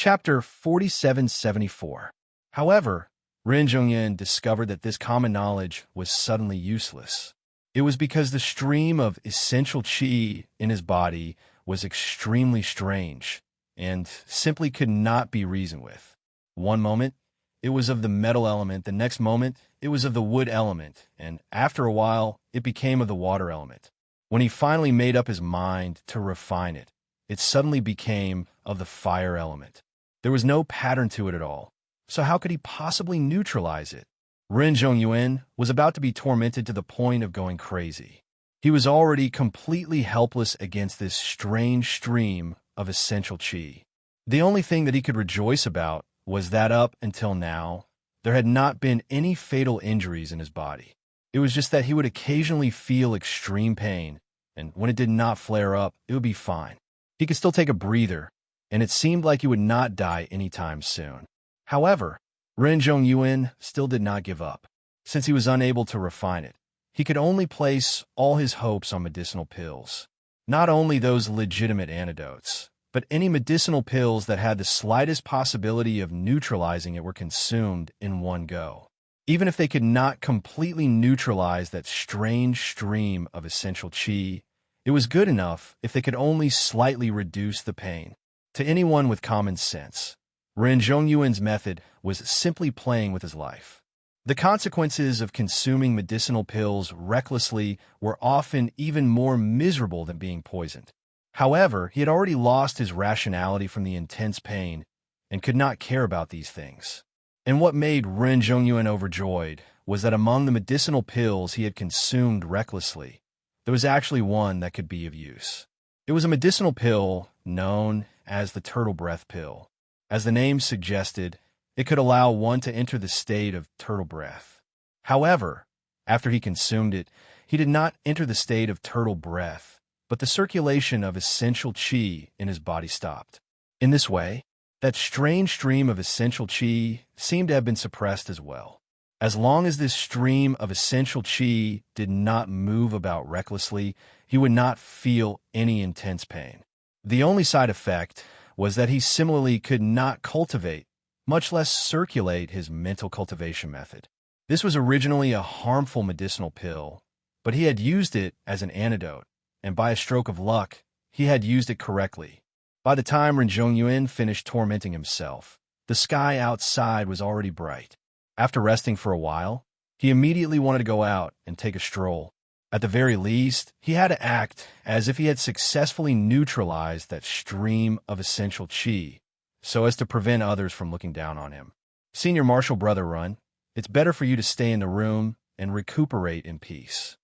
Chapter 4774. However, Ren Zhongyan discovered that this common knowledge was suddenly useless. It was because the stream of essential qi in his body was extremely strange and simply could not be reasoned with. One moment, it was of the metal element, the next moment, it was of the wood element, and after a while, it became of the water element. When he finally made up his mind to refine it, it suddenly became of the fire element. There was no pattern to it at all, so how could he possibly neutralize it? Ren Zhongyuan was about to be tormented to the point of going crazy. He was already completely helpless against this strange stream of essential qi. The only thing that he could rejoice about was that up until now, there had not been any fatal injuries in his body. It was just that he would occasionally feel extreme pain, and when it did not flare up, it would be fine. He could still take a breather, and it seemed like he would not die anytime soon. However, Ren Zhongyuan still did not give up. Since he was unable to refine it, he could only place all his hopes on medicinal pills. Not only those legitimate antidotes, but any medicinal pills that had the slightest possibility of neutralizing it were consumed in one go. Even if they could not completely neutralize that strange stream of essential qi, it was good enough if they could only slightly reduce the pain. To anyone with common sense, Ren Zhongyuan's method was simply playing with his life. The consequences of consuming medicinal pills recklessly were often even more miserable than being poisoned. However, he had already lost his rationality from the intense pain and could not care about these things. And what made Ren Zhongyuan overjoyed was that among the medicinal pills he had consumed recklessly, there was actually one that could be of use. It was a medicinal pill known as the turtle breath pill. As the name suggested, it could allow one to enter the state of turtle breath. However, after he consumed it, he did not enter the state of turtle breath, but the circulation of essential qi in his body stopped. In this way, that strange stream of essential qi seemed to have been suppressed as well. As long as this stream of essential qi did not move about recklessly, he would not feel any intense pain. The only side effect was that he similarly could not cultivate, much less circulate, his mental cultivation method. This was originally a harmful medicinal pill, but he had used it as an antidote, and by a stroke of luck, he had used it correctly. By the time Ren Zhongyuan finished tormenting himself, the sky outside was already bright. After resting for a while, he immediately wanted to go out and take a stroll. At the very least, he had to act as if he had successfully neutralized that stream of essential qi, so as to prevent others from looking down on him. Senior Marshal Brother Run, it's better for you to stay in the room and recuperate in peace.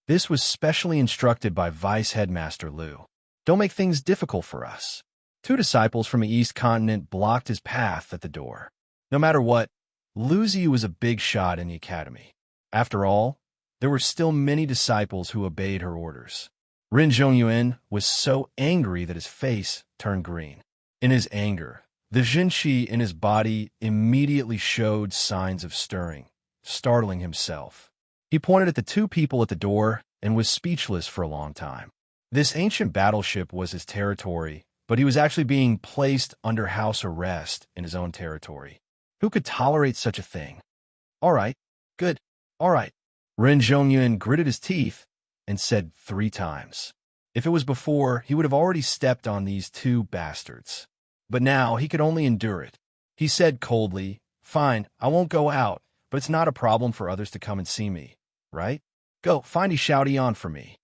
This was specially instructed by Vice Headmaster Liu. Don't make things difficult for us. 2 disciples from the East Continent blocked his path at the door. No matter what, Lu Ziyu was a big shot in the academy. After all, there were still many disciples who obeyed her orders. Ren Zhongyuan was so angry that his face turned green. In his anger, the Jin Qi in his body immediately showed signs of stirring, startling himself. He pointed at the 2 people at the door and was speechless for a long time. This ancient battleship was his territory, but he was actually being placed under house arrest in his own territory. Who could tolerate such a thing? All right, good, all right. Ren Zhongyuan gritted his teeth and said 3 times. If it was before, he would have already stepped on these 2 bastards. But now he could only endure it. He said coldly, "Fine, I won't go out, but it's not a problem for others to come and see me, right? Go, find Xiaodian for me."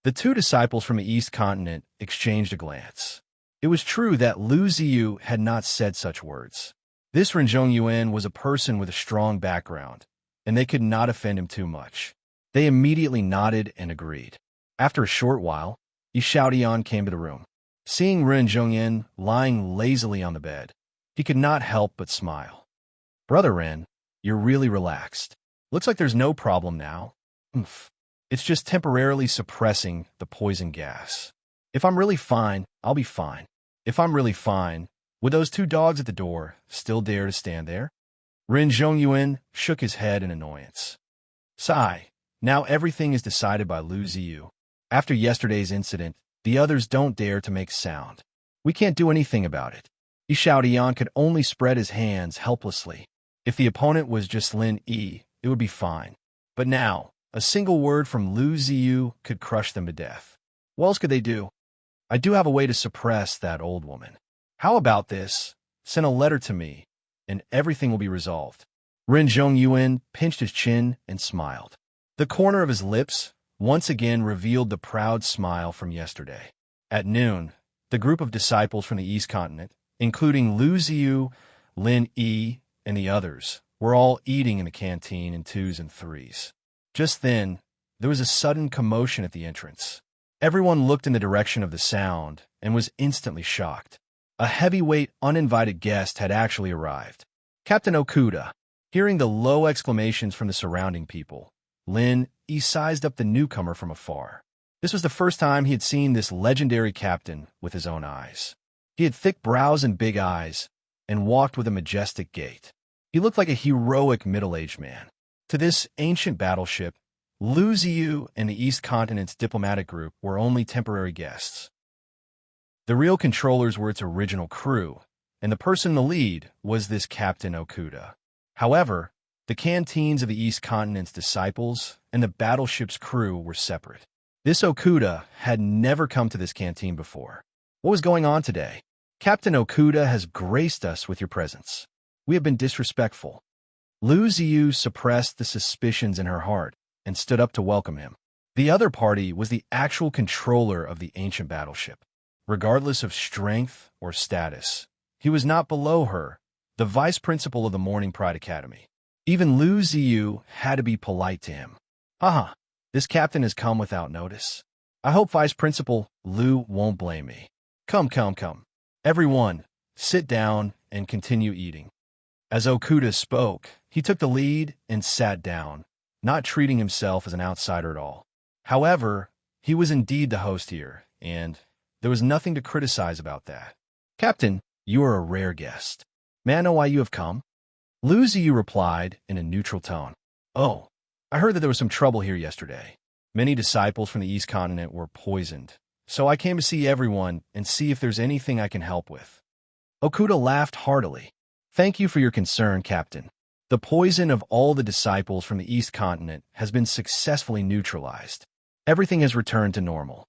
The 2 disciples from the East Continent exchanged a glance. It was true that Lu Ziyu had not said such words. This Ren Zhongyuan was a person with a strong background, and they could not offend him too much. They immediately nodded and agreed. After a short while, Xiaodian came to the room. Seeing Ren Zhongyuan lying lazily on the bed, he could not help but smile. "Brother Ren, you're really relaxed. Looks like there's no problem now. It's just temporarily suppressing the poison gas. If I'm really fine, I'll be fine. If I'm really fine, would those 2 dogs at the door still dare to stand there?" Ren Zhongyuan shook his head in annoyance. "Sigh, now everything is decided by Lu Ziyu. After yesterday's incident, the others don't dare to make sound. We can't do anything about it. Yi Xiaodian could only spread his hands helplessly. If the opponent was just Lin Yi, it would be fine. But now, a single word from Lu Ziyu could crush them to death. What else could they do? I do have a way to suppress that old woman. How about this? Send a letter to me, and everything will be resolved. Ren Zhongyuan pinched his chin and smiled. The corner of his lips once again revealed the proud smile from yesterday. At noon, the group of disciples from the East Continent, including Lu Ziyu, Lin Yi, and the others, were all eating in the canteen in twos and threes. Just then, there was a sudden commotion at the entrance. Everyone looked in the direction of the sound and was instantly shocked. A heavyweight, uninvited guest had actually arrived. Captain Okuda. Hearing the low exclamations from the surrounding people, Lin Yi sized up the newcomer from afar. This was the first time he had seen this legendary captain with his own eyes. He had thick brows and big eyes, and walked with a majestic gait. He looked like a heroic middle-aged man. To this ancient battleship, Lu Ziyu and the East Continent's diplomatic group were only temporary guests. The real controllers were its original crew, and the person in the lead was this Captain Okuda. However, the canteens of the East Continent's disciples and the battleship's crew were separate. This Okuda had never come to this canteen before. What was going on today? Captain Okuda has graced us with your presence. We have been disrespectful. Lu Ziyu suppressed the suspicions in her heart and stood up to welcome him. The other party was the actual controller of the ancient battleship. Regardless of strength or status, he was not below her, the vice principal of the Morning Pride Academy. Even Lu Ziyu had to be polite to him. Haha, this captain has come without notice. I hope Vice Principal Lu won't blame me. Come. Everyone, sit down and continue eating. As Okuda spoke, he took the lead and sat down, not treating himself as an outsider at all. However, he was indeed the host here, and there was nothing to criticize about that. Captain, you are a rare guest. May I know why you have come? Lu Ziyu replied in a neutral tone. Oh, I heard that there was some trouble here yesterday. Many disciples from the East Continent were poisoned, so I came to see everyone and see if there's anything I can help with. Okuda laughed heartily. Thank you for your concern, Captain. The poison of all the disciples from the East Continent has been successfully neutralized. Everything has returned to normal.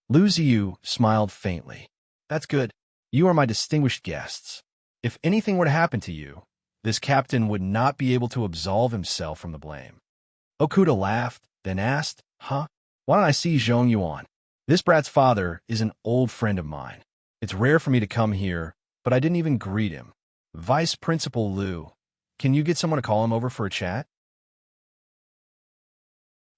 Lu Ziyu smiled faintly. That's good. You are my distinguished guests. If anything were to happen to you, this captain would not be able to absolve himself from the blame. Okuda laughed, then asked, Why don't I see Zhong Yuan? This brat's father is an old friend of mine. It's rare for me to come here, but I didn't even greet him. Vice Principal Lu, can you get someone to call him over for a chat?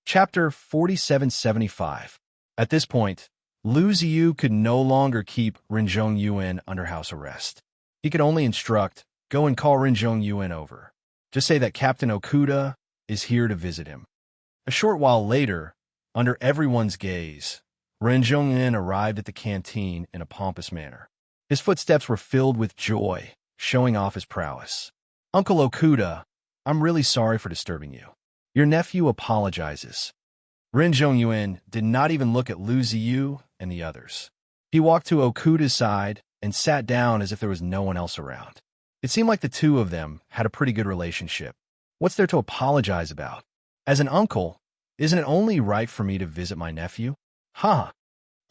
Chapter 4775. At this point, Lu Ziyu could no longer keep Ren Zhongyuan under house arrest. He could only instruct, go and call Ren Zhongyuan over. Just say that Captain Okuda is here to visit him. A short while later, under everyone's gaze, Ren Zhongyuan arrived at the canteen in a pompous manner. His footsteps were filled with joy, showing off his prowess. Uncle Okuda, I'm really sorry for disturbing you. Your nephew apologizes. Ren Zhongyuan did not even look at Lu Ziyu and the others. He walked to Okuda's side and sat down as if there was no one else around. It seemed like the two of them had a pretty good relationship. What's there to apologize about? As an uncle, isn't it only right for me to visit my nephew?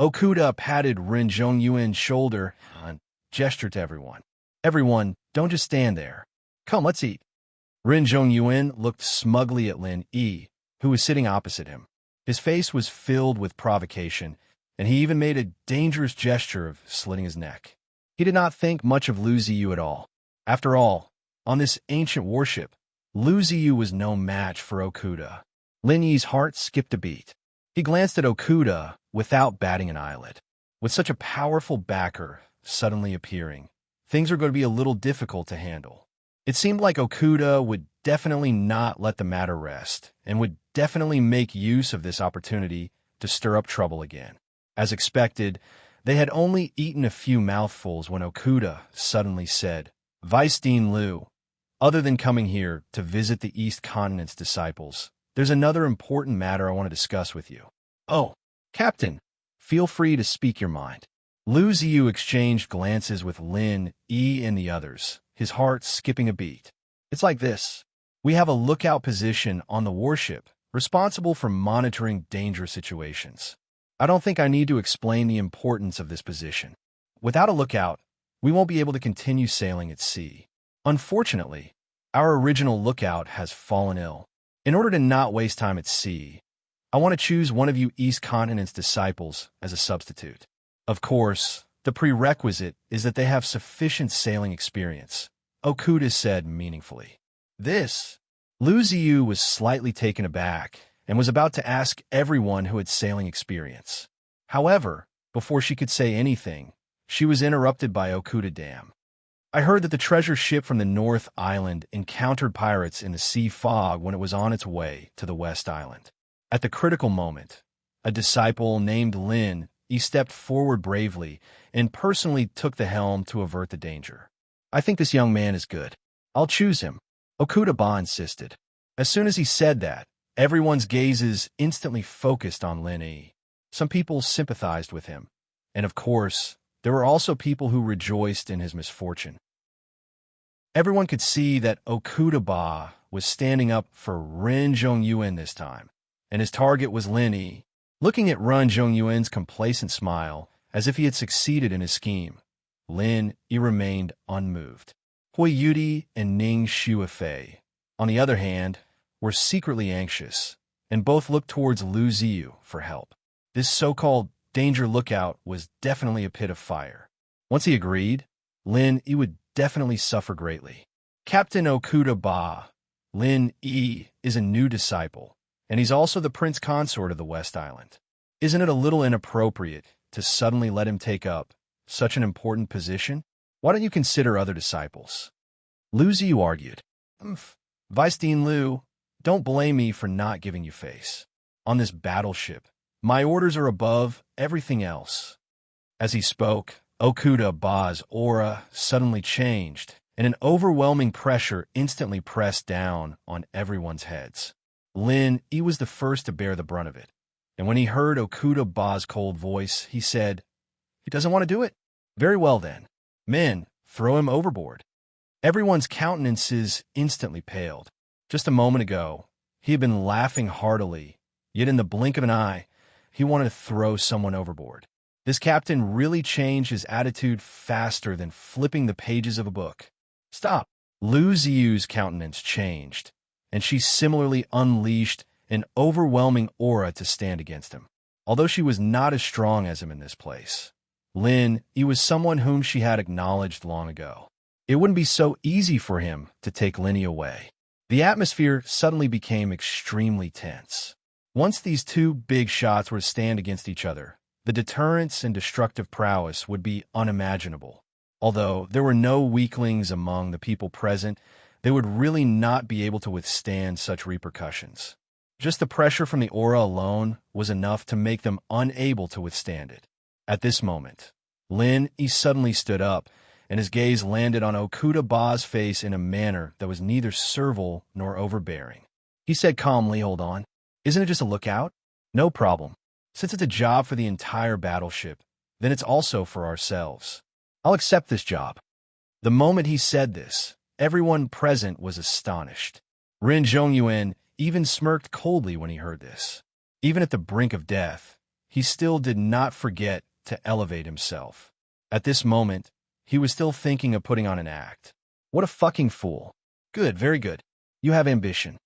Okuda patted Ren Zhongyuan's shoulder and gestured to everyone. Everyone, don't just stand there. Come, let's eat. Ren Zhongyuan looked smugly at Lin Yi, who was sitting opposite him. His face was filled with provocation, and he even made a dangerous gesture of slitting his neck. He did not think much of Lu Ziyu at all. After all, on this ancient warship, Lu Ziyu was no match for Okuda. Lin Yi's heart skipped a beat. He glanced at Okuda without batting an eyelid. With such a powerful backer suddenly appearing, things were going to be a little difficult to handle. It seemed like Okuda would definitely not let the matter rest, and would definitely make use of this opportunity to stir up trouble again. As expected, they had only eaten a few mouthfuls when Okuda suddenly said, Vice Dean Lu, other than coming here to visit the East Continent's disciples, there's another important matter I want to discuss with you. Oh, Captain, feel free to speak your mind. Lu Ziyu exchanged glances with Lin Yi and the others, his heart skipping a beat. It's like this. We have a lookout position on the warship, responsible for monitoring dangerous situations. I don't think I need to explain the importance of this position. Without a lookout, we won't be able to continue sailing at sea. Unfortunately, our original lookout has fallen ill. In order to not waste time at sea, I want to choose one of you East Continent's disciples as a substitute. Of course, the prerequisite is that they have sufficient sailing experience, Okuda said meaningfully. This, Lu Ziyu was slightly taken aback and was about to ask everyone who had sailing experience. However, before she could say anything, she was interrupted by Okuda Dam. I heard that the treasure ship from the North Island encountered pirates in the sea fog when it was on its way to the West Island. At the critical moment, a disciple named Lin Yi stepped forward bravely and personally took the helm to avert the danger. I think this young man is good. I'll choose him, Okuda Ba insisted. As soon as he said that, everyone's gazes instantly focused on Lin Yi. Some people sympathized with him, and of course, there were also people who rejoiced in his misfortune. Everyone could see that Okuda Ba was standing up for Ren Zhongyuan this time, and his target was Lin Yi. Looking at Ren Zhongyuan's complacent smile, as if he had succeeded in his scheme, Lin Yi remained unmoved. Hui Yudi and Ning Shuifei, on the other hand, were secretly anxious, and both looked towards Lu Ziyu for help. This so-called danger lookout was definitely a pit of fire. Once he agreed, Lin Yi would definitely suffer greatly. Captain Okuda Ba, Lin Yi, is a new disciple, and he's also the prince consort of the West Island. Isn't it a little inappropriate to suddenly let him take up such an important position? Why don't you consider other disciples? Lu Ziyu argued. Vice Dean Lu, don't blame me for not giving you face. On this battleship, my orders are above everything else. As he spoke, Okuda Ba's aura suddenly changed, and an overwhelming pressure instantly pressed down on everyone's heads. Lin Yi was the first to bear the brunt of it, and when he heard Okuda Ba's cold voice, he said, "He doesn't want to do it? Very well then. Men, throw him overboard." Everyone's countenances instantly paled. Just a moment ago, he had been laughing heartily, yet in the blink of an eye, he wanted to throw someone overboard. This captain really changed his attitude faster than flipping the pages of a book. Stop! Lu Ziyu's countenance changed, and she similarly unleashed an overwhelming aura to stand against him. Although she was not as strong as him in this place, Lin Yi was someone whom she had acknowledged long ago. It wouldn't be so easy for him to take Lin Yi away. The atmosphere suddenly became extremely tense. Once these two big shots were to stand against each other, the deterrence and destructive prowess would be unimaginable. Although there were no weaklings among the people present, they would really not be able to withstand such repercussions. Just the pressure from the aura alone was enough to make them unable to withstand it. At this moment, Lin Yi suddenly stood up, and his gaze landed on Okuda Ba's face in a manner that was neither servile nor overbearing. He said calmly, "Hold on. Isn't it just a lookout? No problem. Since it's a job for the entire battleship, then it's also for ourselves. I'll accept this job." The moment he said this, everyone present was astonished. Ren Zhongyuan even smirked coldly when he heard this. Even at the brink of death, he still did not forget to elevate himself. At this moment, he was still thinking of putting on an act. What a fucking fool. Good, very good. You have ambition.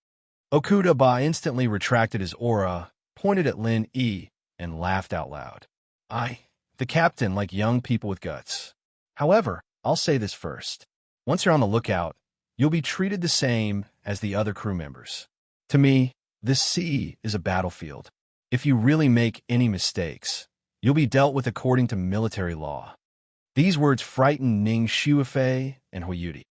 Okuda Ba instantly retracted his aura, pointed at Lin Yi, and laughed out loud. The captain like young people with guts. However, I'll say this first. Once you're on the lookout, you'll be treated the same as the other crew members. To me, this sea is a battlefield. If you really make any mistakes, you'll be dealt with according to military law. These words frightened Ning Shuifei and Huiyudi.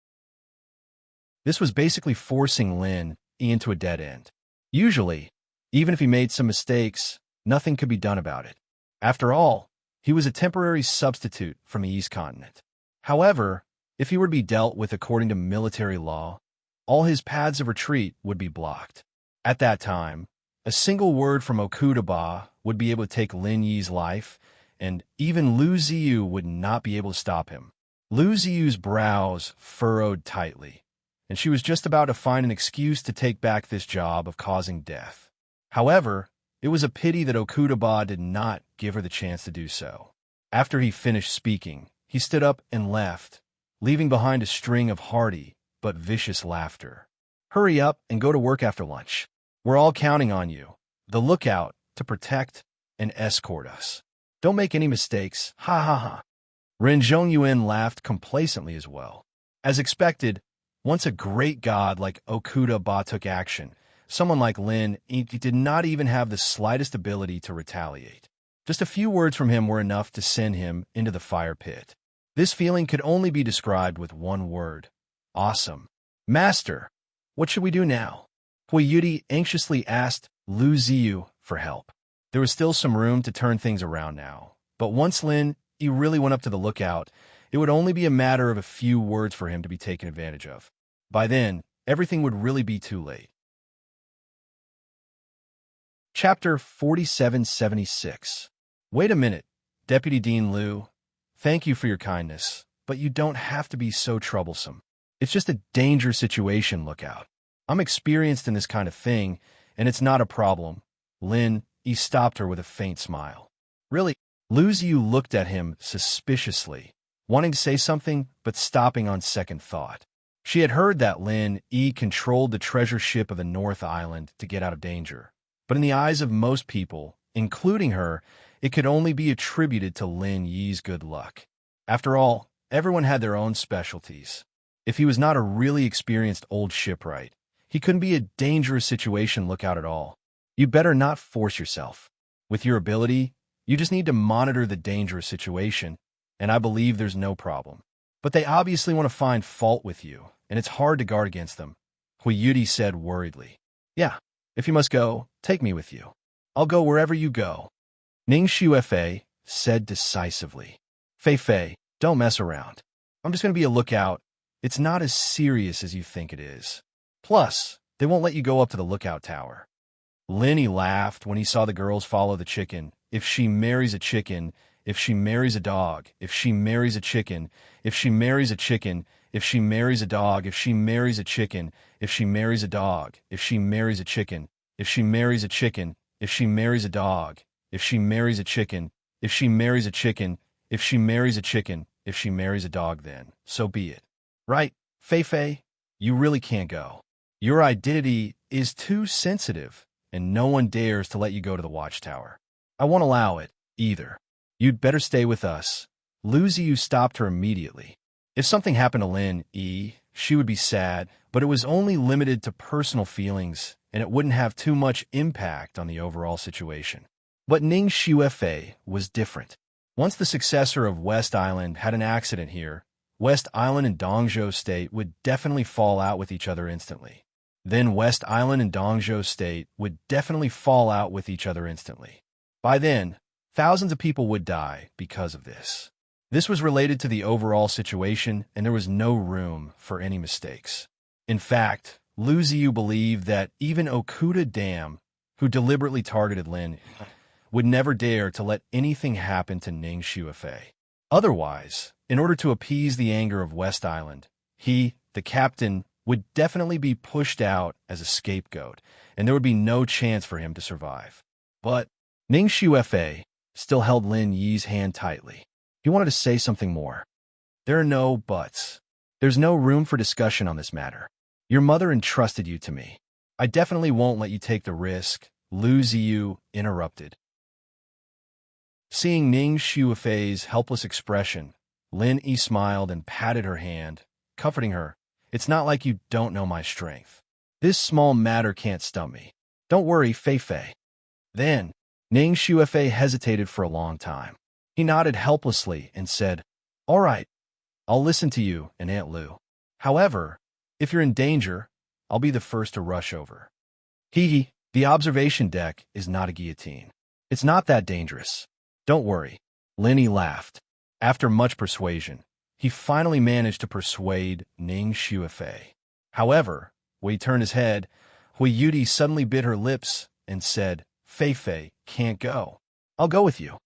This was basically forcing Lin Yi into a dead end. Usually, even if he made some mistakes, nothing could be done about it. After all, he was a temporary substitute from the East Continent. However, if he were to be dealt with according to military law, all his paths of retreat would be blocked. At that time, a single word from Okuda Ba would be able to take Lin Yi's life, and even Lu Ziyu would not be able to stop him. Lu Ziyu's brows furrowed tightly, and she was just about to find an excuse to take back this job of causing death. However, it was a pity that Okudaba did not give her the chance to do so. After he finished speaking, he stood up and left, leaving behind a string of hearty but vicious laughter. Hurry up and go to work after lunch. We're all counting on you, the lookout, to protect and escort us. Don't make any mistakes, ha ha ha. Ren Zhongyuan laughed complacently as well. As expected, once a great god like Okudaba took action, someone like Lin did not even have the slightest ability to retaliate. Just a few words from him were enough to send him into the fire pit. This feeling could only be described with one word: awesome. Master, what should we do now? Hui Yudi anxiously asked Lu Ziyu for help. There was still some room to turn things around now, but once Lin really went up to the lookout, it would only be a matter of a few words for him to be taken advantage of. By then, everything would really be too late. Chapter 4776. Wait a minute, Deputy Dean Liu. Thank you for your kindness, but you don't have to be so troublesome. It's just a dangerous situation, lookout. I'm experienced in this kind of thing, and it's not a problem. Lin stopped her with a faint smile. Really? Lu Ziyu looked at him suspiciously, wanting to say something, but stopping on second thought. She had heard that Lin controlled the treasure ship of the North Island to get out of danger, but in the eyes of most people, including her, it could only be attributed to Lin Yi's good luck. After all, everyone had their own specialties. If he was not a really experienced old shipwright, he couldn't be a dangerous situation lookout at all. You better not force yourself. With your ability, you just need to monitor the dangerous situation, and I believe there's no problem. But they obviously want to find fault with you, and it's hard to guard against them, Hui Yudi said worriedly. Yeah, if you must go, take me with you. I'll go wherever you go. Ning Xuefei said decisively. Fei, don't mess around. I'm just going to be a lookout. It's not as serious as you think it is. Plus, they won't let you go up to the lookout tower. Linny laughed when he saw the girls follow the chicken. If she marries a chicken, if she marries a dog, if she marries a chicken, if she marries a chicken, if she marries a dog, if she marries a chicken, if she marries a dog, if she marries a chicken, if she marries a chicken, if she marries a dog, if she marries a chicken, if she marries a chicken, if she marries a chicken, if she marries a dog, then so be it. Right, Fei, you really can't go. Your identity is too sensitive, and no one dares to let you go to the watchtower. I won't allow it, either. You'd better stay with us. Lu Ziyu stopped her immediately. If something happened to Lin she would be sad, but it was only limited to personal feelings, and it wouldn't have too much impact on the overall situation. But Ning Xuefei was different. Once the successor of West Island had an accident here, West Island and Dongzhou State would definitely fall out with each other instantly. Then West Island and Dongzhou State would definitely fall out with each other instantly. By then, thousands of people would die because of this. This was related to the overall situation, and there was no room for any mistakes. In fact, Lu Ziyu believed that even Okuda Dam, who deliberately targeted Lin, would never dare to let anything happen to Ning Xuefei. Otherwise, in order to appease the anger of West Island, he, the captain, would definitely be pushed out as a scapegoat, and there would be no chance for him to survive. But Ning Xuefei still held Lin Yi's hand tightly. He wanted to say something more. There are no buts. There's no room for discussion on this matter. Your mother entrusted you to me. I definitely won't let you take the risk, Lu Ziyu interrupted. Seeing Ning Xuefei's helpless expression, Lin Yi smiled and patted her hand, comforting her. It's not like you don't know my strength. This small matter can't stump me. Don't worry, Fei. Then, Ning Xuefei hesitated for a long time. He nodded helplessly and said, All right, I'll listen to you and Aunt Lu. However, if you're in danger, I'll be the first to rush over. The observation deck is not a guillotine. It's not that dangerous. Don't worry. Linny laughed. After much persuasion, he finally managed to persuade Ning Xuefei. However, when he turned his head, Hui Yudi suddenly bit her lips and said, Fei can't go. I'll go with you.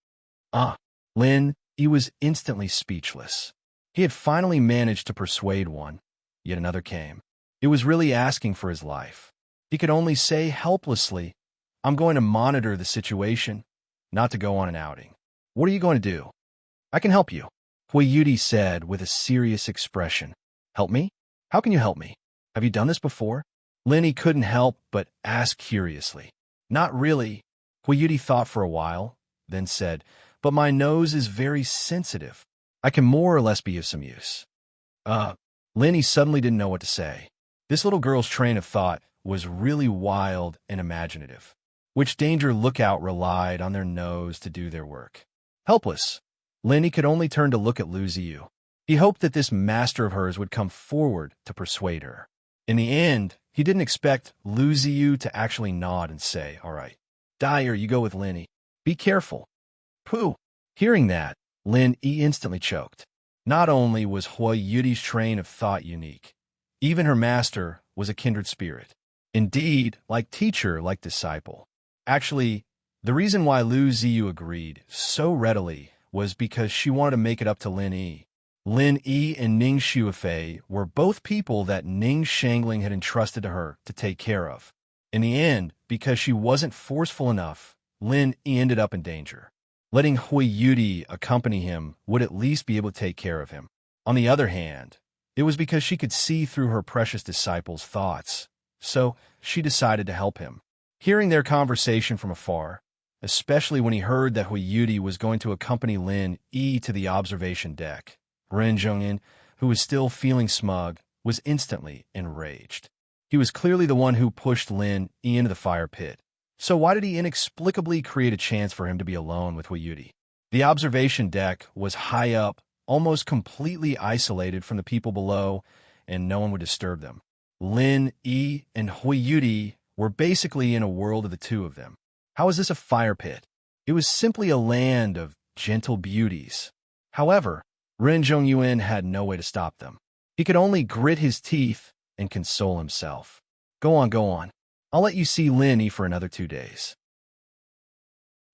Lin, he was instantly speechless. He had finally managed to persuade one, yet another came. It was really asking for his life. He could only say helplessly, "I'm going to monitor the situation, not to go on an outing." "What are you going to do?" "I can help you," Hui Yudi said with a serious expression. "Help me? How can you help me? Have you done this before?" Linny couldn't help but ask curiously. "Not really." Hui Yudi thought for a while, then said, "But my nose is very sensitive. I can more or less be of some use." Linny suddenly didn't know what to say. This little girl's train of thought was really wild and imaginative. Which danger lookout relied on their nose to do their work? Helpless, Linny could only turn to look at Lu Ziyu. He hoped that this master of hers would come forward to persuade her. In the end, he didn't expect Lu Ziyu to actually nod and say, "All right, Dyer, you go with Linny. Be careful." Pooh! Hearing that, Lin Yi instantly choked. Not only was Hui Yudi's train of thought unique, even her master was a kindred spirit. Indeed, like teacher, like disciple. Actually, the reason why Lu Ziyu agreed so readily was because she wanted to make it up to Lin Yi. Lin Yi and Ning Shuifei were both people that Ning Shangling had entrusted to her to take care of. In the end, because she wasn't forceful enough, Lin Yi ended up in danger. Letting Hui Yudi accompany him would at least be able to take care of him. On the other hand, it was because she could see through her precious disciple's thoughts, so she decided to help him. Hearing their conversation from afar, especially when he heard that Hui Yudi was going to accompany Lin Yi to the observation deck, Ren Zhongyin, who was still feeling smug, was instantly enraged. He was clearly the one who pushed Lin Yi into the fire pit. So why did he inexplicably create a chance for him to be alone with Hui Yudi? The observation deck was high up, almost completely isolated from the people below, and no one would disturb them. Lin Yi and Hui Yudi were basically in a world of the two of them. How was this a fire pit? It was simply a land of gentle beauties. However, Ren Zhongyuan had no way to stop them. He could only grit his teeth and console himself. Go on, go on. I'll let you see Lin Yi for another 2 days.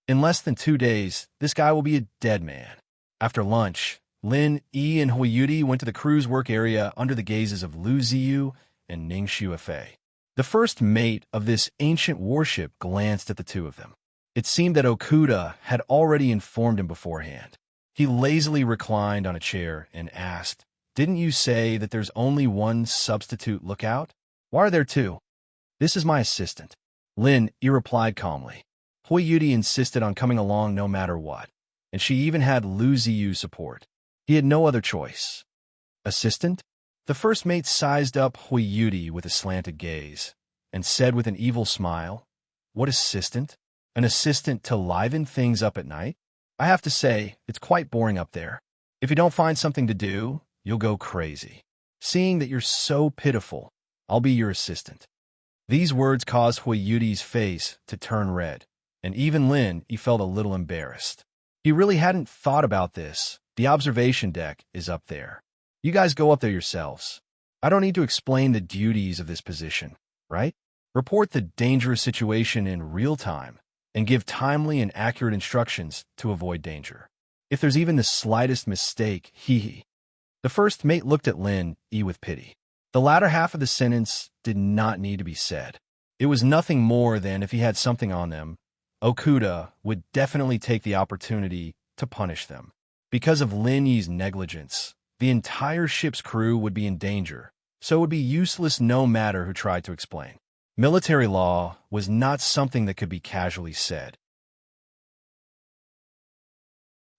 In less than 2 days, this guy will be a dead man. After lunch, Lin Yi and Hui Yudi went to the crew's work area under the gazes of Lu Ziyu and Ning Shuifei. The first mate of this ancient warship glanced at the two of them. It seemed that Okuda had already informed him beforehand. He lazily reclined on a chair and asked, "Didn't you say that there's only one substitute lookout? Why are there two?" "This is my assistant." Lin Yi replied calmly. Hui Yudi insisted on coming along no matter what, and she even had Lu Ziyu's support. He had no other choice. "Assistant?" The first mate sized up Hui Yudi with a slanted gaze, and said with an evil smile, "What assistant? An assistant to liven things up at night? I have to say, it's quite boring up there. If you don't find something to do, you'll go crazy. Seeing that you're so pitiful, I'll be your assistant." These words caused Hui Yudi's face to turn red, and even Lin, he felt a little embarrassed. He really hadn't thought about this. The observation deck is up there. You guys go up there yourselves. I don't need to explain the duties of this position, right? Report the dangerous situation in real time and give timely and accurate instructions to avoid danger. If there's even the slightest mistake, hee. The first mate looked at Lin Yi with pity. The latter half of the sentence did not need to be said. It was nothing more than if he had something on them, Okuda would definitely take the opportunity to punish them. Because of Lin Yi's negligence, the entire ship's crew would be in danger, so it would be useless no matter who tried to explain. Military law was not something that could be casually said.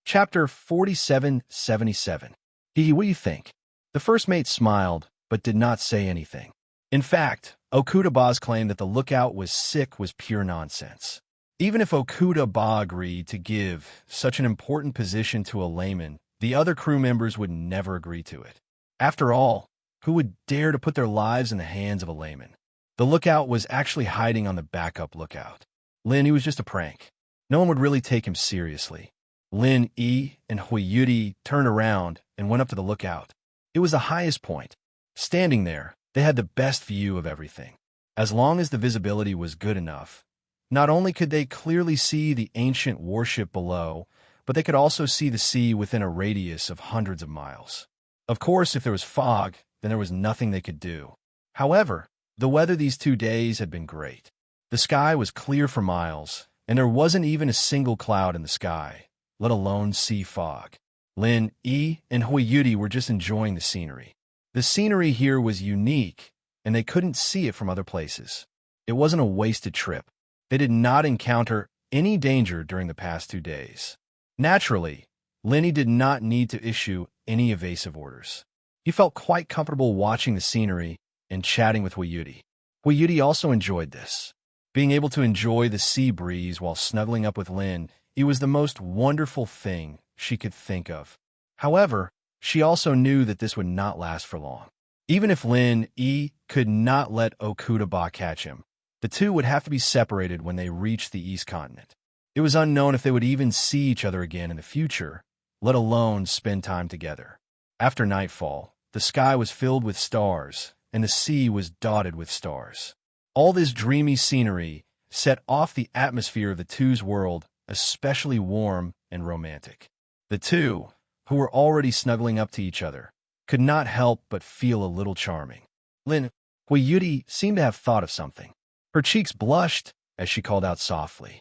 Chapter 4777. Hee, what do you think? The first mate smiled, but did not say anything. In fact, Okuda Ba's claim that the lookout was sick was pure nonsense. Even if Okuda Ba agreed to give such an important position to a layman, the other crew members would never agree to it. After all, who would dare to put their lives in the hands of a layman? The lookout was actually hiding on the backup lookout. Lin Yi was just a prank. No one would really take him seriously. Lin Yi and Hui Yudi turned around and went up to the lookout. It was the highest point. Standing there, they had the best view of everything. As long as the visibility was good enough, not only could they clearly see the ancient warship below, but they could also see the sea within a radius of hundreds of miles. Of course, if there was fog, then there was nothing they could do. However, the weather these 2 days had been great. The sky was clear for miles, and there wasn't even a single cloud in the sky, let alone sea fog. Lin, Yi, and Huiyuti were just enjoying the scenery. The scenery here was unique, and they couldn't see it from other places. It wasn't a wasted trip. They did not encounter any danger during the past 2 days. Naturally, Linny did not need to issue any evasive orders. He felt quite comfortable watching the scenery and chatting with Huiyuti. Huiyuti also enjoyed this. Being able to enjoy the sea breeze while snuggling up with Lin, it was the most wonderful thing she could think of. However, she also knew that this would not last for long. Even if Lin Yi could not let Okudaba catch him, the two would have to be separated when they reached the East Continent. It was unknown if they would even see each other again in the future, let alone spend time together. After nightfall, the sky was filled with stars, and the sea was dotted with stars. All this dreamy scenery set off the atmosphere of the two's world, especially warm and romantic. The two, who were already snuggling up to each other, could not help but feel a little charming. Lin Huiyuti seemed to have thought of something. Her cheeks blushed as she called out softly.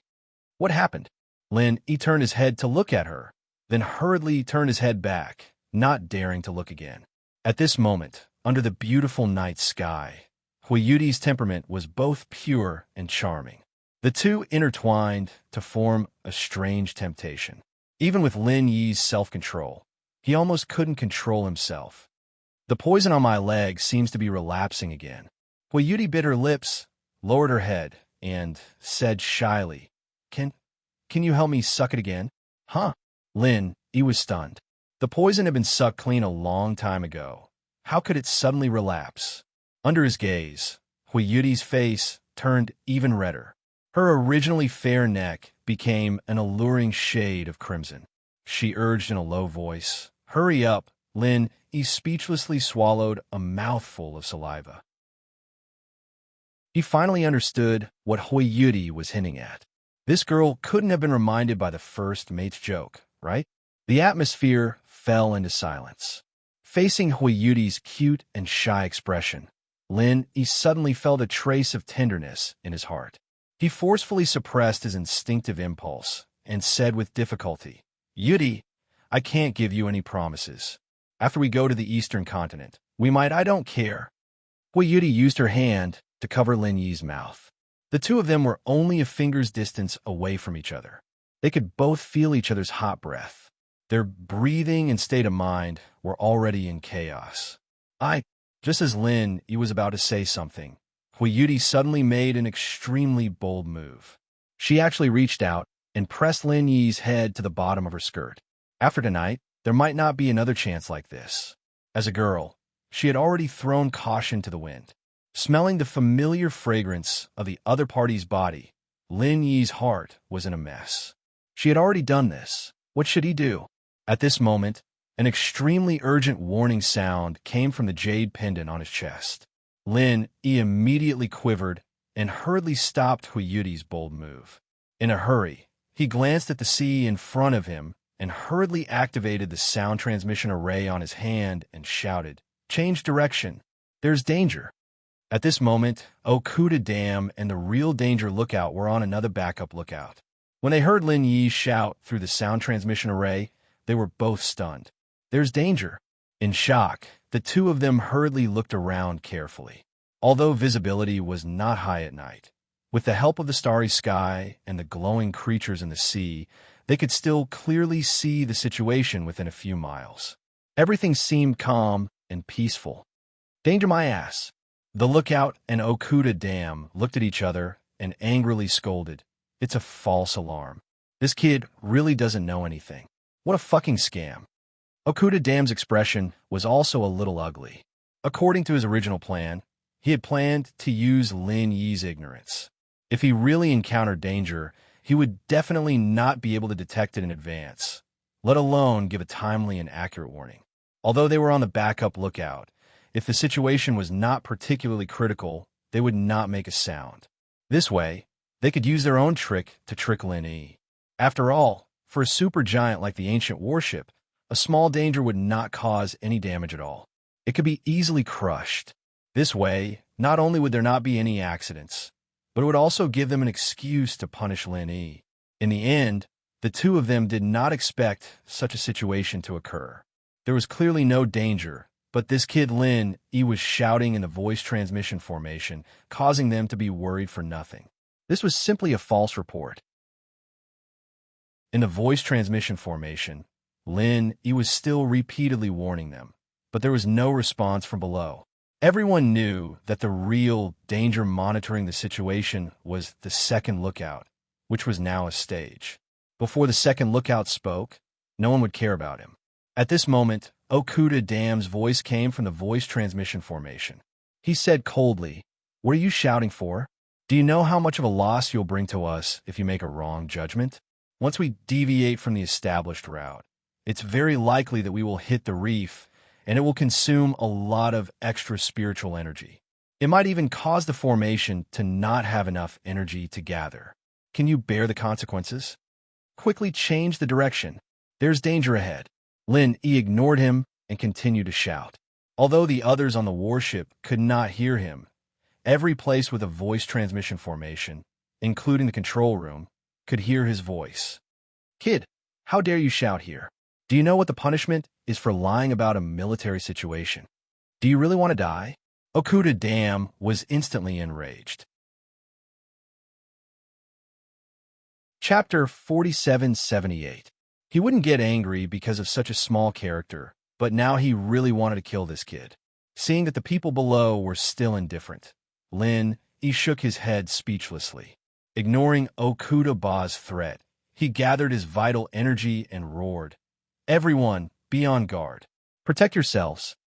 What happened? Lin Yi turned his head to look at her, then hurriedly turned his head back, not daring to look again. At this moment, under the beautiful night sky, Huiyuti's temperament was both pure and charming. The two intertwined to form a strange temptation. Even with Lin Yi's self-control, he almost couldn't control himself. The poison on my leg seems to be relapsing again. Huiyuti bit her lips, lowered her head, and said shyly, Can you help me suck it again? Huh? Lin Yi was stunned. The poison had been sucked clean a long time ago. How could it suddenly relapse? Under his gaze, Huiyuti's face turned even redder. Her originally fair neck became an alluring shade of crimson. She urged in a low voice, Hurry up, Lin Yi speechlessly swallowed a mouthful of saliva. He finally understood what Huiyuti was hinting at. This girl couldn't have been reminded by the first mate's joke, right? The atmosphere fell into silence. Facing Huiyuti's cute and shy expression, Lin Yi suddenly felt a trace of tenderness in his heart. He forcefully suppressed his instinctive impulse and said with difficulty, Yuti, I can't give you any promises. After we go to the Eastern Continent, I don't care. Huiyuti used her hand to cover Lin Yi's mouth. The two of them were only a finger's distance away from each other. They could both feel each other's hot breath. Their breathing and state of mind were already in chaos. Just as Lin Yi was about to say something, Huiyuti suddenly made an extremely bold move. She actually reached out and pressed Lin Yi's head to the bottom of her skirt. After tonight, there might not be another chance like this. As a girl, she had already thrown caution to the wind. Smelling the familiar fragrance of the other party's body, Lin Yi's heart was in a mess. She had already done this. What should he do? At this moment, an extremely urgent warning sound came from the jade pendant on his chest. Lin Yi immediately quivered and hurriedly stopped Huiyuti's bold move. In a hurry, he glanced at the sea in front of him and hurriedly activated the sound transmission array on his hand and shouted, Change direction. There's danger. At this moment, Okuda Dam and the Real Danger Lookout were on another backup lookout. When they heard Lin Yi shout through the sound transmission array, they were both stunned. There's danger. In shock, the two of them hurriedly looked around carefully. Although visibility was not high at night, with the help of the starry sky and the glowing creatures in the sea, they could still clearly see the situation within a few miles. Everything seemed calm and peaceful. Danger my ass. The lookout and Okuda Dam looked at each other and angrily scolded. It's a false alarm. This kid really doesn't know anything. What a fucking scam. Okuda Dam's expression was also a little ugly. According to his original plan, he had planned to use Lin Yi's ignorance. If he really encountered danger, he would definitely not be able to detect it in advance, let alone give a timely and accurate warning. Although they were on the backup lookout, if the situation was not particularly critical, they would not make a sound. This way, they could use their own trick to trick Lin Yi. After all, For a supergiant like the ancient warship, a small danger would not cause any damage at all. It could be easily crushed. This way, not only would there not be any accidents, but it would also give them an excuse to punish Lin Yi. In the end, the two of them did not expect such a situation to occur. There was clearly no danger, but this kid Lin Yi was shouting in the voice transmission formation, causing them to be worried for nothing. This was simply a false report. In the voice transmission formation, Lin Yi was still repeatedly warning them, but there was no response from below. Everyone knew that the real danger monitoring the situation was the second lookout, which was now a stage. Before the second lookout spoke, no one would care about him. At this moment, Okuda Dam's voice came from the voice transmission formation. He said coldly, "What are you shouting for? Do you know how much of a loss you'll bring to us if you make a wrong judgment? Once we deviate from the established route, it's very likely that we will hit the reef, and it will consume a lot of extra spiritual energy. It might even cause the formation to not have enough energy to gather. Can you bear the consequences? Quickly change the direction. There's danger ahead." Lin Yi ignored him and continued to shout. Although the others on the warship could not hear him, every place with a voice transmission formation, including the control room, could hear his voice. "Kid, how dare you shout here? Do you know what the punishment is for lying about a military situation? Do you really want to die?" Okuda Dam was instantly enraged. Chapter 4778. He wouldn't get angry because of such a small character, but now he really wanted to kill this kid. Seeing that the people below were still indifferent, Lin Yi shook his head speechlessly. Ignoring Okuda Ba's threat, he gathered his vital energy and roared, "Everyone, be on guard. Protect yourselves."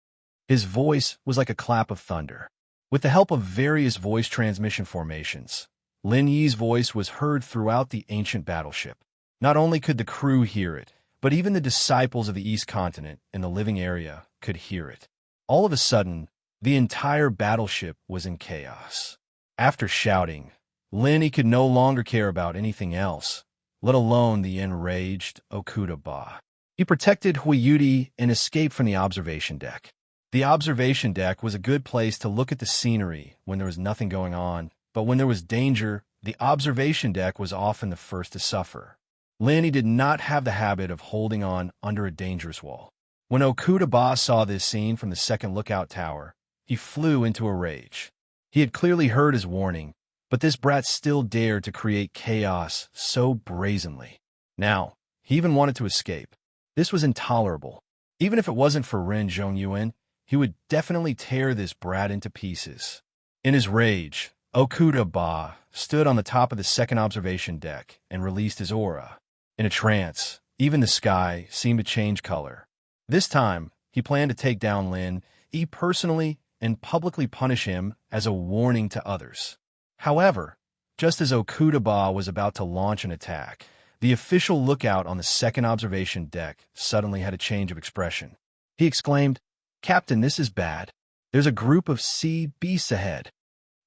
His voice was like a clap of thunder. With the help of various voice transmission formations, Lin Yi's voice was heard throughout the ancient battleship. Not only could the crew hear it, but even the disciples of the East Continent in the living area could hear it. All of a sudden, the entire battleship was in chaos. After shouting, Lin Yi could no longer care about anything else, let alone the enraged Okuda Ba. He protected Huiyuti and escaped from the observation deck. The observation deck was a good place to look at the scenery when there was nothing going on, but when there was danger, the observation deck was often the first to suffer. Lin Yi did not have the habit of holding on under a dangerous wall. When Okuda Ba saw this scene from the second lookout tower, he flew into a rage. He had clearly heard his warning, but this brat still dared to create chaos so brazenly. Now, he even wanted to escape. This was intolerable. Even if it wasn't for Ren Zhongyuan, he would definitely tear this brat into pieces. In his rage, Okuda Ba stood on the top of the second observation deck and released his aura. In a trance, even the sky seemed to change color. This time, he planned to take down Lin Yi personally and publicly punish him as a warning to others. However, just as Okuda Ba was about to launch an attack, the official lookout on the second observation deck suddenly had a change of expression. He exclaimed, "Captain, this is bad. There's a group of sea beasts ahead."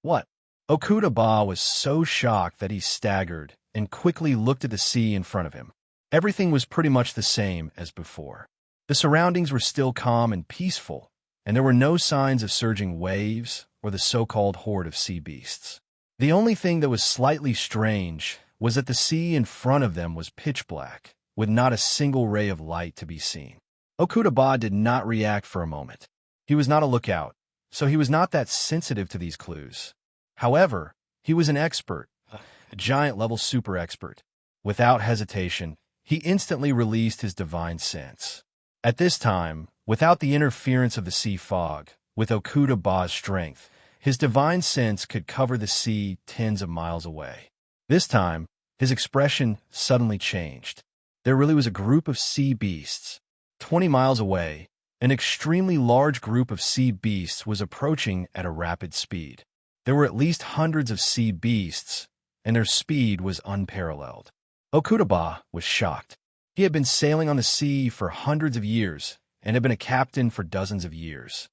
"What?" Okuda Ba was so shocked that he staggered and quickly looked at the sea in front of him. Everything was pretty much the same as before. The surroundings were still calm and peaceful, and there were no signs of surging waves or the so-called horde of sea beasts. The only thing that was slightly strange was that the sea in front of them was pitch black, with not a single ray of light to be seen. Okuda Ba did not react for a moment. He was not a lookout, so he was not that sensitive to these clues. However, he was an expert, a giant-level super expert. Without hesitation, he instantly released his divine sense. At this time, without the interference of the sea fog, with Okuda Ba's strength, his divine sense could cover the sea tens of miles away. This time, his expression suddenly changed. There really was a group of sea beasts. 20 miles away, an extremely large group of sea beasts was approaching at a rapid speed. There were at least hundreds of sea beasts, and their speed was unparalleled. Okuda Ba was shocked. He had been sailing on the sea for hundreds of years and had been a captain for dozens of years.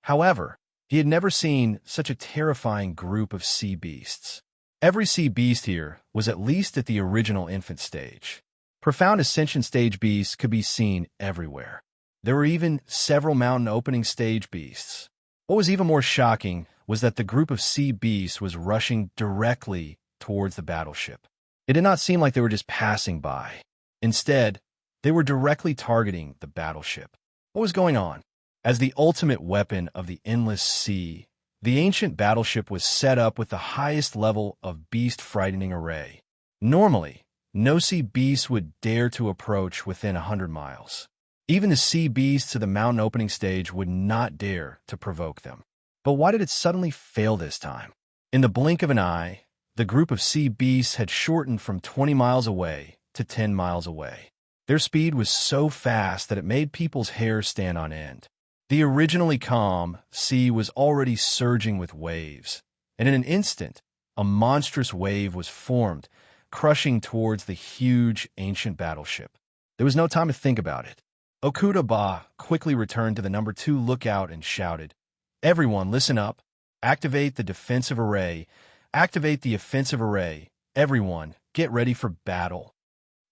However, he had never seen such a terrifying group of sea beasts. Every sea beast here was at least at the original infant stage. Profound ascension stage beasts could be seen everywhere. There were even several mountain opening stage beasts. What was even more shocking was that the group of sea beasts was rushing directly towards the battleship. It did not seem like they were just passing by. Instead, they were directly targeting the battleship. What was going on? As the ultimate weapon of the endless sea, the ancient battleship was set up with the highest level of beast-frightening array. Normally, no sea beast would dare to approach within 100 miles. Even the sea beasts to the mountain opening stage would not dare to provoke them. But why did it suddenly fail this time? In the blink of an eye, the group of sea beasts had shortened from 20 miles away to 10 miles away. Their speed was so fast that it made people's hair stand on end. The originally calm sea was already surging with waves, and in an instant, a monstrous wave was formed, crushing towards the huge ancient battleship. There was no time to think about it. Okuda quickly returned to the number 2 lookout and shouted, "Everyone, listen up. Activate the defensive array. Activate the offensive array. Everyone, get ready for battle."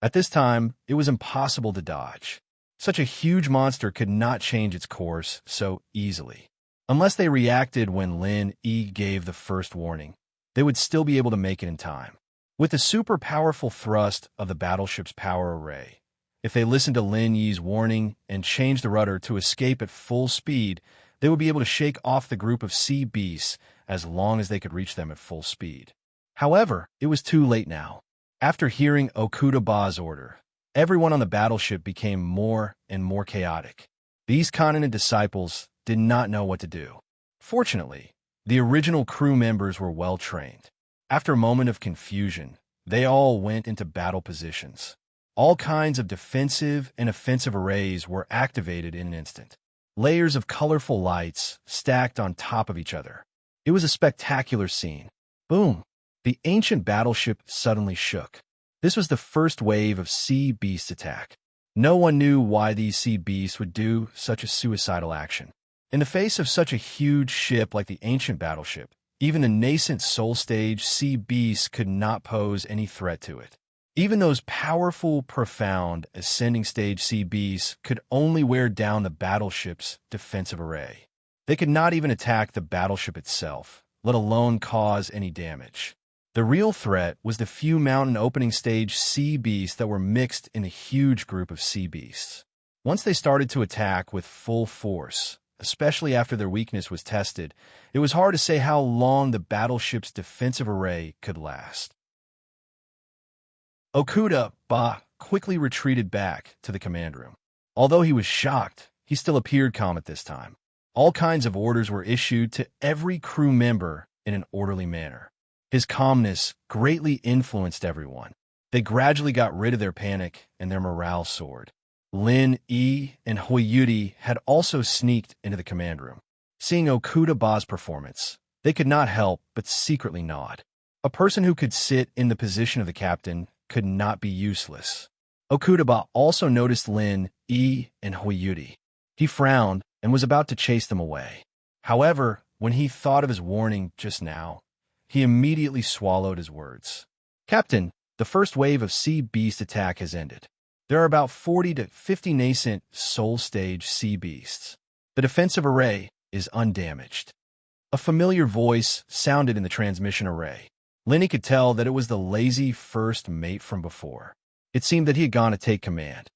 At this time, it was impossible to dodge. Such a huge monster could not change its course so easily. Unless they reacted when Lin Yi gave the first warning, they would still be able to make it in time. With the super powerful thrust of the battleship's power array, if they listened to Lin Yi's warning and changed the rudder to escape at full speed, they would be able to shake off the group of sea beasts as long as they could reach them at full speed. However, it was too late now. After hearing Okuda's order, everyone on the battleship became more and more chaotic. These continent disciples did not know what to do. Fortunately, the original crew members were well trained. After a moment of confusion, they all went into battle positions. All kinds of defensive and offensive arrays were activated in an instant. Layers of colorful lights stacked on top of each other. It was a spectacular scene. Boom! The ancient battleship suddenly shook. This was the first wave of sea beast attack. No one knew why these sea beasts would do such a suicidal action. In the face of such a huge ship like the ancient battleship, even the nascent soul stage sea beasts could not pose any threat to it. Even those powerful, profound, ascending stage sea beasts could only wear down the battleship's defensive array. They could not even attack the battleship itself, let alone cause any damage. The real threat was the few mountain opening stage sea beasts that were mixed in a huge group of sea beasts. Once they started to attack with full force, especially after their weakness was tested, it was hard to say how long the battleship's defensive array could last. Okuda quickly retreated back to the command room. Although he was shocked, he still appeared calm at this time. All kinds of orders were issued to every crew member in an orderly manner. His calmness greatly influenced everyone. They gradually got rid of their panic and their morale soared. Lin Yi and Huiyuti had also sneaked into the command room. Seeing Okuda's performance, they could not help but secretly nod. A person who could sit in the position of the captain could not be useless. Okuda also noticed Lin Yi and Huiyuti. He frowned and was about to chase them away. However, when he thought of his warning just now, he immediately swallowed his words. "Captain, the first wave of sea beast attack has ended. There are about 40 to 50 nascent soul stage sea beasts. The defensive array is undamaged." A familiar voice sounded in the transmission array. Lenny could tell that it was the lazy first mate from before. It seemed that he had gone to take command.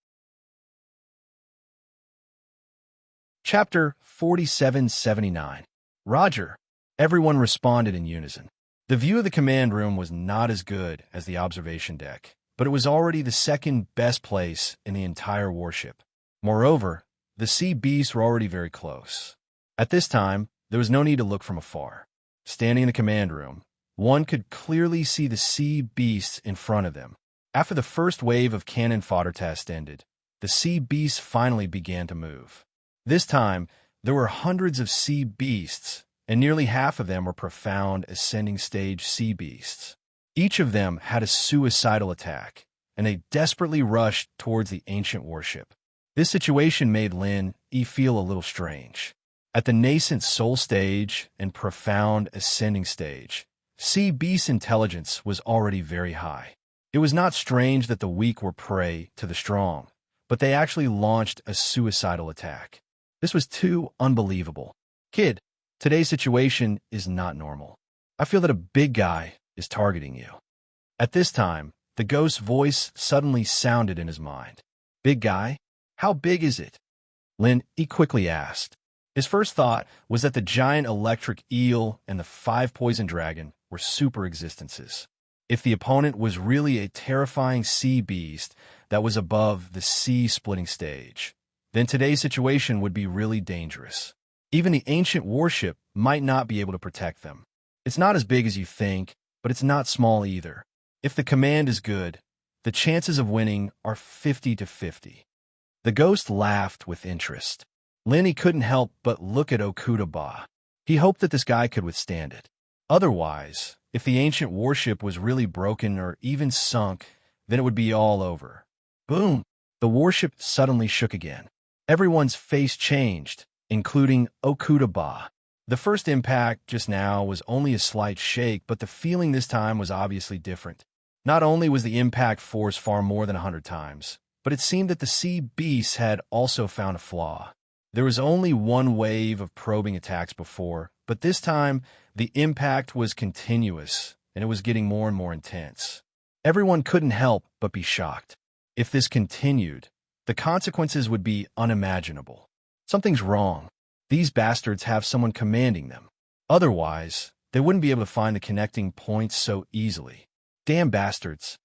Chapter 4779. Roger. Everyone responded in unison. The view of the command room was not as good as the observation deck, but it was already the second best place in the entire warship. Moreover, the sea beasts were already very close. At this time, there was no need to look from afar. Standing in the command room, one could clearly see the sea beasts in front of them. After the first wave of cannon fodder test ended, the sea beasts finally began to move. This time, there were hundreds of sea beasts, and nearly half of them were profound ascending stage sea beasts. Each of them had a suicidal attack, and they desperately rushed towards the ancient warship. This situation made Lin Yi feel a little strange. At the nascent soul stage and profound ascending stage, Sea beast's intelligence was already very high. It was not strange that the weak were prey to the strong, but they actually launched a suicidal attack. This was too unbelievable. Kid, today's situation is not normal. I feel that a big guy is targeting you. At this time, the ghost's voice suddenly sounded in his mind. Big guy? How big is it? He quickly asked. His first thought was that the giant electric eel and the 5-poison dragon were super existences. If the opponent was really a terrifying sea beast that was above the sea-splitting stage, then today's situation would be really dangerous. Even the ancient warship might not be able to protect them. It's not as big as you think, but it's not small either. If the command is good, the chances of winning are 50-50. The ghost laughed with interest. Lenny couldn't help but look at Okudaba. He hoped that this guy could withstand it. Otherwise, if the ancient warship was really broken or even sunk, then it would be all over. Boom! The warship suddenly shook again. Everyone's face changed, including Okudaba. The first impact just now was only a slight shake, but the feeling this time was obviously different. Not only was the impact force far more than 100 times, but it seemed that the sea beasts had also found a flaw. There was only one wave of probing attacks before, but this time the impact was continuous, and it was getting more and more intense. Everyone couldn't help but be shocked. If this continued, the consequences would be unimaginable. Something's wrong. These bastards have someone commanding them. Otherwise, they wouldn't be able to find the connecting points so easily. Damn bastards.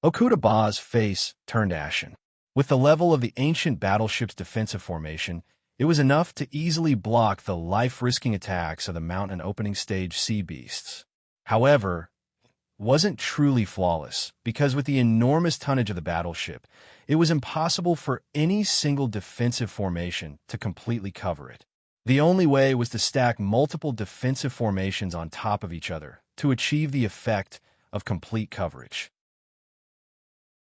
Okudaba's face turned ashen. With the level of the ancient battleship's defensive formation, it was enough to easily block the life-risking attacks of the mountain opening stage sea beasts. However, it wasn't truly flawless, because with the enormous tonnage of the battleship, it was impossible for any single defensive formation to completely cover it. The only way was to stack multiple defensive formations on top of each other to achieve the effect of complete coverage.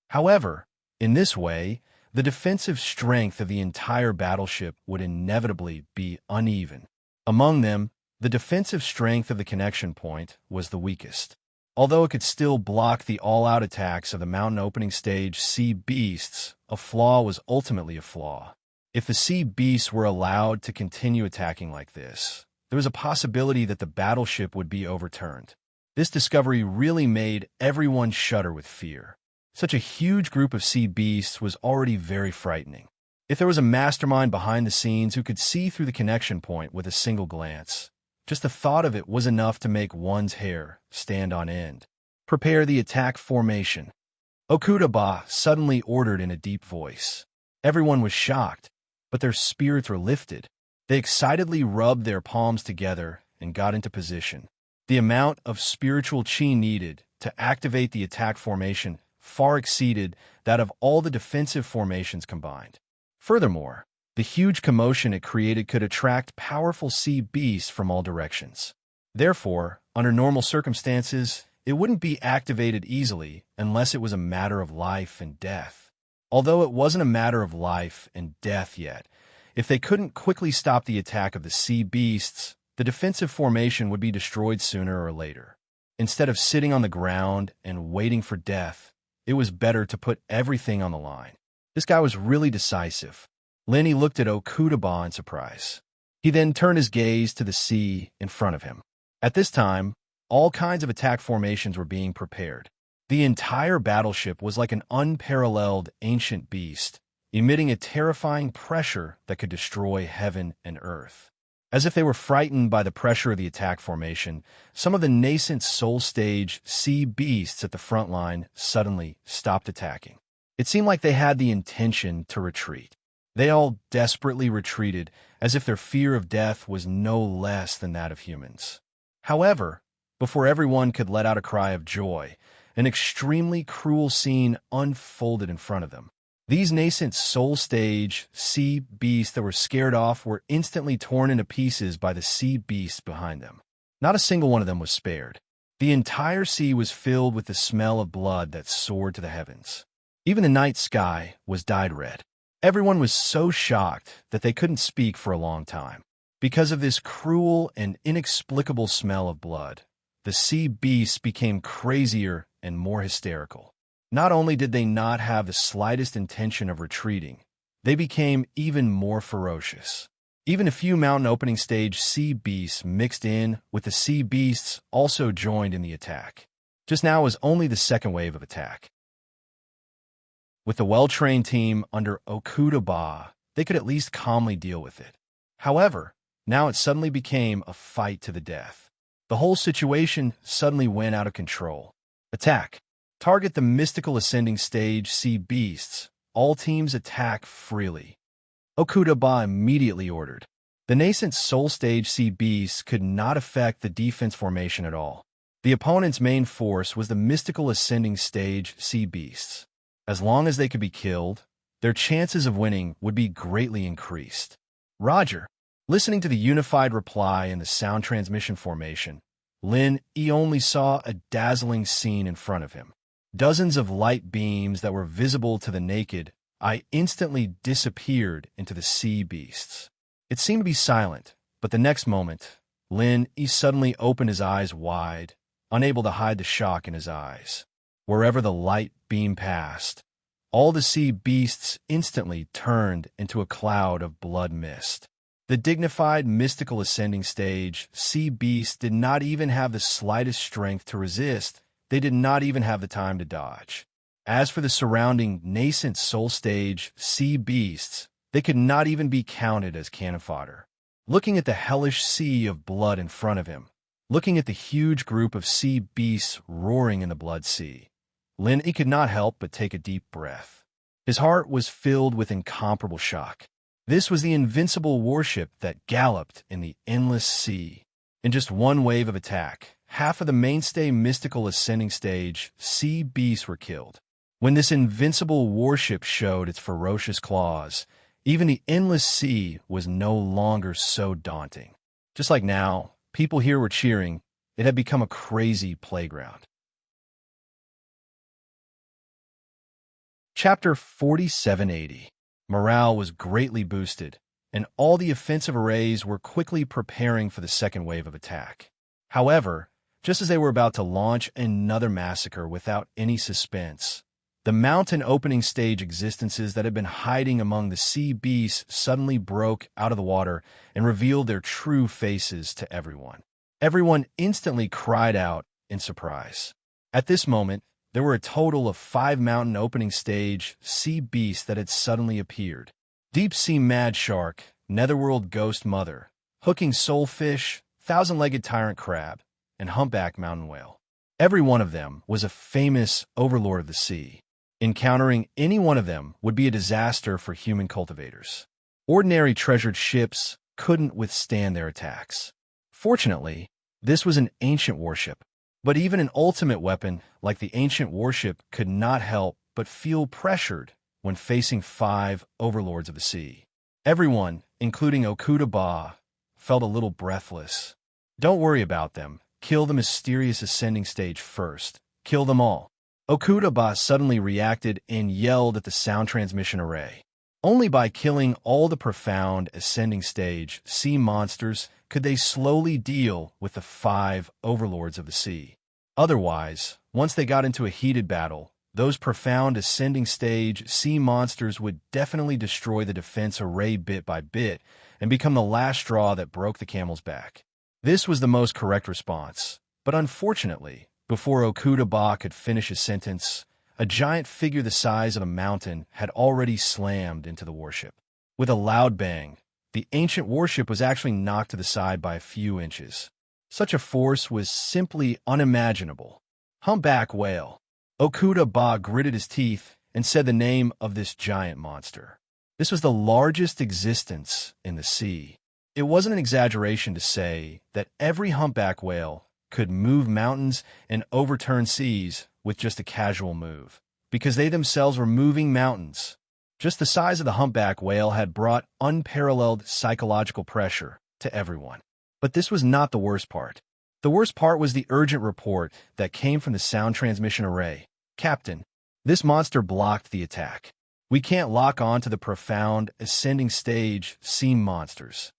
However, in this way, the defensive strength of the entire battleship would inevitably be uneven. Among them, the defensive strength of the connection point was the weakest. Although it could still block the all-out attacks of the mountain opening stage sea beasts, a flaw was ultimately a flaw. If the sea beasts were allowed to continue attacking like this, there was a possibility that the battleship would be overturned. This discovery really made everyone shudder with fear. Such a huge group of sea beasts was already very frightening. If there was a mastermind behind the scenes who could see through the connection point with a single glance, just the thought of it was enough to make one's hair stand on end. Prepare the attack formation. Okudaba suddenly ordered in a deep voice. Everyone was shocked, but their spirits were lifted. They excitedly rubbed their palms together and got into position. The amount of spiritual chi needed to activate the attack formation far exceeded that of all the defensive formations combined. Furthermore, the huge commotion it created could attract powerful sea beasts from all directions. Therefore, under normal circumstances, it wouldn't be activated easily unless it was a matter of life and death. Although it wasn't a matter of life and death yet, if they couldn't quickly stop the attack of the sea beasts, the defensive formation would be destroyed sooner or later. Instead of sitting on the ground and waiting for death, it was better to put everything on the line. This guy was really decisive. Lenny looked at Okudaba in surprise. He then turned his gaze to the sea in front of him. At this time, all kinds of attack formations were being prepared. The entire battleship was like an unparalleled ancient beast, emitting a terrifying pressure that could destroy heaven and earth. As if they were frightened by the pressure of the attack formation, some of the nascent soul stage sea beasts at the front line suddenly stopped attacking. It seemed like they had the intention to retreat. They all desperately retreated, as if their fear of death was no less than that of humans. However, before everyone could let out a cry of joy, an extremely cruel scene unfolded in front of them. These nascent soul stage sea beasts that were scared off were instantly torn into pieces by the sea beasts behind them. Not a single one of them was spared. The entire sea was filled with the smell of blood that soared to the heavens. Even the night sky was dyed red. Everyone was so shocked that they couldn't speak for a long time. Because of this cruel and inexplicable smell of blood, the sea beasts became crazier and more hysterical. Not only did they not have the slightest intention of retreating, they became even more ferocious. Even a few mountain opening stage sea beasts mixed in with the sea beasts also joined in the attack. Just now was only the second wave of attack. With the well-trained team under Okudaba, they could at least calmly deal with it. However, now it suddenly became a fight to the death. The whole situation suddenly went out of control. Attack. Target the mystical ascending stage sea beasts. All teams attack freely. Okudaba immediately ordered. The nascent soul stage sea beasts could not affect the defense formation at all. The opponent's main force was the mystical ascending stage sea beasts. As long as they could be killed, their chances of winning would be greatly increased. Roger. Listening to the unified reply in the sound transmission formation, Lin Yi only saw a dazzling scene in front of him. Dozens of light beams that were visible to the naked eye instantly disappeared into the sea beasts. It seemed to be silent, but the next moment, Lin Yi suddenly opened his eyes wide, unable to hide the shock in his eyes. Wherever the light beam passed, all the sea beasts instantly turned into a cloud of blood mist. The dignified, mystical ascending stage sea beasts did not even have the slightest strength to resist. They did not even have the time to dodge. As for the surrounding nascent soul stage sea beasts, they could not even be counted as cannon fodder. Looking at the hellish sea of blood in front of him, looking at the huge group of sea beasts roaring in the blood sea, Lin Yi could not help but take a deep breath. His heart was filled with incomparable shock. This was the invincible warship that galloped in the endless sea. In just one wave of attack, half of the mainstay mystical ascending stage sea beasts were killed. When this invincible warship showed its ferocious claws, even the endless sea was no longer so daunting. Just like now, people here were cheering. It had become a crazy playground. Chapter 4780. Morale was greatly boosted, and all the offensive arrays were quickly preparing for the second wave of attack. However, just as they were about to launch another massacre without any suspense, the mountain opening stage existences that had been hiding among the sea beasts suddenly broke out of the water and revealed their true faces to everyone. Everyone instantly cried out in surprise. At this moment, there were a total of 5 mountain opening stage sea beasts that had suddenly appeared. Deep-sea mad shark, netherworld ghost mother, hooking soulfish, thousand-legged tyrant crab, and humpback mountain whale. Every one of them was a famous overlord of the sea. Encountering any one of them would be a disaster for human cultivators. Ordinary treasured ships couldn't withstand their attacks. Fortunately, this was an ancient warship. But even an ultimate weapon like the ancient warship could not help but feel pressured when facing 5 overlords of the sea. Everyone, including Okudaba, felt a little breathless. Don't worry about them. Kill the mysterious ascending stage first. Kill them all. Okudaba suddenly reacted and yelled at the sound transmission array. Only by killing all the profound ascending stage sea monsters could they slowly deal with the 5 overlords of the sea. Otherwise, once they got into a heated battle, those profound ascending stage sea monsters would definitely destroy the defense array bit by bit and become the last straw that broke the camel's back. This was the most correct response, but unfortunately, before Okudaba could finish his sentence, a giant figure the size of a mountain had already slammed into the warship. With a loud bang, the ancient warship was actually knocked to the side by a few inches. Such a force was simply unimaginable. Humpback whale. Okudaba gritted his teeth and said the name of this giant monster. This was the largest existence in the sea. It wasn't an exaggeration to say that every humpback whale could move mountains and overturn seas with just a casual move, because they themselves were moving mountains. Just the size of the humpback whale had brought unparalleled psychological pressure to everyone. But this was not the worst part. The worst part was the urgent report that came from the sound transmission array. Captain, this monster blocked the attack. We can't lock on to the profound ascending stage sea monsters.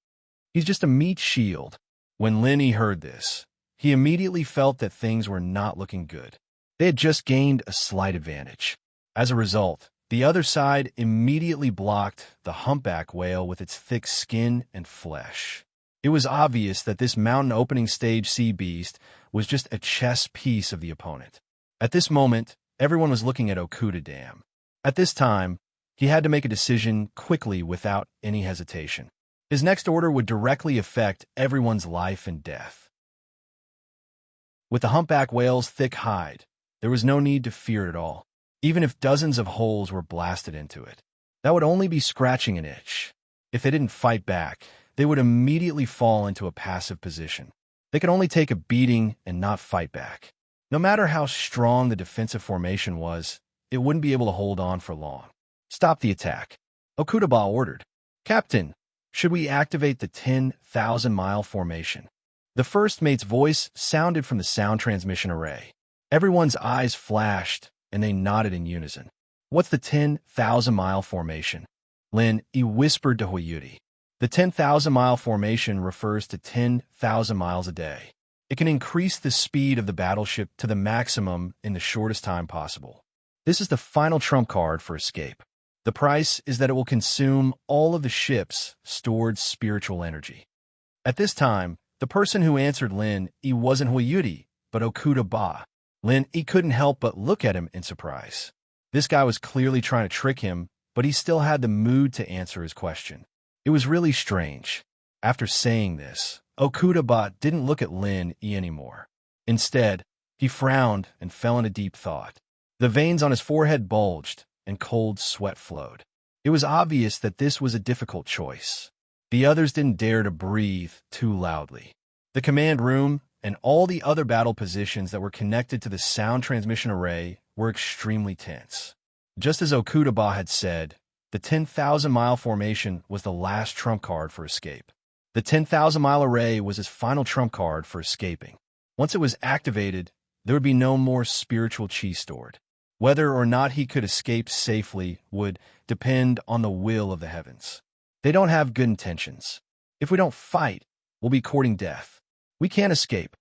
He's just a meat shield. When Lin Yi heard this, he immediately felt that things were not looking good. They had just gained a slight advantage. As a result, the other side immediately blocked the humpback whale with its thick skin and flesh. It was obvious that this mountain opening stage sea beast was just a chess piece of the opponent. At this moment, everyone was looking at Okuda Dam. At this time, he had to make a decision quickly without any hesitation. His next order would directly affect everyone's life and death. With the humpback whale's thick hide, there was no need to fear it at all, even if dozens of holes were blasted into it. That would only be scratching an itch. If they didn't fight back, they would immediately fall into a passive position. They could only take a beating and not fight back. No matter how strong the defensive formation was, it wouldn't be able to hold on for long. Stop the attack. Okudaba ordered. Captain, should we activate the 10,000-mile formation? The first mate's voice sounded from the sound transmission array. Everyone's eyes flashed, and they nodded in unison. What's the 10,000-mile formation? Lin Yi whispered to Hoyuti. The 10,000-mile formation refers to 10,000 miles a day. It can increase the speed of the battleship to the maximum in the shortest time possible. This is the final trump card for escape. The price is that it will consume all of the ship's stored spiritual energy. At this time, the person who answered Lin Yi wasn't Hoyuti, but Okudaba. Lin Yi couldn't help but look at him in surprise. This guy was clearly trying to trick him, but he still had the mood to answer his question. It was really strange. After saying this, Okudaba didn't look at Lin Yi anymore. Instead, he frowned and fell into deep thought. The veins on his forehead bulged, and cold sweat flowed. It was obvious that this was a difficult choice. The others didn't dare to breathe too loudly. The command room and all the other battle positions that were connected to the sound transmission array were extremely tense. Just as Okudaba had said, the 10,000-mile formation was the last trump card for escape. The 10,000-mile array was his final trump card for escaping. Once it was activated, there would be no more spiritual chi stored. Whether or not he could escape safely would depend on the will of the heavens. They don't have good intentions. If we don't fight, we'll be courting death. We can't escape.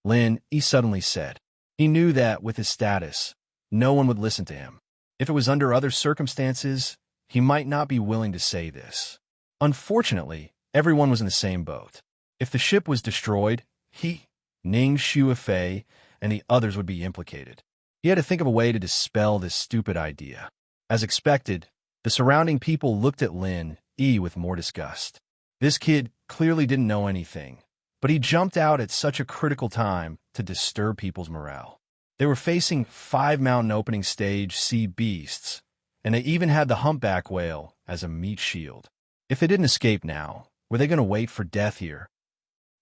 Lin Yi suddenly said. He knew that with his status, no one would listen to him. If it was under other circumstances, he might not be willing to say this. Unfortunately, everyone was in the same boat. If the ship was destroyed, he, Ning Shuifei, and the others would be implicated. He had to think of a way to dispel this stupid idea. As expected, the surrounding people looked at Lin Yi with more disgust. This kid clearly didn't know anything, but he jumped out at such a critical time to disturb people's morale. They were facing 5 mountain opening stage sea beasts, and they even had the humpback whale as a meat shield. If they didn't escape now, were they going to wait for death here?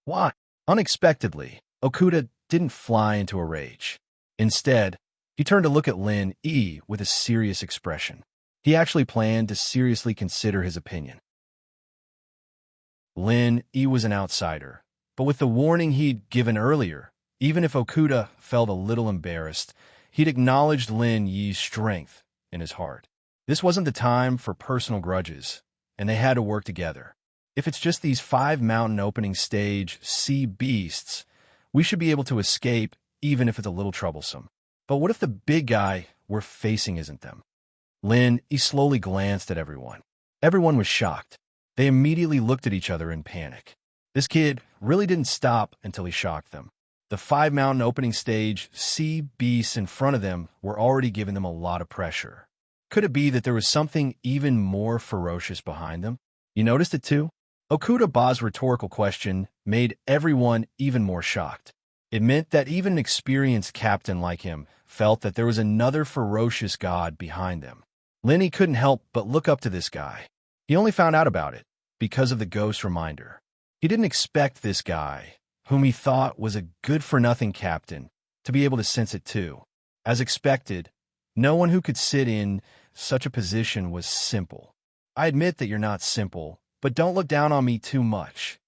Why? Unexpectedly, Okuda didn't fly into a rage. Instead, he turned to look at Lin Yi with a serious expression. He actually planned to seriously consider his opinion. Lin Yi was an outsider, but with the warning he'd given earlier, even if Okuda felt a little embarrassed, he'd acknowledged Lin Yi's strength in his heart. This wasn't the time for personal grudges, and they had to work together. If it's just these 5 mountain opening stage sea beasts, we should be able to escape even if it's a little troublesome. But what if the big guy we're facing isn't them? Lin Yi slowly glanced at everyone. Everyone was shocked. They immediately looked at each other in panic. This kid really didn't stop until he shocked them. The 5 mountain opening stage sea beasts in front of them were already giving them a lot of pressure. Could it be that there was something even more ferocious behind them? You noticed it too? Okudaba's rhetorical question made everyone even more shocked. It meant that even an experienced captain like him felt that there was another ferocious god behind them. Lin Yi couldn't help but look up to this guy. He only found out about it because of the ghost reminder. He didn't expect this guy, whom he thought was a good-for-nothing captain, to be able to sense it too. As expected, no one who could sit in such a position was simple. I admit that you're not simple, but don't look down on me too much.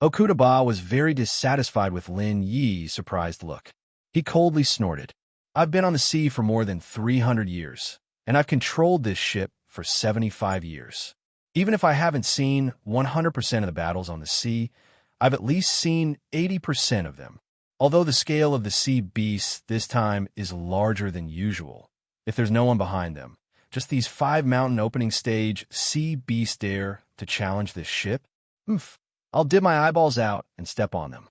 Okudaba was very dissatisfied with Lin Yi's surprised look. He coldly snorted. I've been on the sea for more than 300 years, and I've controlled this ship for 75 years. Even if I haven't seen 100% of the battles on the sea, I've at least seen 80% of them. Although the scale of the sea beasts this time is larger than usual, if there's no one behind them, just these 5 mountain opening stage sea beasts dare to challenge this ship? Oof. I'll dip my eyeballs out and step on them.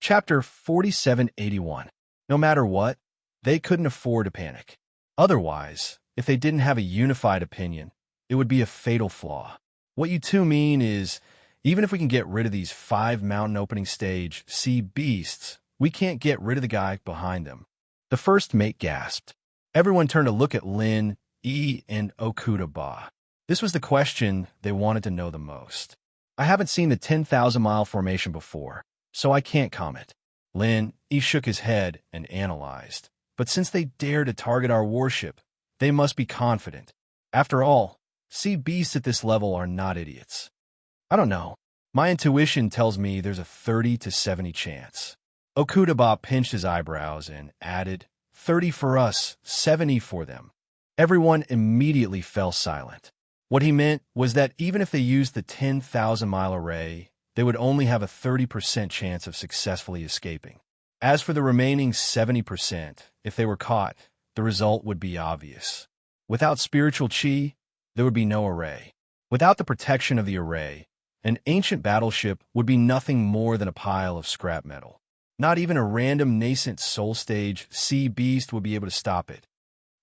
Chapter 4781. No matter what, they couldn't afford to panic. Otherwise, if they didn't have a unified opinion, it would be a fatal flaw. What you two mean is, even if we can get rid of these 5 mountain opening stage sea beasts, we can't get rid of the guy behind them. The first mate gasped. Everyone turned to look at Lin, E, and Okuda-ba. This was the question they wanted to know the most. I haven't seen the 10,000-mile formation before, so I can't comment. Lin, E shook his head and analyzed. But since they dare to target our warship, they must be confident. After all, sea beasts at this level are not idiots. I don't know. My intuition tells me there's a 30 to 70 chance. Okuda-ba pinched his eyebrows and added, 30 for us, 70 for them. Everyone immediately fell silent. What he meant was that even if they used the 10,000-mile array, they would only have a 30% chance of successfully escaping. As for the remaining 70%, if they were caught, the result would be obvious. Without spiritual chi, there would be no array. Without the protection of the array, an ancient battleship would be nothing more than a pile of scrap metal. Not even a random nascent soul stage sea beast would be able to stop it.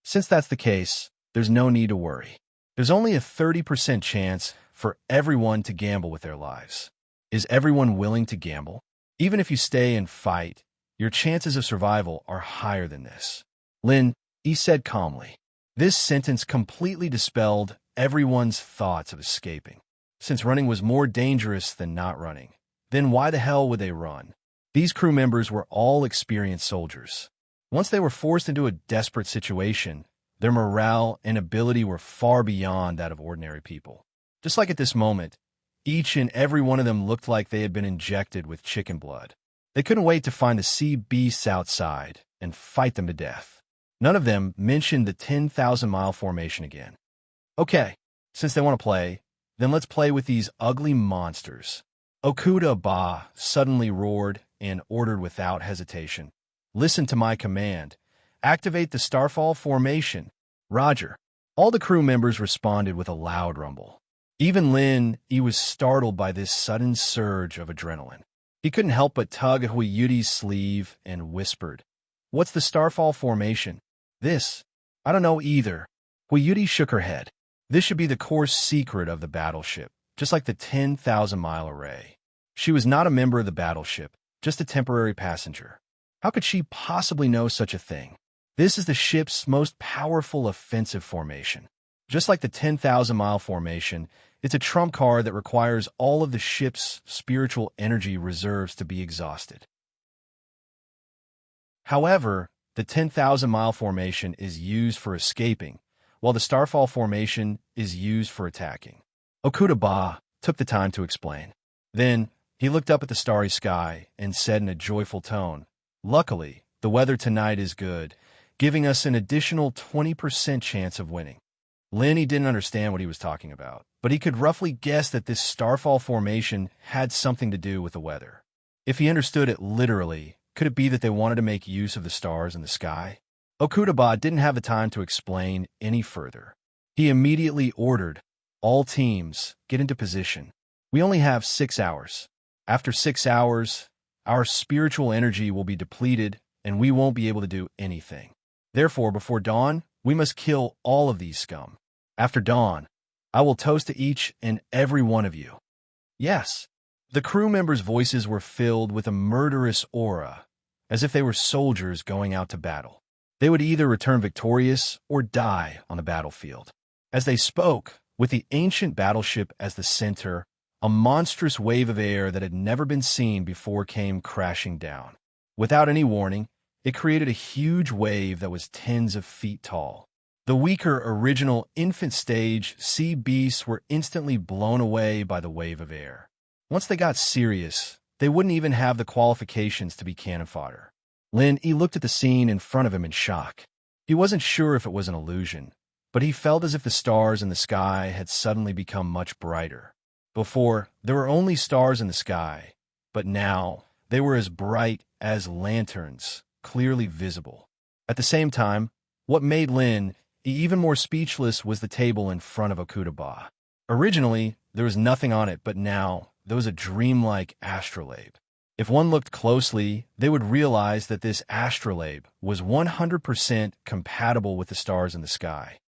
Since that's the case, there's no need to worry. There's only a 30% chance for everyone to gamble with their lives. Is everyone willing to gamble? Even if you stay and fight, your chances of survival are higher than this. Lin, he said calmly. This sentence completely dispelled everyone's thoughts of escaping. Since running was more dangerous than not running, then why the hell would they run? These crew members were all experienced soldiers. Once they were forced into a desperate situation, their morale and ability were far beyond that of ordinary people. Just like at this moment, each and every one of them looked like they had been injected with chicken blood. They couldn't wait to find the sea beasts outside and fight them to death. None of them mentioned the 10,000-mile formation again. Okay, since they want to play, then let's play with these ugly monsters. Okuda-ba suddenly roared and ordered without hesitation. Listen to my command. Activate the Starfall formation. Roger. All the crew members responded with a loud rumble. Even Lin, he was startled by this sudden surge of adrenaline. He couldn't help but tug at Huyuti's sleeve and whispered, "What's the Starfall formation?" "This? I don't know either." Huyuti shook her head. This should be the core secret of the battleship, just like the 10,000-mile array. She was not a member of the battleship, just a temporary passenger. How could she possibly know such a thing? This is the ship's most powerful offensive formation. Just like the 10,000-mile formation, it's a trump card that requires all of the ship's spiritual energy reserves to be exhausted. However, the 10,000-mile formation is used for escaping, while the Starfall formation is used for attacking. Okuda-ba took the time to explain. Then, he looked up at the starry sky and said in a joyful tone, "Luckily, the weather tonight is good, giving us an additional 20% chance of winning." Lenny didn't understand what he was talking about, but he could roughly guess that this Starfall formation had something to do with the weather. If he understood it literally, could it be that they wanted to make use of the stars in the sky? Okuda-ba didn't have the time to explain any further. He immediately ordered, "All teams, get into position. We only have 6 hours. After 6 hours, our spiritual energy will be depleted and we won't be able to do anything. Therefore, before dawn, we must kill all of these scum. After dawn, I will toast to each and every one of you." Yes, the crew members' voices were filled with a murderous aura, as if they were soldiers going out to battle. They would either return victorious or die on the battlefield. As they spoke, with the ancient battleship as the center, a monstrous wave of air that had never been seen before came crashing down. Without any warning, it created a huge wave that was tens of feet tall. The weaker original infant stage sea beasts were instantly blown away by the wave of air. Once they got serious, they wouldn't even have the qualifications to be cannon fodder. He looked at the scene in front of him in shock. He wasn't sure if it was an illusion, but he felt as if the stars in the sky had suddenly become much brighter. Before, there were only stars in the sky, but now they were as bright as lanterns, clearly visible. At the same time, what made Lin even more speechless was the table in front of Okudaba. Originally, there was nothing on it, but now there was a dreamlike astrolabe. If one looked closely, they would realize that this astrolabe was 100% compatible with the stars in the sky.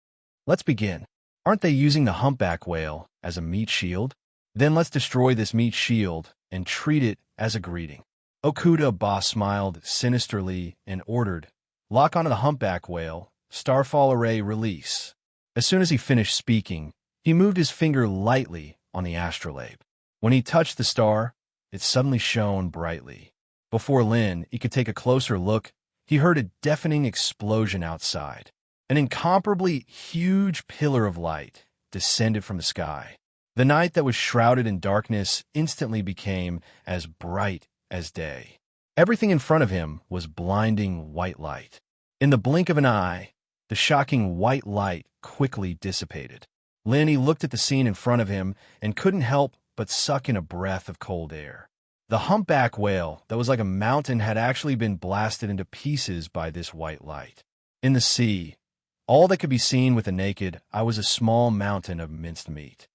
Let's begin. Aren't they using the humpback whale as a meat shield? Then let's destroy this meat shield and treat it as a greeting. Okudaba smiled sinisterly and ordered, "Lock onto the humpback whale, Starfall Array release." As soon as he finished speaking, he moved his finger lightly on the astrolabe. When he touched the star, it suddenly shone brightly. Before Lin could take a closer look, he heard a deafening explosion outside. An incomparably huge pillar of light descended from the sky. The night that was shrouded in darkness instantly became as bright as day. Everything in front of him was blinding white light. In the blink of an eye, the shocking white light quickly dissipated. Lin looked at the scene in front of him and couldn't help but suck in a breath of cold air. The humpback whale that was like a mountain had actually been blasted into pieces by this white light. In the sea, all that could be seen with the naked eye was a small mountain of minced meat.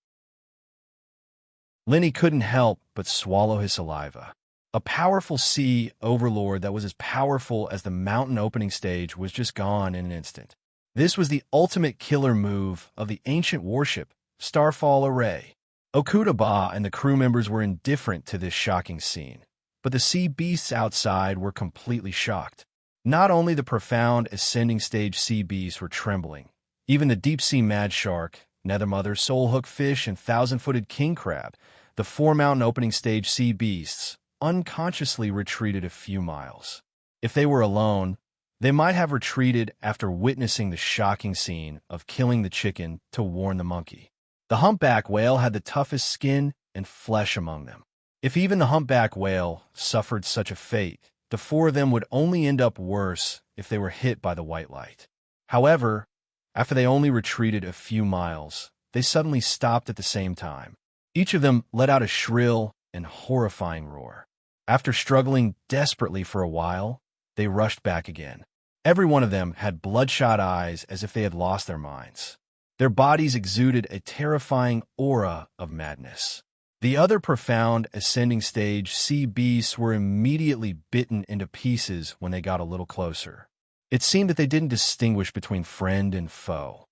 Lin couldn't help but swallow his saliva. A powerful sea overlord that was as powerful as the mountain opening stage was just gone in an instant. This was the ultimate killer move of the ancient warship, Starfall Array. Okudaba and the crew members were indifferent to this shocking scene, but the sea beasts outside were completely shocked. Not only the profound ascending stage sea beasts were trembling, even the deep-sea mad shark, nethermother, soulhook fish, and thousand-footed king crab, the four mountain opening stage sea beasts, unconsciously retreated a few miles. If they were alone, they might have retreated after witnessing the shocking scene of killing the chicken to warn the monkey. The humpback whale had the toughest skin and flesh among them. If even the humpback whale suffered such a fate, the four of them would only end up worse if they were hit by the white light. However, after they only retreated a few miles, they suddenly stopped at the same time. Each of them let out a shrill and horrifying roar. After struggling desperately for a while, they rushed back again. Every one of them had bloodshot eyes as if they had lost their minds. Their bodies exuded a terrifying aura of madness. The other profound ascending stage sea beasts were immediately bitten into pieces when they got a little closer. It seemed that they didn't distinguish between friend and foe.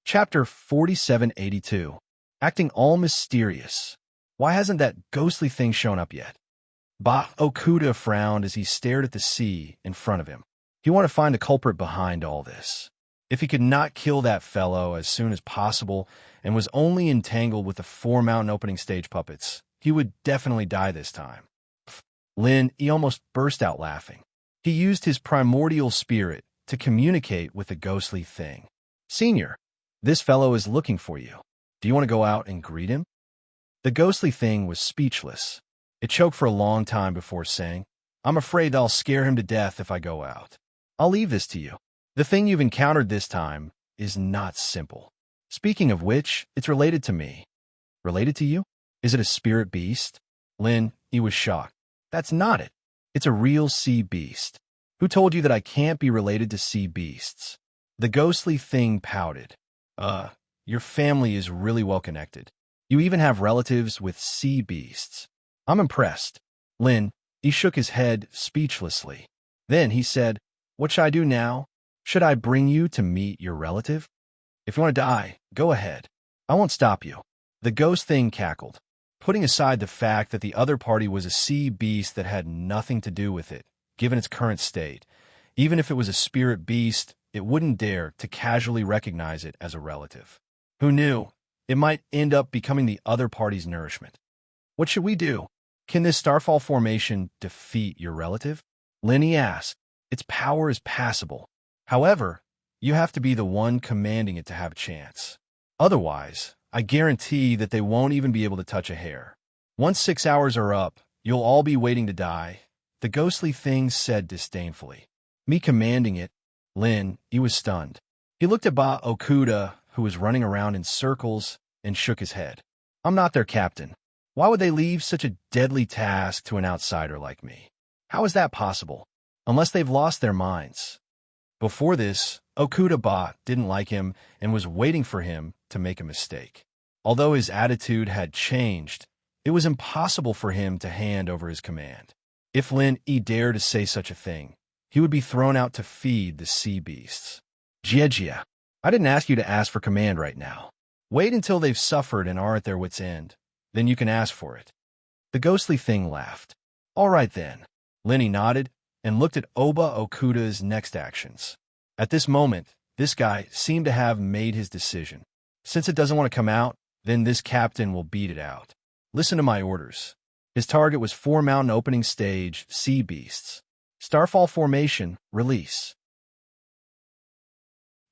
Chapter 4782. Acting all mysterious. Why hasn't that ghostly thing shown up yet? Okuda frowned as he stared at the sea in front of him. He wanted to find the culprit behind all this. If he could not kill that fellow as soon as possible and was only entangled with the four mountain opening stage puppets, he would definitely die this time. Lin almost burst out laughing. He used his primordial spirit to communicate with the ghostly thing. "Senior, this fellow is looking for you. Do you want to go out and greet him?" The ghostly thing was speechless. It choked for a long time before saying, "I'm afraid I'll scare him to death if I go out. I'll leave this to you. The thing you've encountered this time is not simple. Speaking of which, it's related to me." "Related to you? Is it a spirit beast?" Lin, he was shocked. "That's not it. It's a real sea beast." "Who told you that I can't be related to sea beasts?" The ghostly thing pouted. Your family is really well connected. You even have relatives with sea beasts." "I'm impressed." Lin, he shook his head speechlessly. Then he said, "What should I do now? Should I bring you to meet your relative? If you want to die, go ahead. I won't stop you." The ghost thing cackled. Putting aside the fact that the other party was a sea beast that had nothing to do with it, given its current state, even if it was a spirit beast, it wouldn't dare to casually recognize it as a relative. Who knew? It might end up becoming the other party's nourishment. "What should we do? Can this starfall formation defeat your relative?" Lenny asked. "Its power is passable. However, you have to be the one commanding it to have a chance. Otherwise, I guarantee that they won't even be able to touch a hair. Once 6 hours are up, you'll all be waiting to die," the ghostly thing said disdainfully. "Me commanding it?" Lin, he was stunned. He looked at Okuda, who was running around in circles, and shook his head. I'm not their captain. Why would they leave such a deadly task to an outsider like me? How is that possible? Unless they've lost their minds. Before this, Okuda didn't like him and was waiting for him to make a mistake. Although his attitude had changed, it was impossible for him to hand over his command. If Lin dared to say such a thing, he would be thrown out to feed the sea beasts. Jia, I didn't ask you to ask for command right now. Wait until they've suffered and are at their wits' end. Then you can ask for it. The ghostly thing laughed. All right then. Lenny nodded and looked at Oba Okuda's next actions. At this moment, this guy seemed to have made his decision. Since it doesn't want to come out, then this captain will beat it out. Listen to my orders. His target was 4 mountain opening stage sea beasts. Starfall formation, release.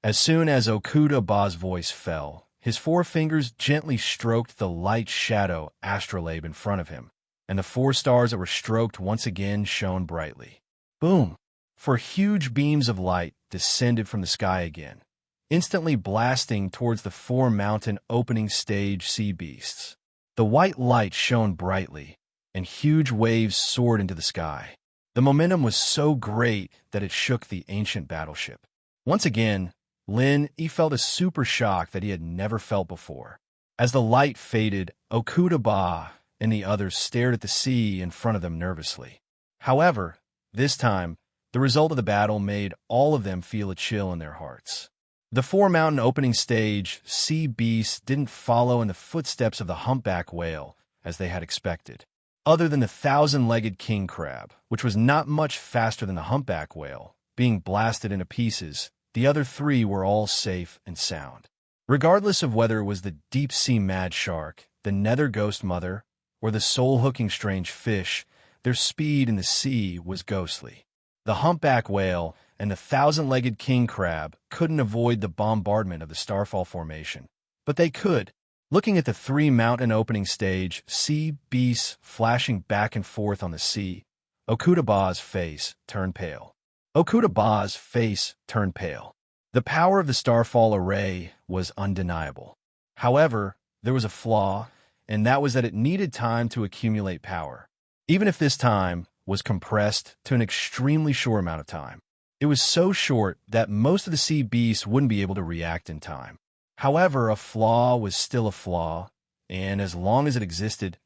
As soon as Okuda's voice fell, his 4 fingers gently stroked the light shadow astrolabe in front of him, and the 4 stars that were stroked once again shone brightly. Boom! 4 huge beams of light descended from the sky again, instantly blasting towards the 4 mountain opening stage sea beasts. The white light shone brightly, and huge waves soared into the sky. The momentum was so great that it shook the ancient battleship. Once again, Lin felt a super shock that he had never felt before. As the light faded, Okuda and the others stared at the sea in front of them nervously. However, this time, the result of the battle made all of them feel a chill in their hearts. The 4 mountain opening stage sea beasts didn't follow in the footsteps of the humpback whale as they had expected. Other than the 1,000-legged king crab, which was not much faster than the humpback whale, being blasted into pieces, the other 3 were all safe and sound. Regardless of whether it was the deep-sea mad shark, the nether ghost mother, or the soul-hooking strange fish, their speed in the sea was ghostly. The humpback whale and the 1,000-legged king crab couldn't avoid the bombardment of the Starfall formation, but they could. Looking at the 3 mountain opening stage sea beasts flashing back and forth on the sea, Okuda's face turned pale. Okuda's face turned pale. The power of the Starfall array was undeniable. However, there was a flaw, and that was that it needed time to accumulate power. Even if this time was compressed to an extremely short amount of time. It was so short that most of the sea beasts wouldn't be able to react in time. However, a flaw was still a flaw, and as long as it existed,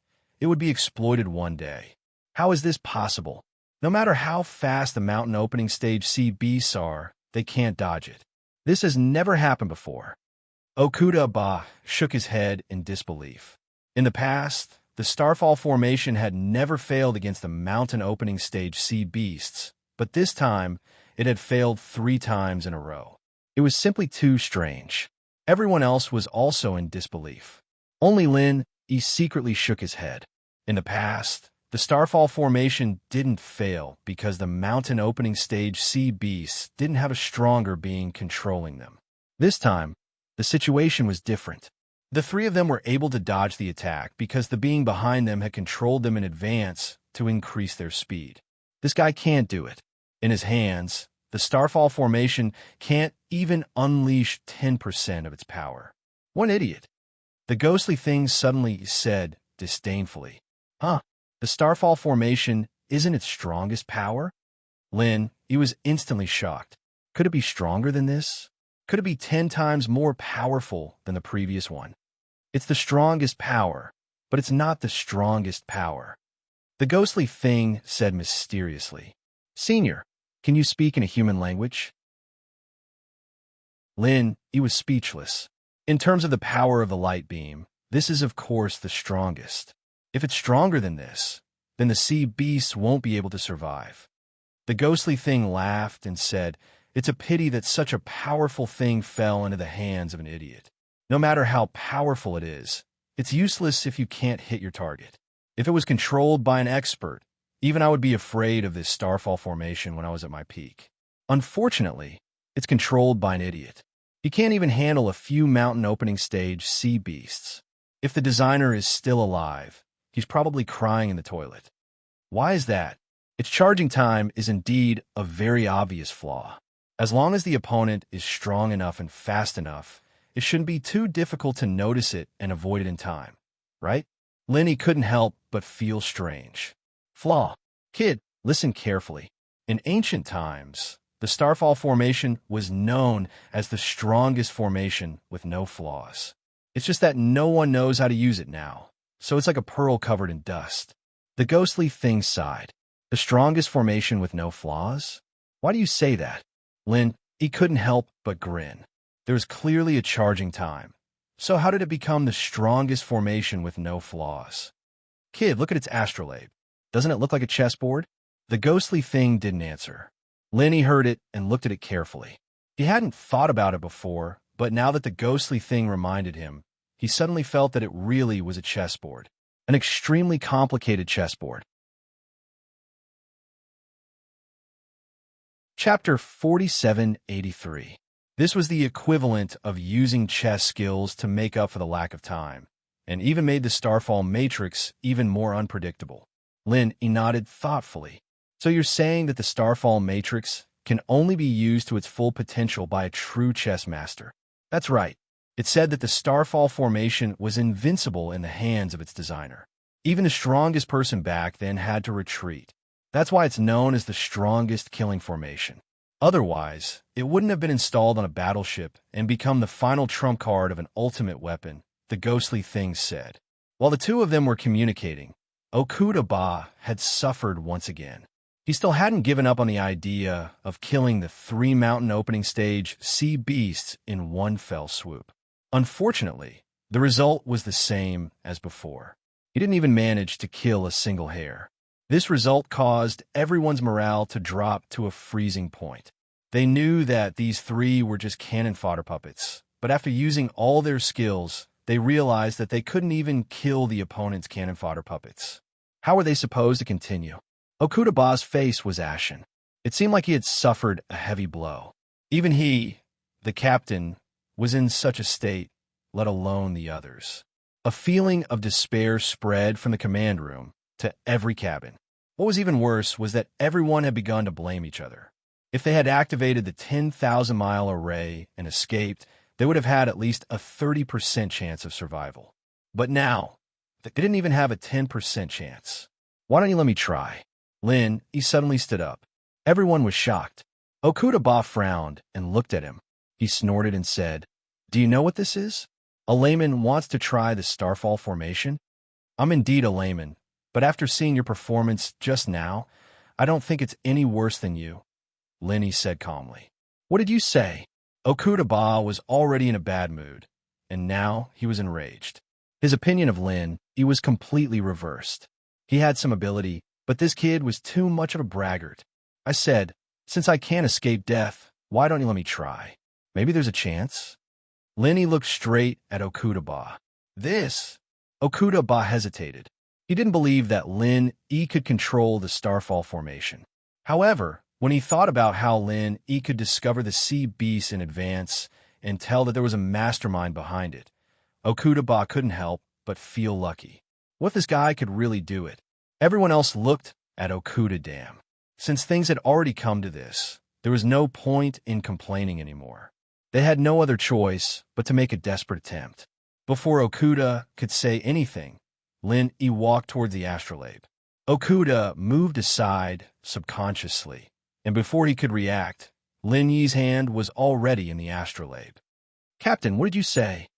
it would be exploited one day. How is this possible? No matter how fast the mountain opening stage sea beasts are, they can't dodge it. This has never happened before. Okuda shook his head in disbelief. In the past, the Starfall formation had never failed against the mountain opening stage sea beasts, but this time, it had failed 3 times in a row. It was simply too strange. Everyone else was also in disbelief. Only Lin secretly shook his head. In the past, the Starfall formation didn't fail because the mountain opening stage sea beasts didn't have a stronger being controlling them. This time, the situation was different. The 3 of them were able to dodge the attack because the being behind them had controlled them in advance to increase their speed. This guy can't do it. In his hands, the Starfall formation can't even unleash 10% of its power. What an idiot. The ghostly thing suddenly said disdainfully. Huh, the Starfall formation isn't its strongest power? Lin, he was instantly shocked. Could it be stronger than this? Could it be 10 times more powerful than the previous one? It's the strongest power, but it's not the strongest power. The ghostly thing said mysteriously. Senior, can you speak in a human language? Lin, he was speechless. In terms of the power of the light beam, this is of course the strongest. If it's stronger than this, then the sea beasts won't be able to survive. The ghostly thing laughed and said, it's a pity that such a powerful thing fell into the hands of an idiot. No matter how powerful it is, it's useless if you can't hit your target. If it was controlled by an expert, even I would be afraid of this Starfall formation when I was at my peak. Unfortunately, it's controlled by an idiot. He can't even handle a few mountain opening stage sea beasts. If the designer is still alive, he's probably crying in the toilet. Why is that? Its charging time is indeed a very obvious flaw. As long as the opponent is strong enough and fast enough, it shouldn't be too difficult to notice it and avoid it in time, right? Lenny couldn't help but feel strange. Flaw. Kid, listen carefully. In ancient times, the Starfall Formation was known as the strongest formation with no flaws. It's just that no one knows how to use it now, so it's like a pearl covered in dust. The ghostly thing sighed. The strongest formation with no flaws? Why do you say that? Lin, he couldn't help but grin. There was clearly a charging time. So how did it become the strongest formation with no flaws? Kid, look at its astrolabe. Doesn't it look like a chessboard? The ghostly thing didn't answer. Lenny heard it and looked at it carefully. He hadn't thought about it before, but now that the ghostly thing reminded him, he suddenly felt that it really was a chessboard. An extremely complicated chessboard. Chapter 4783. This was the equivalent of using chess skills to make up for the lack of time, and even made the Starfall Matrix even more unpredictable. Lin, he nodded thoughtfully. So you're saying that the Starfall Matrix can only be used to its full potential by a true chess master? That's right. It said that the Starfall Formation was invincible in the hands of its designer. Even the strongest person back then had to retreat. That's why it's known as the strongest killing formation. Otherwise, it wouldn't have been installed on a battleship and become the final trump card of an ultimate weapon, the ghostly thing said. While the two of them were communicating, Okuda Ba had suffered once again. He still hadn't given up on the idea of killing the 3 mountain opening stage sea beasts in one fell swoop. Unfortunately, the result was the same as before. He didn't even manage to kill a single hare. This result caused everyone's morale to drop to a freezing point. They knew that these 3 were just cannon fodder puppets, but after using all their skills, they realized that they couldn't even kill the opponent's cannon fodder puppets. How were they supposed to continue? Okuda Ba's face was ashen. It seemed like he had suffered a heavy blow. Even he, the captain, was in such a state, let alone the others. A feeling of despair spread from the command room to every cabin. What was even worse was that everyone had begun to blame each other. If they had activated the 10,000-mile array and escaped, they would have had at least a 30% chance of survival. But now, they didn't even have a 10% chance. Why don't you let me try? Lin, he suddenly stood up. Everyone was shocked. Okuda Ba frowned and looked at him. He snorted and said, "Do you know what this is? A layman wants to try the Starfall Formation? I'm indeed a layman, but after seeing your performance just now, I don't think it's any worse than you," Lenny said calmly. "What did you say?" Okuda Ba was already in a bad mood, and now he was enraged. His opinion of Lin, he was completely reversed. He had some ability, but this kid was too much of a braggart. I said, "Since I can't escape death, why don't you let me try? Maybe there's a chance." Lenny looked straight at Okuda Ba. Okuda Ba hesitated. He didn't believe that Lin E could control the Starfall Formation. However, when he thought about how Lin E could discover the sea beast in advance and tell that there was a mastermind behind it, Okuda Ba couldn't help but feel lucky. What if this guy could really do it? Everyone else looked at Okuda Dam. Since things had already come to this, there was no point in complaining anymore. They had no other choice but to make a desperate attempt. Before Okuda could say anything, Lin E walked towards the astrolabe. Okuda moved aside subconsciously, and before he could react, Lin Yi's hand was already in the astrolabe. "Captain, what did you say?"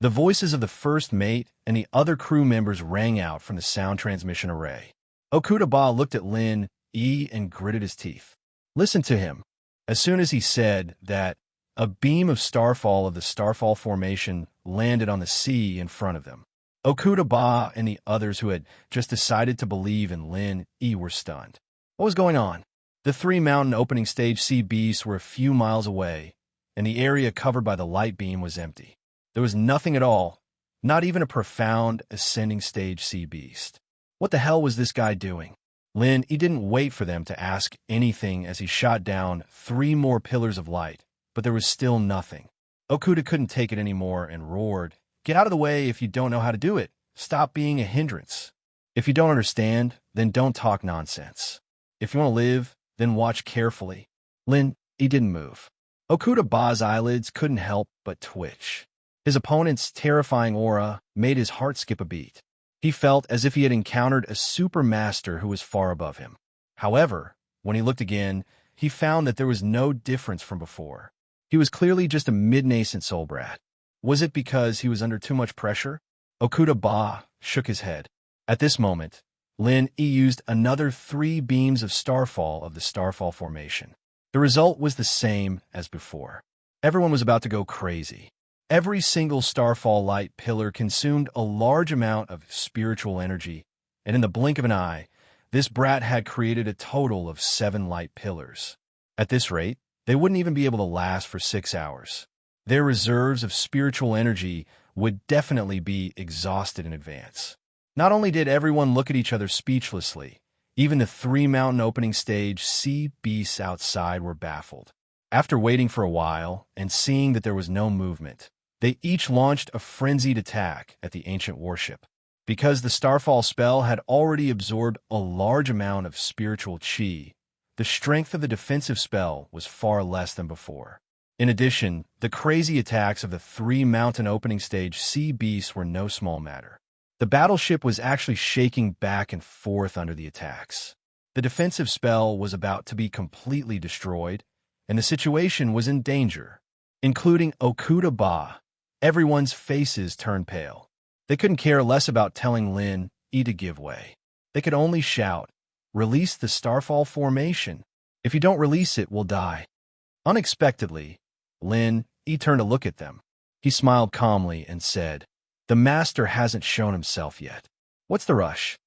The voices of the first mate and the other crew members rang out from the sound transmission array. Okuda Ba looked at Lin E and gritted his teeth. Listen to him. As soon as he said that, a beam of starfall of the Starfall Formation landed on the sea in front of them. Okuda Ba and the others who had just decided to believe in Lin E were stunned. What was going on? The 3 mountain opening stage sea beasts were a few miles away, and the area covered by the light beam was empty. There was nothing at all, not even a profound ascending stage sea beast. What the hell was this guy doing? Lin, he didn't wait for them to ask anything as he shot down 3 more pillars of light, but there was still nothing. Okuda couldn't take it anymore and roared, "Get out of the way if you don't know how to do it. Stop being a hindrance. If you don't understand, then don't talk nonsense. If you want to live, then watch carefully." Lin, he didn't move. Okuda Ba's eyelids couldn't help but twitch. His opponent's terrifying aura made his heart skip a beat. He felt as if he had encountered a super master who was far above him. However, when he looked again, he found that there was no difference from before. He was clearly just a mid-nascent soul brat. Was it because he was under too much pressure? Okuda Ba shook his head. At this moment, Lin Yi used another 3 beams of Starfall of the Starfall formation. The result was the same as before. Everyone was about to go crazy. Every single Starfall light pillar consumed a large amount of spiritual energy, and in the blink of an eye, this brat had created a total of 7 light pillars. At this rate, they wouldn't even be able to last for 6 hours. Their reserves of spiritual energy would definitely be exhausted in advance. Not only did everyone look at each other speechlessly, even the 3 mountain opening stage sea beasts outside were baffled. After waiting for a while and seeing that there was no movement, they each launched a frenzied attack at the ancient warship. Because the Starfall spell had already absorbed a large amount of spiritual chi, the strength of the defensive spell was far less than before. In addition, the crazy attacks of the 3 mountain opening stage sea beasts were no small matter. The battleship was actually shaking back and forth under the attacks. The defensive spell was about to be completely destroyed, and the situation was in danger, including Okuda Ba. Everyone's faces turned pale. They couldn't care less about telling Lin Yi to give way. They could only shout, "Release the Starfall formation. If you don't release it, we'll die." Unexpectedly, Lin Yi turned to look at them. He smiled calmly and said, "The master hasn't shown himself yet. What's the rush?"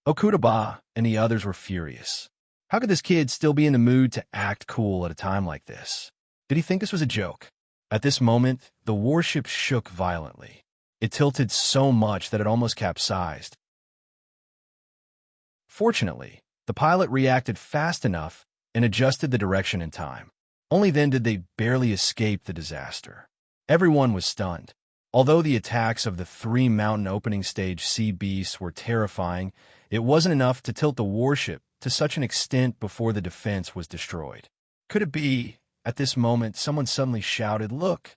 Okuda Ba and the others were furious. How could this kid still be in the mood to act cool at a time like this? Did he think this was a joke? At this moment, the warship shook violently. It tilted so much that it almost capsized. Fortunately, the pilot reacted fast enough and adjusted the direction in time. Only then did they barely escape the disaster. Everyone was stunned. Although the attacks of the 3 mountain opening stage sea beasts were terrifying, it wasn't enough to tilt the warship to such an extent before the defense was destroyed. Could it be? At this moment, someone suddenly shouted, "Look!"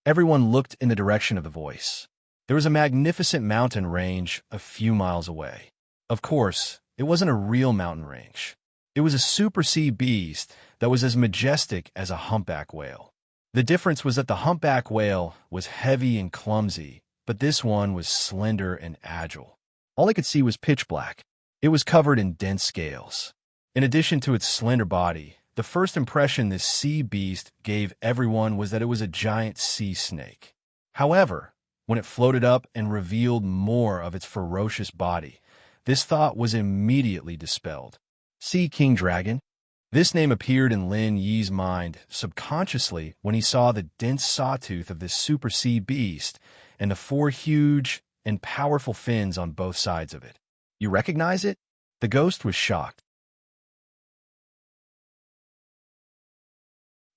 Everyone looked in the direction of the voice. There was a magnificent mountain range a few miles away. Of course, it wasn't a real mountain range. It was a super sea beast that was as majestic as a humpback whale. The difference was that the humpback whale was heavy and clumsy, but this one was slender and agile. All I could see was pitch black. It was covered in dense scales. In addition to its slender body, the first impression this sea beast gave everyone was that it was a giant sea snake. However, when it floated up and revealed more of its ferocious body, this thought was immediately dispelled. Sea King Dragon? This name appeared in Lin Yi's mind subconsciously when he saw the dense sawtooth of this super sea beast and the 4 huge and powerful fins on both sides of it. You recognize it? The ghost was shocked.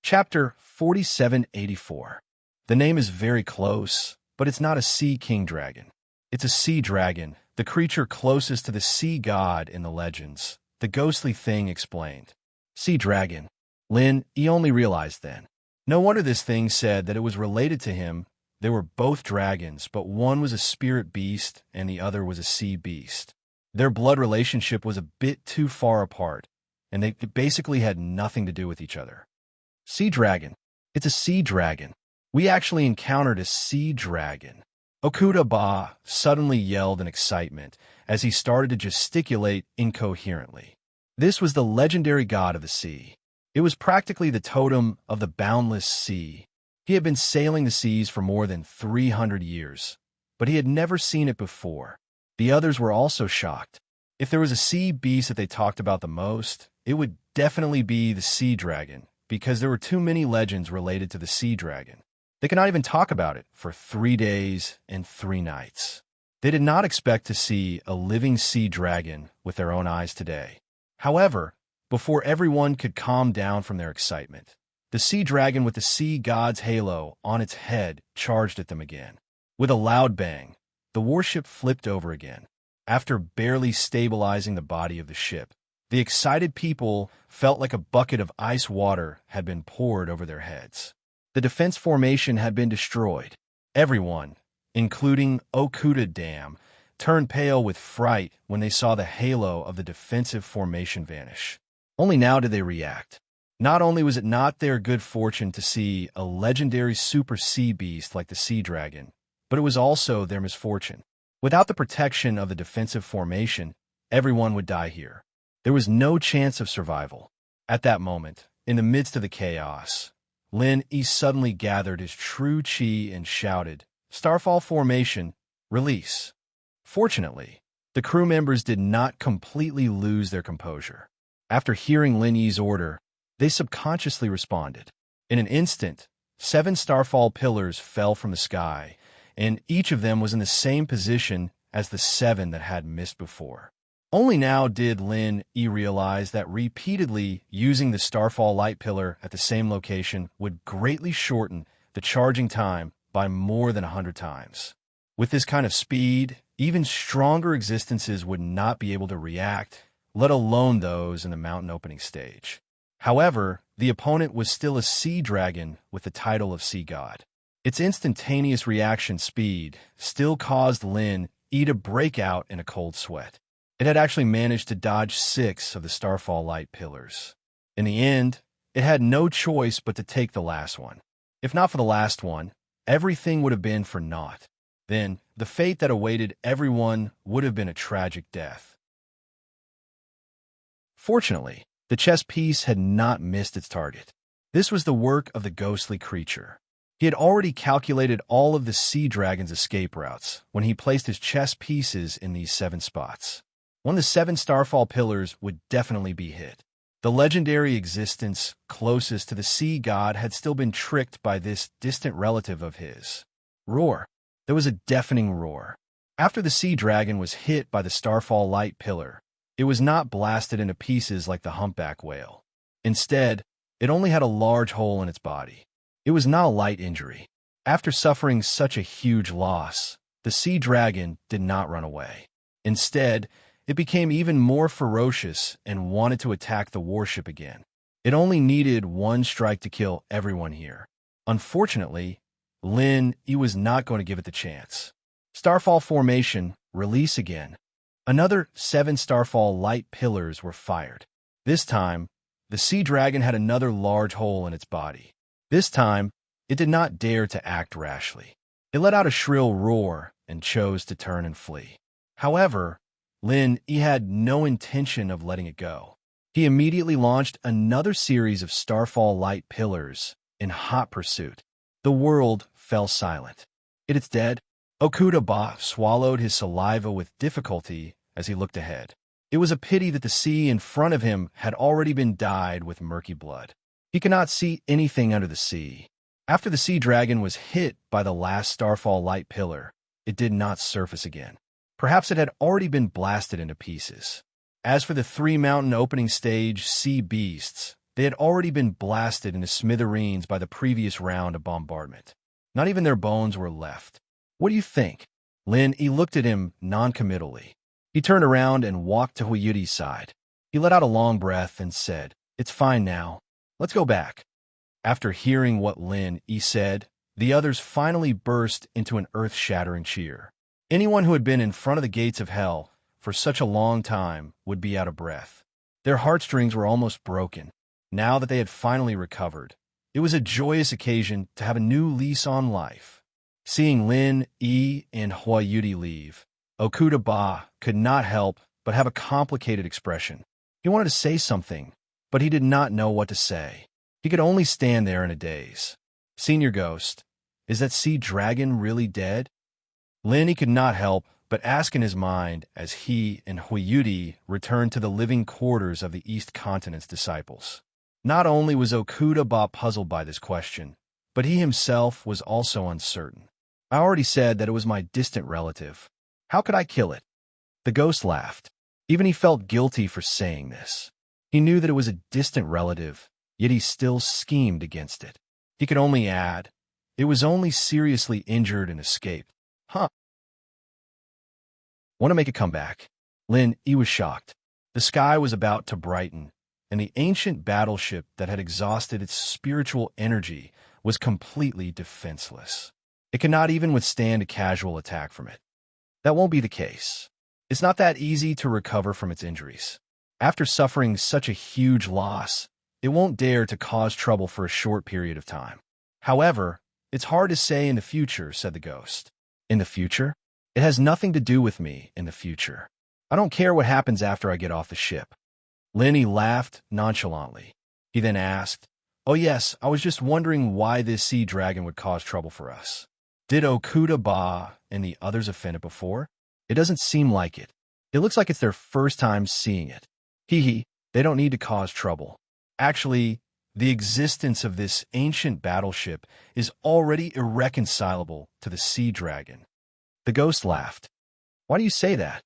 Chapter 4784. The name is very close, but it's not a Sea King Dragon. It's a sea dragon, the creature closest to the sea god in the legends. The ghostly thing explained. Sea dragon. Lin Yi only realized then. No wonder this thing said that it was related to him. They were both dragons, but one was a spirit beast and the other was a sea beast. Their blood relationship was a bit too far apart, and they basically had nothing to do with each other. Sea dragon. It's a sea dragon. We actually encountered a sea dragon. Okuda Ba suddenly yelled in excitement as he started to gesticulate incoherently. This was the legendary god of the sea. It was practically the totem of the boundless sea. He had been sailing the seas for more than 300 years, but he had never seen it before. The others were also shocked. If there was a sea beast that they talked about the most, it would definitely be the sea dragon, because there were too many legends related to the sea dragon. They could not even talk about it for 3 days and 3 nights. They did not expect to see a living sea dragon with their own eyes today. However, before everyone could calm down from their excitement, the sea dragon with the sea god's halo on its head charged at them again. With a loud bang, the warship flipped over again. After barely stabilizing the body of the ship, The excited people felt like a bucket of ice water had been poured over their heads. The defense formation had been destroyed. Everyone, including Okuda Dam, turned pale with fright when they saw the halo of the defensive formation vanish. Only now did they react. Not only was it not their good fortune to see a legendary super sea beast like the sea dragon, but it was also their misfortune. Without the protection of the defensive formation, everyone would die here. There was no chance of survival. At that moment, in the midst of the chaos, Lin Yi suddenly gathered his true chi and shouted, "Starfall formation, release." Fortunately, the crew members did not completely lose their composure. After hearing Lin Yi's order, they subconsciously responded. In an instant, 7 starfall pillars fell from the sky, and each of them was in the same position as the 7 that had missed before. Only now did Lin Yi realize that repeatedly using the starfall light pillar at the same location would greatly shorten the charging time by more than 100 times. With this kind of speed, even stronger existences would not be able to react, let alone those in the mountain opening stage. However, the opponent was still a sea dragon with the title of Sea God. Its instantaneous reaction speed still caused Lin Yi to break out in a cold sweat. It had actually managed to dodge 6 of the starfall light pillars. In the end, it had no choice but to take the last one. If not for the last one, everything would have been for naught. Then, the fate that awaited everyone would have been a tragic death. Fortunately, the chess piece had not missed its target. This was the work of the ghostly creature. He had already calculated all of the sea dragon's escape routes when he placed his chess pieces in these 7 spots. One of the 7 starfall pillars would definitely be hit. The legendary existence closest to the sea god had still been tricked by this distant relative of his. Roar. There was a deafening roar. After the sea dragon was hit by the starfall light pillar, it was not blasted into pieces like the humpback whale. Instead, it only had a large hole in its body. It was not a light injury. After suffering such a huge loss, the sea dragon did not run away. Instead, it became even more ferocious and wanted to attack the warship again. It only needed one strike to kill everyone here. Unfortunately, Lin Yi was not going to give it the chance. Starfall formation, release again. Another 7 starfall light pillars were fired. This time, the sea dragon had another large hole in its body. This time, it did not dare to act rashly. It let out a shrill roar and chose to turn and flee. However, Lin Yi had no intention of letting it go. He immediately launched another series of starfall light pillars in hot pursuit. The world fell silent. It is dead. Okuda Ba swallowed his saliva with difficulty as he looked ahead. It was a pity that the sea in front of him had already been dyed with murky blood. He could not see anything under the sea. After the sea dragon was hit by the last starfall light pillar, it did not surface again. Perhaps it had already been blasted into pieces. As for the 3 mountain opening stage sea beasts, they had already been blasted into smithereens by the previous round of bombardment. Not even their bones were left. What do you think? Lin Yi looked at him noncommittally. He turned around and walked to Huiyuti's side. He let out a long breath and said, "It's fine now. Let's go back." After hearing what Lin Yi said, the others finally burst into an earth-shattering cheer. Anyone who had been in front of the gates of hell for such a long time would be out of breath. Their heartstrings were almost broken. Now that they had finally recovered, it was a joyous occasion to have a new lease on life. Seeing Lin Yi and Huiyuti leave, Okuda Ba could not help but have a complicated expression. He wanted to say something, but he did not know what to say. He could only stand there in a daze. Senior Ghost, is that sea dragon really dead? Lin Yi could not help but ask in his mind as he and Huiyuti returned to the living quarters of the East Continent's disciples. Not only was Okuda Ba puzzled by this question, but he himself was also uncertain. I already said that it was my distant relative. How could I kill it? The ghost laughed. Even he felt guilty for saying this. He knew that it was a distant relative, yet he still schemed against it. He could only add, it was only seriously injured and escaped. Huh. Want to make a comeback? Lin Yi was shocked. The sky was about to brighten, and the ancient battleship that had exhausted its spiritual energy was completely defenseless. It could not even withstand a casual attack from it. That won't be the case. It's not that easy to recover from its injuries. After suffering such a huge loss, it won't dare to cause trouble for a short period of time. However, it's hard to say in the future, said the ghost. In the future? It has nothing to do with me in the future. I don't care what happens after I get off the ship. Lenny laughed nonchalantly. He then asked, "Oh yes, I was just wondering why this sea dragon would cause trouble for us. Did Okuda Ba and the others offend it before? It doesn't seem like it. It looks like it's their first time seeing it. Hee, they don't need to cause trouble. Actually, the existence of this ancient battleship is already irreconcilable to the sea dragon." The ghost laughed. "Why do you say that?"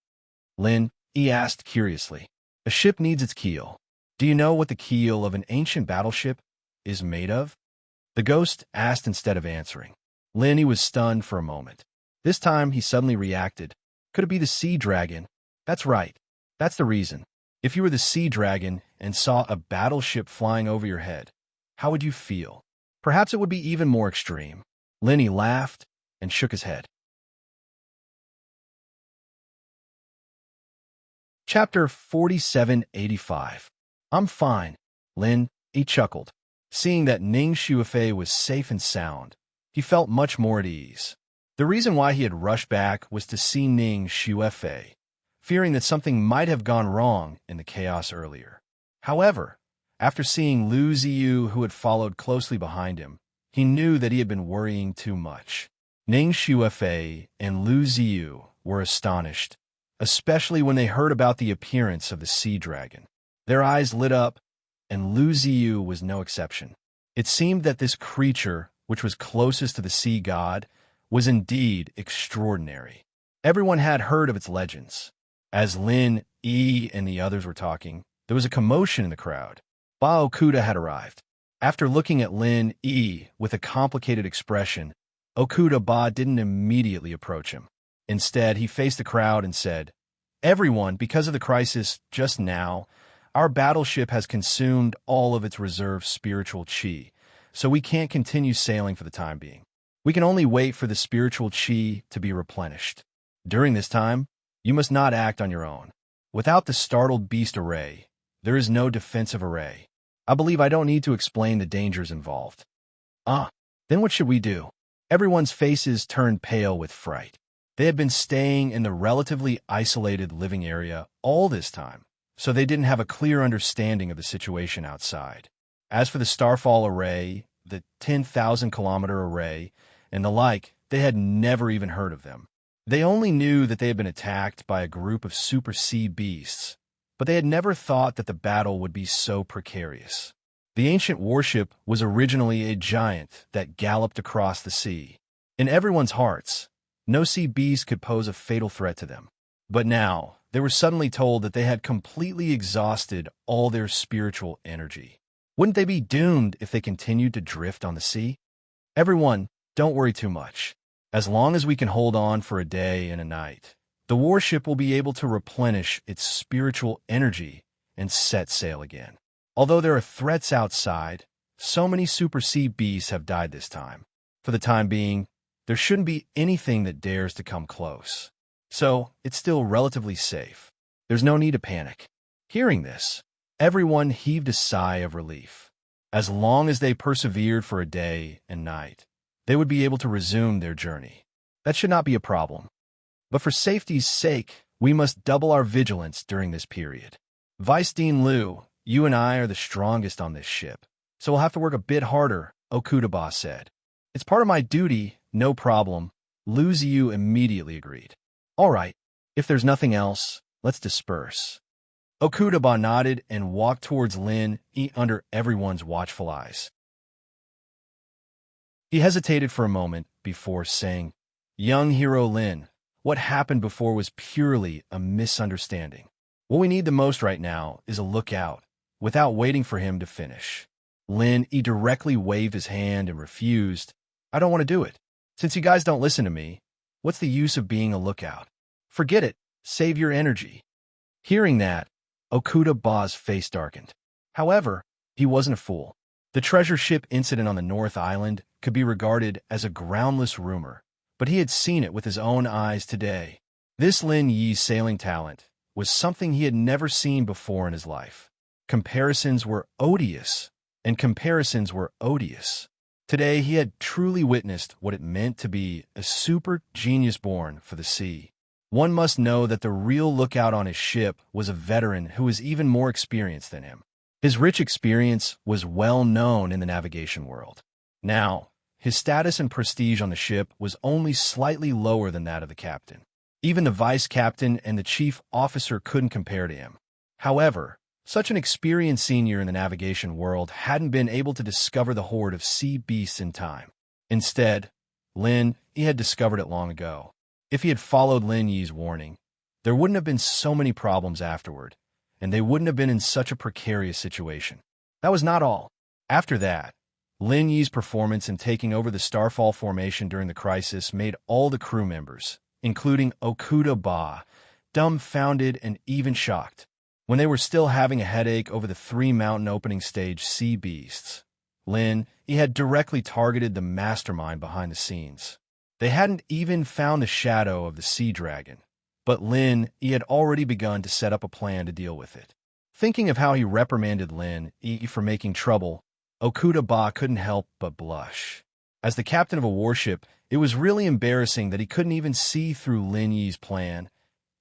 Lin, he asked curiously. "A ship needs its keel. Do you know what the keel of an ancient battleship is made of?" The ghost asked instead of answering. Lin, was stunned for a moment. This time, he suddenly reacted. "Could it be the sea dragon?" "That's right. That's the reason. If you were the sea dragon and saw a battleship flying over your head, how would you feel? Perhaps it would be even more extreme." Lenny laughed and shook his head. Chapter 4785. I'm fine, Lin, he chuckled. Seeing that Ning Shuifei was safe and sound, he felt much more at ease. The reason why he had rushed back was to see Ning Shuifei, fearing that something might have gone wrong in the chaos earlier. However, after seeing Lu Ziyu, who had followed closely behind him, he knew that he had been worrying too much. Ning Shuifei and Lu Ziyu were astonished, especially when they heard about the appearance of the sea dragon. Their eyes lit up, and Lu Ziyu was no exception. It seemed that this creature, which was closest to the sea god, was indeed extraordinary. Everyone had heard of its legends. As Lin, Yi, and the others were talking, there was a commotion in the crowd. Ba Okuda had arrived. After looking at Lin, Yi with a complicated expression, Okuda Ba didn't immediately approach him. Instead, he faced the crowd and said, "Everyone, because of the crisis just now, our battleship has consumed all of its reserve spiritual chi, so we can't continue sailing for the time being. We can only wait for the spiritual chi to be replenished. During this time, you must not act on your own. Without the startled beast array, there is no defensive array. I believe I don't need to explain the dangers involved." Then what should we do? Everyone's faces turned pale with fright. They had been staying in the relatively isolated living area all this time, so they didn't have a clear understanding of the situation outside. As for the Starfall array, the 10,000-kilometer array, and the like, they had never even heard of them. They only knew that they had been attacked by a group of super sea beasts, but they had never thought that the battle would be so precarious. The ancient warship was originally a giant that galloped across the sea. In everyone's hearts, no sea beast could pose a fatal threat to them. But now, they were suddenly told that they had completely exhausted all their spiritual energy. Wouldn't they be doomed if they continued to drift on the sea? "Everyone, don't worry too much. As long as we can hold on for a day and a night, the warship will be able to replenish its spiritual energy and set sail again. Although there are threats outside, so many super sea beasts have died this time. For the time being, there shouldn't be anything that dares to come close. So, it's still relatively safe. There's no need to panic." Hearing this, everyone heaved a sigh of relief. As long as they persevered for a day and night, they would be able to resume their journey. That should not be a problem. But for safety's sake, we must double our vigilance during this period. Vice Dean Liu, you and I are the strongest on this ship, so we'll have to work a bit harder, Okudaba said. "It's part of my duty, no problem," Lu Ziyu immediately agreed. "All right, if there's nothing else, let's disperse." Okudaba nodded and walked towards Lin under everyone's watchful eyes. He hesitated for a moment before saying, "Young hero Lin, what happened before was purely a misunderstanding. What we need the most right now is a lookout," without waiting for him to finish. Lin directly waved his hand and refused. "I don't want to do it. Since you guys don't listen to me, what's the use of being a lookout? Forget it. Save your energy." Hearing that, Okuda Ba's face darkened. However, he wasn't a fool. The treasure ship incident on the North Island could be regarded as a groundless rumor, but he had seen it with his own eyes today. This Lin Yi's sailing talent was something he had never seen before in his life. Comparisons were odious, and comparisons were odious. Today, he had truly witnessed what it meant to be a super genius born for the sea. One must know that the real lookout on his ship was a veteran who was even more experienced than him. His rich experience was well known in the navigation world. Now, his status and prestige on the ship was only slightly lower than that of the captain. Even the vice captain and the chief officer couldn't compare to him. However, such an experienced senior in the navigation world hadn't been able to discover the horde of sea beasts in time. Instead, he had discovered it long ago. If he had followed Lin Yi's warning, there wouldn't have been so many problems afterward, and they wouldn't have been in such a precarious situation. That was not all. After that, Lin Yi's performance in taking over the Starfall formation during the crisis made all the crew members, including Okuda Ba, dumbfounded and even shocked. When they were still having a headache over the 3 mountain opening stage sea beasts, he had directly targeted the mastermind behind the scenes. They hadn't even found the shadow of the sea dragon, but he had already begun to set up a plan to deal with it. Thinking of how he reprimanded for making trouble, Okuda Ba couldn't help but blush. As the captain of a warship, it was really embarrassing that he couldn't even see through Lin Yi's plan,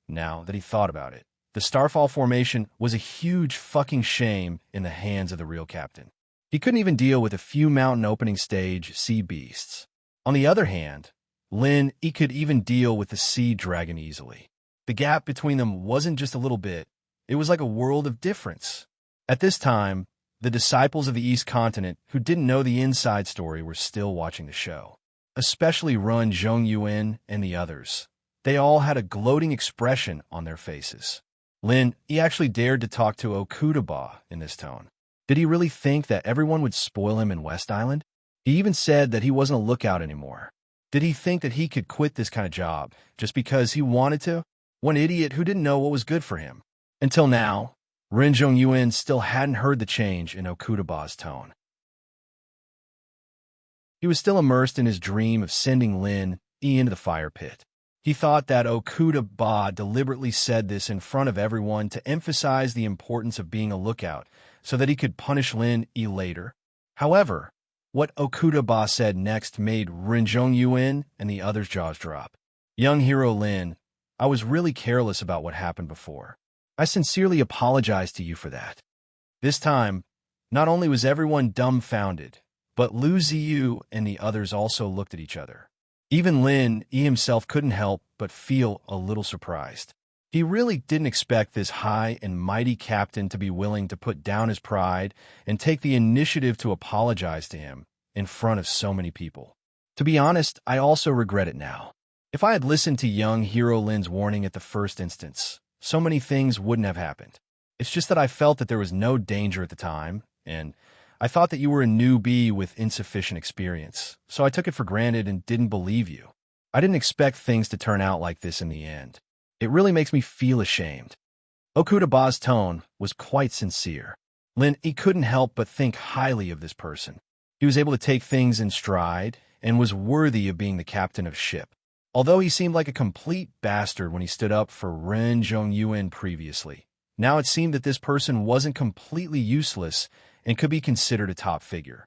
now that he thought about it. The Starfall formation was a huge fucking shame in the hands of the real captain. He couldn't even deal with a few mountain opening stage sea beasts. On the other hand, he could even deal with the sea dragon easily. The gap between them wasn't just a little bit, it was like a world of difference. At this time, the disciples of the East Continent who didn't know the inside story were still watching the show. Especially Run Zhongyuan and the others. They all had a gloating expression on their faces. He actually dared to talk to Okuda Ba in this tone. Did he really think that everyone would spoil him in West Island? He even said that he wasn't a lookout anymore. Did he think that he could quit this kind of job just because he wanted to? One idiot who didn't know what was good for him. Until now, Ren Zhongyuan still hadn't heard the change in Okuda Ba's tone. He was still immersed in his dream of sending into the fire pit. He thought that Okuda Ba deliberately said this in front of everyone to emphasize the importance of being a lookout so that he could punish later. However, what Okuda Ba said next made Ren Zhongyuan and the others' jaws drop. Young hero I was really careless about what happened before. I sincerely apologize to you for that. This time, not only was everyone dumbfounded, but Lu Ziyu and the others also looked at each other. Even he himself couldn't help but feel a little surprised. He really didn't expect this high and mighty captain to be willing to put down his pride and take the initiative to apologize to him in front of so many people. To be honest, I also regret it now. If I had listened to young hero Lin's warning at the first instance, so many things wouldn't have happened. It's just that I felt that there was no danger at the time, and I thought that you were a newbie with insufficient experience, so I took it for granted and didn't believe you. I didn't expect things to turn out like this in the end. It really makes me feel ashamed. Okuda Ba's tone was quite sincere. He couldn't help but think highly of this person. He was able to take things in stride and was worthy of being the captain of ship. Although he seemed like a complete bastard when he stood up for Ren Zhongyuan previously, now it seemed that this person wasn't completely useless and could be considered a top figure.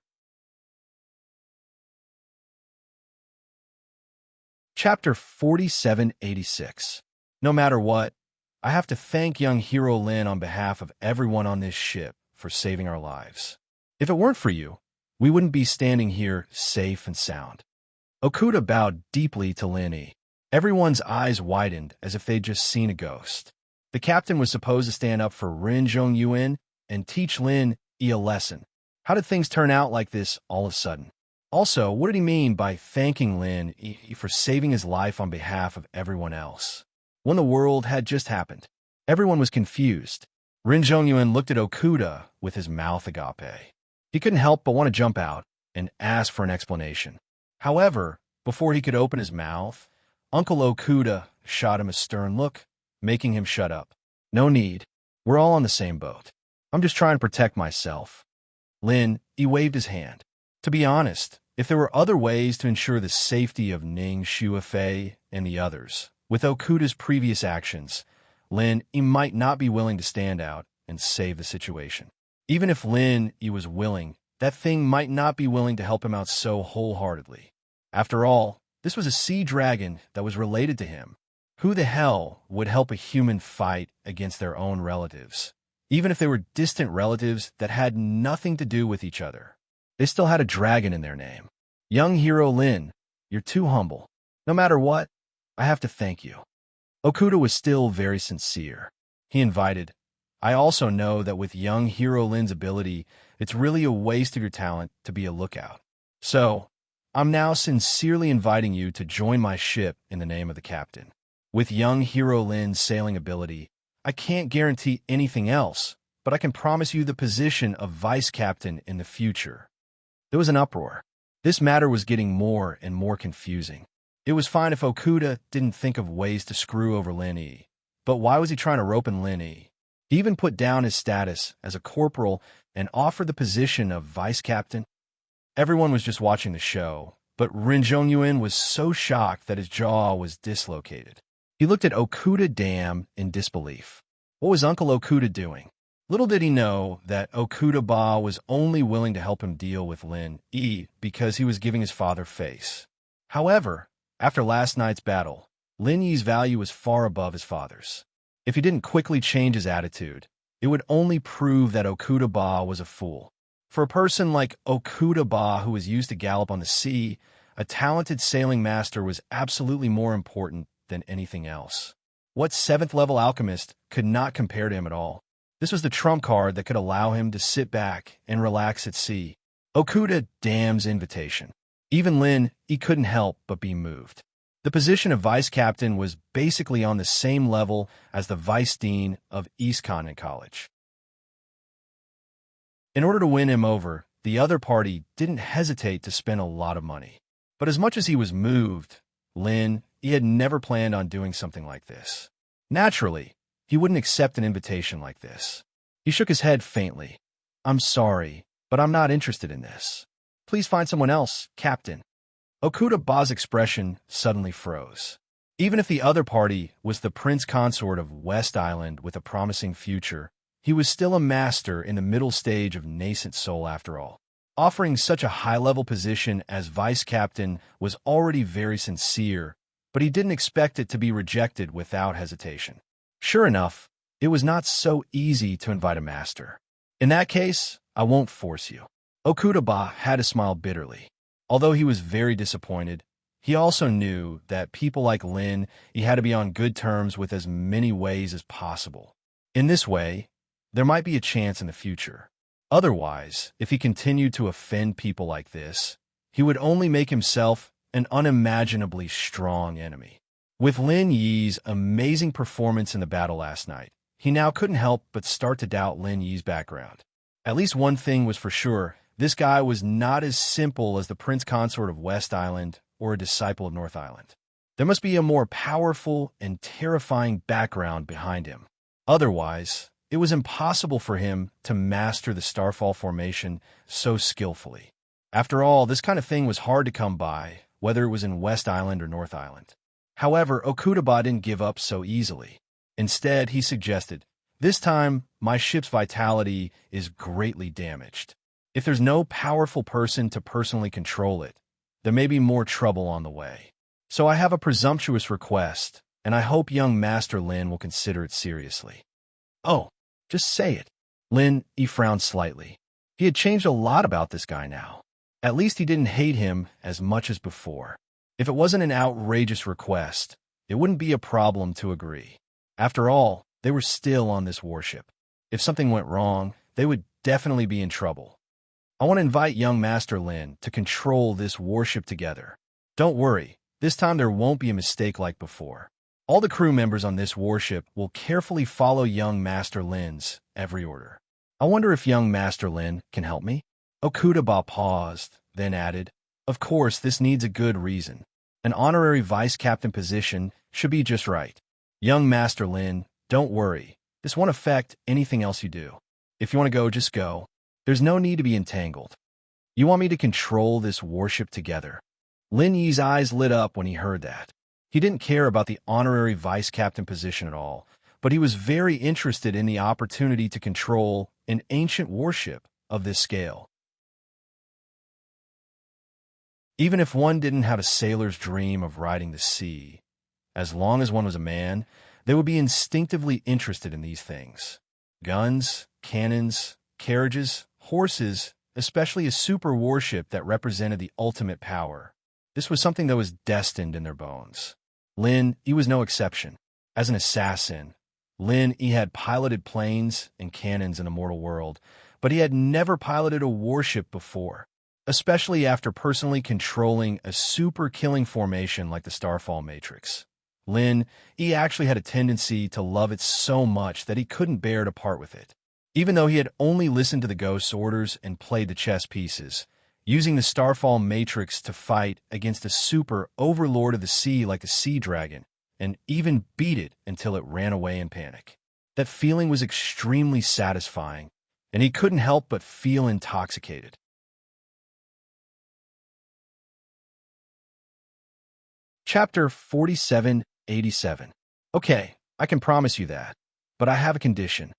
Chapter 4786. No matter what, I have to thank young hero Lin on behalf of everyone on this ship for saving our lives. If it weren't for you, we wouldn't be standing here safe and sound. Okuda bowed deeply to Lin. Everyone's eyes widened as if they'd just seen a ghost. The captain was supposed to stand up for Ren Zhongyuan and teach Lin a lesson. How did things turn out like this all of a sudden? Also, what did he mean by thanking Lin for saving his life on behalf of everyone else? When the world had just happened, everyone was confused. Ren Zhongyuan looked at Okuda with his mouth agape. He couldn't help but want to jump out and ask for an explanation. However, before he could open his mouth, Uncle Okuda shot him a stern look, making him shut up. No need. We're all on the same boat. I'm just trying to protect myself. Lin, he waved his hand. To be honest, if there were other ways to ensure the safety of Ning Shuafei and the others, with Okuda's previous actions, Lin, he might not be willing to stand out and save the situation. Even if Lin, he was willing, that thing might not be willing to help him out so wholeheartedly. After all, this was a sea dragon that was related to him. Who the hell would help a human fight against their own relatives? Even if they were distant relatives that had nothing to do with each other. They still had a dragon in their name. Young hero Lin, you're too humble. No matter what, I have to thank you. Okuda was still very sincere. He invited, I also know that with young hero Lin's ability, it's really a waste of your talent to be a lookout. So, I'm now sincerely inviting you to join my ship in the name of the captain. With young hero Lin's sailing ability, I can't guarantee anything else, but I can promise you the position of vice captain in the future. There was an uproar. This matter was getting more and more confusing. It was fine if Okuda didn't think of ways to screw over Lin Yi, but why was he trying to rope in Lin Yi? He even put down his status as a corporal and offered the position of vice captain. Everyone was just watching the show, but Rin Zhongyuan was so shocked that his jaw was dislocated. He looked at Okuda Dam in disbelief. What was Uncle Okuda doing? Little did he know that Okuda Ba was only willing to help him deal with Lin Yi because he was giving his father face. However, after last night's battle, Lin Yi's value was far above his father's. If he didn't quickly change his attitude, it would only prove that Okuda Ba was a fool. For a person like Okuda Ba who was used to gallop on the sea, a talented sailing master was absolutely more important than anything else. What 7th-level alchemist could not compare to him at all? This was the trump card that could allow him to sit back and relax at sea. Okuda Dam's invitation. Even Lin, he couldn't help but be moved. The position of vice captain was basically on the same level as the vice dean of East Continent College. In order to win him over, the other party didn't hesitate to spend a lot of money. But as much as he was moved, Lin, he had never planned on doing something like this. Naturally, he wouldn't accept an invitation like this. He shook his head faintly. I'm sorry, but I'm not interested in this. Please find someone else, Captain. Okuda Ba's expression suddenly froze. Even if the other party was the prince consort of West Island with a promising future, he was still a master in the middle stage of nascent soul after all. Offering such a high-level position as vice captain was already very sincere, but he didn't expect it to be rejected without hesitation. Sure enough, it was not so easy to invite a master. In that case, I won't force you. Okuda Ba had to smile bitterly. Although he was very disappointed, he also knew that people like Lin, he had to be on good terms with as many ways as possible. In this way, there might be a chance in the future. Otherwise, if he continued to offend people like this, he would only make himself an unimaginably strong enemy. With Lin Yi's amazing performance in the battle last night, he now couldn't help but start to doubt Lin Yi's background. At least one thing was for sure, this guy was not as simple as the prince consort of West Island or a disciple of North Island. There must be a more powerful and terrifying background behind him. Otherwise, it was impossible for him to master the Starfall formation so skillfully. After all, this kind of thing was hard to come by, whether it was in West Island or North Island. However, Okuda Ba didn't give up so easily. Instead, he suggested, this time, my ship's vitality is greatly damaged. If there's no powerful person to personally control it, there may be more trouble on the way. So I have a presumptuous request, and I hope young Master Lin will consider it seriously. Oh, just say it. Lin, he frowned slightly. He had changed a lot about this guy now. At least he didn't hate him as much as before. If it wasn't an outrageous request, it wouldn't be a problem to agree. After all, they were still on this warship. If something went wrong, they would definitely be in trouble. I want to invite young Master Lin to control this warship together. Don't worry, this time there won't be a mistake like before. All the crew members on this warship will carefully follow young Master Lin's every order. I wonder if young Master Lin can help me? Okuda Ba paused, then added, of course, this needs a good reason. An honorary vice captain position should be just right. Young Master Lin, don't worry. This won't affect anything else you do. If you want to go, just go. There's no need to be entangled. You want me to control this warship together." Lin Yi's eyes lit up when he heard that. He didn't care about the honorary vice captain position at all, but he was very interested in the opportunity to control an ancient warship of this scale. Even if one didn't have a sailor's dream of riding the sea, as long as one was a man, they would be instinctively interested in these things. Guns, cannons, carriages, horses, especially a super warship that represented the ultimate power. This was something that was destined in their bones. Lin Yi was no exception. As an assassin, Lin Yi had piloted planes and cannons in a mortal world, but he had never piloted a warship before, especially after personally controlling a super killing formation like the Starfall Matrix. Lin Yi actually had a tendency to love it so much that he couldn't bear to part with it. Even though he had only listened to the ghost's orders and played the chess pieces, using the Starfall Matrix to fight against a super overlord of the sea like the Sea Dragon, and even beat it until it ran away in panic. That feeling was extremely satisfying, and he couldn't help but feel intoxicated. Chapter 4787. "Okay, I can promise you that, but I have a condition."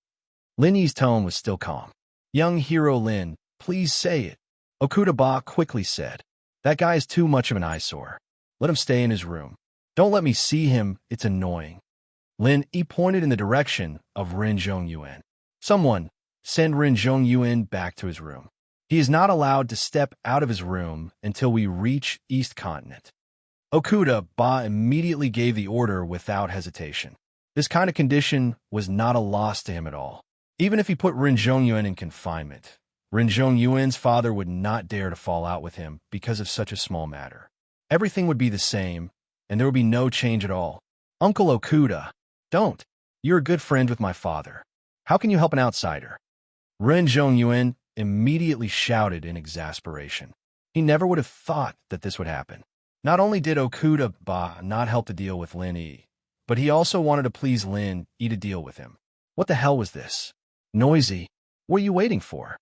Lin Yi's tone was still calm. "Young hero Lin, please say it." Okuda Ba quickly said, "That guy is too much of an eyesore. Let him stay in his room. Don't let me see him, it's annoying." Lin Yi pointed in the direction of Ren Zhongyuan. "Someone, send Ren Zhongyuan back to his room. He is not allowed to step out of his room until we reach East Continent." Okuda Ba immediately gave the order without hesitation. This kind of condition was not a loss to him at all. Even if he put Ren Zhongyuan in confinement, Ren Zhongyuan's father would not dare to fall out with him because of such a small matter. Everything would be the same, and there would be no change at all. "Uncle Okuda, don't. You're a good friend with my father. How can you help an outsider?" Ren Zhongyuan immediately shouted in exasperation. He never would have thought that this would happen. Not only did Okuda Ba not help to deal with Lin Yi, but he also wanted to please Lin Yi to deal with him. What the hell was this? Noisy. What are you waiting for?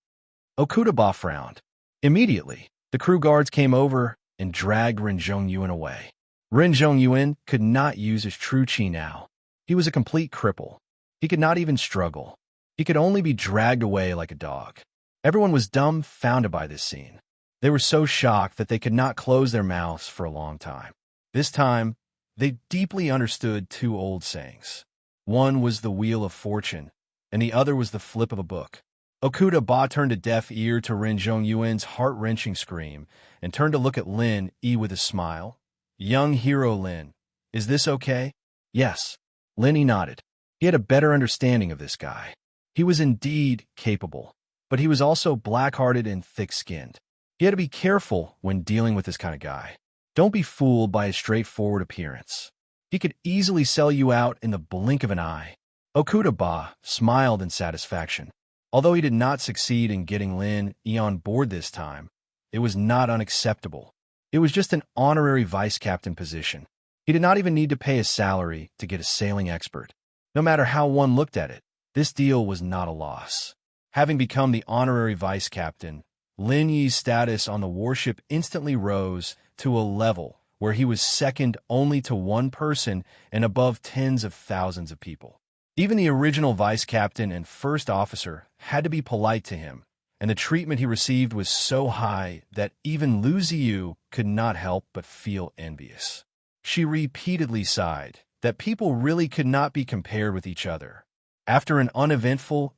Okuda Ba frowned. Immediately, the crew guards came over and dragged Ren Zhongyuan away. Ren Zhongyuan could not use his true chi now. He was a complete cripple. He could not even struggle. He could only be dragged away like a dog. Everyone was dumbfounded by this scene. They were so shocked that they could not close their mouths for a long time. This time, they deeply understood two old sayings. One was the wheel of fortune, and the other was the flip of a book. Okuda Ba turned a deaf ear to Ren Zhongyuan's heart-wrenching scream and turned to look at Lin Yi with a smile. "Young hero Lin, is this okay?" "Yes." Lin Yi nodded. He had a better understanding of this guy. He was indeed capable, but he was also black-hearted and thick-skinned. He had to be careful when dealing with this kind of guy. Don't be fooled by his straightforward appearance. He could easily sell you out in the blink of an eye. Okuda Ba smiled in satisfaction. Although he did not succeed in getting Lin Yi on board this time, it was not unacceptable. It was just an honorary vice captain position. He did not even need to pay a salary to get a sailing expert. No matter how one looked at it, this deal was not a loss. Having become the honorary vice captain, Lin Yi's status on the warship instantly rose to a level where he was second only to one person and above tens of thousands of people. Even the original vice captain and first officer had to be polite to him, and the treatment he received was so high that even Lu Ziyu could not help but feel envious. She repeatedly sighed that people really could not be compared with each other. After an uneventful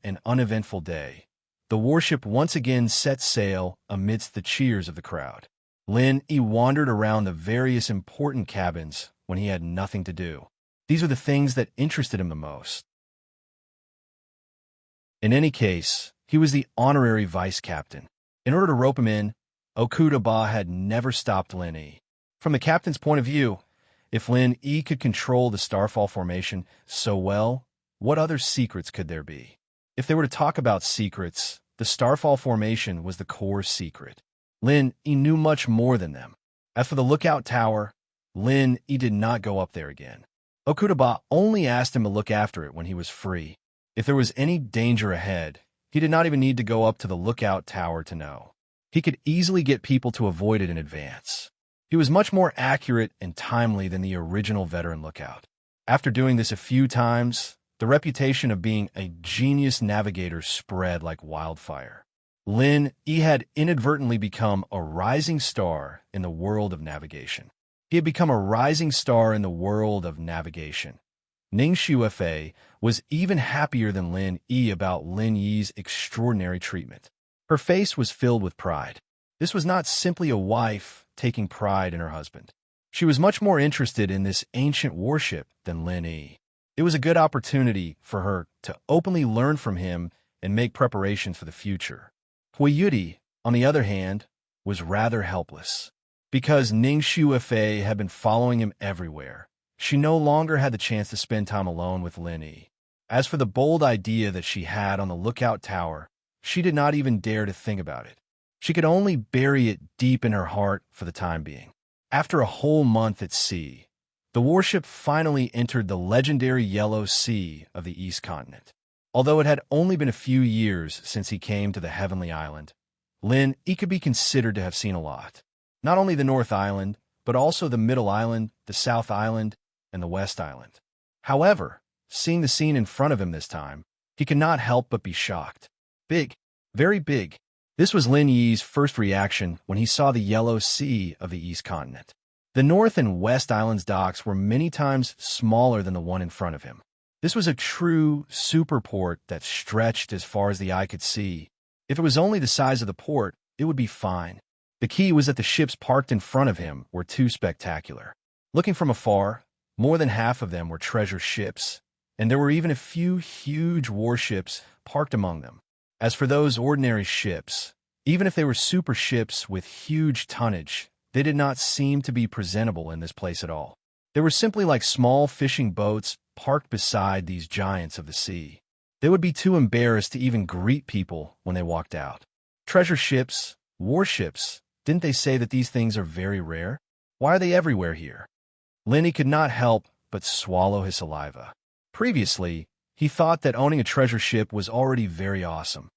day, the warship once again set sail amidst the cheers of the crowd. Lin Yi wandered around the various important cabins when he had nothing to do. These were the things that interested him the most. In any case, he was the honorary vice captain. In order to rope him in, Okuda Ba had never stopped Lin Yi. From the captain's point of view, if Lin Yi could control the Starfall formation so well, what other secrets could there be? If they were to talk about secrets, the Starfall formation was the core secret. Lin Yi knew much more than them. As for the lookout tower, Lin Yi did not go up there again. Okuda Ba only asked him to look after it when he was free. If there was any danger ahead, he did not even need to go up to the lookout tower to know. He could easily get people to avoid it in advance. He was much more accurate and timely than the original veteran lookout. After doing this a few times, the reputation of being a genius navigator spread like wildfire. Lin Yi had inadvertently become a rising star in the world of navigation. He had become a rising star in the world of navigation. Ning Shuefei was even happier than Lin Yi about Lin Yi's extraordinary treatment. Her face was filled with pride. This was not simply a wife taking pride in her husband. She was much more interested in this ancient warship than Lin Yi. It was a good opportunity for her to openly learn from him and make preparations for the future. Hui Yudi, on the other hand, was rather helpless. Because Ning Shuefei had been following him everywhere, she no longer had the chance to spend time alone with Lin Yi. As for the bold idea that she had on the lookout tower, she did not even dare to think about it. She could only bury it deep in her heart for the time being. After a whole month at sea, the warship finally entered the legendary Yellow Sea of the East Continent. Although it had only been a few years since he came to the Heavenly Island, Lin Yi could be considered to have seen a lot. Not only the North Island, but also the Middle Island, the South Island, and the West Island. However, seeing the scene in front of him this time, he could not help but be shocked. Big, very big. This was Lin Yi's first reaction when he saw the Yellow Sea of the East Continent. The North and West Islands docks were many times smaller than the one in front of him. This was a true superport that stretched as far as the eye could see. If it was only the size of the port, it would be fine. The key was that the ships parked in front of him were too spectacular. Looking from afar, more than half of them were treasure ships, and there were even a few huge warships parked among them. As for those ordinary ships, even if they were super ships with huge tonnage, they did not seem to be presentable in this place at all. They were simply like small fishing boats parked beside these giants of the sea. They would be too embarrassed to even greet people when they walked out. Treasure ships, warships, didn't they say that these things are very rare? Why are they everywhere here? Lin Yi could not help but swallow his saliva. Previously, he thought that owning a treasure ship was already very awesome.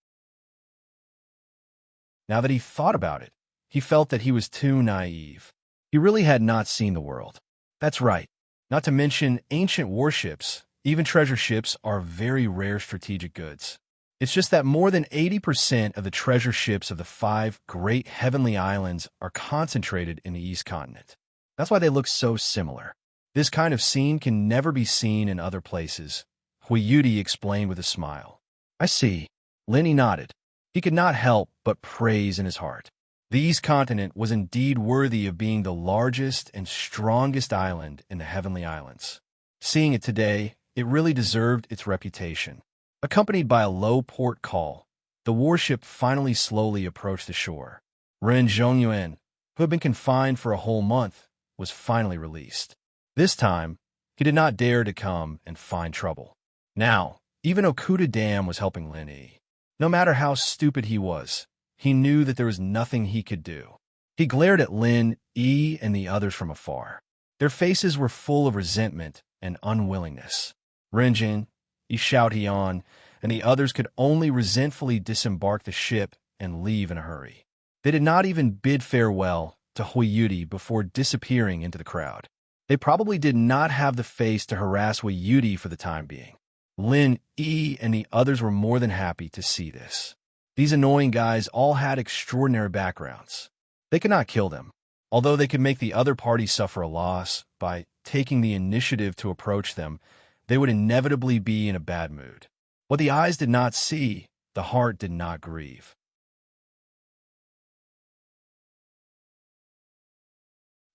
Now that he thought about it, he felt that he was too naive. He really had not seen the world. That's right. Not to mention ancient warships, even treasure ships are very rare strategic goods. It's just that more than 80% of the treasure ships of the 5 great heavenly islands are concentrated in the East Continent. That's why they look so similar. This kind of scene can never be seen in other places, Hui Yudi explained with a smile. I see. Lin Yi nodded. He could not help but praise in his heart. The East Continent was indeed worthy of being the largest and strongest island in the Heavenly Islands. Seeing it today, it really deserved its reputation. Accompanied by a low port call, the warship finally slowly approached the shore. Ren Zhongyuan, who had been confined for a whole month, was finally released. This time, he did not dare to come and find trouble. Now, even Okuda Dam was helping Lin Yi. No matter how stupid he was, he knew that there was nothing he could do. He glared at Lin Yi and the others from afar. Their faces were full of resentment and unwillingness. Renjin, Xiao Tian, and the others could only resentfully disembark the ship and leave in a hurry. They did not even bid farewell to Hui Yudi before disappearing into the crowd. They probably did not have the face to harass Hui Yudi for the time being. Lin Yi and the others were more than happy to see this. These annoying guys all had extraordinary backgrounds. They could not kill them, although they could make the other party suffer a loss by taking the initiative to approach them. They would inevitably be in a bad mood. What the eyes did not see, the heart did not grieve.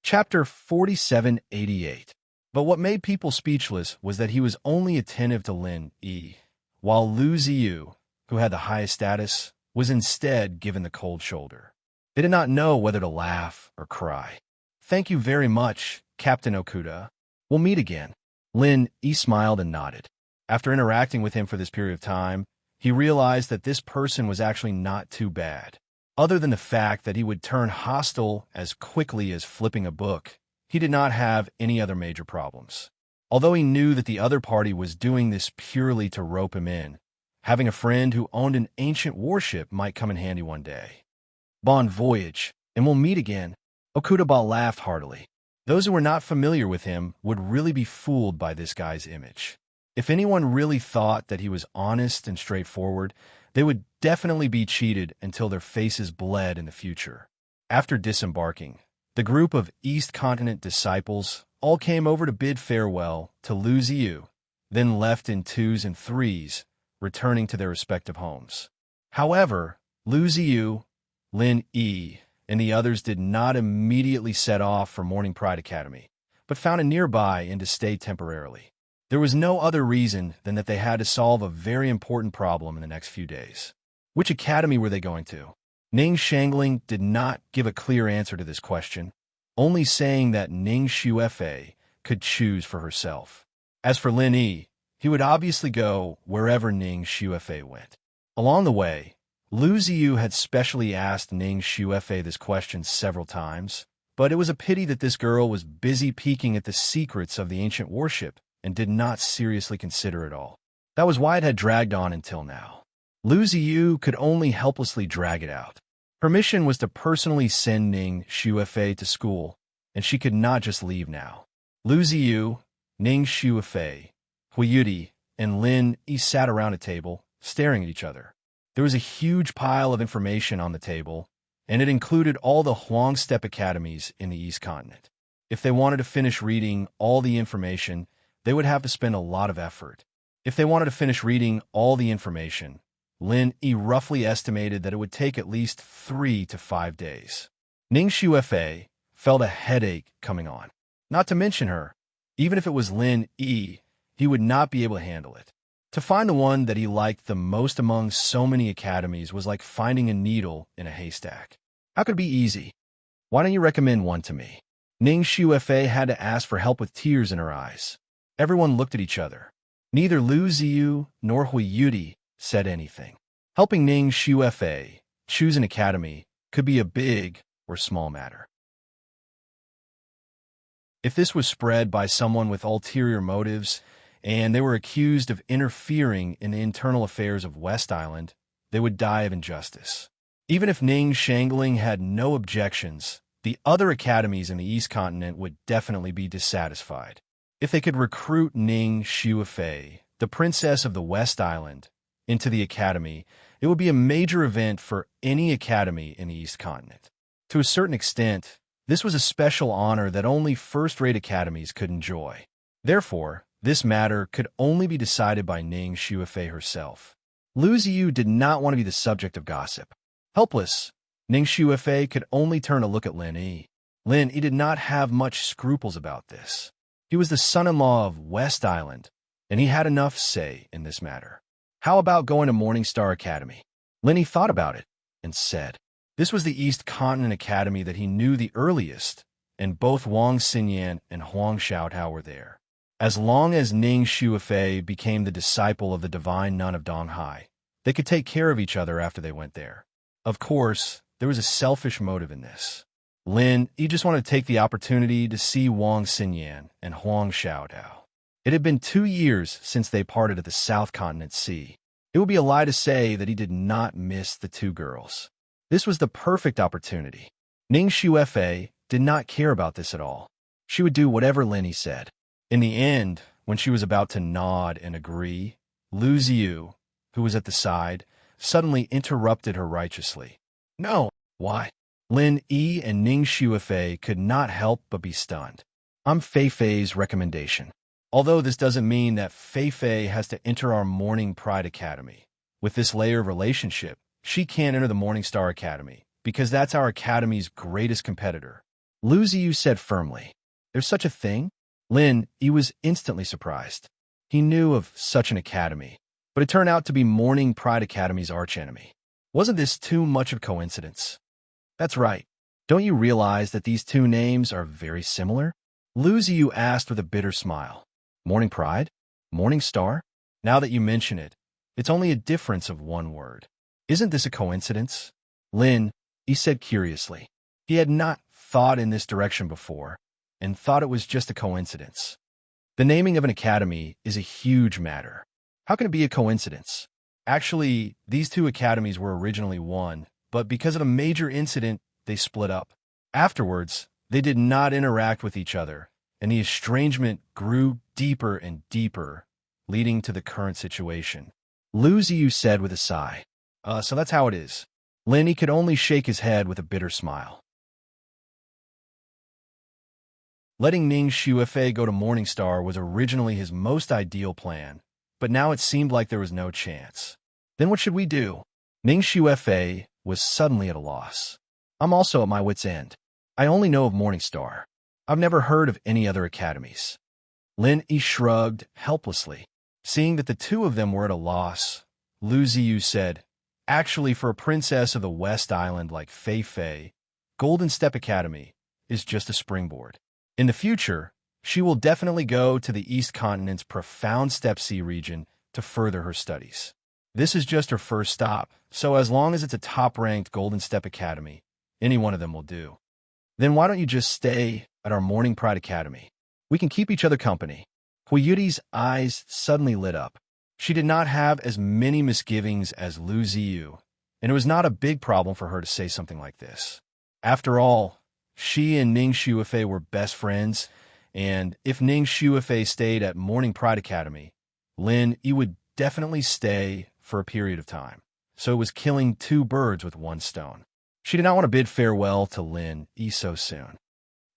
Chapter 4788. But what made people speechless was that he was only attentive to Lin Yi, while Lu Ziyu, who had the highest status, was instead given the cold shoulder. They did not know whether to laugh or cry. Thank you very much, Captain Okuda. We'll meet again. Lin Yi smiled and nodded. After interacting with him for this period of time, he realized that this person was actually not too bad. Other than the fact that he would turn hostile as quickly as flipping a book, he did not have any other major problems. Although he knew that the other party was doing this purely to rope him in, having a friend who owned an ancient warship might come in handy one day. Bon voyage, and we'll meet again. Okudaba laughed heartily. Those who were not familiar with him would really be fooled by this guy's image. If anyone really thought that he was honest and straightforward, they would definitely be cheated until their faces bled in the future. After disembarking, the group of East Continent disciples all came over to bid farewell to Lu Ziyu, then left in twos and threes, returning to their respective homes. However, Lu Ziyu, Lin Yi, and the others did not immediately set off for Morning Pride Academy, but found a nearby inn to stay temporarily. There was no other reason than that they had to solve a very important problem in the next few days. Which academy were they going to? Ning Shangling did not give a clear answer to this question, only saying that Ning Xuefei could choose for herself. As for Lin Yi, he would obviously go wherever Ning Xuefei went. Along the way, Lu Ziyu had specially asked Ning Xuefei this question several times, but it was a pity that this girl was busy peeking at the secrets of the ancient warship and did not seriously consider it all. That was why it had dragged on until now. Lu Ziyu could only helplessly drag it out. Her mission was to personally send Ning Xuefei to school, and she could not just leave now. Lu Ziyu, Ning Xuefei, Huiyuti, and Lin Yi sat around a table, staring at each other. There was a huge pile of information on the table, and it included all the Huang Steppe academies in the East Continent. If they wanted to finish reading all the information, they would have to spend a lot of effort. If they wanted to finish reading all the information, Lin Yi roughly estimated that it would take at least 3 to 5 days. Ning Xuefei felt a headache coming on. Not to mention her, even if it was Lin Yi, he would not be able to handle it. To find the one that he liked the most among so many academies was like finding a needle in a haystack. How could it be easy? Why don't you recommend one to me? Ning Xuefei had to ask for help with tears in her eyes. Everyone looked at each other. Neither Lu Ziyu nor Huiyuti said anything. Helping Ning Xuefei choose an academy could be a big or small matter. If this was spread by someone with ulterior motives, and they were accused of interfering in the internal affairs of West Island, they would die of injustice. Even if Ning Shangling had no objections, the other academies in the East Continent would definitely be dissatisfied. If they could recruit Ning Xuefei, the princess of the West Island, into the academy, it would be a major event for any academy in the East Continent. To a certain extent, this was a special honor that only first-rate academies could enjoy. Therefore, this matter could only be decided by Ning Xuefei herself. Lu Ziyu did not want to be the subject of gossip. Helpless, Ning Xuefei could only turn to look at Lin Yi. Lin Yi did not have much scruples about this. He was the son-in-law of West Island, and he had enough say in this matter. How about going to Morning Star Academy? Lin Yi thought about it and said. This was the East Continent Academy that he knew the earliest, and both Wang Xinyan and Huang Xiaotao were there. As long as Ning Xuefei became the disciple of the divine nun of Donghai, they could take care of each other after they went there. Of course, there was a selfish motive in this. Lin Yi just wanted to take the opportunity to see Wang Xinyan and Huang Xiaotao. It had been 2 years since they parted at the South Continent Sea. It would be a lie to say that he did not miss the two girls. This was the perfect opportunity. Ning Xuefei did not care about this at all. She would do whatever Lin Yi said. In the end, when she was about to nod and agree, Lu Ziyu, who was at the side, suddenly interrupted her righteously. No, why? Lin Yi and Ning Xuefei could not help but be stunned. I'm Fei Fei's recommendation. Although this doesn't mean that Fei Fei has to enter our Morning Pride Academy. With this layer of relationship, she can't enter the Morning Star Academy, because that's our academy's greatest competitor. Lu Ziyu said firmly. There's such a thing? Lin Yi was instantly surprised. He knew of such an academy, but it turned out to be Morning Pride Academy's archenemy. Wasn't this too much of a coincidence? That's right. Don't you realize that these two names are very similar? Lu Ziyu asked with a bitter smile. Morning Pride? Morning Star? Now that you mention it, it's only a difference of one word. Isn't this a coincidence? Lin Yi said curiously. He had not thought in this direction before, and thought it was just a coincidence. The naming of an academy is a huge matter. How can it be a coincidence? Actually, these two academies were originally one, but because of a major incident, they split up. Afterwards, they did not interact with each other, and the estrangement grew deeper and deeper, leading to the current situation. Lu Ziyu said with a sigh. So that's how it is. Lin Yi could only shake his head with a bitter smile. Letting Ning Xuefei go to Morningstar was originally his most ideal plan, but now it seemed like there was no chance. Then what should we do? Ning Xuefei was suddenly at a loss. I'm also at my wit's end. I only know of Morningstar. I've never heard of any other academies. Lin Yi shrugged helplessly. Seeing that the two of them were at a loss, Lu Ziyu said, actually, for a princess of the West Island like Fei Fei, Golden Step Academy is just a springboard. In the future, she will definitely go to the East Continent's profound Steppe Sea region to further her studies. This is just her first stop, so as long as it's a top-ranked Golden Step Academy, any one of them will do. Then why don't you just stay at our Morning Pride Academy? We can keep each other company. Huiyuti's eyes suddenly lit up. She did not have as many misgivings as Lu Ziyu, and it was not a big problem for her to say something like this. After all, she and Ning Xuefei were best friends, and if Ning Xuefei stayed at Morning Pride Academy, Lin Yi would definitely stay for a period of time. So it was killing two birds with one stone. She did not want to bid farewell to Lin Yi so soon.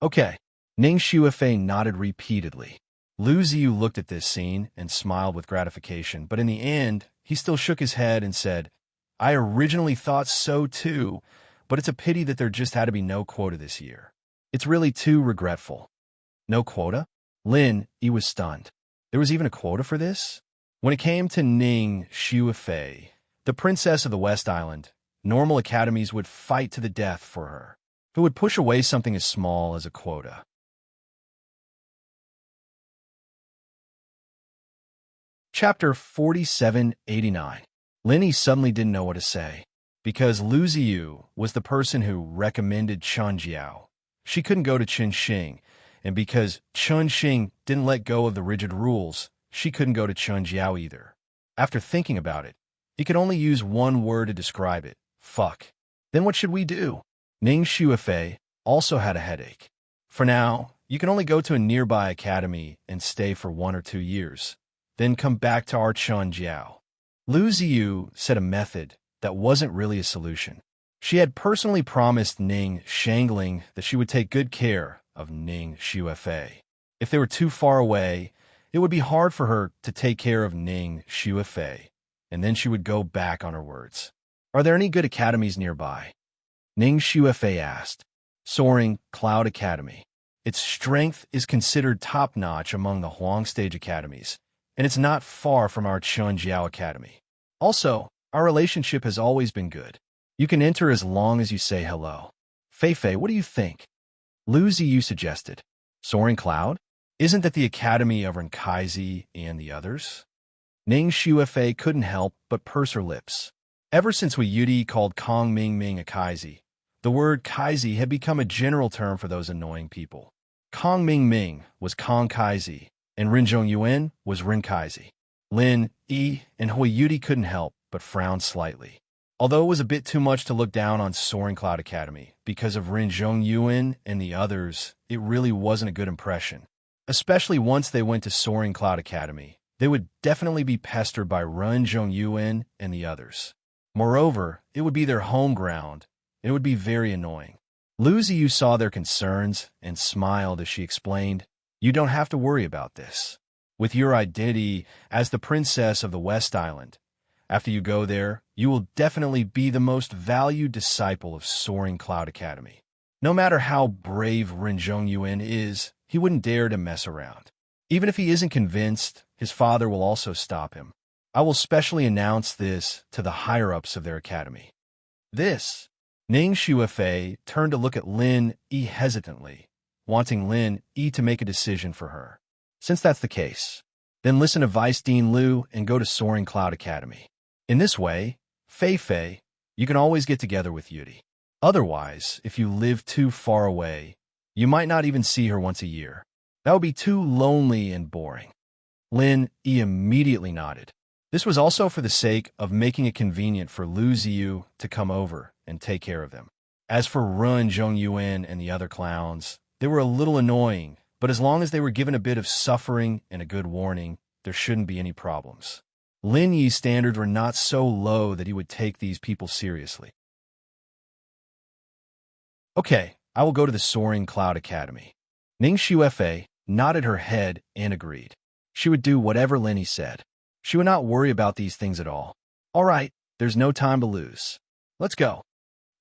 Okay, Ning Xuefei nodded repeatedly. Lu Ziyu looked at this scene and smiled with gratification, but in the end, he still shook his head and said, I originally thought so too, but it's a pity that there just had to be no quota this year. It's really too regretful. No quota? Lin Yi was stunned. There was even a quota for this? When it came to Ning Xuefei, the princess of the West Island, normal academies would fight to the death for her, who would push away something as small as a quota. Chapter 4789. Lin Yi suddenly didn't know what to say. Because Lu Ziyu was the person who recommended Chen Jiao, she couldn't go to Chen Xing, and because Chen Xing didn't let go of the rigid rules, she couldn't go to Chen Jiao either. After thinking about it, he could only use one word to describe it: fuck. Then what should we do? Ning Xuefei also had a headache. For now, you can only go to a nearby academy and stay for 1 or 2 years, then come back to our Chen Jiao. Lu Ziyu said a method that wasn't really a solution. She had personally promised Ning Shangling that she would take good care of Ning Xuefei. If they were too far away, it would be hard for her to take care of Ning Xuefei, and then she would go back on her words. Are there any good academies nearby? Ning Xuefei asked. Soaring Cloud Academy. Its strength is considered top-notch among the Huang Stage academies, and it's not far from our Chen Jiao Academy. Also, our relationship has always been good. You can enter as long as you say hello. Fei Fei, what do you think? Lu Ziyu suggested. Soaring Cloud? Isn't that the academy of Renkaizi and the others? Ning Xuefei couldn't help but purse her lips. Ever since Huiyuti called Kong Ming Ming a Kaizi, the word Kaizi had become a general term for those annoying people. Kong Ming Ming was Kong Kaizi, and Renjong Yuan was Renkaizi. Lin Yi and Huiyuti couldn't help but frowned slightly. Although it was a bit too much to look down on Soaring Cloud Academy, because of Renjong Yuan and the others, it really wasn't a good impression. Especially once they went to Soaring Cloud Academy, they would definitely be pestered by Renjong Yuan and the others. Moreover, it would be their home ground, and it would be very annoying. Lu Ziyu saw their concerns and smiled as she explained, You don't have to worry about this. With your identity as the princess of the West Island, after you go there, you will definitely be the most valued disciple of Soaring Cloud Academy. No matter how brave Renjong Yuan is, he wouldn't dare to mess around. Even if he isn't convinced, his father will also stop him. I will specially announce this to the higher-ups of their academy. This. Ning Xuefei turned to look at Lin Yi hesitantly, wanting Lin Yi to make a decision for her. Since that's the case, then listen to Vice Dean Liu and go to Soaring Cloud Academy. In this way, Fei Fei, you can always get together with Yuti. Otherwise, if you live too far away, you might not even see her once a year. That would be too lonely and boring. Lin Yi immediately nodded. This was also for the sake of making it convenient for Lu Ziyu to come over and take care of them. As for Run Zhongyuan and the other clowns, they were a little annoying, but as long as they were given a bit of suffering and a good warning, there shouldn't be any problems. Lin Yi's standards were not so low that he would take these people seriously. Okay, I will go to the Soaring Cloud Academy. Ning Xuefei nodded her head and agreed. She would do whatever Lin Yi said. She would not worry about these things at all. All right, there's no time to lose. Let's go.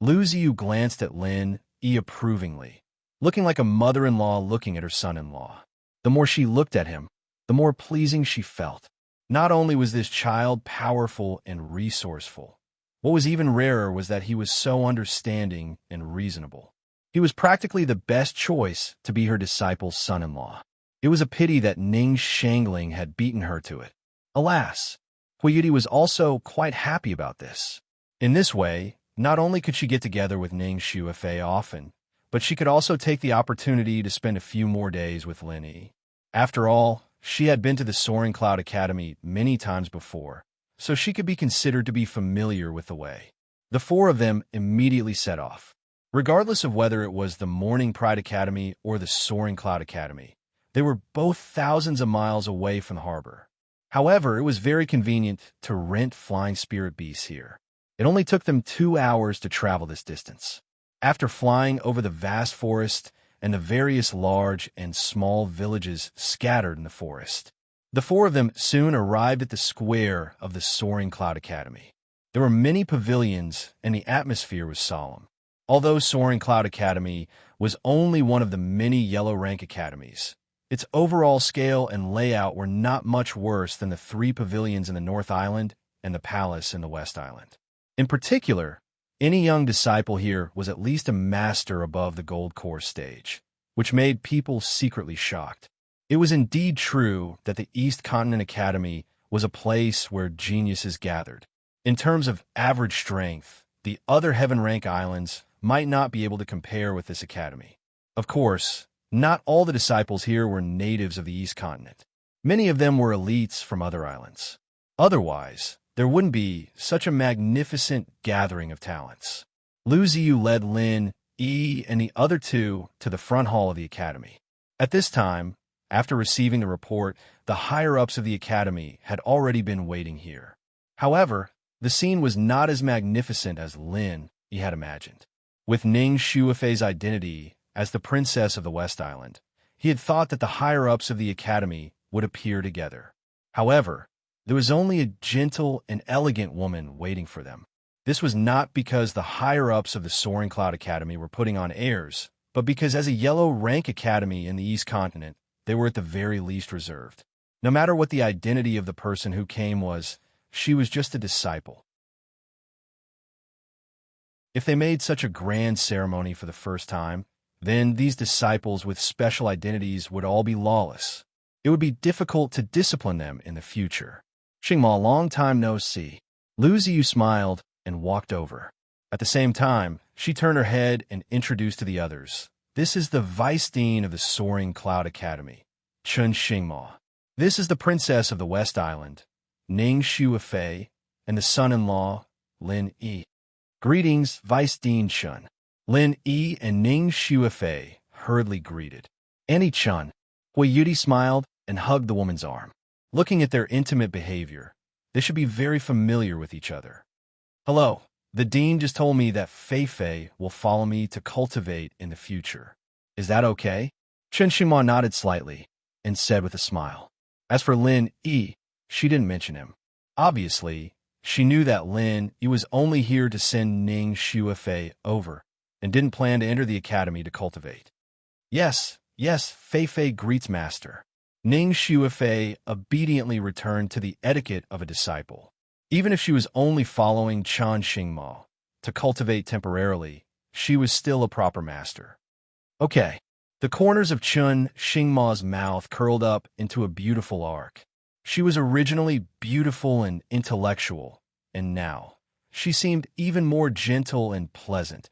Lu Ziyu glanced at Lin Yi approvingly, looking like a mother-in-law looking at her son-in-law. The more she looked at him, the more pleasing she felt. Not only was this child powerful and resourceful, what was even rarer was that he was so understanding and reasonable. He was practically the best choice to be her disciple's son-in-law. It was a pity that Ning Shangling had beaten her to it. Alas, Huiyuti was also quite happy about this. In this way, not only could she get together with Ning Xuefei often, but she could also take the opportunity to spend a few more days with Lin Yi. After all, she had been to the Soaring Cloud Academy many times before, so she could be considered to be familiar with the way. The four of them immediately set off. Regardless of whether it was the Morning Pride Academy or the Soaring Cloud Academy, they were both thousands of miles away from the harbor. However, it was very convenient to rent flying spirit beasts here. It only took them 2 hours to travel this distance. After flying over the vast forest and the various large and small villages scattered in the forest, the four of them soon arrived at the square of the Soaring Cloud Academy. There were many pavilions, and the atmosphere was solemn. Although Soaring Cloud Academy was only one of the many yellow rank academies, its overall scale and layout were not much worse than the 3 pavilions in the North Island and the palace in the West Island. In particular, any young disciple here was at least a master above the gold course stage, which made people secretly shocked. It was indeed true that the East Continent Academy was a place where geniuses gathered. In terms of average strength, the other Heaven Rank Islands might not be able to compare with this academy. Of course, not all the disciples here were natives of the East Continent. Many of them were elites from other islands. Otherwise, there wouldn't be such a magnificent gathering of talents. Lu Ziyu led Lin Yi and the other two to the front hall of the academy. At this time, after receiving the report, the higher-ups of the academy had already been waiting here. However, the scene was not as magnificent as Lin Yi had imagined. With Ning Xuefei's identity as the princess of the West Island, he had thought that the higher-ups of the academy would appear together. However, there was only a gentle and elegant woman waiting for them. This was not because the higher-ups of the Soaring Cloud Academy were putting on airs, but because as a yellow rank academy in the East Continent, they were at the very least reserved. No matter what the identity of the person who came was, she was just a disciple. If they made such a grand ceremony for the first time, then these disciples with special identities would all be lawless. It would be difficult to discipline them in the future. Xingma, long time no see. Lu Ziyu smiled and walked over. At the same time, she turned her head and introduced to the others. This is the Vice Dean of the Soaring Cloud Academy, Chen Xingma. This is the Princess of the West Island, Ning Xuefei, and the son-in-law, Lin Yi. Greetings, Vice Dean Chen. Lin Yi and Ning Xuefei hurriedly greeted. Annie Chen. Huiyuti smiled and hugged the woman's arm. Looking at their intimate behavior, they should be very familiar with each other. Hello. The dean just told me that Fei Fei will follow me to cultivate in the future. Is that okay? Chen Xingma nodded slightly and said with a smile. As for Lin Yi, she didn't mention him. Obviously, she knew that Lin Yi was only here to send Ning Xuefei over and didn't plan to enter the academy to cultivate. Yes, Fei Fei greets master. Ning Xuefei obediently returned to the etiquette of a disciple. Even if she was only following Chen Xingma to cultivate temporarily, she was still a proper master. Okay. The corners of Chen Xingma's mouth curled up into a beautiful arc. She was originally beautiful and intellectual, and now she seemed even more gentle and pleasant,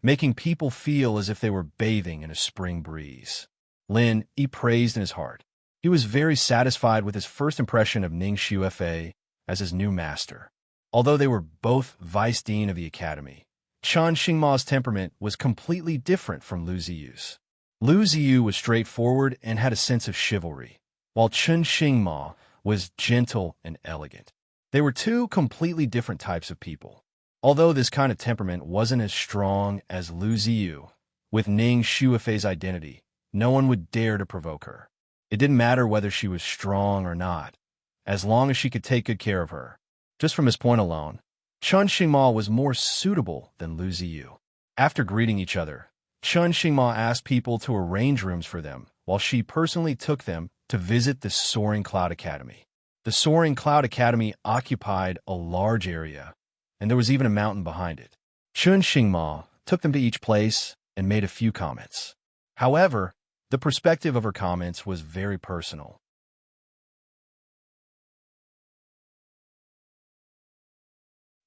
making people feel as if they were bathing in a spring breeze. Lin Yi praised in his heart. He was very satisfied with his first impression of Ning Xuefei as his new master. Although they were both vice dean of the academy, Chen Xingma's temperament was completely different from Lu Ziyu's. Lu Ziyu was straightforward and had a sense of chivalry, while Chen Xingma was gentle and elegant. They were two completely different types of people. Although this kind of temperament wasn't as strong as Lu Ziyu, with Ning Xuefei's identity, no one would dare to provoke her. It didn't matter whether she was strong or not, as long as she could take good care of her. Just from this point alone, Chen Xingma was more suitable than Lu Ziyu. After greeting each other, Chen Xingma asked people to arrange rooms for them, while she personally took them to visit the Soaring Cloud Academy. The Soaring Cloud Academy occupied a large area, and there was even a mountain behind it. Chen Xingma took them to each place and made a few comments. However, the perspective of her comments was very personal.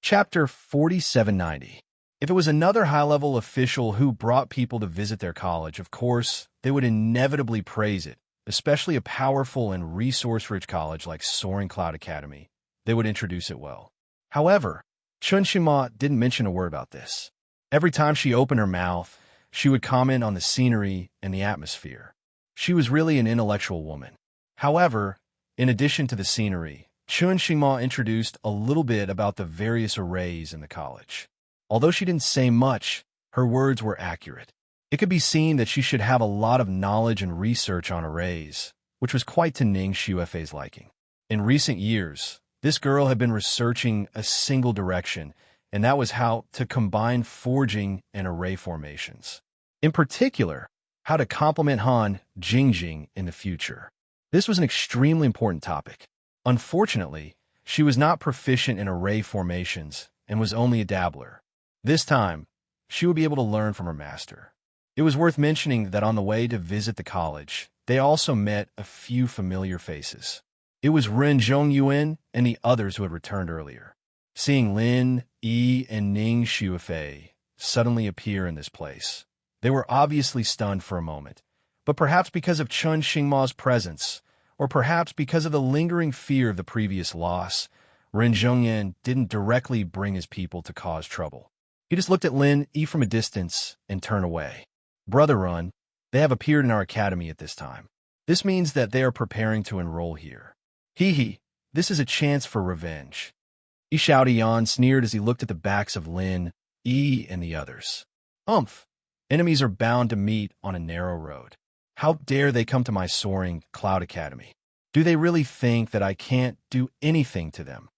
Chapter 4790. If it was another high-level official who brought people to visit their college, of course, they would inevitably praise it, especially a powerful and resource-rich college like Soaring Cloud Academy. They would introduce it well. However, Chen Xingma didn't mention a word about this. Every time she opened her mouth, she would comment on the scenery and the atmosphere. She was really an intellectual woman. However, in addition to the scenery, Chen Xingma introduced a little bit about the various arrays in the college. Although she didn't say much, her words were accurate. It could be seen that she should have a lot of knowledge and research on arrays, which was quite to Ning Xuefei's liking. In recent years, this girl had been researching a single direction, and that was how to combine forging and array formations. In particular, how to complement Han Jingjing in the future. This was an extremely important topic. Unfortunately, she was not proficient in array formations and was only a dabbler. This time, she would be able to learn from her master. It was worth mentioning that on the way to visit the college, they also met a few familiar faces. It was Ren Zhongyuan and the others who had returned earlier. Seeing Lin Yi and Ning Xuefei suddenly appear in this place, they were obviously stunned for a moment, but perhaps because of Chen Xingma's presence, or perhaps because of the lingering fear of the previous loss, Ren Zhongyan didn't directly bring his people to cause trouble. He just looked at Lin Yi from a distance and turned away. Brother Run, they have appeared in our academy at this time. This means that they are preparing to enroll here. Hee, this is a chance for revenge. Yi Xiaodian sneered as he looked at the backs of Lin Yi and the others. Enemies are bound to meet on a narrow road. How dare they come to my Soaring Cloud Academy? Do they really think that I can't do anything to them?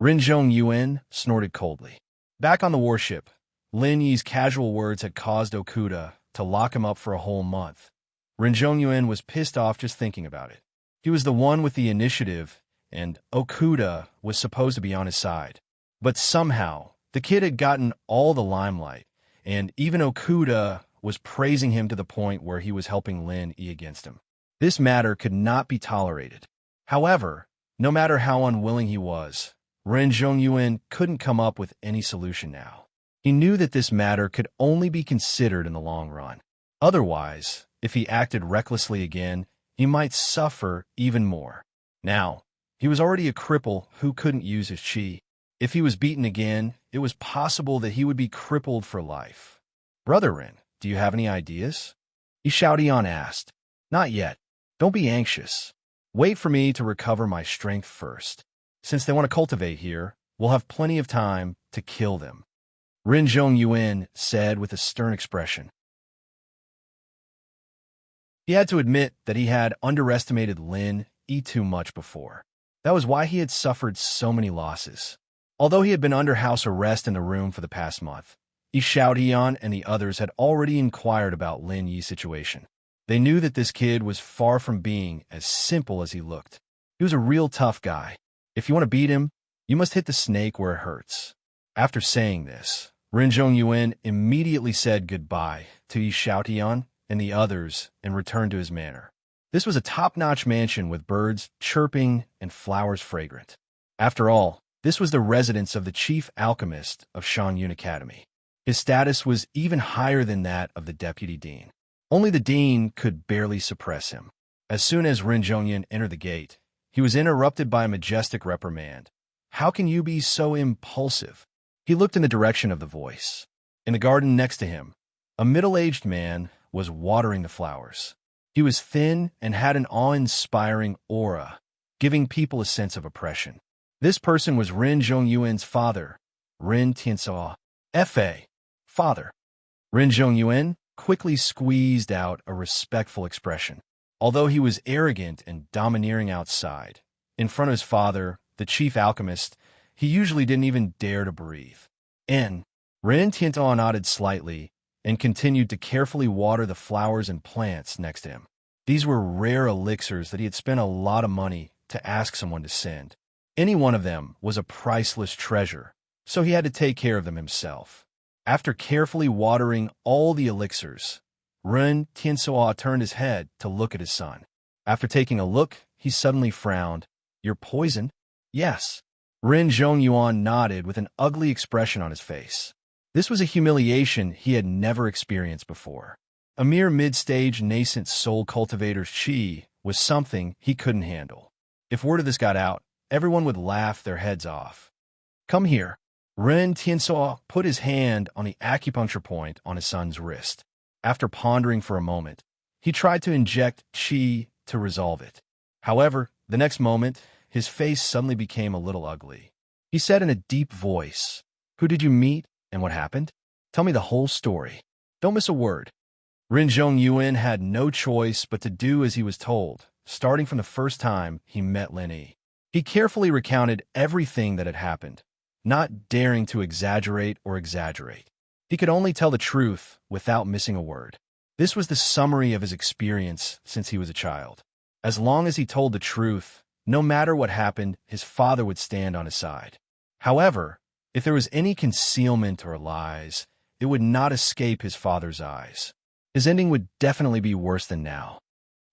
Ren Zhongyuan snorted coldly. Back on the warship, Lin Yi's casual words had caused Okuda to lock him up for a whole month. Ren Zhongyuan was pissed off just thinking about it. He was the one with the initiative, and Okuda was supposed to be on his side. But somehow, the kid had gotten all the limelight, and even Okuda was praising him to the point where he was helping Lin Yi against him. This matter could not be tolerated. However, no matter how unwilling he was, Ren Zhongyuan couldn't come up with any solution now. He knew that this matter could only be considered in the long run. Otherwise, if he acted recklessly again, he might suffer even more. Now, he was already a cripple who couldn't use his qi. If he was beaten again, it was possible that he would be crippled for life. Brother Ren, do you have any ideas? Yi Xiaodian asked. Not yet. Don't be anxious. Wait for me to recover my strength first. Since they want to cultivate here, we'll have plenty of time to kill them. Ren Zhongyuan said with a stern expression. He had to admit that he had underestimated Lin Yi too much before. That was why he had suffered so many losses. Although he had been under house arrest in the room for the past month, Yi Xiaodian and the others had already inquired about Lin Yi's situation. They knew that this kid was far from being as simple as he looked. He was a real tough guy. If you want to beat him, you must hit the snake where it hurts. After saying this, Ren Zhongyuan immediately said goodbye to Yi Xiaodian and the others and returned to his manor. This was a top-notch mansion with birds chirping and flowers fragrant. After all, this was the residence of the chief alchemist of Shangyun Academy. His status was even higher than that of the deputy dean. Only the dean could barely suppress him. As soon as Ren Zhongyan entered the gate, he was interrupted by a majestic reprimand. "How can you be so impulsive?" He looked in the direction of the voice. In the garden next to him, a middle-aged man was watering the flowers. He was thin and had an awe-inspiring aura, giving people a sense of oppression. This person was Ren Zhongyuan's father, Ren Tiansuo. F.A. Father. Ren Zhongyuan quickly squeezed out a respectful expression. Although he was arrogant and domineering outside, in front of his father, the chief alchemist, he usually didn't even dare to breathe. Ren Tiansuo nodded slightly and continued to carefully water the flowers and plants next to him. These were rare elixirs that he had spent a lot of money to ask someone to send. Any one of them was a priceless treasure, so he had to take care of them himself. After carefully watering all the elixirs, Ren Tiansuo turned his head to look at his son. After taking a look, he suddenly frowned. "You're poisoned?" "Yes." Ren Zhongyuan nodded with an ugly expression on his face. This was a humiliation he had never experienced before. A mere mid-stage nascent soul cultivator's chi was something he couldn't handle. If word of this got out, everyone would laugh their heads off. "Come here." Ren Tiansuo put his hand on the acupuncture point on his son's wrist. After pondering for a moment, he tried to inject chi to resolve it. However, the next moment, his face suddenly became a little ugly. He said in a deep voice, "Who did you meet and what happened? Tell me the whole story. Don't miss a word." Ren Zhongyuan had no choice but to do as he was told, starting from the first time he met Lin Yi. He carefully recounted everything that had happened, not daring to exaggerate or exaggerate. He could only tell the truth without missing a word. This was the summary of his experience since he was a child. As long as he told the truth, no matter what happened, his father would stand on his side. However, if there was any concealment or lies, it would not escape his father's eyes. His ending would definitely be worse than now.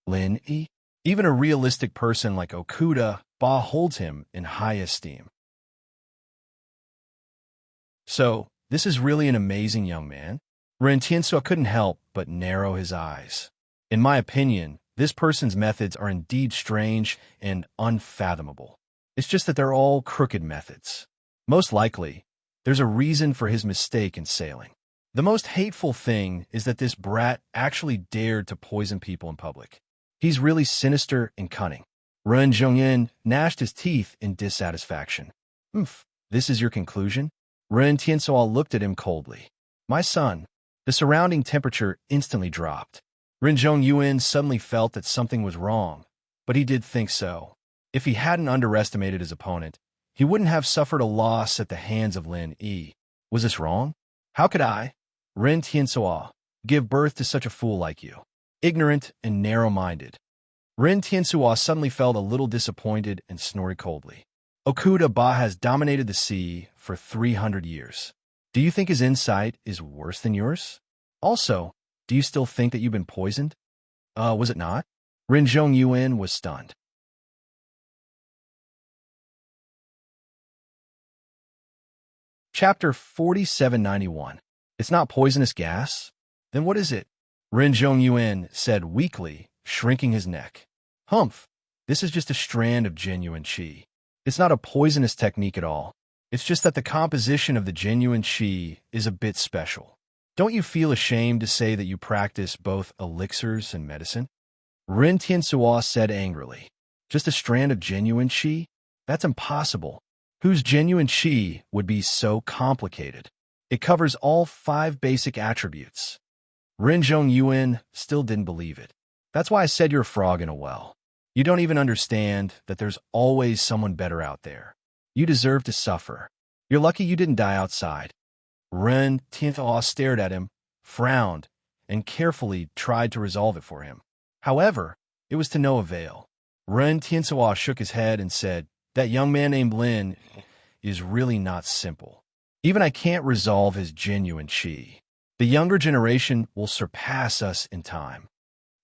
Lin Yi? Even a realistic person like Okuda Ba holds him in high esteem. So, this is really an amazing young man? Ren Tiansuo couldn't help but narrow his eyes. In my opinion, this person's methods are indeed strange and unfathomable. It's just that they're all crooked methods. Most likely, there's a reason for his mistake in sailing. The most hateful thing is that this brat actually dared to poison people in public. He's really sinister and cunning. Ren Zhongyan gnashed his teeth in dissatisfaction. This is your conclusion? Ren Tiansuo looked at him coldly. My son. The surrounding temperature instantly dropped. Ren Zhongyuan suddenly felt that something was wrong, but he did think so. If he hadn't underestimated his opponent, he wouldn't have suffered a loss at the hands of Lin Yi. Was this wrong? How could I, Ren Tiansuo, give birth to such a fool like you? Ignorant and narrow-minded. Ren Tiansuo suddenly felt a little disappointed and snorted coldly. Okuda Ba has dominated the sea for 300 years. Do you think his insight is worse than yours? Also, do you still think that you've been poisoned? Was it not? Ren Zhongyuan was stunned. Chapter 4791. It's not poisonous gas? Then what is it? Ren Zhongyuan said weakly, shrinking his neck. Humph, this is just a strand of genuine qi. It's not a poisonous technique at all. It's just that the composition of the genuine qi is a bit special. Don't you feel ashamed to say that you practice both elixirs and medicine? Ren Tiansuo said angrily. Just a strand of genuine qi? That's impossible. Whose genuine qi would be so complicated? It covers all 5 basic attributes. Ren Zhongyuan still didn't believe it. That's why I said you're a frog in a well. You don't even understand that there's always someone better out there. You deserve to suffer. You're lucky you didn't die outside. Ren Tiansuo stared at him, frowned, and carefully tried to resolve it for him. However, it was to no avail. Ren Tiansuo shook his head and said, that young man named Lin is really not simple. Even I can't resolve his genuine qi. The younger generation will surpass us in time.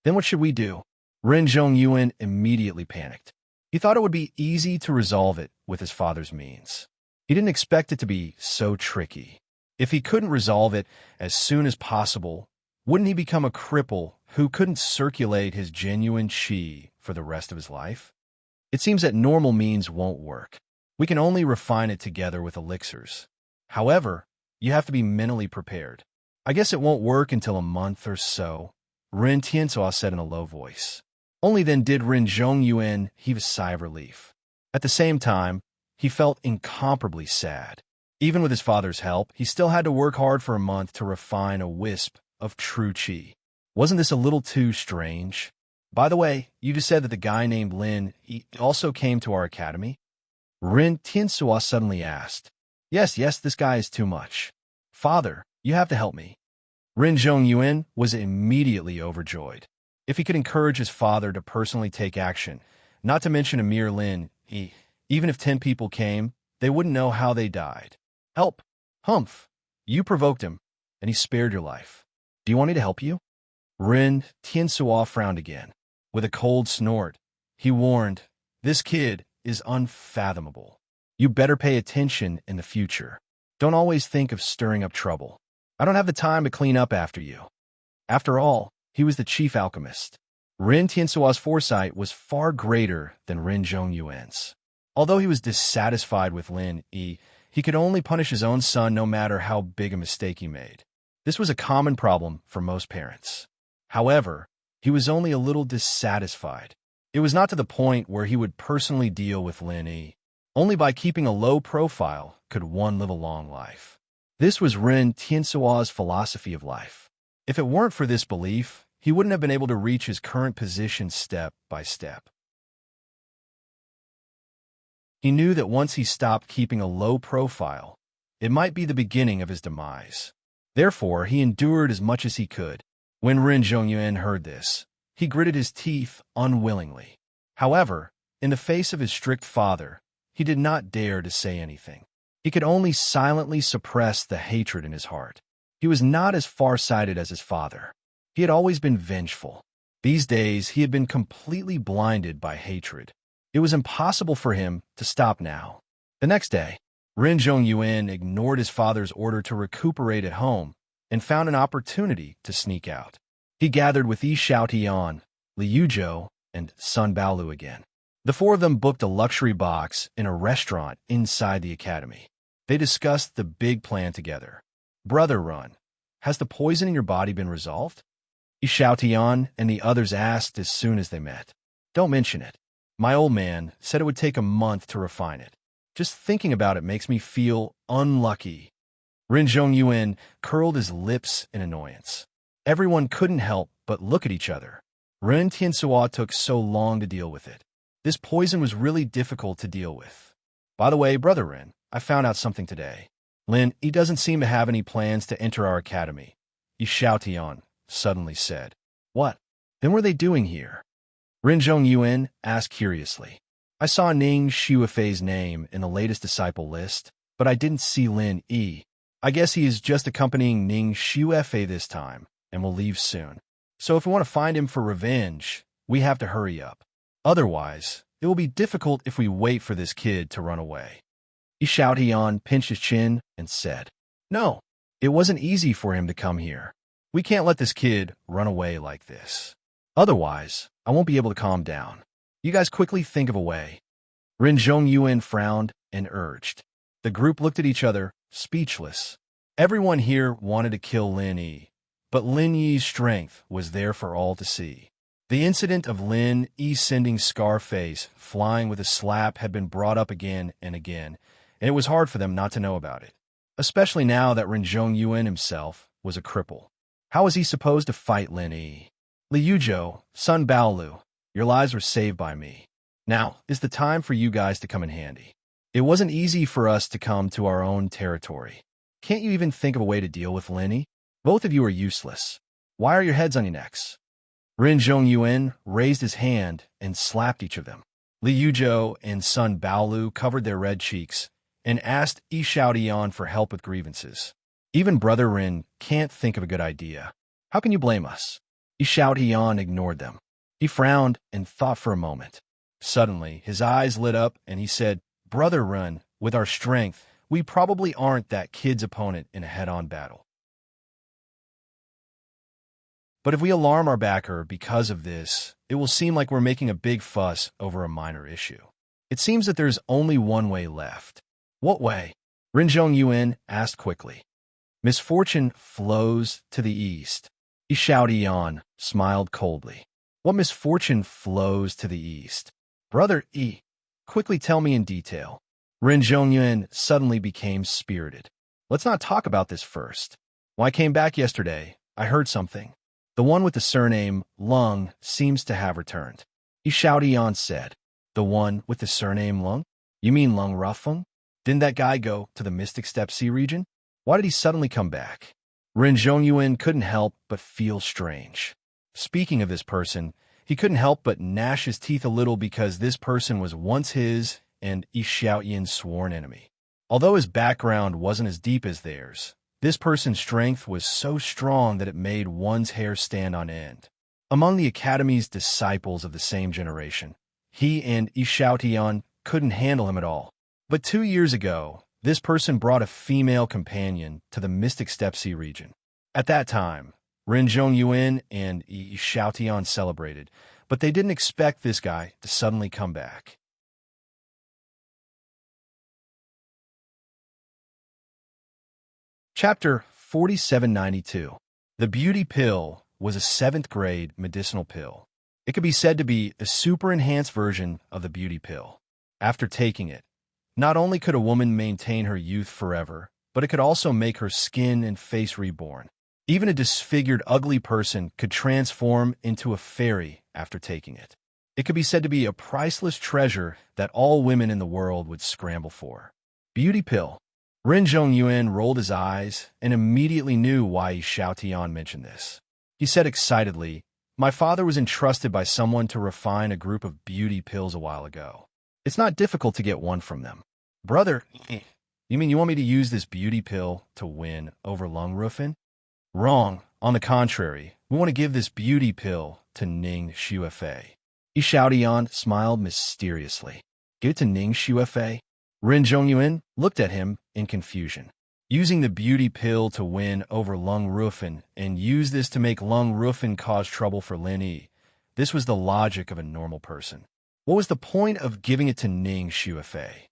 Then what should we do? Ren Zhongyuan immediately panicked. He thought it would be easy to resolve it with his father's means. He didn't expect it to be so tricky. If he couldn't resolve it as soon as possible, wouldn't he become a cripple who couldn't circulate his genuine qi for the rest of his life? It seems that normal means won't work. We can only refine it together with elixirs. However, you have to be mentally prepared. I guess it won't work until a month or so, Ren Tianzhua said in a low voice. Only then did Ren Zhongyuan heave a sigh of relief. At the same time, he felt incomparably sad. Even with his father's help, he still had to work hard for a month to refine a wisp of true qi. Wasn't this a little too strange? By the way, you just said that the guy named Lin also came to our academy? Ren Tianzhua suddenly asked. Yes, this guy is too much. Father, you have to help me. Ren Zhongyuan was immediately overjoyed. If he could encourage his father to personally take action, not to mention a mere Lin, even if 10 people came, they wouldn't know how they died. Help! Humph! You provoked him, and he spared your life. Do you want me to help you? Ren Tianzhua frowned again. With a cold snort, he warned, this kid is unfathomable. You better pay attention in the future. Don't always think of stirring up trouble. I don't have the time to clean up after you. After all, he was the chief alchemist. Ren Tianzuo's foresight was far greater than Ren Zhongyuan's. Although he was dissatisfied with Lin Yi, he could only punish his own son no matter how big a mistake he made. This was a common problem for most parents. However, he was only a little dissatisfied. It was not to the point where he would personally deal with Lin Yi. Only by keeping a low profile could one live a long life. This was Ren Tianzuo's philosophy of life. If it weren't for this belief, he wouldn't have been able to reach his current position step by step. He knew that once he stopped keeping a low profile, it might be the beginning of his demise. Therefore, he endured as much as he could. When Ren Zhongyuan heard this, he gritted his teeth unwillingly. However, in the face of his strict father, he did not dare to say anything. He could only silently suppress the hatred in his heart. He was not as far-sighted as his father. He had always been vengeful. These days, he had been completely blinded by hatred. It was impossible for him to stop now. The next day, Ren Zhongyuan ignored his father's order to recuperate at home and found an opportunity to sneak out. He gathered with Yi Xiaotian, Li Yuzhou, and Sun Baolu again. The four of them booked a luxury box in a restaurant inside the academy. They discussed the big plan together. Brother Run, has the poison in your body been resolved? Yi Xiaotian and the others asked as soon as they met. Don't mention it. My old man said it would take a month to refine it. Just thinking about it makes me feel unlucky. Ren Zhongyuan curled his lips in annoyance. Everyone couldn't help but look at each other. Ren Tianzhua took so long to deal with it. This poison was really difficult to deal with. By the way, Brother Ren, I found out something today. Lin, he doesn't seem to have any plans to enter our academy, Yi Xiaotian suddenly said. What? Then what are they doing here? Ren Zhongyuan asked curiously. I saw Ning Shuifei's name in the latest disciple list, but I didn't see Lin Yi. I guess he is just accompanying Ning Shuifei this time, and will leave soon. So if we want to find him for revenge, we have to hurry up. Otherwise, it will be difficult if we wait for this kid to run away. Yi Xiaotian pinched his chin and said, No, it wasn't easy for him to come here. We can't let this kid run away like this. Otherwise, I won't be able to calm down. You guys quickly think of a way. Ren Zhongyuan frowned and urged. The group looked at each other, speechless. Everyone here wanted to kill Lin Yi, but Lin Yi's strength was there for all to see. The incident of Lin Yi sending Scarface flying with a slap had been brought up again and again, and it was hard for them not to know about it, especially now that Ren Zhongyuan himself was a cripple. How was he supposed to fight Lin Yi? Li Yuzhou, Sun Baolu, your lives were saved by me. Now is the time for you guys to come in handy. It wasn't easy for us to come to our own territory. Can't you even think of a way to deal with Lin Yi? Both of you are useless. Why are your heads on your necks? Ren Zhongyuan raised his hand and slapped each of them. Li Yuzhou and Sun Baolu covered their red cheeks and asked Yi Xiaotian for help with grievances. Even Brother Ren can't think of a good idea. How can you blame us? Yi Xiaotian ignored them. He frowned and thought for a moment. Suddenly, his eyes lit up and he said, Brother Ren, with our strength, we probably aren't that kid's opponent in a head-on battle. But if we alarm our backer because of this, it will seem like we're making a big fuss over a minor issue. It seems that there's only one way left. What way? Ren Zhongyuan asked quickly. Misfortune flows to the east. Yi Xiaotian smiled coldly. What misfortune flows to the east? Brother Yi, quickly tell me in detail. Ren Zhongyuan suddenly became spirited. Let's not talk about this first. When I came back yesterday, I heard something. The one with the surname Lung seems to have returned. Yi Xiaotian said. The one with the surname Lung? You mean Lung Rufeng? Didn't that guy go to the Mystic Steppe Sea region? Why did he suddenly come back? Ren Zhongyuan couldn't help but feel strange. Speaking of this person, he couldn't help but gnash his teeth a little because this person was once his and Yi Xiaotian's sworn enemy. Although his background wasn't as deep as theirs, this person's strength was so strong that it made one's hair stand on end. Among the Academy's disciples of the same generation, he and Yi Xiaotian couldn't handle him at all. But 2 years ago, this person brought a female companion to the Mystic Steppe Sea region. At that time, Ren Zhongyuan and Yi Xiaotian celebrated, but they didn't expect this guy to suddenly come back. Chapter 4792. The Beauty Pill was a 7th grade medicinal pill. It could be said to be a super enhanced version of the Beauty Pill. After taking it, not only could a woman maintain her youth forever, but it could also make her skin and face reborn. Even a disfigured, ugly person could transform into a fairy after taking it. It could be said to be a priceless treasure that all women in the world would scramble for. Beauty Pill. Ren Zhongyuan rolled his eyes and immediately knew why Yi Xiaotian mentioned this. He said excitedly, My father was entrusted by someone to refine a group of beauty pills a while ago. It's not difficult to get one from them. Brother, you mean you want me to use this beauty pill to win over Lung Rufin? Wrong. On the contrary, we want to give this beauty pill to Ning Xuefei. Yi Xiaotian smiled mysteriously. Give it to Ning Xuefei? Ren Zhongyuan looked at him in confusion. Using the beauty pill to win over Lung Rufin and use this to make Lung Rufin cause trouble for Lin Yi. This was the logic of a normal person. What was the point of giving it to Ning Xuefei?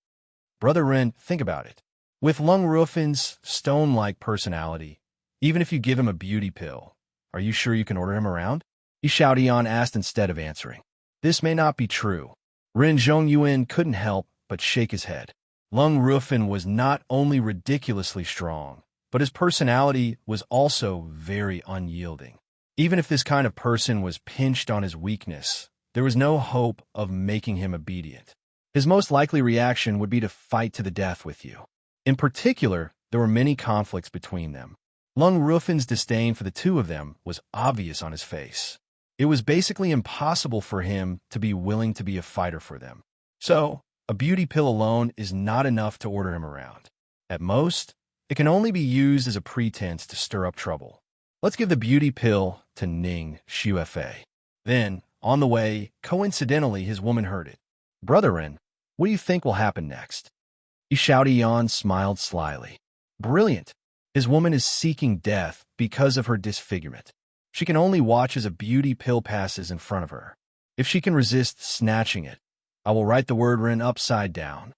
Brother Ren, think about it. With Lung Rufin's stone-like personality, even if you give him a beauty pill, are you sure you can order him around? Yi Xiaotian asked instead of answering. This may not be true. Ren Zhongyuan couldn't help but shake his head. Lung Rufin was not only ridiculously strong, but his personality was also very unyielding. Even if this kind of person was pinched on his weakness, there was no hope of making him obedient. His most likely reaction would be to fight to the death with you. In particular, there were many conflicts between them. Lung Rufin's disdain for the two of them was obvious on his face. It was basically impossible for him to be willing to be a fighter for them. So, a beauty pill alone is not enough to order him around. At most, it can only be used as a pretense to stir up trouble. Let's give the beauty pill to Ning Xuefei. Then, on the way, coincidentally, his woman heard it. Brother Ren, what do you think will happen next? Yi Xiaotian smiled slyly. Brilliant. His woman is seeking death because of her disfigurement. She can only watch as a beauty pill passes in front of her. If she can resist snatching it, I will write the word Ren upside down.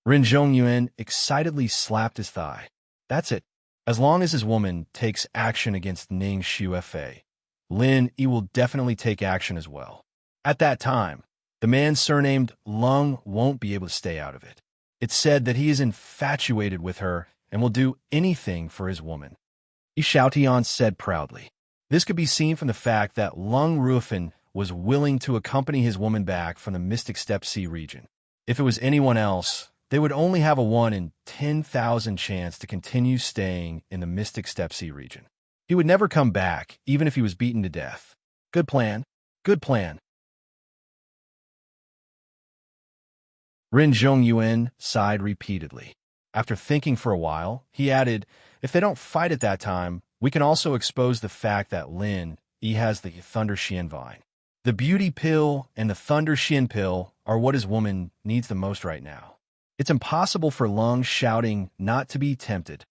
Ren Zhongyuan excitedly slapped his thigh. That's it. As long as his woman takes action against Ning Xuefei, Lin Yi will definitely take action as well. At that time, the man surnamed Lung won't be able to stay out of it. It's said that he is infatuated with her and will do anything for his woman. Yi Xiaotian said proudly. This could be seen from the fact that Lung Rufin was willing to accompany his woman back from the Mystic Steppe Sea region. If it was anyone else, they would only have a 1 in 10,000 chance to continue staying in the Mystic Steppe Sea region. He would never come back, even if he was beaten to death. Good plan. Good plan. Ren Zhongyuan sighed repeatedly. After thinking for a while, he added, if they don't fight at that time, we can also expose the fact that Lin Yi has the Thunder Xian Vine. The Beauty Pill and the Thunder Xian Pill are what his woman needs the most right now. It's impossible for Lung shouting not to be tempted.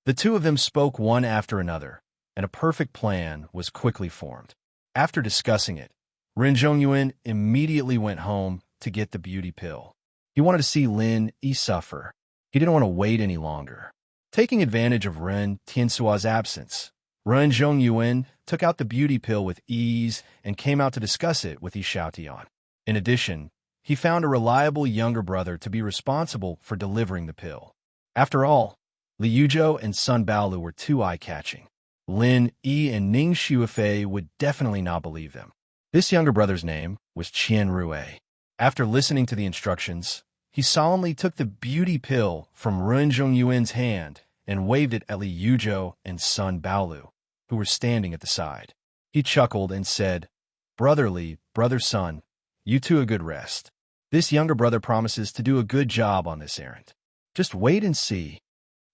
The two of them spoke one after another, and a perfect plan was quickly formed. After discussing it, Ren Zhongyuan immediately went home to get the beauty pill. He wanted to see Lin Yi suffer. He didn't want to wait any longer. Taking advantage of Ren Tiansua's absence, Ren Zhongyuan took out the beauty pill with ease and came out to discuss it with Yi Xiaotian. In addition, he found a reliable younger brother to be responsible for delivering the pill. After all, Li Yuzhou and Sun Baolu were too eye-catching. Lin Yi and Ning Xuefei would definitely not believe them. This younger brother's name was Qian Rui. After listening to the instructions, he solemnly took the beauty pill from Ren Zhongyuan's hand and waved it at Li Yuzhou and Sun Baolu, who were standing at the side. He chuckled and said, "Brother Li, brother Sun, you two a good rest. This younger brother promises to do a good job on this errand. Just wait and see."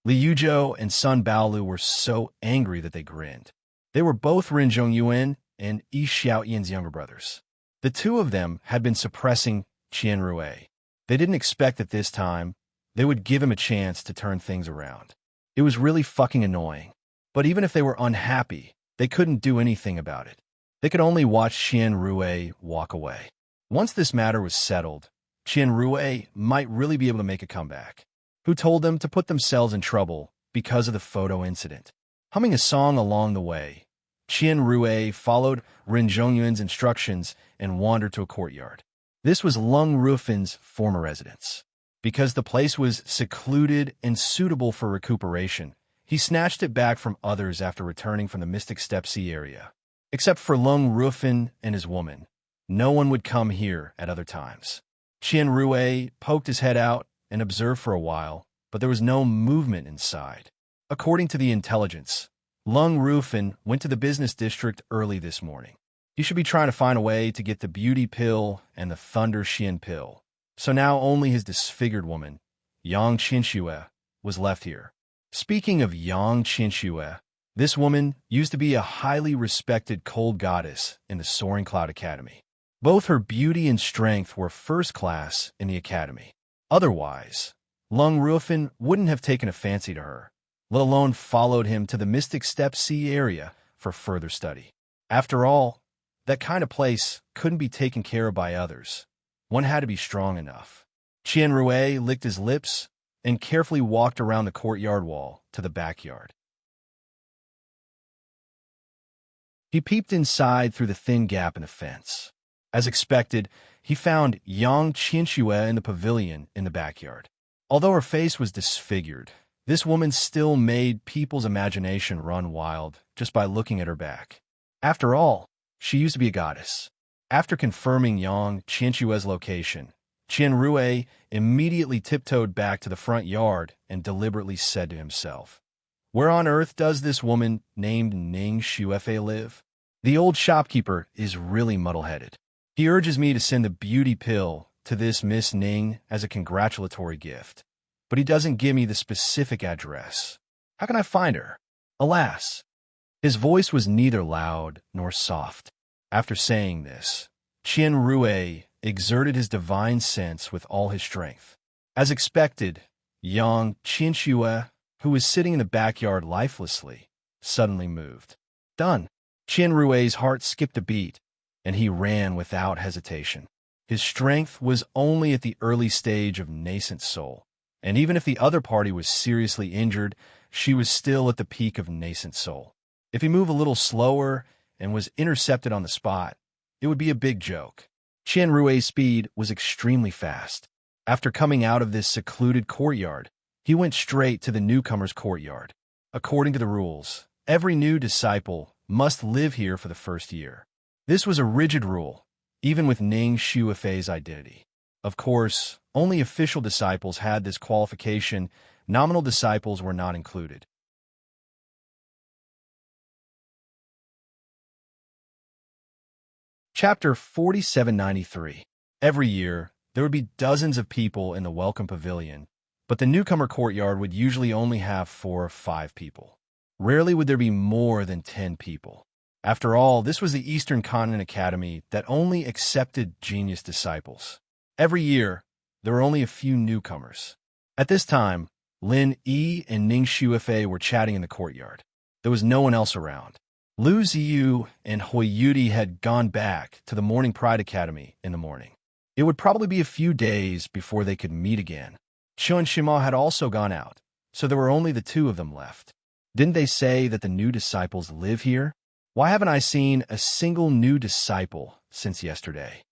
Li Yuzhou and Sun Baolu were so angry that they grinned. They were both Ren Zhongyuan and Yi Xiaotian's younger brothers. The two of them had been suppressing Qian Rui. They didn't expect that this time they would give him a chance to turn things around. It was really fucking annoying. But even if they were unhappy, they couldn't do anything about it. They could only watch Qian Rui walk away. Once this matter was settled, Qian Rui might really be able to make a comeback. Who told them to put themselves in trouble because of the photo incident? Humming a song along the way, Qian Rui followed Ren Zhongyuan's instructions and wandered to a courtyard. This was Lung Rufin's former residence. Because the place was secluded and suitable for recuperation, he snatched it back from others after returning from the Mystic Steppe Sea area. Except for Lung Rufin and his woman, no one would come here at other times. Qian Rui poked his head out and observed for a while, but there was no movement inside. According to the intelligence, Lung Rufin went to the business district early this morning. He should be trying to find a way to get the beauty pill and the thunder Xian pill. So now only his disfigured woman, Yang Qinxue, was left here. Speaking of Yang Qinxue, this woman used to be a highly respected cold goddess in the Soaring Cloud Academy. Both her beauty and strength were first class in the academy. Otherwise, Lung Rufin wouldn't have taken a fancy to her, let alone followed him to the Mystic Steppe Sea area for further study. After all, that kind of place couldn't be taken care of by others. One had to be strong enough. Qian Rui licked his lips and carefully walked around the courtyard wall to the backyard. He peeped inside through the thin gap in the fence. As expected, he found Yang Qinxue in the pavilion in the backyard. Although her face was disfigured, this woman still made people's imagination run wild just by looking at her back. After all, she used to be a goddess. After confirming Yang Qinxue's location, Qian Rui immediately tiptoed back to the front yard and deliberately said to himself, "Where on earth does this woman named Ning Xuefei live? The old shopkeeper is really muddle-headed. He urges me to send the beauty pill to this Miss Ning as a congratulatory gift, but he doesn't give me the specific address. How can I find her?" Alas, his voice was neither loud nor soft. After saying this, Qian Rui exerted his divine sense with all his strength. As expected, Yang Qinxue, who was sitting in the backyard lifelessly, suddenly moved. Done. Qian Rui's heart skipped a beat, and he ran without hesitation. His strength was only at the early stage of nascent soul, and even if the other party was seriously injured, she was still at the peak of nascent soul. If he moved a little slower and was intercepted on the spot, it would be a big joke. Qian Rui's speed was extremely fast. After coming out of this secluded courtyard, he went straight to the newcomer's courtyard. According to the rules, every new disciple must live here for the first year. This was a rigid rule, even with Ning Xuefei's identity. Of course, only official disciples had this qualification. Nominal disciples were not included. Chapter 4793. Every year, there would be dozens of people in the welcome pavilion, but the newcomer courtyard would usually only have 4 or 5 people. Rarely would there be more than 10 people. After all, this was the Eastern Continent Academy that only accepted genius disciples. Every year, there were only a few newcomers. At this time, Lin Yi and Ning Xuefei were chatting in the courtyard. There was no one else around. Lu Ziyu and Hui Yudi had gone back to the Morning Pride Academy in the morning. It would probably be a few days before they could meet again. Xiu and Shima had also gone out, so there were only the two of them left. Didn't they say that the new disciples live here? Why haven't I seen a single new disciple since yesterday?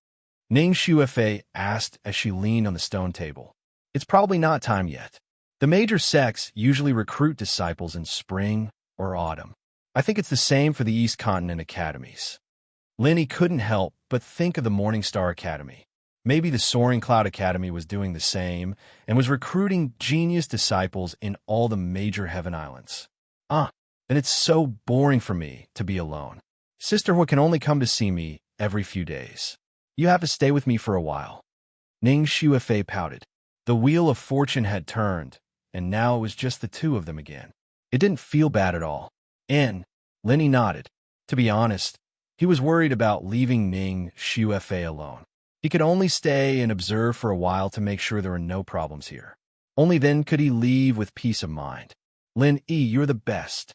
Ning Xuefei asked as she leaned on the stone table. It's probably not time yet. The major sects usually recruit disciples in spring or autumn. I think it's the same for the East Continent academies. Linny couldn't help but think of the Morning Star Academy. Maybe the Soaring Cloud Academy was doing the same and was recruiting genius disciples in all the major heaven islands. Then it's so boring for me to be alone. Sisterhood can only come to see me every few days. You have to stay with me for a while. Ning Xuefei pouted. The wheel of fortune had turned, and now it was just the two of them again. It didn't feel bad at all. Linny nodded. To be honest, he was worried about leaving Ning Xuefei alone. He could only stay and observe for a while to make sure there were no problems here. Only then could he leave with peace of mind. Lin Yi, you're the best.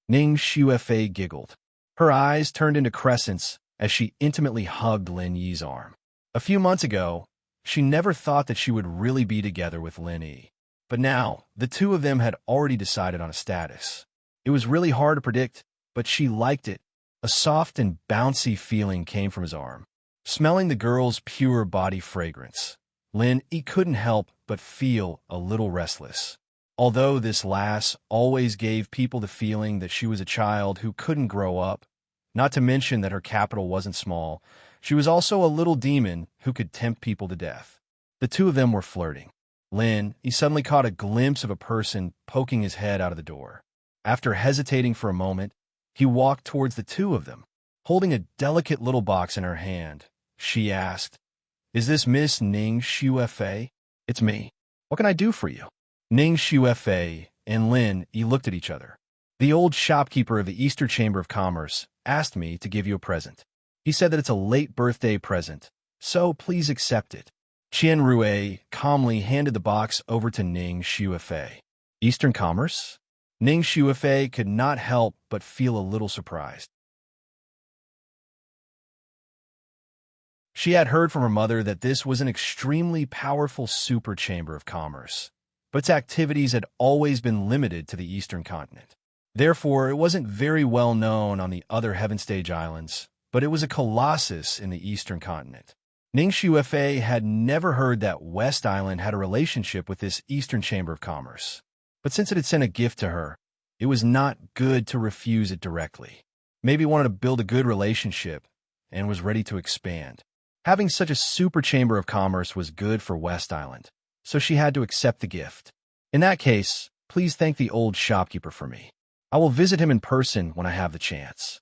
Ning Xuefei giggled. Her eyes turned into crescents as she intimately hugged Lin Yi's arm. A few months ago, she never thought that she would really be together with Lin Yi. But now, the two of them had already decided on a status. It was really hard to predict, but she liked it. A soft and bouncy feeling came from his arm. Smelling the girl's pure body fragrance, Lin Yi couldn't help but feel a little restless. Although this lass always gave people the feeling that she was a child who couldn't grow up, not to mention that her capital wasn't small, she was also a little demon who could tempt people to death. The two of them were flirting. He suddenly caught a glimpse of a person poking his head out of the door. After hesitating for a moment, he walked towards the two of them. Holding a delicate little box in her hand, she asked, "Is this Miss Ning Xuefei?" "It's me. What can I do for you?" Ning Xuefei and Lin Yi looked at each other. "The old shopkeeper of the Eastern Chamber of Commerce asked me to give you a present. He said that it's a late birthday present, so please accept it." Qian Rui calmly handed the box over to Ning Xuefei. "Eastern Commerce?" Ning Xuefei could not help but feel a little surprised. She had heard from her mother that this was an extremely powerful super chamber of commerce, but its activities had always been limited to the Eastern continent. Therefore, it wasn't very well known on the other Heaven Stage Islands, but it was a colossus in the Eastern continent. Ning Xuefei had never heard that West Island had a relationship with this Eastern Chamber of Commerce. But since it had sent a gift to her, it was not good to refuse it directly. Maybe it wanted to build a good relationship and was ready to expand. Having such a super chamber of commerce was good for West Island, so she had to accept the gift. "In that case, please thank the old shopkeeper for me. I will visit him in person when I have the chance."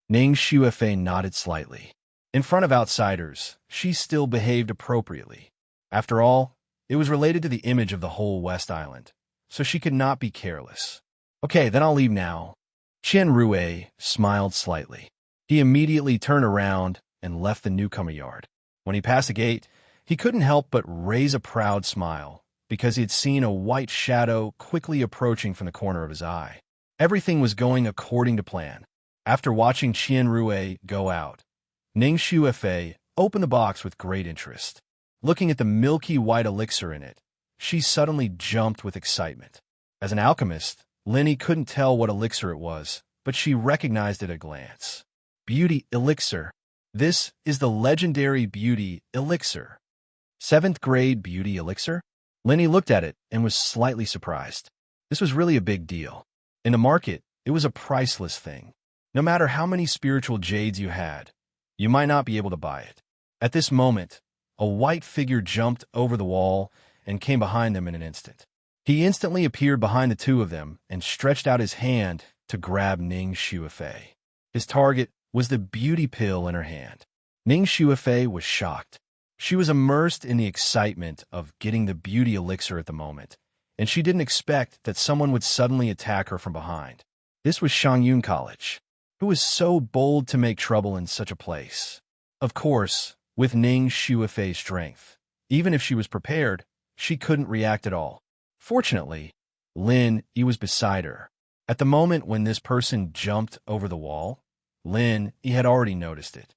Ning Xuefei nodded slightly. In front of outsiders, she still behaved appropriately. After all, it was related to the image of the whole West Island, so she could not be careless. "Okay, then I'll leave now." Qian Rui smiled slightly. He immediately turned around and left the newcomer yard. When he passed the gate, he couldn't help but raise a proud smile, because he had seen a white shadow quickly approaching from the corner of his eye. Everything was going according to plan. After watching Qian Rui go out, Ning Xuefei opened the box with great interest. Looking at the milky white elixir in it, she suddenly jumped with excitement. As an alchemist, Linny couldn't tell what elixir it was, but she recognized it at a glance. Beauty elixir. This is the legendary beauty elixir. 7th grade beauty elixir? Linny looked at it and was slightly surprised. This was really a big deal. In the market, it was a priceless thing. No matter how many spiritual jades you had, you might not be able to buy it. At this moment, a white figure jumped over the wall and came behind them in an instant. He instantly appeared behind the two of them and stretched out his hand to grab Ning Xuefei. His target was the beauty pill in her hand. Ning Xuefei was shocked. She was immersed in the excitement of getting the beauty elixir at the moment, and she didn't expect that someone would suddenly attack her from behind. This was Shangyun College. Who was so bold to make trouble in such a place? Of course, with Ning Xuefei's strength, even if she was prepared, she couldn't react at all. Fortunately, Lin Yi was beside her, At the moment when this person jumped over the wall, Lin Yi had already noticed it.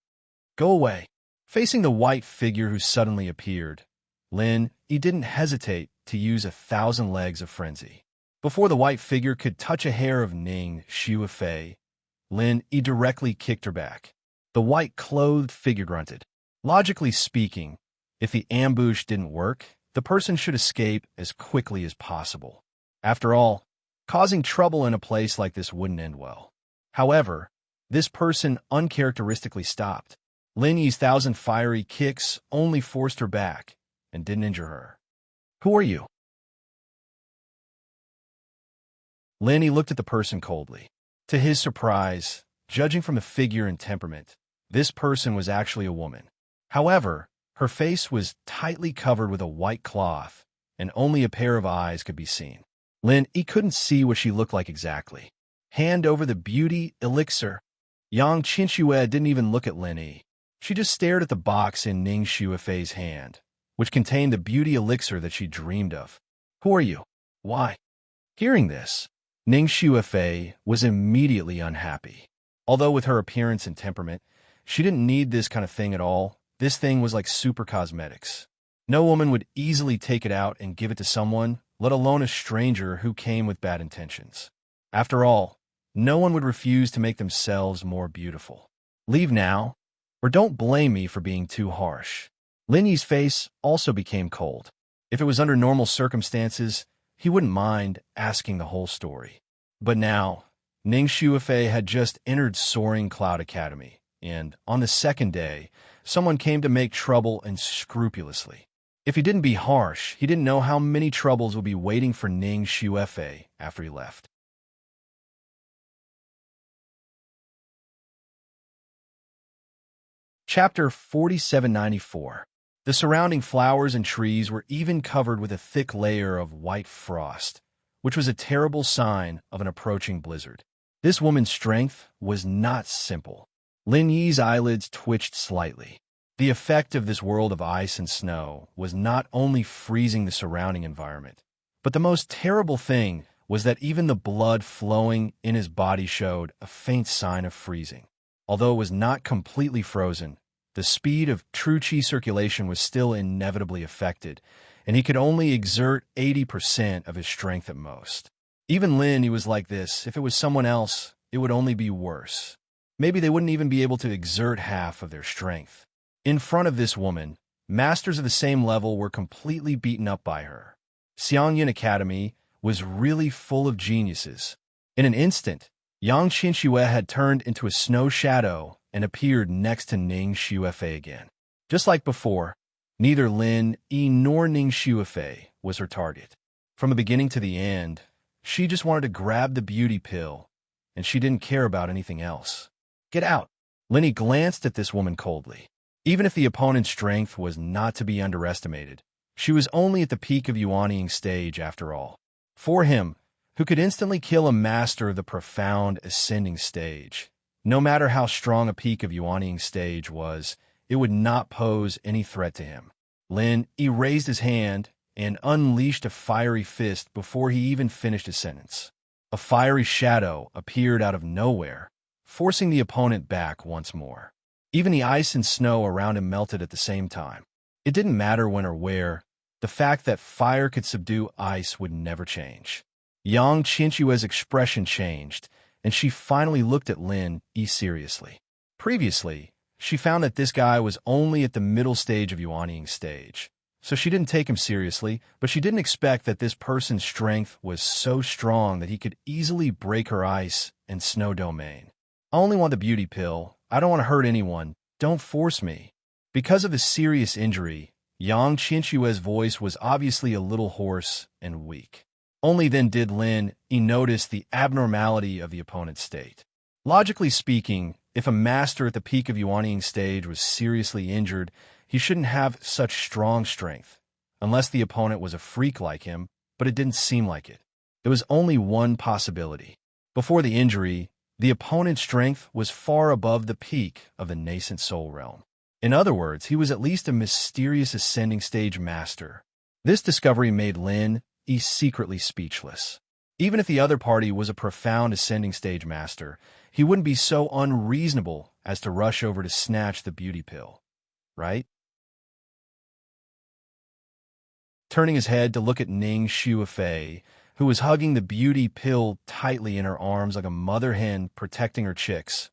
Go away. Facing the white figure who suddenly appeared, Lin Yi didn't hesitate to use 1,000 legs of frenzy. Before the white figure could touch a hair of Ning Xuefei, Lin Yi directly kicked her back. The white-clothed figure grunted. Logically speaking, if the ambush didn't work, the person should escape as quickly as possible. After all, causing trouble in a place like this wouldn't end well. However, this person uncharacteristically stopped. Lin Yi's 1,000 fiery kicks only forced her back and didn't injure her. Who are you? Lin Yi looked at the person coldly. To his surprise, judging from the figure and temperament, this person was actually a woman. However, her face was tightly covered with a white cloth, and only a pair of eyes could be seen. Lin Yi couldn't see what she looked like exactly. Hand over the beauty elixir. Yang Qinxue didn't even look at Lin Yi. She just stared at the box in Ning Xuefei's hand, which contained the beauty elixir that she dreamed of. Who are you? Why? Hearing this, Ning Xuefei was immediately unhappy. Although with her appearance and temperament, she didn't need this kind of thing at all. This thing was like super cosmetics. No woman would easily take it out and give it to someone, let alone a stranger who came with bad intentions. After all, no one would refuse to make themselves more beautiful. Leave now, or don't blame me for being too harsh. Lin Yi's face also became cold. If it was under normal circumstances, he wouldn't mind asking the whole story. But now, Ning Xuefei had just entered Soaring Cloud Academy, and on the second day, someone came to make trouble unscrupulously. If he didn't be harsh, he didn't know how many troubles would be waiting for Ning Xuefei after he left. Chapter 4794. The surrounding flowers and trees were even covered with a thick layer of white frost, which was a terrible sign of an approaching blizzard. This woman's strength was not simple. Lin Yi's eyelids twitched slightly. The effect of this world of ice and snow was not only freezing the surrounding environment, but the most terrible thing was that even the blood flowing in his body showed a faint sign of freezing. Although it was not completely frozen, the speed of true qi circulation was still inevitably affected, and he could only exert 80% of his strength at most. Even Lin, he was like this. If it was someone else, it would only be worse. Maybe they wouldn't even be able to exert half of their strength. In front of this woman, masters of the same level were completely beaten up by her. Xiangyan Academy was really full of geniuses. In an instant, Yang Qinxue had turned into a snow shadow and appeared next to Ning Xuefei again. Just like before, neither Lin Yi nor Ning Xuefei was her target. From the beginning to the end, she just wanted to grab the beauty pill, and she didn't care about anything else. Get out! Lin Yi glanced at this woman coldly. Even if the opponent's strength was not to be underestimated, she was only at the peak of Yuanying stage after all. For him, who could instantly kill a master of the profound ascending stage, no matter how strong a peak of Yuanying stage was, it would not pose any threat to him. Lin Yi raised his hand and unleashed a fiery fist before he even finished his sentence. A fiery shadow appeared out of nowhere, forcing the opponent back once more. Even the ice and snow around him melted at the same time. It didn't matter when or where, the fact that fire could subdue ice would never change. Yang Qinxue's expression changed, and she finally looked at Lin Yi seriously. Previously, she found that this guy was only at the middle stage of Yuanying stage, so she didn't take him seriously, but she didn't expect that this person's strength was so strong that he could easily break her ice and snow domain. I only want the beauty pill. I don't want to hurt anyone. Don't force me. Because of his serious injury, Yang Qinxue's voice was obviously a little hoarse and weak. Only then did Lin Yi notice the abnormality of the opponent's state. Logically speaking, if a master at the peak of Yuanying stage was seriously injured, he shouldn't have such strong strength, unless the opponent was a freak like him, but it didn't seem like it. There was only one possibility. Before the injury, the opponent's strength was far above the peak of the nascent soul realm. In other words, he was at least a mysterious ascending stage master. This discovery made Lin Yi secretly speechless. Even if the other party was a profound ascending stage master, he wouldn't be so unreasonable as to rush over to snatch the beauty pill, right? Turning his head to look at Ning Shuafei, who was hugging the beauty pill tightly in her arms like a mother hen protecting her chicks,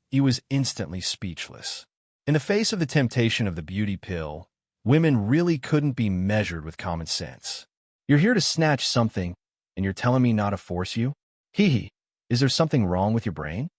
he was instantly speechless. In the face of the temptation of the beauty pill, women really couldn't be measured with common sense. You're here to snatch something, and you're telling me not to force you? Hee, is there something wrong with your brain?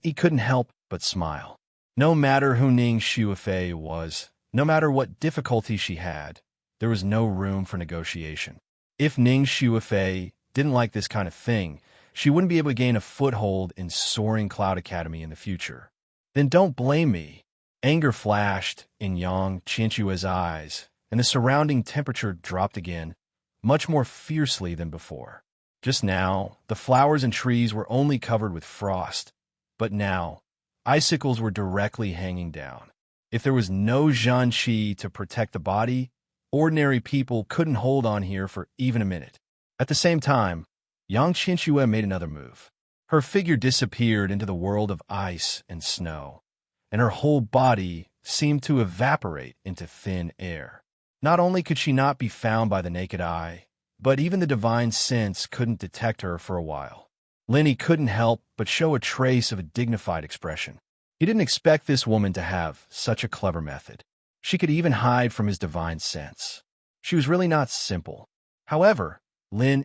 He couldn't help but smile. No matter who Ning Shuafei was, no matter what difficulty she had, there was no room for negotiation. If Ning Shuafei didn't like this kind of thing, she wouldn't be able to gain a foothold in Soaring Cloud Academy in the future. Then don't blame me. Anger flashed in Yang Qinshue's eyes, and the surrounding temperature dropped again, much more fiercely than before. Just now, the flowers and trees were only covered with frost, but now, icicles were directly hanging down. If there was no Zhanqi to protect the body, ordinary people couldn't hold on here for even a minute. At the same time, Yang Qinshuo made another move. Her figure disappeared into the world of ice and snow, and her whole body seemed to evaporate into thin air. Not only could she not be found by the naked eye, but even the divine sense couldn't detect her for a while. Lenny couldn't help but show a trace of a dignified expression. He didn't expect this woman to have such a clever method. She could even hide from his divine sense. She was really not simple. However,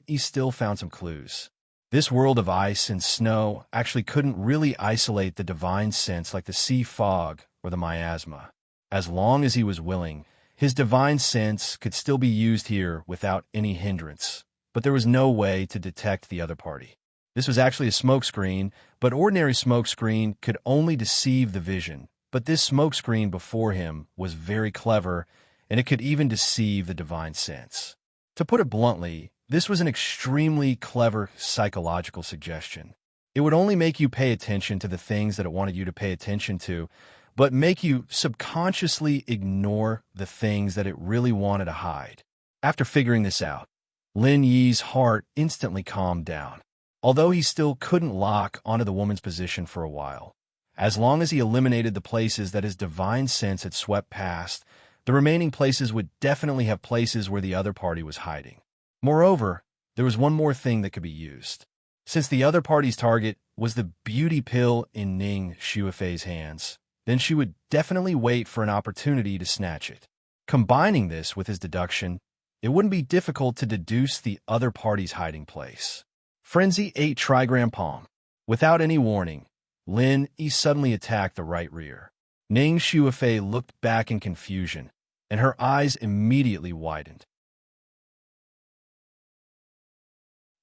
he still found some clues. This world of ice and snow actually couldn't really isolate the divine sense like the sea fog or the miasma. As long as he was willing, his divine sense could still be used here without any hindrance, but there was no way to detect the other party. This was actually a smokescreen, but ordinary smokescreen could only deceive the vision. But this smokescreen before him was very clever, and it could even deceive the divine sense. To put it bluntly, this was an extremely clever psychological suggestion. It would only make you pay attention to the things that it wanted you to pay attention to, but make you subconsciously ignore the things that it really wanted to hide. After figuring this out, Lin Yi's heart instantly calmed down. Although he still couldn't lock onto the woman's position for a while, as long as he eliminated the places that his divine sense had swept past, the remaining places would definitely have places where the other party was hiding. Moreover, there was one more thing that could be used. Since the other party's target was the beauty pill in Ning Shuafei's hands, then she would definitely wait for an opportunity to snatch it. Combining this with his deduction, it wouldn't be difficult to deduce the other party's hiding place. Frenzy 8 Trigram Palm. Without any warning, He suddenly attacked the right rear. Ning Shuafei looked back in confusion, and her eyes immediately widened.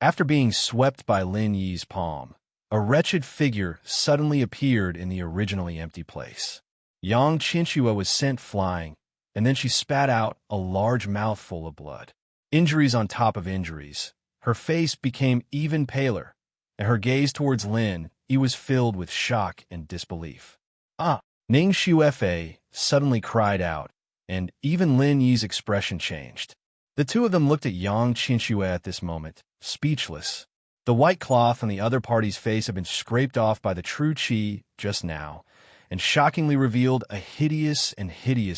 After being swept by Lin Yi's palm, a wretched figure suddenly appeared in the originally empty place. Yang Qinshuo was sent flying, and then she spat out a large mouthful of blood. Injuries on top of injuries, her face became even paler, and her gaze towards Lin Yi was filled with shock and disbelief. Ah! Ning Shuafei suddenly cried out, and even Lin Yi's expression changed. The two of them looked at Yang Qinshuo at this moment, speechless. The white cloth on the other party's face had been scraped off by the true qi just now, and shockingly revealed a hideous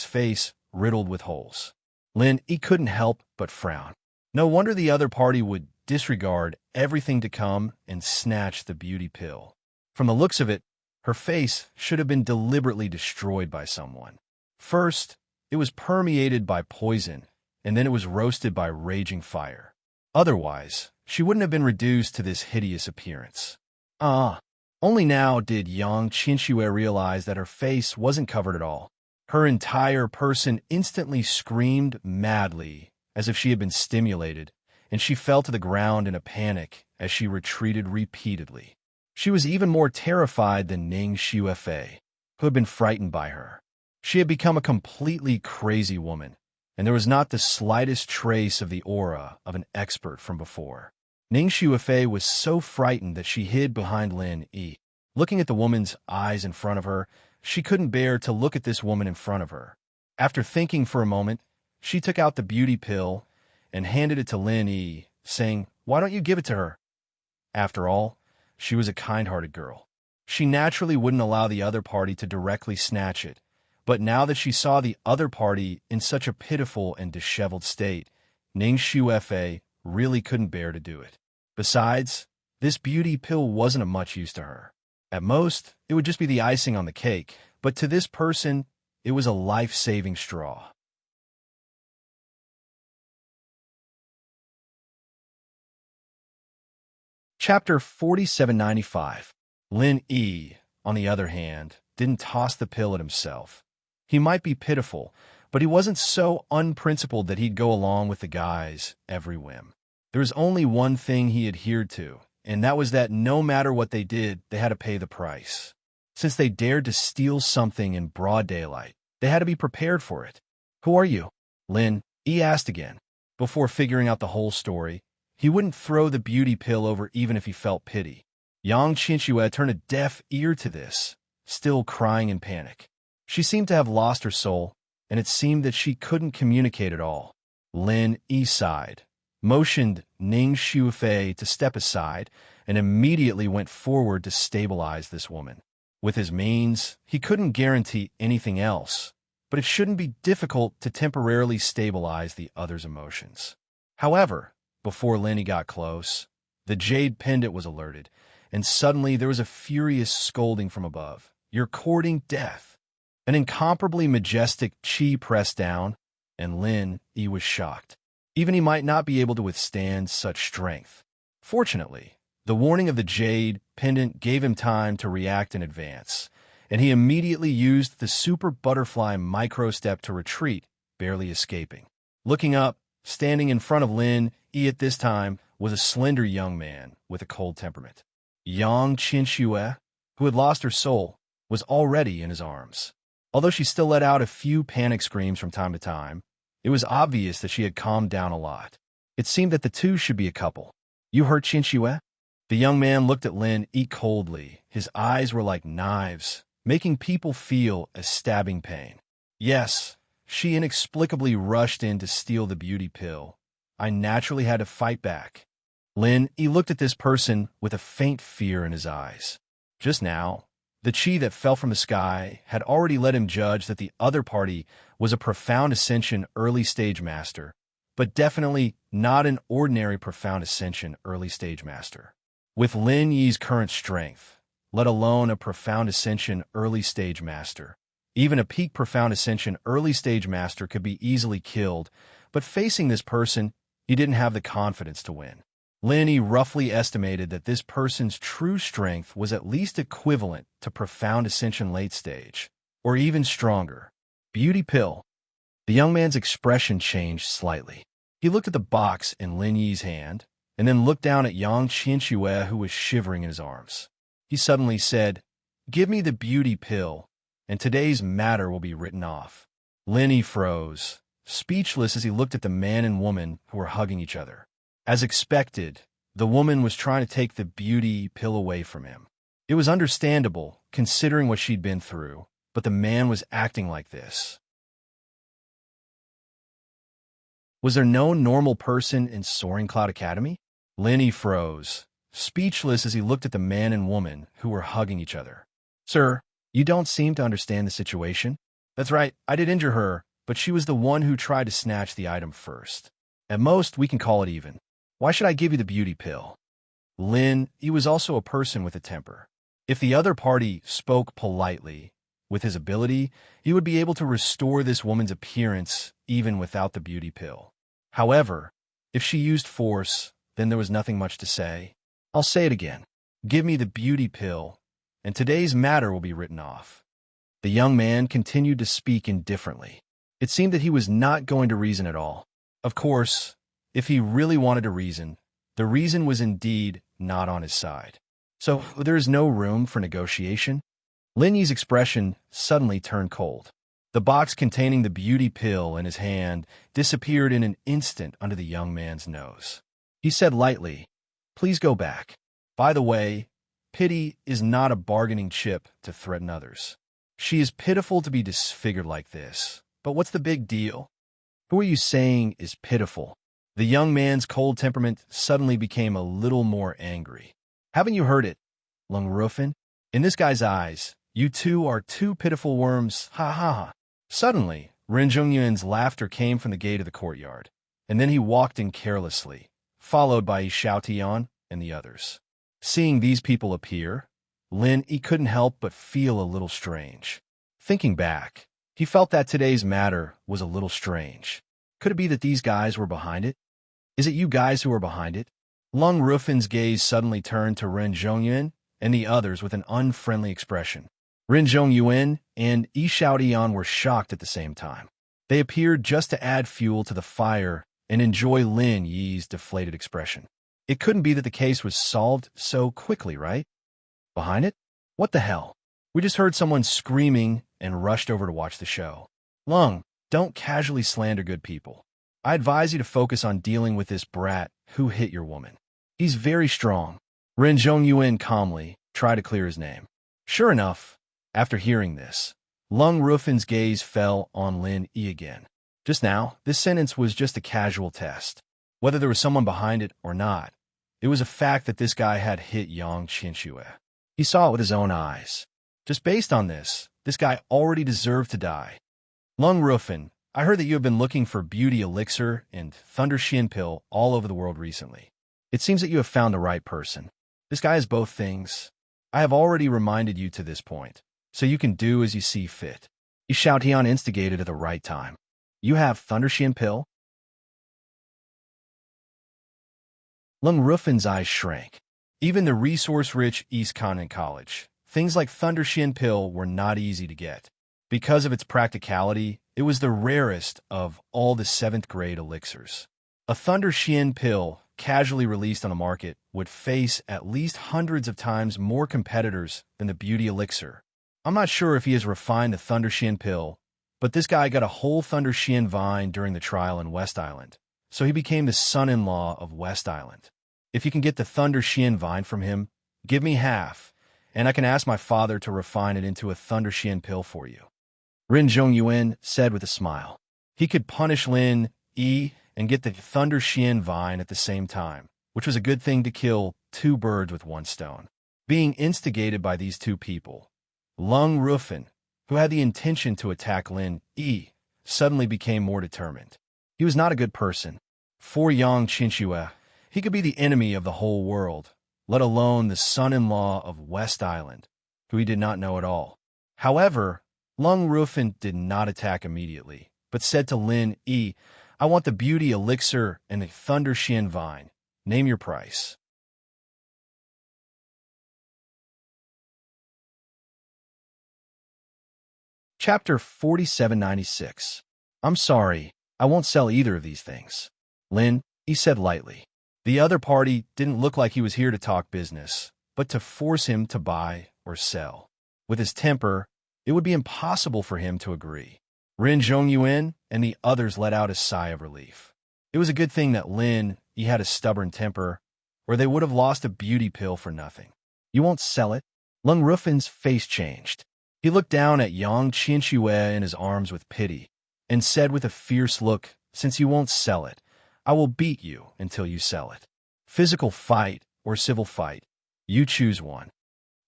face riddled with holes. Lin Yi couldn't help but frown. No wonder the other party would disregard everything to come and snatch the beauty pill. From the looks of it, her face should have been deliberately destroyed by someone. First, it was permeated by poison, and then it was roasted by raging fire. Otherwise, she wouldn't have been reduced to this hideous appearance. Only now did Yang Qinshuo realize that her face wasn't covered at all. Her entire person instantly screamed madly, as if she had been stimulated, and she fell to the ground in a panic as she retreated repeatedly. She was even more terrified than Ning Shuafei, who had been frightened by her. She had become a completely crazy woman, and there was not the slightest trace of the aura of an expert from before. Ning Shuafei was so frightened that she hid behind Lin Yi. Looking at the woman's eyes in front of her, she couldn't bear to look at this woman in front of her. After thinking for a moment, she took out the beauty pill and handed it to Lin Yi, saying, Why don't you give it to her? After all, she was a kind-hearted girl. She naturally wouldn't allow the other party to directly snatch it, but now that she saw the other party in such a pitiful and disheveled state, Ning Shuefei really couldn't bear to do it. Besides, this beauty pill wasn't of much use to her. At most, it would just be the icing on the cake, but to this person, it was a life-saving straw. Chapter 4795. Lin Yi, on the other hand, didn't toss the pill at himself. He might be pitiful, but he wasn't so unprincipled that he'd go along with the guys' every whim. There was only one thing he adhered to, and that was that no matter what they did, they had to pay the price. Since they dared to steal something in broad daylight, they had to be prepared for it. "Who are you?" Lin Yi asked again. Before figuring out the whole story, he wouldn't throw the beauty pill over even if he felt pity. Yang Qinxue turned a deaf ear to this, still crying in panic. She seemed to have lost her soul, and it seemed that she couldn't communicate at all. Lin Yi sighed, motioned Ning Shuefei to step aside, and immediately went forward to stabilize this woman. With his means, he couldn't guarantee anything else, but it shouldn't be difficult to temporarily stabilize the other's emotions. However, before Lin got close, the jade pendant was alerted, and suddenly there was a furious scolding from above. "You're courting death." An incomparably majestic chi pressed down, and Lin Yi was shocked. Even he might not be able to withstand such strength. Fortunately, the warning of the jade pendant gave him time to react in advance, and he immediately used the super butterfly micro-step to retreat, barely escaping. Looking up, standing in front of Lin Yi at this time, was a slender young man with a cold temperament. Yang Qinxue, who had lost her soul, was already in his arms. Although she still let out a few panic screams from time to time, it was obvious that she had calmed down a lot. It seemed that the two should be a couple. "You hurt Qinxue?" The young man looked at Lin Yi coldly. His eyes were like knives, making people feel a stabbing pain. "Yes." She inexplicably rushed in to steal the beauty pill. "I naturally had to fight back." Lin Yi looked at this person with a faint fear in his eyes. Just now, the chi that fell from the sky had already let him judge that the other party was a profound ascension early stage master, but definitely not an ordinary profound ascension early stage master. With Lin Yi's current strength, let alone a profound ascension early stage master, even a peak profound ascension early stage master could be easily killed, but facing this person, he didn't have the confidence to win. Lin Yi roughly estimated that this person's true strength was at least equivalent to profound ascension late stage, or even stronger. Beauty pill. The young man's expression changed slightly. He looked at the box in Lin Yi's hand, and then looked down at Yang Qinxue, who was shivering in his arms. He suddenly said, "Give me the beauty pill, and today's matter will be written off." Lin Yi froze, speechless as he looked at the man and woman who were hugging each other. As expected, the woman was trying to take the beauty pill away from him. It was understandable, considering what she'd been through, but the man was acting like this. Was there no normal person in Soaring Cloud Academy? Lin Yi froze, speechless as he looked at the man and woman who were hugging each other. "Sir, you don't seem to understand the situation." "That's right, I did injure her, but she was the one who tried to snatch the item first. At most, we can call it even. Why should I give you the beauty pill?" Lin Yi was also a person with a temper. If the other party spoke politely, with his ability, he would be able to restore this woman's appearance even without the beauty pill. However, if she used force, then there was nothing much to say. "I'll say it again. Give me the beauty pill, and today's matter will be written off." The young man continued to speak indifferently. It seemed that he was not going to reason at all. Of course, if he really wanted to reason, the reason was indeed not on his side. So there is no room for negotiation? Lin Yi's expression suddenly turned cold. The box containing the beauty pill in his hand disappeared in an instant under the young man's nose. He said lightly, "Please go back. By the way, pity is not a bargaining chip to threaten others. She is pitiful to be disfigured like this, but what's the big deal? Who are you saying is pitiful?" The young man's cold temperament suddenly became a little more angry. Haven't you heard it, Lung Rufin? In this guy's eyes, you two are two pitiful worms, ha ha ha. Suddenly, Ren Zhongyuan's laughter came from the gate of the courtyard, and then he walked in carelessly, followed by Xiao Tian and the others. Seeing these people appear, Lin Yi couldn't help but feel a little strange. Thinking back, he felt that today's matter was a little strange. Could it be that these guys were behind it? Is it you guys who are behind it? Lung Rufin's gaze suddenly turned to Ren Zhongyuan and the others with an unfriendly expression. Ren Zhongyuan and Yi Xiaotian were shocked at the same time. They appeared just to add fuel to the fire and enjoy Lin Yi's deflated expression. It couldn't be that the case was solved so quickly, right? Behind it? What the hell? We just heard someone screaming and rushed over to watch the show. Lung, don't casually slander good people. I advise you to focus on dealing with this brat who hit your woman. He's very strong. Ren Zhongyuan calmly tried to clear his name. Sure enough, after hearing this, Lung Rufin's gaze fell on Lin Yi again. Just now, this sentence was just a casual test. Whether there was someone behind it or not, it was a fact that this guy had hit Yang Qinxue. He saw it with his own eyes. Just based on this guy already deserved to die. Lung Rufin, I heard that you have been looking for beauty elixir and thunder Xian pill all over the world recently. It seems that you have found the right person. This guy is both things. I have already reminded you to this point, so you can do as you see fit. Yi Xiaotian instigated at the right time. You have thunder Xian pill? Lung Rufin's eyes shrank. Even the resource-rich East Continent College, things like thunder Xian pill were not easy to get. Because of its practicality, it was the rarest of all the 7th grade elixirs. A thunder Xian pill, casually released on the market, would face at least hundreds of times more competitors than the beauty elixir. I'm not sure if he has refined the thunder Xian pill, but this guy got a whole thunder Xian vine during the trial in West Island, so he became the son-in-law of West Island. If you can get the thunder Xian vine from him, give me half, and I can ask my father to refine it into a thunder Xian pill for you. Ren Zhongyuan said with a smile. He could punish Lin Yi and get the thunder Xian vine at the same time, which was a good thing to kill 2 birds with 1 stone. Being instigated by these 2 people, Lung Rufin, who had the intention to attack Lin Yi, suddenly became more determined. He was not a good person. For Yang Qinxue, he could be the enemy of the whole world, let alone the son-in-law of West Island, who he did not know at all. However, Lung Rufin did not attack immediately, but said to Lin Yi, I want the beauty elixir and the thunder Xian vine. Name your price. Chapter 4796. I'm sorry, I won't sell either of these things. Lin, he said lightly. The other party didn't look like he was here to talk business, but to force him to buy or sell. With his temper, it would be impossible for him to agree. Ren Zhongyuan and the others let out a sigh of relief. It was a good thing that Lin, he had a stubborn temper, or they would have lost a beauty pill for nothing. You won't sell it? Lung Rufin's face changed. He looked down at Yang Qinxue in his arms with pity, and said with a fierce look, since you won't sell it, I will beat you until you sell it. Physical fight or civil fight, you choose one.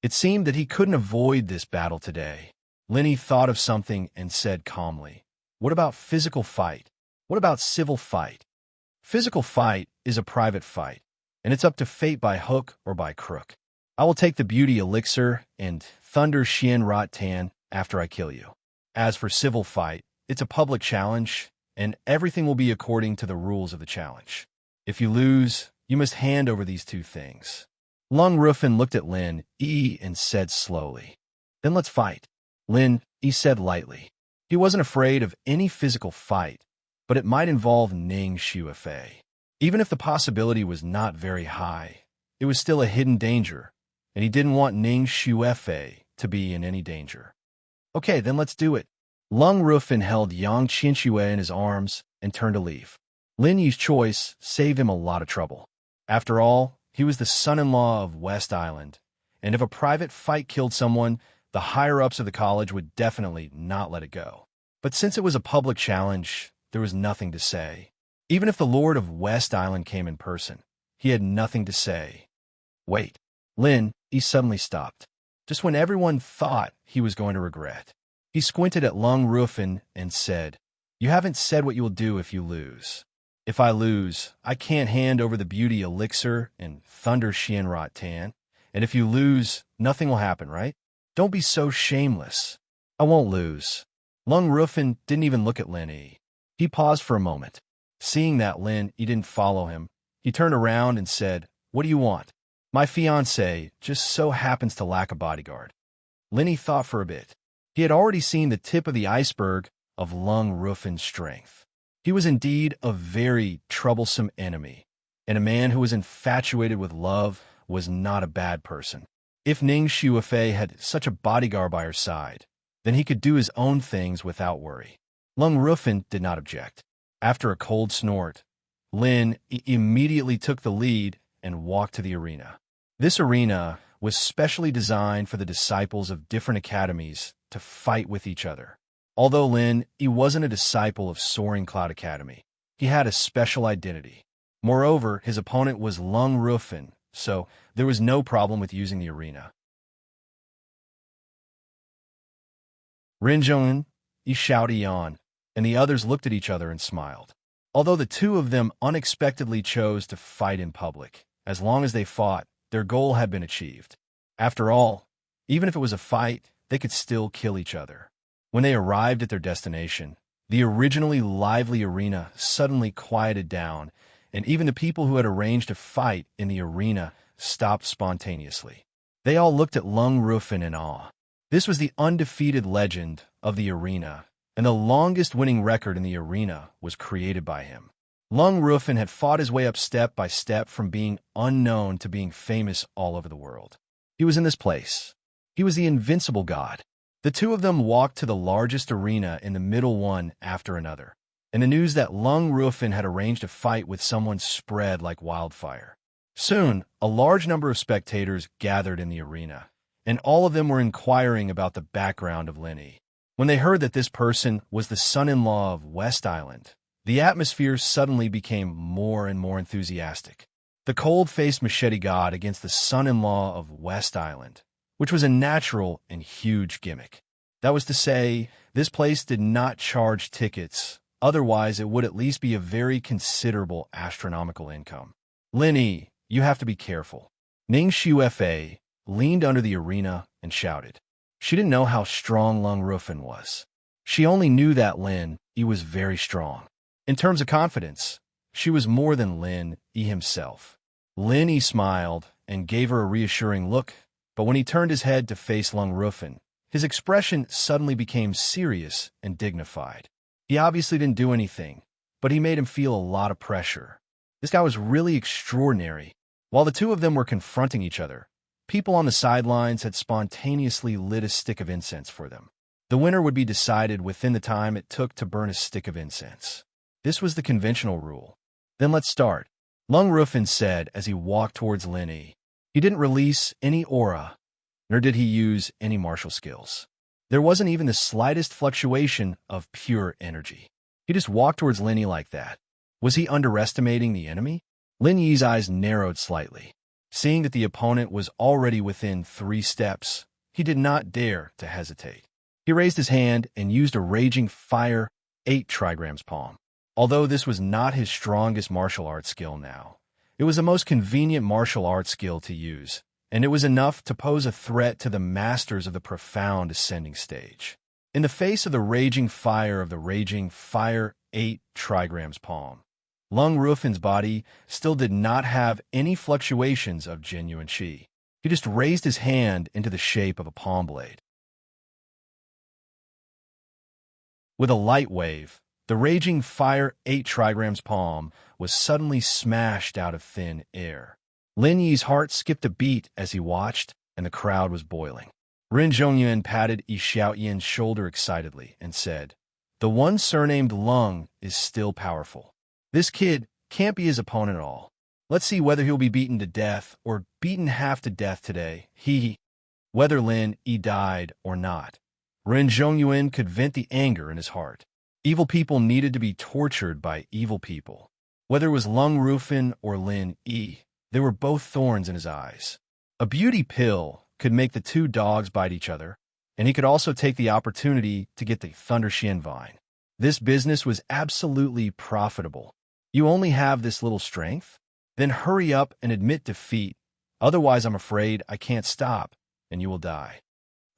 It seemed that he couldn't avoid this battle today. Linny thought of something and said calmly, what about physical fight? What about civil fight? Physical fight is a private fight, and it's up to fate by hook or by crook. I will take the beauty elixir and thunder Xian Rot Tan after I kill you. As for civil fight, it's a public challenge, and everything will be according to the rules of the challenge. If you lose, you must hand over these 2 things. Lung Rufin looked at Lin Yi and said slowly, then let's fight. Lin Yi said lightly. He wasn't afraid of any physical fight, but it might involve Ning Xuefei. Even if the possibility was not very high, it was still a hidden danger, and he didn't want Ning Xuefei to be in any danger. Okay, then let's do it. Lung Rufin held Yang Qinxue in his arms and turned to leave. Lin Yi's choice saved him a lot of trouble. After all, he was the son-in-law of West Island, and if a private fight killed someone, the higher-ups of the college would definitely not let it go. But since it was a public challenge, there was nothing to say. Even if the Lord of West Island came in person, he had nothing to say. Wait. Lin, he suddenly stopped, just when everyone thought he was going to regret. He squinted at Lung Rufen and said, "You haven't said what you will do if you lose." "If I lose, I can't hand over the beauty elixir and thunder Xianrot Tan. And if you lose, nothing will happen, right? Don't be so shameless." "I won't lose." Lung Rufen didn't even look at Lin Yi. He paused for a moment. Seeing that Lin Yi didn't follow him, he turned around and said, "What do you want?" "My fiancé just so happens to lack a bodyguard." Lin Yi thought for a bit. He had already seen the tip of the iceberg of Lung Rufen's strength. He was indeed a very troublesome enemy, and a man who was infatuated with love was not a bad person. If Ning Shuifei had such a bodyguard by her side, then he could do his own things without worry. Lung Rufen did not object. After a cold snort, Lin immediately took the lead and walked to the arena. This arena was specially designed for the disciples of different academies to fight with each other. Although Lin, he wasn't a disciple of Soaring Cloud Academy, he had a special identity. Moreover, his opponent was Lung Rufen, so there was no problem with using the arena. Rinjungen, he shouted Yan, and the others looked at each other and smiled. Although the two of them unexpectedly chose to fight in public, as long as they fought, their goal had been achieved. After all, even if it was a fight, they could still kill each other. When they arrived at their destination, the originally lively arena suddenly quieted down, and even the people who had arranged to fight in the arena stopped spontaneously. They all looked at Lung Rufen in awe. This was the undefeated legend of the arena, and the longest winning record in the arena was created by him. Lung Rufen had fought his way up step by step from being unknown to being famous all over the world. He was in this place. He was the invincible god. The two of them walked to the largest arena in the middle one after another, and the news that Lung Rufen had arranged a fight with someone spread like wildfire. Soon, a large number of spectators gathered in the arena, and all of them were inquiring about the background of Lin Yi. When they heard that this person was the son-in-law of West Island, the atmosphere suddenly became more and more enthusiastic. The cold-faced machete god against the son-in-law of West Island, which was a natural and huge gimmick. That was to say, this place did not charge tickets, otherwise it would at least be a very considerable astronomical income. "Lin Yi, you have to be careful." Ning Shuifei leaned under the arena and shouted. She didn't know how strong Lung Rufen was. She only knew that Lin Yi was very strong. In terms of confidence, she was more than Lin Yi himself. Lin Yi smiled and gave her a reassuring look, but when he turned his head to face Lung Rufen, his expression suddenly became serious and dignified. He obviously didn't do anything, but he made him feel a lot of pressure. This guy was really extraordinary. While the two of them were confronting each other, people on the sidelines had spontaneously lit a stick of incense for them. The winner would be decided within the time it took to burn a stick of incense. This was the conventional rule. "Then let's start," Lung Rufen said as he walked towards Lin Yi. He didn't release any aura, nor did he use any martial skills. There wasn't even the slightest fluctuation of pure energy. He just walked towards Lin Yi like that. Was he underestimating the enemy? Lin Yi's eyes narrowed slightly. Seeing that the opponent was already within 3 steps, he did not dare to hesitate. He raised his hand and used a raging fire 8 trigrams palm. Although this was not his strongest martial arts skill now, it was the most convenient martial arts skill to use, and it was enough to pose a threat to the masters of the profound ascending stage. In the face of the raging fire 8 trigrams palm, Lung Rufen's body still did not have any fluctuations of genuine qi. He just raised his hand into the shape of a palm blade. With a light wave, the raging fire 8 trigrams palm was suddenly smashed out of thin air. Lin Yi's heart skipped a beat as he watched, and the crowd was boiling. Rin Zhongyuan patted Yi Xiaoyan's shoulder excitedly and said, "The one surnamed Lung is still powerful. This kid can't be his opponent at all. Let's see whether he'll be beaten to death or beaten half to death today. Whether Lin Yi died or not, Rin Zhongyuan could vent the anger in his heart. Evil people needed to be tortured by evil people. Whether it was Lung Rufin or Lin Yi, they were both thorns in his eyes. A beauty pill could make the two dogs bite each other, and he could also take the opportunity to get the Thunder Xian vine. This business was absolutely profitable. You only have this little strength? Then hurry up and admit defeat. Otherwise, I'm afraid I can't stop, and you will die.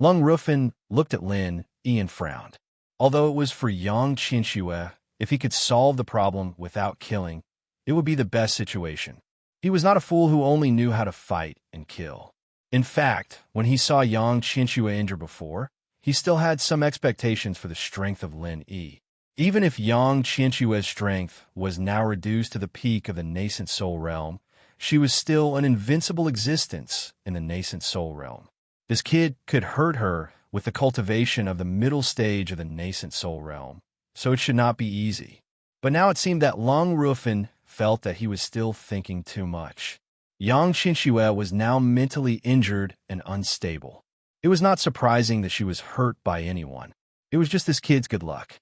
Lung Rufin looked at Lin Yi and frowned. Although it was for Yang Qinxue, if he could solve the problem without killing, it would be the best situation. He was not a fool who only knew how to fight and kill. In fact, when he saw Yang Qinxue injure before, he still had some expectations for the strength of Lin Yi. Even if Yang Qinshue's strength was now reduced to the peak of the nascent soul realm, she was still an invincible existence in the nascent soul realm. This kid could hurt her with the cultivation of the middle stage of the nascent soul realm, so it should not be easy. But now it seemed that Lung Rufin felt that he was still thinking too much. Yang Qinxue was now mentally injured and unstable. It was not surprising that she was hurt by anyone. It was just this kid's good luck.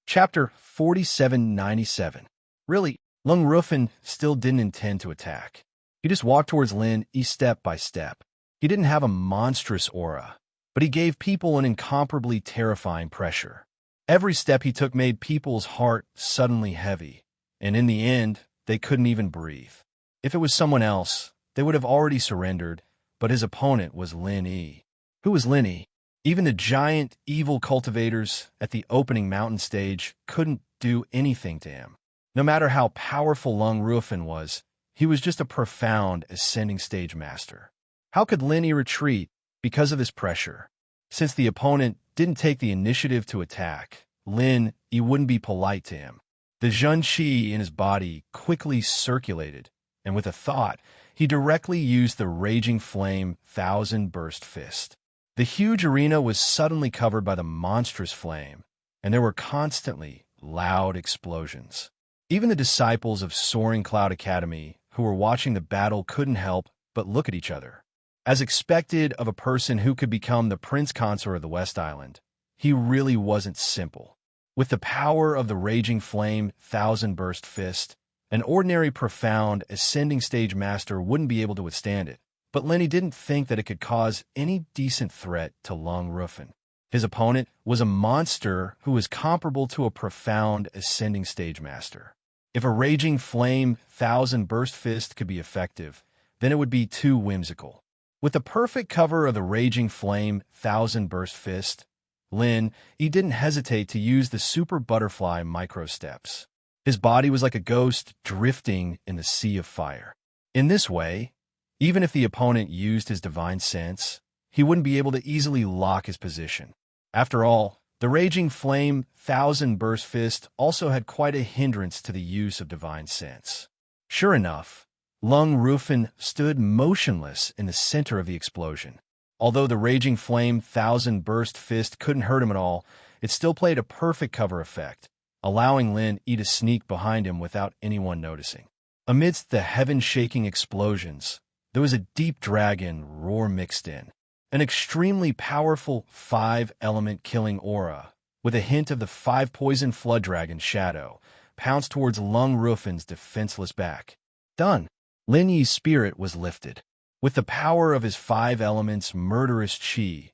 Chapter 4797. Really, Lung Rufin still didn't intend to attack. He just walked towards Lin Yi step by step. He didn't have a monstrous aura, but he gave people an incomparably terrifying pressure. Every step he took made people's heart suddenly heavy, and in the end, they couldn't even breathe. If it was someone else, they would have already surrendered, but his opponent was Lin Yi. Who was Lin Yi? Even the giant, evil cultivators at the opening mountain stage couldn't do anything to him. No matter how powerful Lung Rufin was, he was just a profound ascending stage master. How could Lin Yi retreat because of this pressure? Since the opponent didn't take the initiative to attack, Lin Yi wouldn't be polite to him. The Zhen Qi in his body quickly circulated, and with a thought, he directly used the Raging Flame Thousand Burst Fist. The huge arena was suddenly covered by the monstrous flame, and there were constantly loud explosions. Even the disciples of Soaring Cloud Academy who were watching the battle couldn't help but look at each other. As expected of a person who could become the Prince Consort of the West Island, he really wasn't simple. With the power of the Raging Flame Thousand Burst Fist, an ordinary profound ascending stage master wouldn't be able to withstand it. But Lin Yi didn't think that it could cause any decent threat to Lung Rufin. His opponent was a monster who was comparable to a profound ascending stage master. If a Raging Flame Thousand Burst Fist could be effective, then it would be too whimsical. With the perfect cover of the Raging Flame Thousand Burst Fist, Lin Yi didn't hesitate to use the Super Butterfly Micro Steps. His body was like a ghost drifting in the sea of fire. In this way, even if the opponent used his divine sense, he wouldn't be able to easily lock his position. After all, the Raging Flame Thousand Burst Fist also had quite a hindrance to the use of divine sense. Sure enough, Lung Rufin stood motionless in the center of the explosion. Although the Raging Flame Thousand Burst Fist couldn't hurt him at all, it still played a perfect cover effect, allowing Lin Yi to sneak behind him without anyone noticing. Amidst the heaven-shaking explosions, there was a deep dragon roar mixed in. An extremely powerful 5-element killing aura, with a hint of the 5-poison flood dragon shadow, pounced towards Lung Rufin's defenseless back. Done. Lin Yi's spirit was lifted. With the power of his 5 elements murderous chi,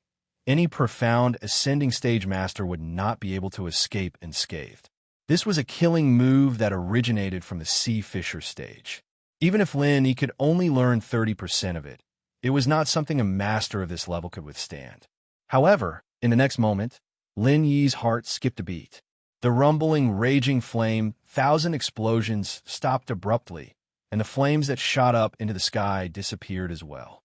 any profound ascending stage master would not be able to escape unscathed. This was a killing move that originated from the Sea Fisher stage. Even if Lin Yi could only learn 30% of it, it was not something a master of this level could withstand. However, in the next moment, Lin Yi's heart skipped a beat. The rumbling, raging flame, 1,000 explosions stopped abruptly, and the flames that shot up into the sky disappeared as well.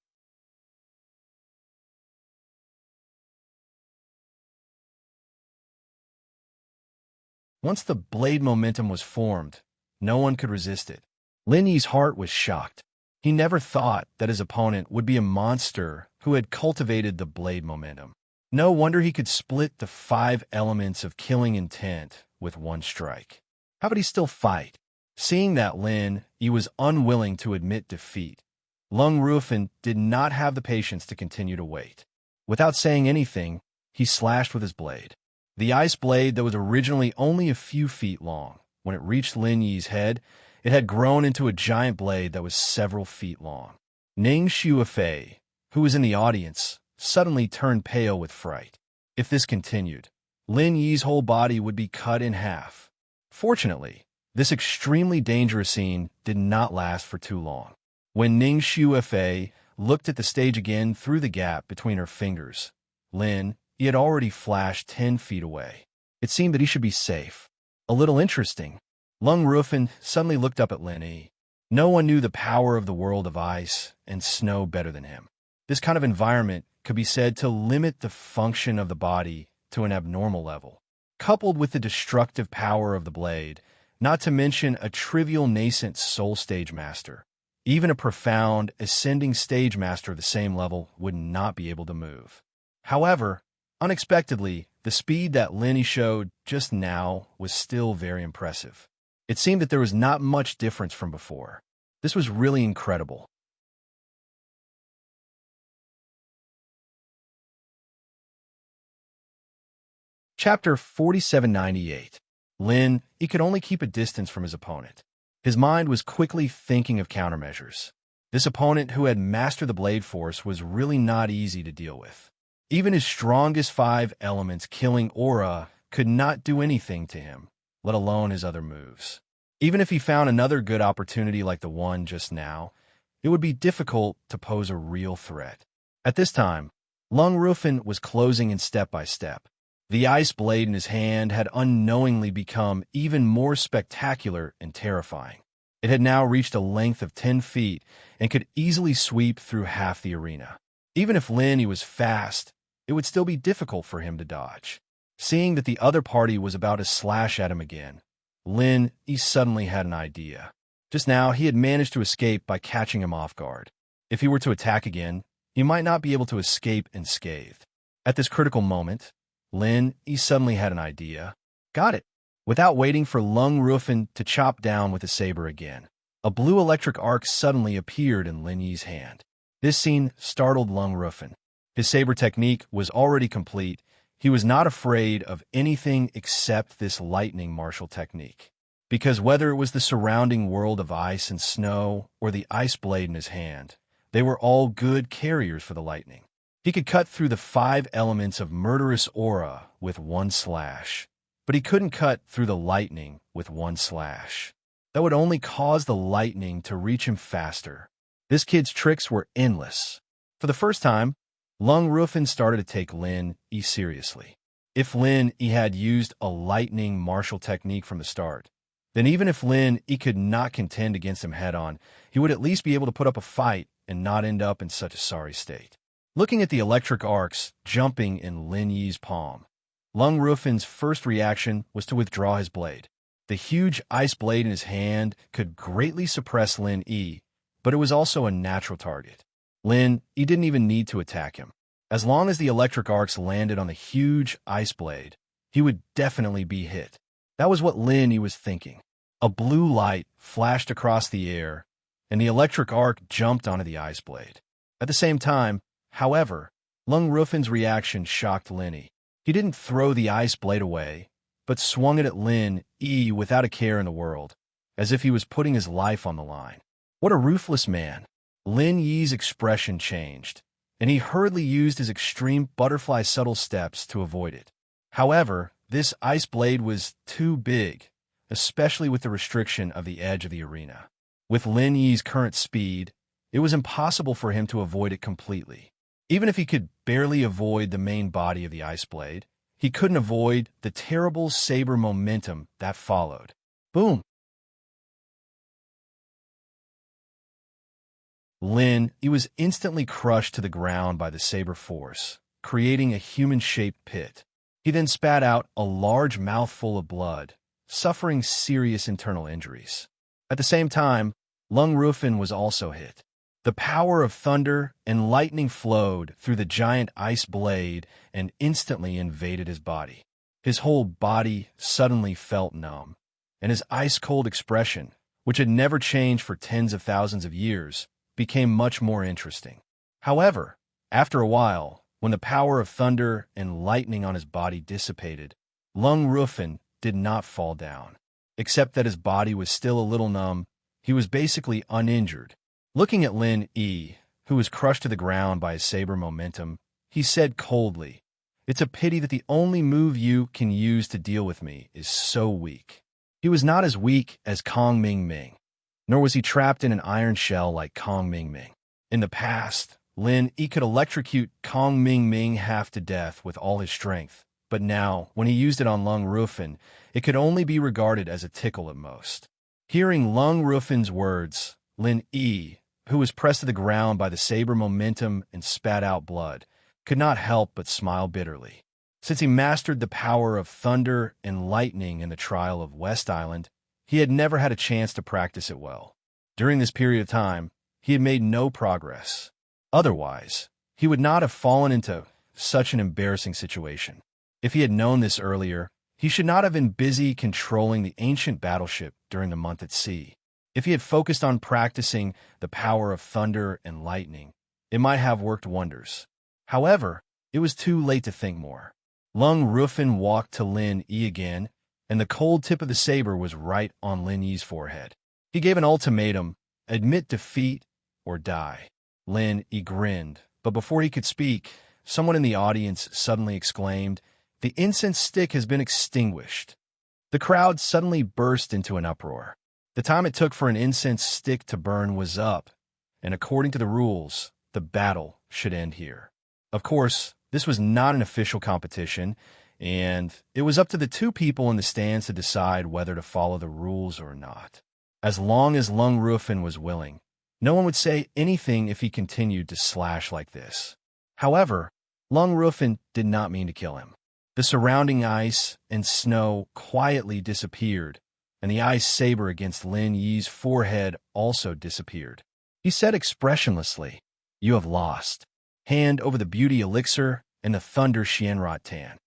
Once the blade momentum was formed, no one could resist it. Lin Yi's heart was shocked. He never thought that his opponent would be a monster who had cultivated the blade momentum. No wonder he could split the 5 elements of killing intent with one strike. How could he still fight? Seeing that Lin Yi was unwilling to admit defeat, Lung Rufin did not have the patience to continue to wait. Without saying anything, he slashed with his blade. The ice blade that was originally only a few feet long, when it reached Lin Yi's head, it had grown into a giant blade that was several feet long. Ning Shuifei, who was in the audience, suddenly turned pale with fright. If this continued, Lin Yi's whole body would be cut in half. Fortunately, this extremely dangerous scene did not last for too long. When Ning Shuifei looked at the stage again through the gap between her fingers, Lin Yi had already flashed 10 feet away. It seemed that he should be safe. A little interesting. Lung Rufin suddenly looked up at Lin Yi. No one knew the power of the world of ice and snow better than him. This kind of environment could be said to limit the function of the body to an abnormal level. Coupled with the destructive power of the blade, not to mention a trivial nascent soul stage master, even a profound ascending stage master of the same level would not be able to move. However, unexpectedly, the speed that Lin Yi showed just now was still very impressive. It seemed that there was not much difference from before. This was really incredible. Chapter 4798. Lin Yi could only keep a distance from his opponent. His mind was quickly thinking of countermeasures. This opponent who had mastered the blade force was really not easy to deal with. Even his strongest 5 elements killing aura could not do anything to him, let alone his other moves. Even if he found another good opportunity like the one just now, it would be difficult to pose a real threat. At this time, Lung Rufin was closing in step by step. The ice blade in his hand had unknowingly become even more spectacular and terrifying. It had now reached a length of 10 feet and could easily sweep through half the arena. Even if Lin Yi was fast, it would still be difficult for him to dodge. Seeing that the other party was about to slash at him again, Lin Yi suddenly had an idea. Just now, he had managed to escape by catching him off guard. If he were to attack again, he might not be able to escape unscathed. At this critical moment, Lin Yi suddenly had an idea. Got it. Without waiting for Lung Rufin to chop down with his saber again, a blue electric arc suddenly appeared in Lin Yi's hand. This scene startled Lung Rufin. His saber technique was already complete. He was not afraid of anything except this lightning martial technique. Because whether it was the surrounding world of ice and snow or the ice blade in his hand, they were all good carriers for the lightning. He could cut through the 5 elements of murderous aura with one slash, but he couldn't cut through the lightning with one slash. That would only cause the lightning to reach him faster. This kid's tricks were endless. For the first time, Lung Rufin started to take Lin Yi seriously. If Lin Yi had used a lightning martial technique from the start, then even if Lin Yi could not contend against him head-on, he would at least be able to put up a fight and not end up in such a sorry state. Looking at the electric arcs jumping in Lin Yi's palm, Lung Rufin's first reaction was to withdraw his blade. The huge ice blade in his hand could greatly suppress Lin Yi, but it was also a natural target. Lin Yi didn't even need to attack him. As long as the electric arcs landed on the huge ice blade, he would definitely be hit. That was what Lin Yi was thinking. A blue light flashed across the air, and the electric arc jumped onto the ice blade. At the same time, however, Lung Rufin's reaction shocked Lin Yi. He didn't throw the ice blade away, but swung it at Lin Yi without a care in the world, as if he was putting his life on the line. What a ruthless man. Lin Yi's expression changed, and he hurriedly used his extreme butterfly subtle steps to avoid it. However, this ice blade was too big, especially with the restriction of the edge of the arena. With Lin Yi's current speed, it was impossible for him to avoid it completely. Even if he could barely avoid the main body of the ice blade, he couldn't avoid the terrible saber momentum that followed. Boom! Lin Yi was instantly crushed to the ground by the saber force, creating a human-shaped pit. He then spat out a large mouthful of blood, suffering serious internal injuries. At the same time, Lung Rufin was also hit. The power of thunder and lightning flowed through the giant ice blade and instantly invaded his body. His whole body suddenly felt numb, and his ice-cold expression, which had never changed for tens of thousands of years, became much more interesting. However, after a while, When the power of thunder and lightning on his body dissipated, Lung Rufen did not fall down. Except that his body was still a little numb, he was basically uninjured. Looking at Lin Yi, who was crushed to the ground by his saber momentum, he said coldly, "It's a pity that the only move you can use to deal with me is so weak." He was not as weak as Kong Ming Ming, nor was he trapped in an iron shell like Kong Ming Ming. In the past, Lin Yi could electrocute Kong Ming Ming half to death with all his strength, but now, when he used it on Lung Rufen, it could only be regarded as a tickle at most. Hearing Lung Rufen's words, Lin Yi, who was pressed to the ground by the saber momentum and spat out blood, could not help but smile bitterly. Since he mastered the power of thunder and lightning in the trial of West Island, he had never had a chance to practice it well. During this period of time, he had made no progress. Otherwise, he would not have fallen into such an embarrassing situation. If he had known this earlier, he should not have been busy controlling the ancient battleship during the month at sea. If he had focused on practicing the power of thunder and lightning, it might have worked wonders. However, it was too late to think more. Lung Rufen walked to Lin Yi again, and the cold tip of the saber was right on Lin Yi's forehead. He gave an ultimatum: admit defeat or die. Lin Yi grinned, but before he could speak, someone in the audience suddenly exclaimed, "The incense stick has been extinguished." The crowd suddenly burst into an uproar. The time it took for an incense stick to burn was up, and according to the rules, the battle should end here. Of course, this was not an official competition, and it was up to the two people in the stands to decide whether to follow the rules or not. As long as Lung Rufen was willing, no one would say anything if he continued to slash like this. However, Lung Rufen did not mean to kill him. The surrounding ice and snow quietly disappeared, and the ice saber against Lin Yi's forehead also disappeared. He said expressionlessly, "You have lost. Hand over the beauty elixir and the thunder Xianrot Tan."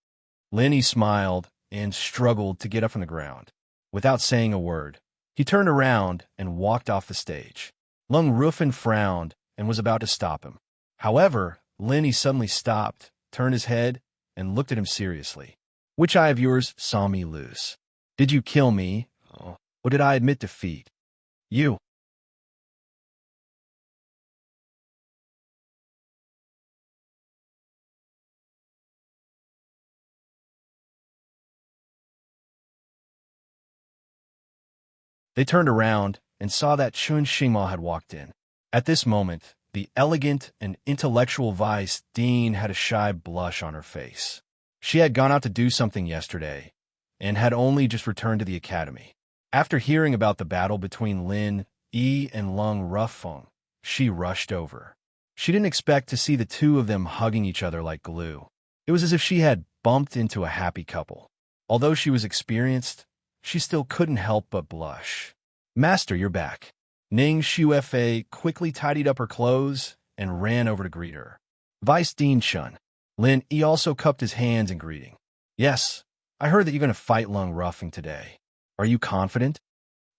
Lin Yi smiled and struggled to get up from the ground. Without saying a word, he turned around and walked off the stage. Lung Rufen frowned and was about to stop him. However, Lin Yi suddenly stopped, turned his head, and looked at him seriously. "Which eye of yours saw me lose? Did you kill me, or did I admit defeat? You." They turned around and saw that Chun Xingmao had walked in. At this moment, the elegant and intellectual Vice Dean had a shy blush on her face. She had gone out to do something yesterday, and had only just returned to the academy. After hearing about the battle between Lin Yi and Lung Rufen, she rushed over. She didn't expect to see the two of them hugging each other like glue. It was as if she had bumped into a happy couple. Although she was experienced, she still couldn't help but blush. "Master, you're back." Ning Shuefei quickly tidied up her clothes and ran over to greet her. "Vice Dean Chun." Lin Yi also cupped his hands in greeting. "Yes, I heard that you're going to fight Lung Rufen today. Are you confident?"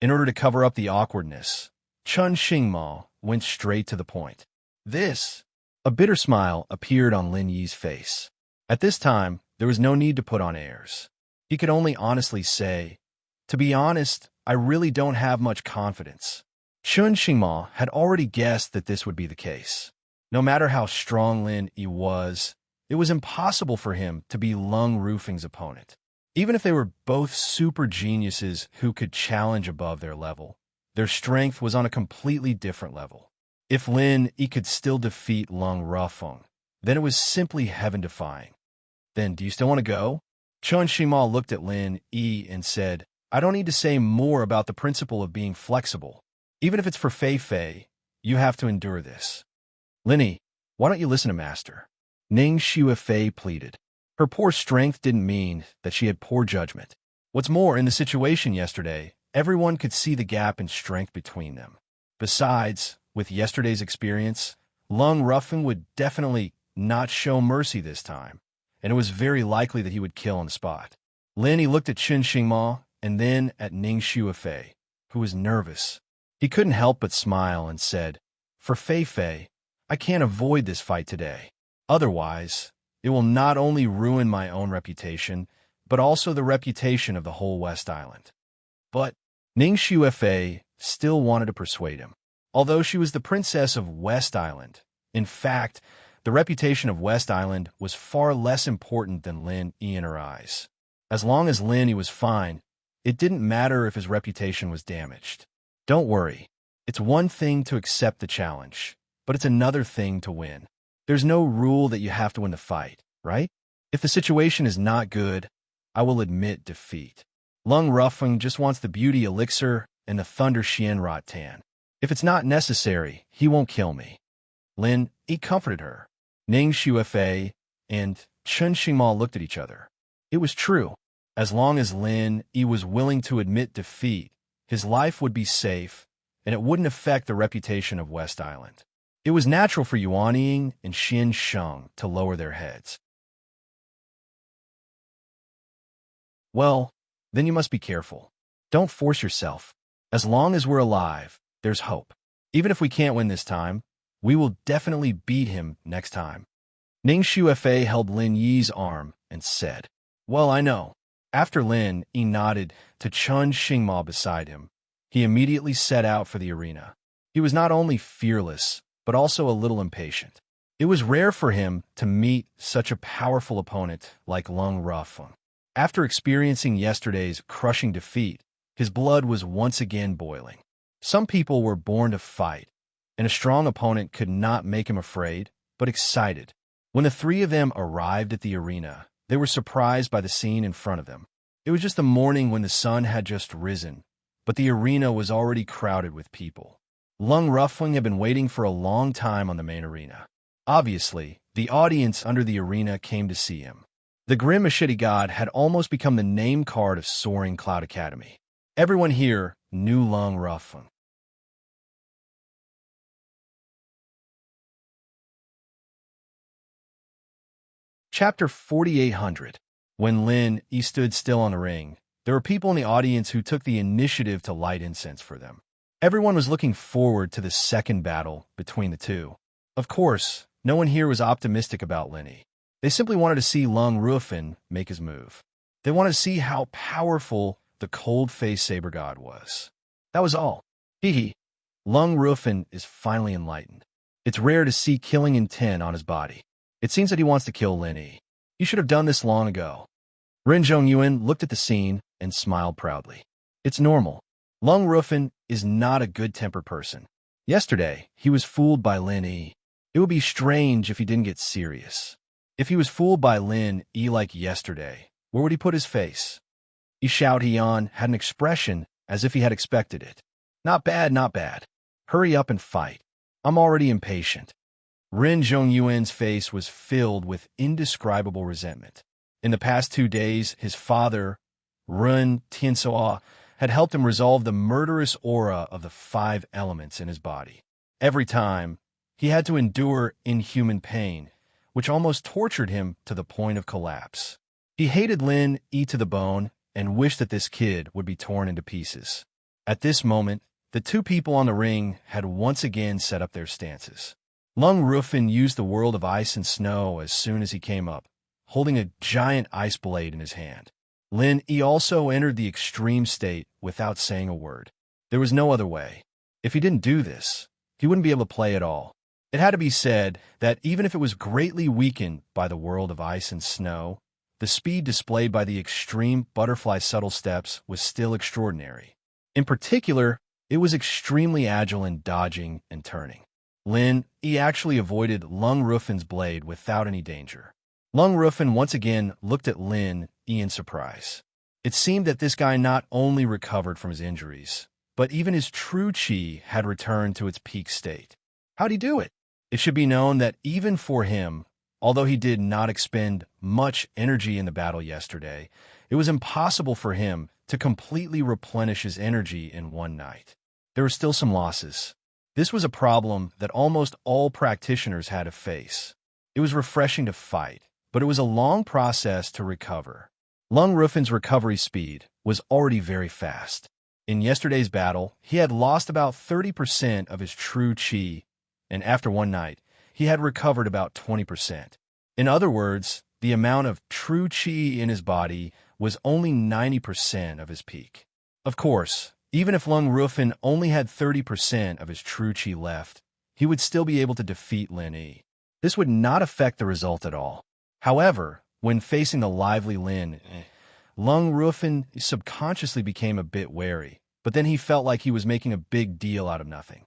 In order to cover up the awkwardness, Chun Xingmao went straight to the point. "This." A bitter smile appeared on Lin Yi's face. At this time, there was no need to put on airs. He could only honestly say, "To be honest, I really don't have much confidence." Chun Xingmao had already guessed that this would be the case. No matter how strong Lin Yi was, it was impossible for him to be Lung Rufen's opponent. Even if they were both super geniuses who could challenge above their level, their strength was on a completely different level. If Lin Yi could still defeat Lung Rufen, then it was simply heaven-defying. "Then do you still want to go?" Chun Xingmao looked at Lin Yi and said, "I don't need to say more about the principle of being flexible. Even if it's for Fei Fei, you have to endure this." "Lin Yi, why don't you listen to Master?" Ning Shuefei pleaded. Her poor strength didn't mean that she had poor judgment. What's more, in the situation yesterday, everyone could see the gap in strength between them. Besides, with yesterday's experience, Lung Rufen would definitely not show mercy this time, and it was very likely that he would kill on the spot. Lin Yi looked at Chun Xingmao and then at Ning Shuefei, who was nervous. He couldn't help but smile and said, "For Fei Fei, I can't avoid this fight today. Otherwise, it will not only ruin my own reputation, but also the reputation of the whole West Island. But Ning Xuefei still wanted to persuade him. Although she was the princess of West Island, in fact, the reputation of West Island was far less important than Lin Yi in her eyes. As long as Lin Yi was fine, it didn't matter if his reputation was damaged. Don't worry. It's one thing to accept the challenge, but it's another thing to win. There's no rule that you have to win the fight, right? If the situation is not good, I will admit defeat. Lung Ruffeng just wants the beauty elixir and the thunder Xian Rot Tan. If it's not necessary, he won't kill me. Lin Yi comforted her. Ning Xuefei and Chen Xingmao looked at each other. It was true. As long as Lin Yi was willing to admit defeat, his life would be safe, and it wouldn't affect the reputation of West Island. It was natural for Yuan Ying and Xin Sheng to lower their heads. Well, then you must be careful. Don't force yourself. As long as we're alive, there's hope. Even if we can't win this time, we will definitely beat him next time. Ning Xuefei held Lin Yi's arm and said, "Well, I know." After Lin Yi nodded to Chen Xingmao beside him, he immediately set out for the arena. He was not only fearless, but also a little impatient. It was rare for him to meet such a powerful opponent like Lung Ruffeng. After experiencing yesterday's crushing defeat, his blood was once again boiling. Some people were born to fight, and a strong opponent could not make him afraid, but excited. When the three of them arrived at the arena, they were surprised by the scene in front of them. It was just the morning when the sun had just risen, but the arena was already crowded with people. Lung Ruffeng had been waiting for a long time on the main arena. Obviously, the audience under the arena came to see him. The Grim Machete God had almost become the name card of Soaring Cloud Academy. Everyone here knew Lung Ruffeng. Chapter 4800. When Lin Yi stood still on the ring, there were people in the audience who took the initiative to light incense for them. Everyone was looking forward to the second battle between the two. Of course, no one here was optimistic about Lin Yi. They simply wanted to see Lung Ruffeng make his move. They wanted to see how powerful the cold-faced saber god was. That was all. Hee. Lung Ruffeng is finally enlightened. It's rare to see killing intent on his body. It seems that he wants to kill Lin Yi. You should have done this long ago. Ren Zhongyuan looked at the scene and smiled proudly. It's normal. Lung Ruffeng is not a good-tempered person. Yesterday, he was fooled by Lin Yi. It would be strange if he didn't get serious. If he was fooled by Lin Yi like yesterday, where would he put his face? Yi Xiaotian had an expression as if he had expected it. Not bad, not bad. Hurry up and fight. I'm already impatient. Ren Zhongyuan's face was filled with indescribable resentment. In the past 2 days, his father, Ren Tiansoa, had helped him resolve the murderous aura of the 5 elements in his body. Every time, he had to endure inhuman pain, which almost tortured him to the point of collapse. He hated Lin Yi to the bone and wished that this kid would be torn into pieces. At this moment, the 2 people on the ring had once again set up their stances. Lung Ruffeng used the world of ice and snow as soon as he came up, holding a giant ice blade in his hand. Lin Yi also entered the extreme state without saying a word. There was no other way. If he didn't do this, he wouldn't be able to play at all. It had to be said that even if it was greatly weakened by the world of ice and snow, the speed displayed by the extreme butterfly subtle steps was still extraordinary. In particular, it was extremely agile in dodging and turning. Lin Yi actually avoided Lung Ruffen's blade without any danger. Lung Ruffen once again looked at Lin Yi in surprise. It seemed that this guy not only recovered from his injuries, but even his true chi had returned to its peak state. How'd he do it? It should be known that even for him, although he did not expend much energy in the battle yesterday, it was impossible for him to completely replenish his energy in one night. There were still some losses. This was a problem that almost all practitioners had to face. It was refreshing to fight, but it was a long process to recover. Lung Ruffen's recovery speed was already very fast. In yesterday's battle, he had lost about 30% of his true chi, and after one night, he had recovered about 20%. In other words, the amount of true qi in his body was only 90% of his peak. Of course, even if Lung Rufin only had 30% of his true qi left, he would still be able to defeat Lin Yi. This would not affect the result at all. However, when facing the lively Lin, Lung Rufin subconsciously became a bit wary, but then he felt like he was making a big deal out of nothing.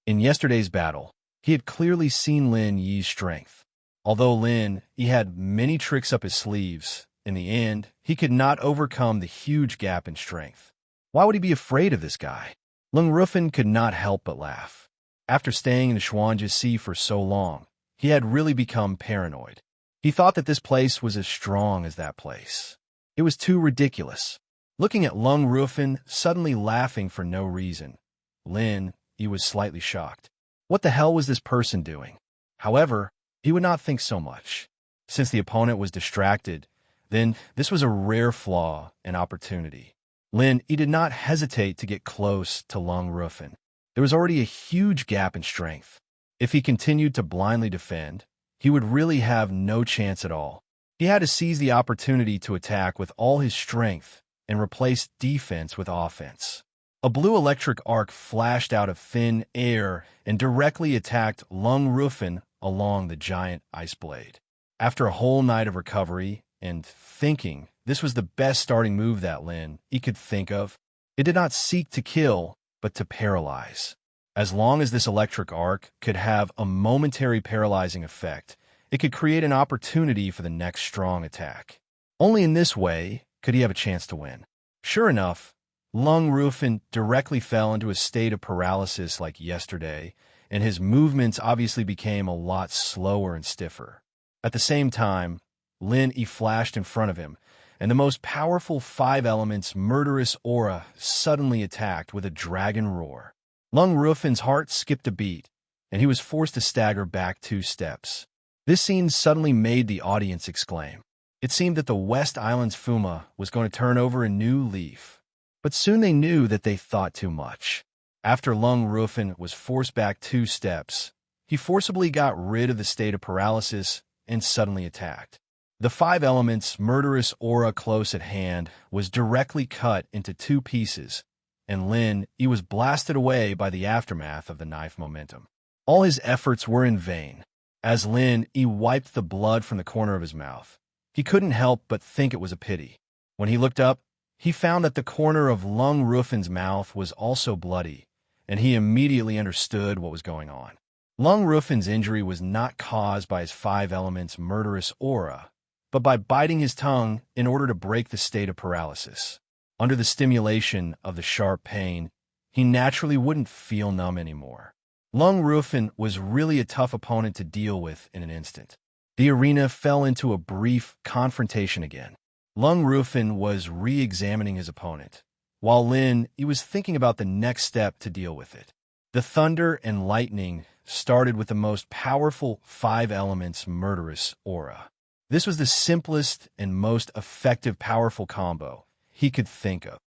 In yesterday's battle, he had clearly seen Lin Yi's strength. Although Lin Yi had many tricks up his sleeves, in the end, he could not overcome the huge gap in strength. Why would he be afraid of this guy? Lung Rufin could not help but laugh. After staying in the Xuanzhi Sea for so long, he had really become paranoid. He thought that this place was as strong as that place. It was too ridiculous. Looking at Lung Rufin suddenly laughing for no reason, Lin Yi was slightly shocked. What the hell was this person doing? However, he would not think so much. Since the opponent was distracted, then this was a rare flaw and opportunity. Lin Yi did not hesitate to get close to Lung Rufin. There was already a huge gap in strength. If he continued to blindly defend, he would really have no chance at all. He had to seize the opportunity to attack with all his strength and replace defense with offense. A blue electric arc flashed out of thin air and directly attacked Lung Rufin along the giant ice blade. After a whole night of recovery and thinking this was the best starting move that Lin Yi could think of, it did not seek to kill, but to paralyze. As long as this electric arc could have a momentary paralyzing effect, it could create an opportunity for the next strong attack. Only in this way could he have a chance to win. Sure enough, Lung Rufin directly fell into a state of paralysis like yesterday, and his movements obviously became a lot slower and stiffer. At the same time, Lin Yi flashed in front of him, and the most powerful 5 elements murderous aura suddenly attacked with a dragon roar. Lung Rufin's heart skipped a beat, and he was forced to stagger back 2 steps. This scene suddenly made the audience exclaim. It seemed that the West Island's Fuma was going to turn over a new leaf. But soon they knew that they thought too much. After Lung Rufin was forced back 2 steps, he forcibly got rid of the state of paralysis and suddenly attacked. The 5 elements murderous aura close at hand was directly cut into 2 pieces, and Lin Yi was blasted away by the aftermath of the knife momentum. All his efforts were in vain. As Lin Yi wiped the blood from the corner of his mouth, he couldn't help but think it was a pity. When he looked up, he found that the corner of Lung Rufin's mouth was also bloody, and he immediately understood what was going on. Lung Rufin's injury was not caused by his 5 elements murderous aura, but by biting his tongue in order to break the state of paralysis. Under the stimulation of the sharp pain, he naturally wouldn't feel numb anymore. Lung Rufin was really a tough opponent to deal with in an instant. The arena fell into a brief confrontation again. Lung Rufin was re-examining his opponent, while Lin Yi was thinking about the next step to deal with it. The thunder and lightning started with the most powerful 5 elements murderous aura. This was the simplest and most effective powerful combo he could think of.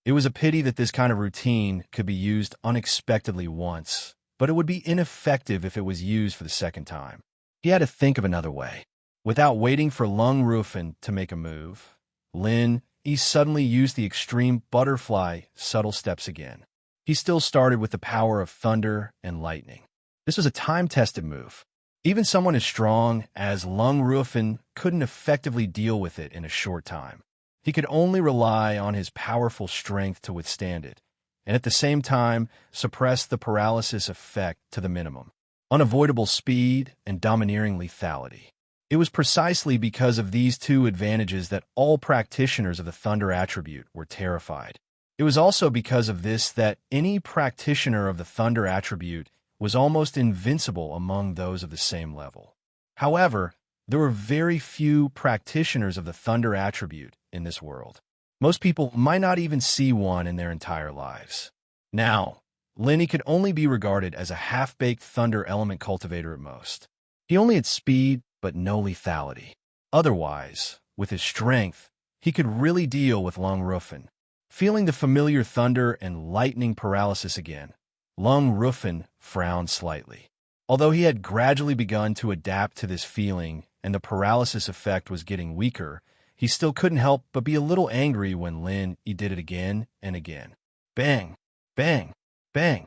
It was a pity that this kind of routine could be used unexpectedly once, but it would be ineffective if it was used for the second time. He had to think of another way. Without waiting for Lung Rufin to make a move, Lin Yi suddenly used the extreme butterfly subtle steps again. He still started with the power of thunder and lightning. This was a time-tested move. Even someone as strong as Lung Rufin couldn't effectively deal with it in a short time. He could only rely on his powerful strength to withstand it, and at the same time suppress the paralysis effect to the minimum. Unavoidable speed and domineering lethality. It was precisely because of these 2 advantages that all practitioners of the Thunder attribute were terrified. It was also because of this that any practitioner of the Thunder attribute was almost invincible among those of the same level. However, there were very few practitioners of the Thunder attribute in this world. Most people might not even see one in their entire lives. Now, Lin Yi could only be regarded as a half-baked Thunder element cultivator at most. He only had speed, but no lethality. Otherwise, with his strength, he could really deal with Lung Rufin. Feeling the familiar thunder and lightning paralysis again, Lung Rufin frowned slightly. Although he had gradually begun to adapt to this feeling and the paralysis effect was getting weaker, he still couldn't help but be a little angry when Lin Yi did it again and again. Bang! Bang! Bang!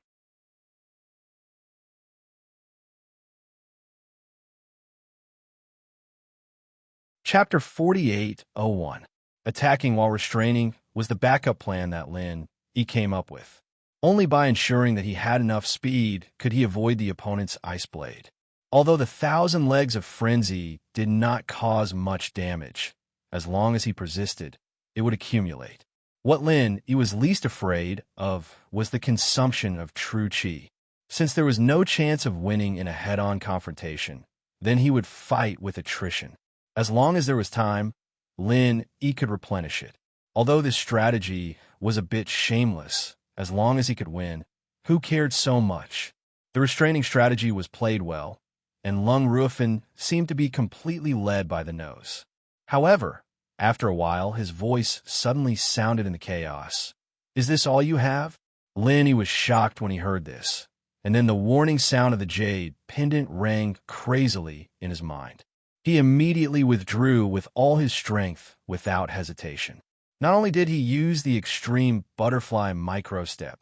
Chapter 48:01. Attacking while restraining was the backup plan that Lin Yi came up with. Only by ensuring that he had enough speed could he avoid the opponent's ice blade. Although the 1,000 legs of frenzy did not cause much damage, as long as he persisted, it would accumulate. What Lin Yi was least afraid of was the consumption of true qi. Since there was no chance of winning in a head-on confrontation, then he would fight with attrition. As long as there was time, Lin Yi could replenish it. Although this strategy was a bit shameless, as long as he could win, who cared so much? The restraining strategy was played well, and Lung Rufin seemed to be completely led by the nose. However, after a while, his voice suddenly sounded in the chaos. "Is this all you have?" Lin Yi was shocked when he heard this, and then the warning sound of the jade pendant rang crazily in his mind. He immediately withdrew with all his strength without hesitation. Not only did he use the extreme butterfly micro-step,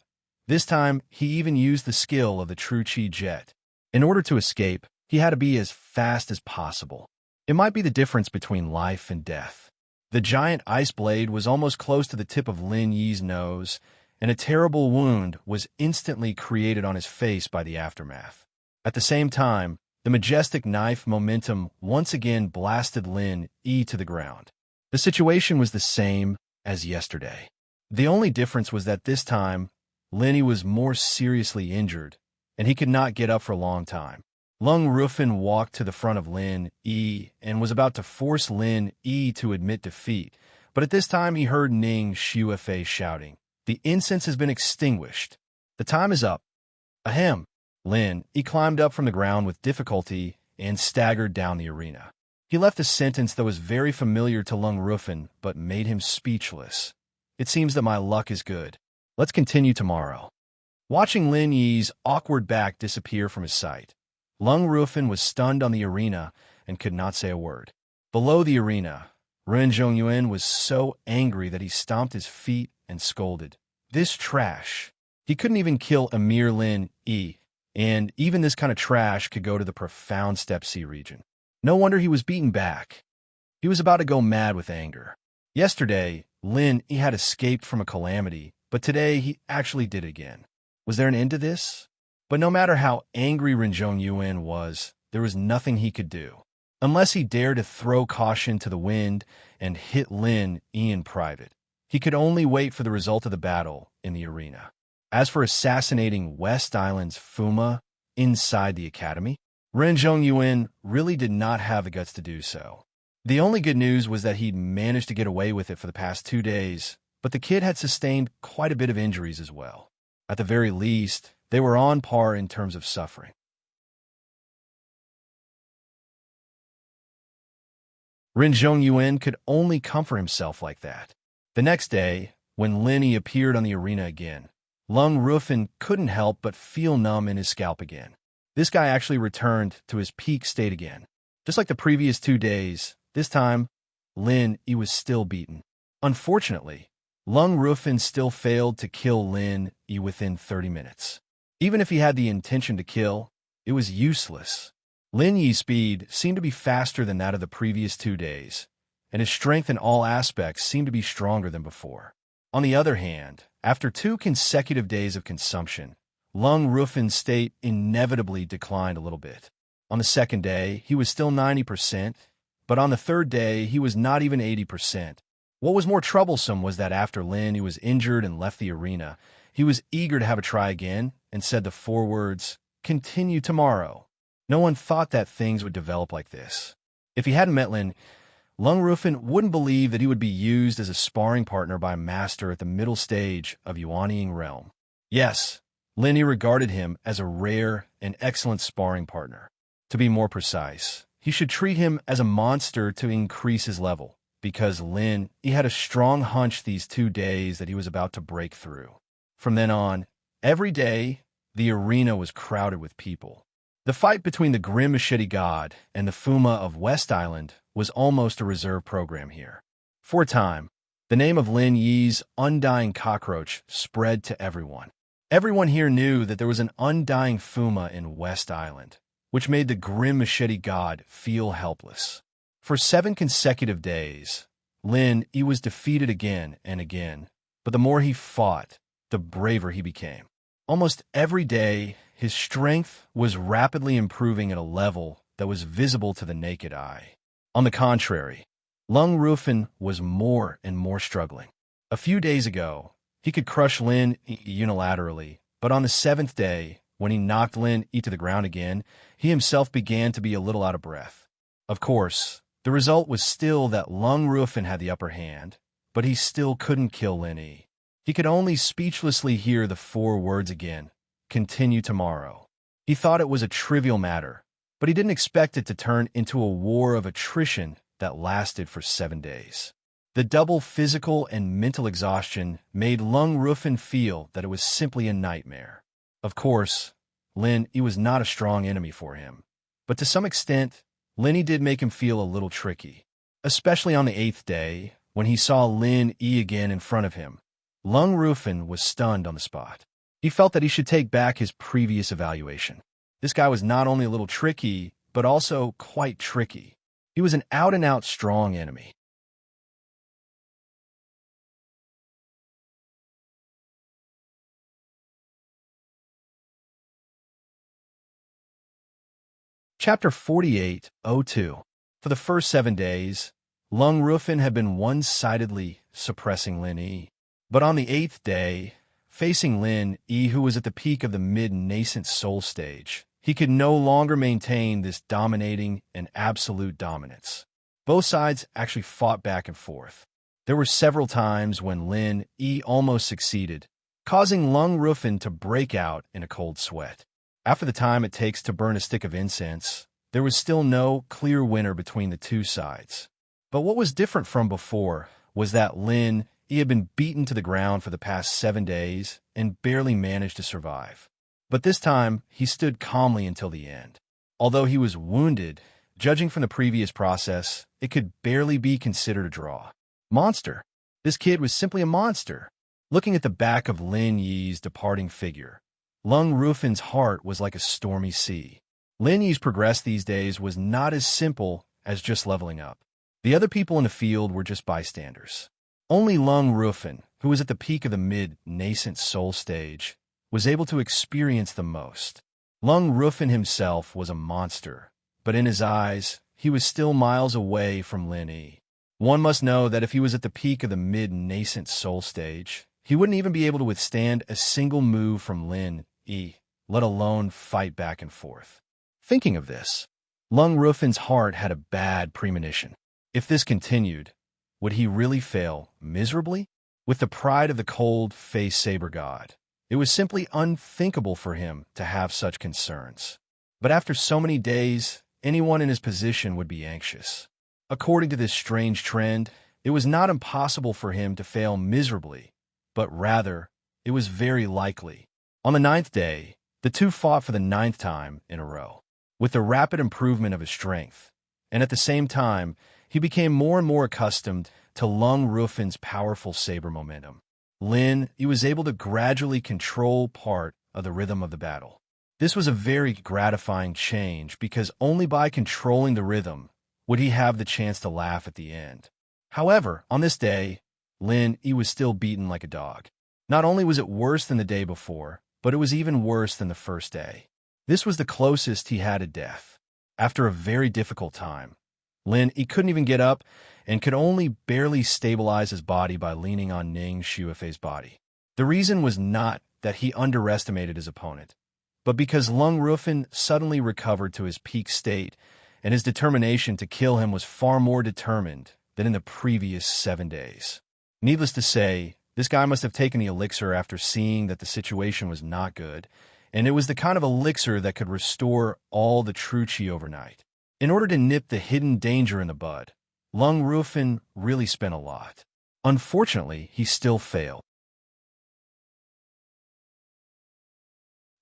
this time he even used the skill of the true chi jet. In order to escape, he had to be as fast as possible. It might be the difference between life and death. The giant ice blade was almost close to the tip of Lin Yi's nose, and a terrible wound was instantly created on his face by the aftermath. At the same time, the majestic knife momentum once again blasted Lin Yi to the ground. The situation was the same as yesterday. The only difference was that this time, Lin Yi was more seriously injured, and he could not get up for a long time. Lung Rufin walked to the front of Lin Yi and was about to force Lin Yi to admit defeat, but at this time he heard Ning Xuefei shouting, "The incense has been extinguished. The time is up." Ahem! Lin Yi climbed up from the ground with difficulty and staggered down the arena. He left a sentence that was very familiar to Lung Rufin but made him speechless. "It seems that my luck is good. Let's continue tomorrow." Watching Lin Yi's awkward back disappear from his sight, Lung Rufin was stunned on the arena and could not say a word. Below the arena, Ren Zhongyuan was so angry that he stomped his feet and scolded. "This trash! He couldn't even kill a mere Lin Yi, and even this kind of trash could go to the profound Steppe Sea region. No wonder he was beaten back." He was about to go mad with anger. Yesterday, Lin Yi had escaped from a calamity, but today he actually did it again. Was there an end to this? But no matter how angry Ren Zhongyuan was, there was nothing he could do. Unless he dared to throw caution to the wind and hit Lin Yi in private, he could only wait for the result of the battle in the arena. As for assassinating West Island's Fuma inside the academy, Ren Zhongyuan really did not have the guts to do so. The only good news was that he'd managed to get away with it for the past 2 days, but the kid had sustained quite a bit of injuries as well. At the very least, they were on par in terms of suffering. Ren Zhongyuan could only comfort himself like that. The next day, when Lin Yi appeared on the arena again, Lung Rufin couldn't help but feel numb in his scalp again. This guy actually returned to his peak state again. Just like the previous 2 days, this time, Lin Yi was still beaten. Unfortunately, Lung Rufin still failed to kill Lin Yi within 30 minutes. Even if he had the intention to kill, it was useless. Lin Yi's speed seemed to be faster than that of the previous 2 days, and his strength in all aspects seemed to be stronger than before. On the other hand, after 2 consecutive days of consumption, Lung Rufin's state inevitably declined a little bit. On the second day, he was still 90%, but on the third day, he was not even 80%. What was more troublesome was that after Lin Yi was injured and left the arena, he was eager to have a try again and said the 4 words, "Continue tomorrow." No one thought that things would develop like this. If he hadn't met Lung Rufin wouldn't believe that he would be used as a sparring partner by a master at the middle stage of Yuanying realm. Yes, Lin Yi regarded him as a rare and excellent sparring partner. To be more precise, he should treat him as a monster to increase his level. because he had a strong hunch these 2 days that he was about to break through. From then on, every day, the arena was crowded with people. The fight between the Grim Machete God and the Fuma of West Island was almost a reserve program here. For a time, the name of Lin Yi's undying cockroach spread to everyone. Everyone here knew that there was an undying Fuma in West Island, which made the Grim Machete God feel helpless. For 7 consecutive days, he was defeated again and again, but the more he fought, the braver he became. Almost every day, his strength was rapidly improving at a level that was visible to the naked eye. On the contrary, Lung Rufin was more and more struggling. A few days ago, he could crush Lin unilaterally, but on the 7th day, when he knocked Lin to the ground again, he himself began to be a little out of breath. Of course, the result was still that Lung Rufin had the upper hand, but he still couldn't kill Lin. He could only speechlessly hear the 4 words again, "Continue tomorrow." He thought it was a trivial matter, but he didn't expect it to turn into a war of attrition that lasted for 7 days. The double physical and mental exhaustion made Lung Rufin feel that it was simply a nightmare. Of course, he was not a strong enemy for him, but to some extent, Lin did make him feel a little tricky, especially on the 8th day, when he saw Lin again in front of him. Lung Rufin was stunned on the spot. He felt that he should take back his previous evaluation. This guy was not only a little tricky, but also quite tricky. He was an out-and-out strong enemy. Chapter 48:02. For the first 7 days, Lung Rufin had been one-sidedly suppressing Lin. But on the 8th day, facing Lin, who was at the peak of the mid-nascent soul stage, he could no longer maintain this dominating and absolute dominance. Both sides actually fought back and forth. There were several times when Lin almost succeeded, causing Lung Rufin to break out in a cold sweat. After the time it takes to burn a stick of incense, there was still no clear winner between the 2 sides. But what was different from before was that he had been beaten to the ground for the past 7 days and barely managed to survive. But this time, he stood calmly until the end. Although he was wounded, judging from the previous process, it could barely be considered a draw. Monster. This kid was simply a monster. Looking at the back of Lin Yi's departing figure, Lung Rufin's heart was like a stormy sea. Lin Yi's progress these days was not as simple as just leveling up. The other people in the field were just bystanders. Only Lung Rufin, who was at the peak of the mid-nascent soul stage, was able to experience the most. Lung Rufin himself was a monster, but in his eyes, he was still miles away from Lin. One must know that if he was at the peak of the mid-nascent soul stage, he wouldn't even be able to withstand a single move from Lin, let alone fight back and forth. Thinking of this, Lung Rufin's heart had a bad premonition. If this continued, would he really fail miserably? With the pride of the cold-faced saber god, it was simply unthinkable for him to have such concerns. But after so many days, anyone in his position would be anxious. According to this strange trend, it was not impossible for him to fail miserably, but rather, it was very likely. On the 9th day, the 2 fought for the 9th time in a row. With the rapid improvement of his strength, and at the same time, he became more and more accustomed to Lung Rufin's powerful saber momentum. He was able to gradually control part of the rhythm of the battle. This was a very gratifying change because only by controlling the rhythm would he have the chance to laugh at the end. However, on this day, he was still beaten like a dog. Not only was it worse than the day before, but it was even worse than the first day. This was the closest he had to death. After a very difficult time, he couldn't even get up and could only barely stabilize his body by leaning on Ning Shuifei's body. The reason was not that he underestimated his opponent, but because Lung Rufin suddenly recovered to his peak state, and his determination to kill him was far more determined than in the previous 7 days. Needless to say, this guy must have taken the elixir after seeing that the situation was not good, and it was the kind of elixir that could restore all the true chi overnight. In order to nip the hidden danger in the bud, Lung Rufen really spent a lot. Unfortunately, he still failed.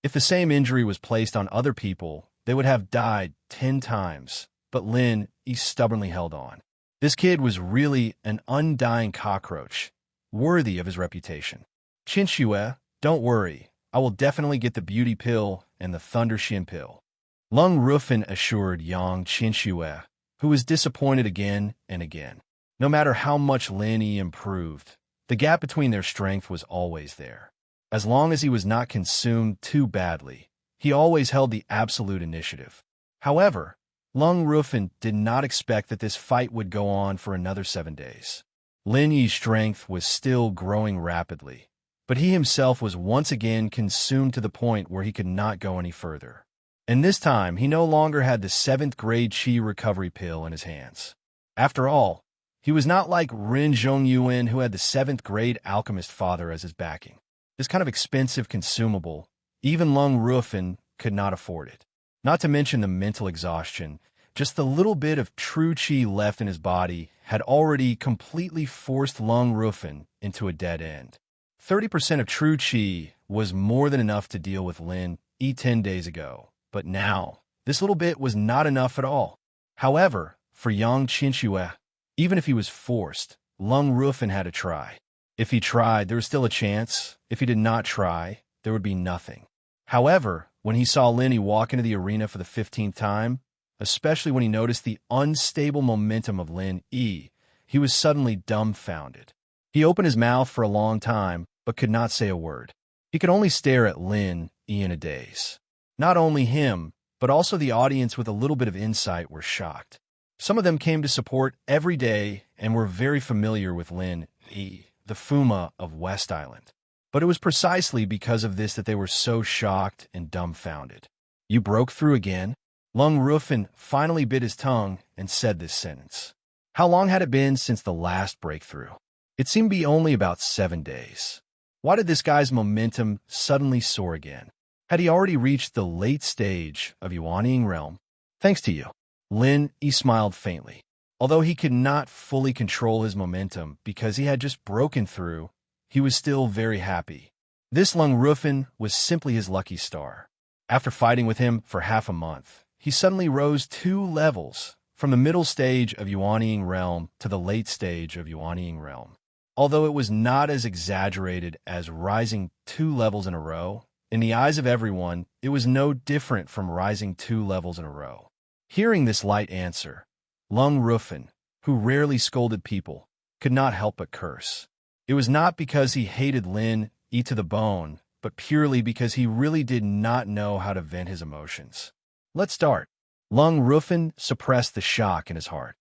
If the same injury was placed on other people, they would have died 10 times. But Lin, he stubbornly held on. This kid was really an undying cockroach, worthy of his reputation. Qinxue, don't worry. I will definitely get the beauty pill and the thunder shin pill. Lung Rufen assured Yang Qinxue, who was disappointed again and again. No matter how much Lin Yi improved, the gap between their strength was always there. As long as he was not consumed too badly, he always held the absolute initiative. However, Lung Rufen did not expect that this fight would go on for another 7 days. Lin Yi's strength was still growing rapidly, but he himself was once again consumed to the point where he could not go any further. And this time, he no longer had the 7th grade Qi recovery pill in his hands. After all, he was not like Ren Zhongyuan, who had the 7th grade alchemist father as his backing. This kind of expensive consumable, even Lung Rufen could not afford it. Not to mention the mental exhaustion, just the little bit of true Qi left in his body had already completely forced Lung Rufen into a dead end. 30% of true Qi was more than enough to deal with Lin Yi 10 days ago, but now, this little bit was not enough at all. However, for Yang Qinxue, even if he was forced, Lung Rufen had to try. If he tried, there was still a chance. If he did not try, there would be nothing. However, when he saw Lin Yi walk into the arena for the 15th time, especially when he noticed the unstable momentum of Lin Yi, he was suddenly dumbfounded. He opened his mouth for a long time, but could not say a word. He could only stare at Lin Yi in a daze. Not only him, but also the audience with a little bit of insight were shocked. Some of them came to support every day and were very familiar with Lin Yi, the Fuma of West Island. But it was precisely because of this that they were so shocked and dumbfounded. You broke through again? Lung Rufen finally bit his tongue and said this sentence. How long had it been since the last breakthrough? It seemed to be only about 7 days. Why did this guy's momentum suddenly soar again? Had he already reached the late stage of Yuanying realm? Thanks to you. Lin Yi smiled faintly. Although he could not fully control his momentum because he had just broken through, he was still very happy. This Lung Rufen was simply his lucky star. After fighting with him for half a month, he suddenly rose 2 levels, from the middle stage of Yuanying realm to the late stage of Yuanying realm. Although it was not as exaggerated as rising 2 levels in a row, in the eyes of everyone, it was no different from rising 2 levels in a row. Hearing this light answer, Lung Rufen, who rarely scolded people, could not help but curse. It was not because he hated Lin Yi to the bone, but purely because he really did not know how to vent his emotions. Let's start. Lung Rufen suppressed the shock in his heart.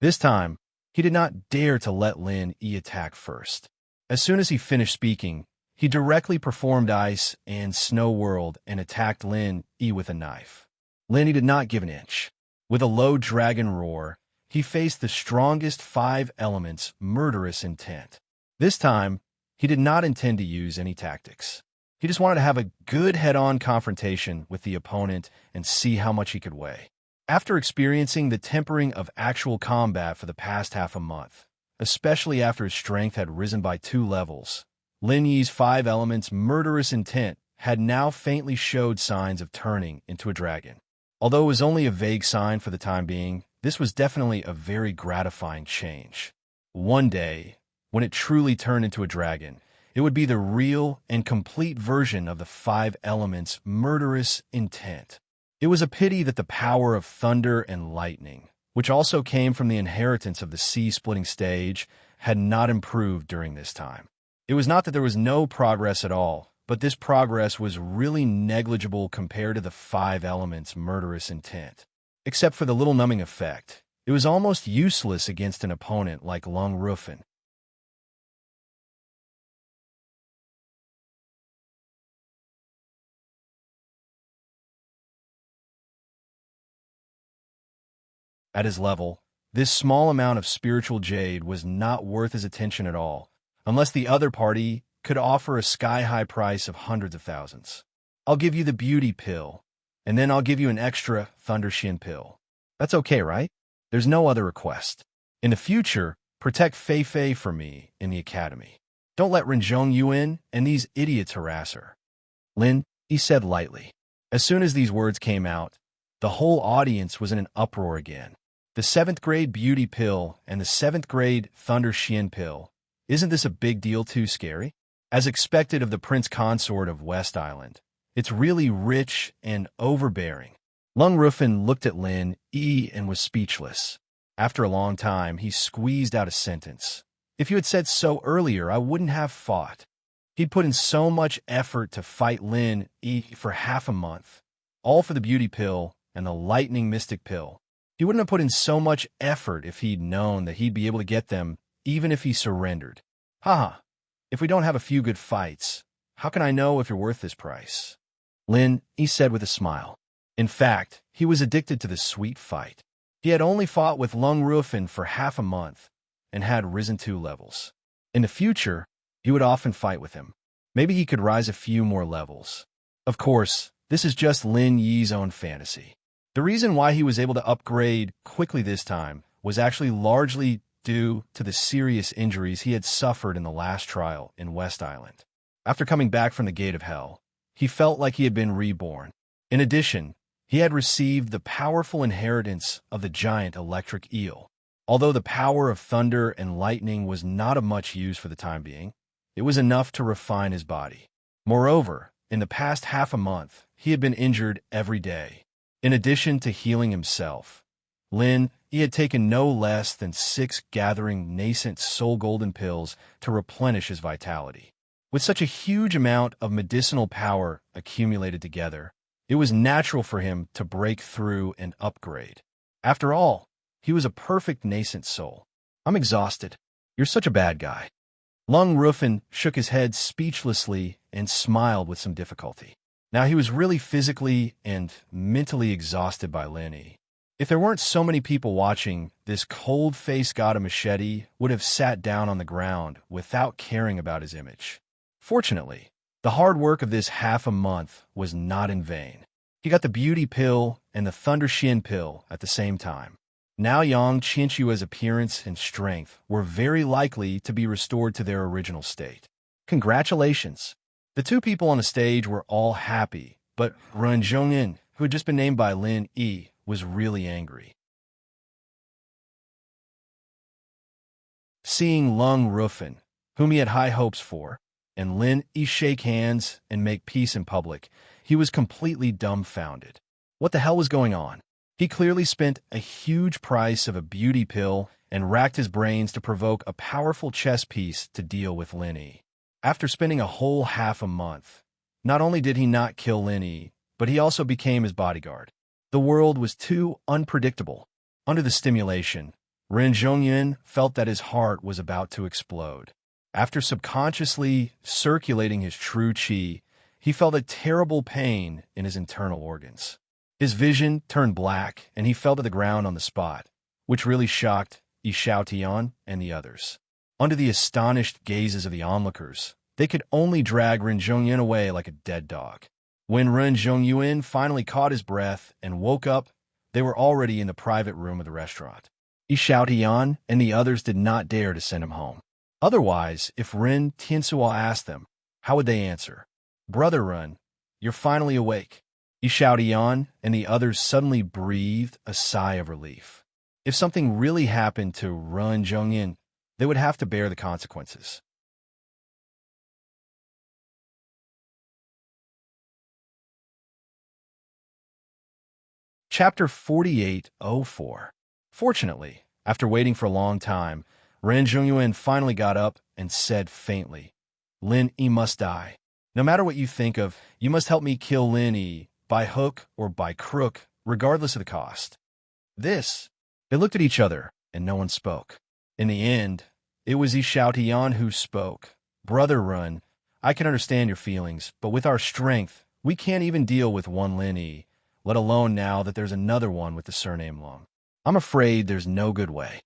This time, he did not dare to let Lin Yi attack first. As soon as he finished speaking, he directly performed Ice and Snow World and attacked Lin Yi with a knife. Lin Yi did not give an inch. With a low dragon roar, he faced the strongest 5 elements' murderous intent. This time, he did not intend to use any tactics. He just wanted to have a good head-on confrontation with the opponent and see how much he could weigh. After experiencing the tempering of actual combat for the past half a month, especially after his strength had risen by 2 levels, Lin Yi's 5 elements' murderous intent had now faintly showed signs of turning into a dragon. Although it was only a vague sign for the time being, this was definitely a very gratifying change. One day, when it truly turned into a dragon, it would be the real and complete version of the 5 elements' murderous intent. It was a pity that the power of thunder and lightning, which also came from the inheritance of the sea-splitting stage, had not improved during this time. It was not that there was no progress at all, but this progress was really negligible compared to the 5 elements' murderous intent. Except for the little numbing effect, it was almost useless against an opponent like Lung Rufen. At his level, this small amount of spiritual jade was not worth his attention at all, unless the other party could offer a sky-high price of hundreds of thousands. I'll give you the beauty pill, and then I'll give you an extra Thunder Shin pill. That's okay, right? There's no other request. In the future, protect Fei Fei for me in the academy. Don't let Renjong Yuan and these idiots harass her. Lin, he said lightly. As soon as these words came out, the whole audience was in an uproar again. The 7th grade beauty pill and the 7th grade Thunder Shin pill. Isn't this a big deal too scary? As expected of the prince consort of West Island, it's really rich and overbearing. Lung Rufin looked at Lin Yi and was speechless. After a long time, he squeezed out a sentence. If you had said so earlier, I wouldn't have fought. He'd put in so much effort to fight Lin Yi for half a month, all for the beauty pill and the lightning mystic pill. He wouldn't have put in so much effort if he'd known that he'd be able to get them, even if he surrendered. Haha, if we don't have a few good fights, how can I know if you're worth this price? Lin, he said with a smile. In fact, he was addicted to the sweet fight. He had only fought with Lung Rufin for half a month and had risen 2 levels. In the future, he would often fight with him. Maybe he could rise a few more levels. Of course, this is just Lin Yi's own fantasy. The reason why he was able to upgrade quickly this time was actually largely due to the serious injuries he had suffered in the last trial in West Island. After coming back from the Gate of Hell, he felt like he had been reborn. In addition, he had received the powerful inheritance of the giant electric eel. Although the power of thunder and lightning was not of much use for the time being, it was enough to refine his body. Moreover, in the past half a month, he had been injured every day. In addition to healing himself, Lin, he had taken no less than 6 gathering nascent soul golden pills to replenish his vitality. With such a huge amount of medicinal power accumulated together, it was natural for him to break through and upgrade. After all, he was a perfect nascent soul. I'm exhausted. You're such a bad guy. Lung Rufin shook his head speechlessly and smiled with some difficulty. Now he was really physically and mentally exhausted by Lin Yi. If there weren't so many people watching, this cold-faced god of machete would have sat down on the ground without caring about his image. Fortunately, the hard work of this half a month was not in vain. He got the beauty pill and the Thunder Shin pill at the same time. Now Yang Qinshua's appearance and strength were very likely to be restored to their original state. Congratulations! The 2 people on the stage were all happy, but Ren Zhongyan, who had just been named by Lin Yi, was really angry. Seeing Lung Rufin, whom he had high hopes for, and Lin Yi shake hands and make peace in public, he was completely dumbfounded. What the hell was going on? He clearly spent a huge price of a beauty pill and racked his brains to provoke a powerful chess piece to deal with Lin Yi. After spending a whole half a month, not only did he not kill Lin Yi, but he also became his bodyguard. The world was too unpredictable. Under the stimulation, Ren Zhongyun felt that his heart was about to explode. After subconsciously circulating his true qi, he felt a terrible pain in his internal organs. His vision turned black, and he fell to the ground on the spot, which really shocked Yi Xiaotian and the others. Under the astonished gazes of the onlookers, they could only drag Ren Zhongyun away like a dead dog. When Ren Zhongyun finally caught his breath and woke up, they were already in the private room of the restaurant. Yi Xiaotian and the others did not dare to send him home. Otherwise, if Ren Tiansuo asked them, how would they answer? Brother Ren, you're finally awake. Yi Xiaotian and the others suddenly breathed a sigh of relief. If something really happened to Ren Zhongyun, they would have to bear the consequences. Chapter 4804. Fortunately, after waiting for a long time, Ren Zhongyuan finally got up and said faintly, Lin Yi must die. No matter what you think of, you must help me kill Lin Yi, by hook or by crook, regardless of the cost. They looked at each other, and no one spoke. In the end, it was Yi Xiaotian who spoke. Brother Ren, I can understand your feelings, but with our strength, we can't even deal with one Lin Yi, let alone now that there's another one with the surname Lung. I'm afraid there's no good way.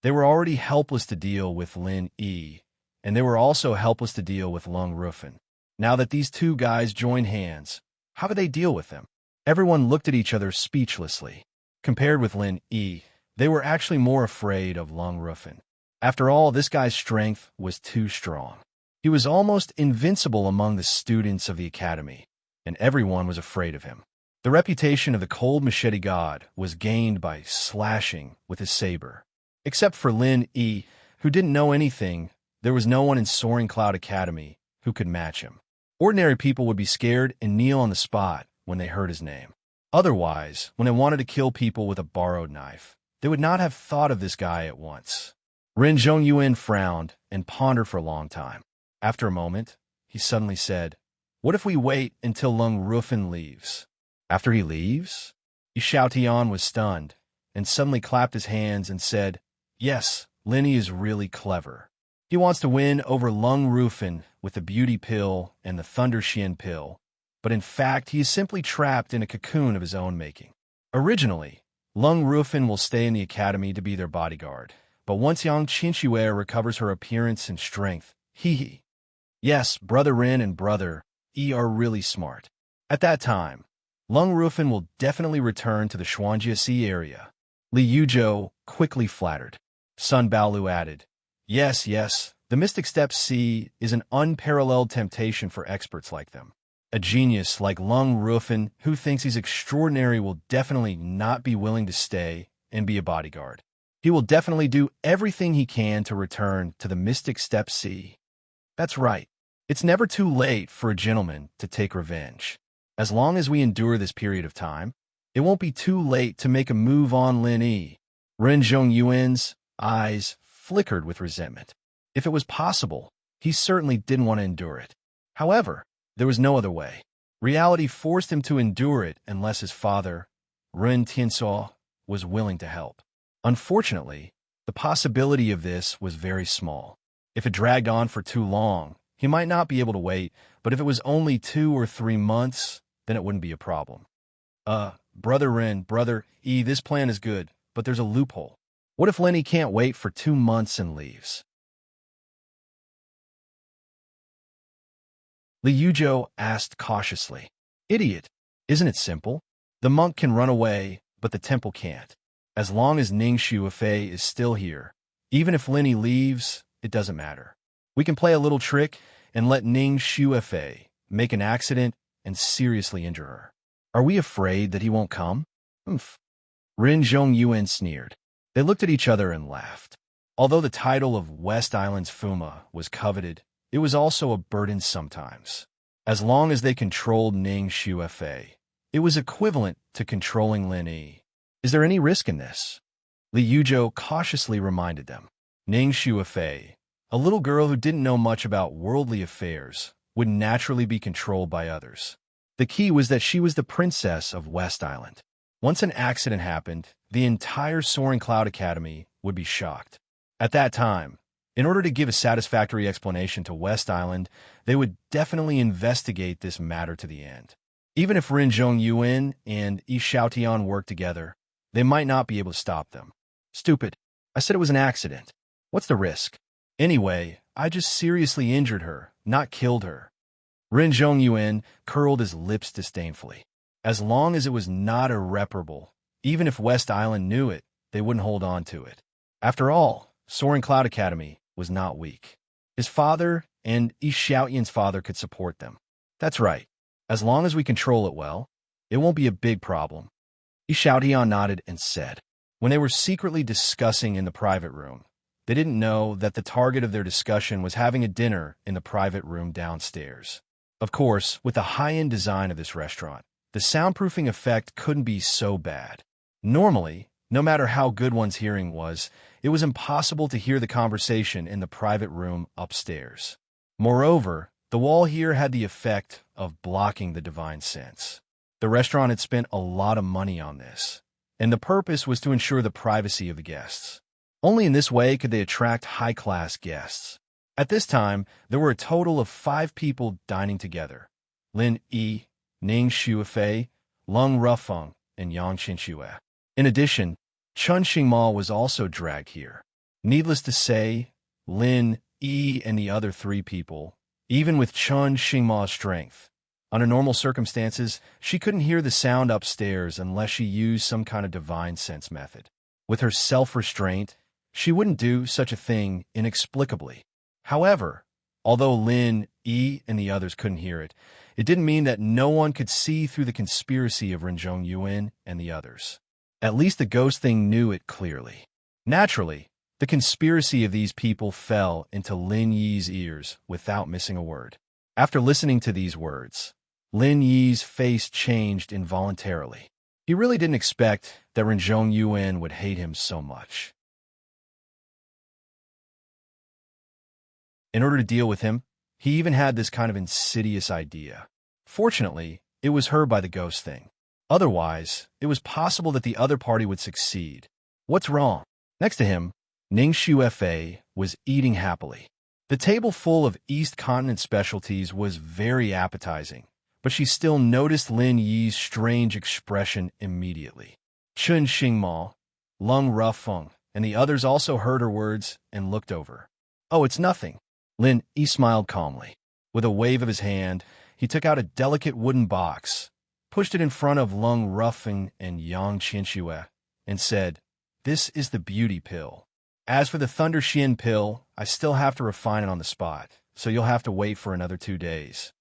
They were already helpless to deal with Lin Yi, and they were also helpless to deal with Lung Rufin. Now that these 2 guys joined hands, how could they deal with them? Everyone looked at each other speechlessly. Compared with Lin Yi, they were actually more afraid of Lung Rufin. After all, this guy's strength was too strong. He was almost invincible among the students of the academy, and everyone was afraid of him. The reputation of the cold machete god was gained by slashing with his saber. Except for Lin Yi, who didn't know anything, there was no one in Soaring Cloud Academy who could match him. Ordinary people would be scared and kneel on the spot when they heard his name. Otherwise, when they wanted to kill people with a borrowed knife, they would not have thought of this guy at once. Ren Zhongyuan frowned and pondered for a long time. After a moment, he suddenly said, "What if we wait until Lung Rufin leaves?" "After he leaves?" Yi Xiaotian was stunned and suddenly clapped his hands and said, "Yes, Lin Yi is really clever. He wants to win over Lung Rufin with the beauty pill and the Thunder Xian pill, but in fact he is simply trapped in a cocoon of his own making. Originally, Lung Rufin will stay in the academy to be their bodyguard, but once Yang Qinxue recovers her appearance and strength, Yes, Brother Ren and Brother Yi are really smart. At that time, Lung Rufin will definitely return to the Xuanjia Sea area." Li Yuzhou quickly flattered. Sun Baolu added, Yes, the Mystic Step Sea is an unparalleled temptation for experts like them. A genius like Lung Rufin who thinks he's extraordinary will definitely not be willing to stay and be a bodyguard. He will definitely do everything he can to return to the Mystic Step Sea. That's right. It's never too late for a gentleman to take revenge. As long as we endure this period of time, it won't be too late to make a move on Lin Yi. Ren Zhongyuan's eyes flickered with resentment. If it was possible, he certainly didn't want to endure it. However, there was no other way. Reality forced him to endure it unless his father, Ren Tiansuo, was willing to help. Unfortunately, the possibility of this was very small. If it dragged on for too long, he might not be able to wait, but if it was only 2 or 3 months, then it wouldn't be a problem. Brother Ren, Brother Yi, this plan is good, but there's a loophole. What if Lenny can't wait for 2 months and leaves? Li Yuzhou asked cautiously. Idiot, isn't it simple? The monk can run away, but the temple can't. As long as Ning Shuifei is still here, even if Lenny leaves, it doesn't matter. We can play a little trick and let Ning Shuifei make an accident and seriously injure her. Are we afraid that he won't come? Oomph. Ren Zhongyuan sneered. They looked at each other and laughed. Although the title of West Island's Fuma was coveted, it was also a burden sometimes. As long as they controlled Ning Shuifei, it was equivalent to controlling Lin Yi. Is there any risk in this? Li Yuzhou cautiously reminded them. Ning Shuifei, a little girl who didn't know much about worldly affairs, would naturally be controlled by others. The key was that she was the princess of West Island. Once an accident happened, the entire Soaring Cloud Academy would be shocked. At that time, in order to give a satisfactory explanation to West Island, they would definitely investigate this matter to the end. Even if Ren Zhongyuan and Yi Xiaotian worked together, they might not be able to stop them. Stupid. I said it was an accident. What's the risk? Anyway, I just seriously injured her, not killed her. Ren Zhongyuan curled his lips disdainfully. As long as it was not irreparable, even if West Island knew it, they wouldn't hold on to it. After all, Soaring Cloud Academy was not weak. His father and Yi Xiaotian's father could support them. That's right. As long as we control it well, it won't be a big problem. Yi Xiaotian nodded and said. When they were secretly discussing in the private room, they didn't know that the target of their discussion was having a dinner in the private room downstairs. Of course, with the high-end design of this restaurant, the soundproofing effect couldn't be so bad. Normally, no matter how good one's hearing was, it was impossible to hear the conversation in the private room upstairs. Moreover, the wall here had the effect of blocking the divine sense. The restaurant had spent a lot of money on this, and the purpose was to ensure the privacy of the guests. Only in this way could they attract high-class guests. At this time, there were a total of 5 people dining together. Lin Yi, Ning Shuifei, Lung Rufeng, and Yang Qinxue. In addition, Chun Xingma was also dragged here. Needless to say, Lin Yi and the other 3 people, even with Chun Xingma's strength, Under normal circumstances, she couldn't hear the sound upstairs unless she used some kind of divine sense method. With her self-restraint, she wouldn't do such a thing inexplicably. However, although Lin, Yi, and the others couldn't hear it, it didn't mean that no one could see through the conspiracy of Renjong Yuan and the others. At least the ghost thing knew it clearly. Naturally, the conspiracy of these people fell into Lin Yi's ears without missing a word. After listening to these words, Lin Yi's face changed involuntarily. He really didn't expect that Renjong Yuan would hate him so much. In order to deal with him, he even had this kind of insidious idea. Fortunately, it was heard by the ghost thing. Otherwise, it was possible that the other party would succeed. What's wrong? Next to him, Ning Shufa was eating happily. The table full of East Continent specialties was very appetizing, but she still noticed Lin Yi's strange expression immediately. Chun Xingma, Lung Rufeng, and the others also heard her words and looked over. "Oh, it's nothing." Lin Yi smiled calmly. With a wave of his hand, he took out a delicate wooden box, pushed it in front of Lung Rufeng and Yang Qianxue, and said, "This is the beauty pill. As for the Thunder Xian pill, I still have to refine it on the spot, so you'll have to wait for another 2 days."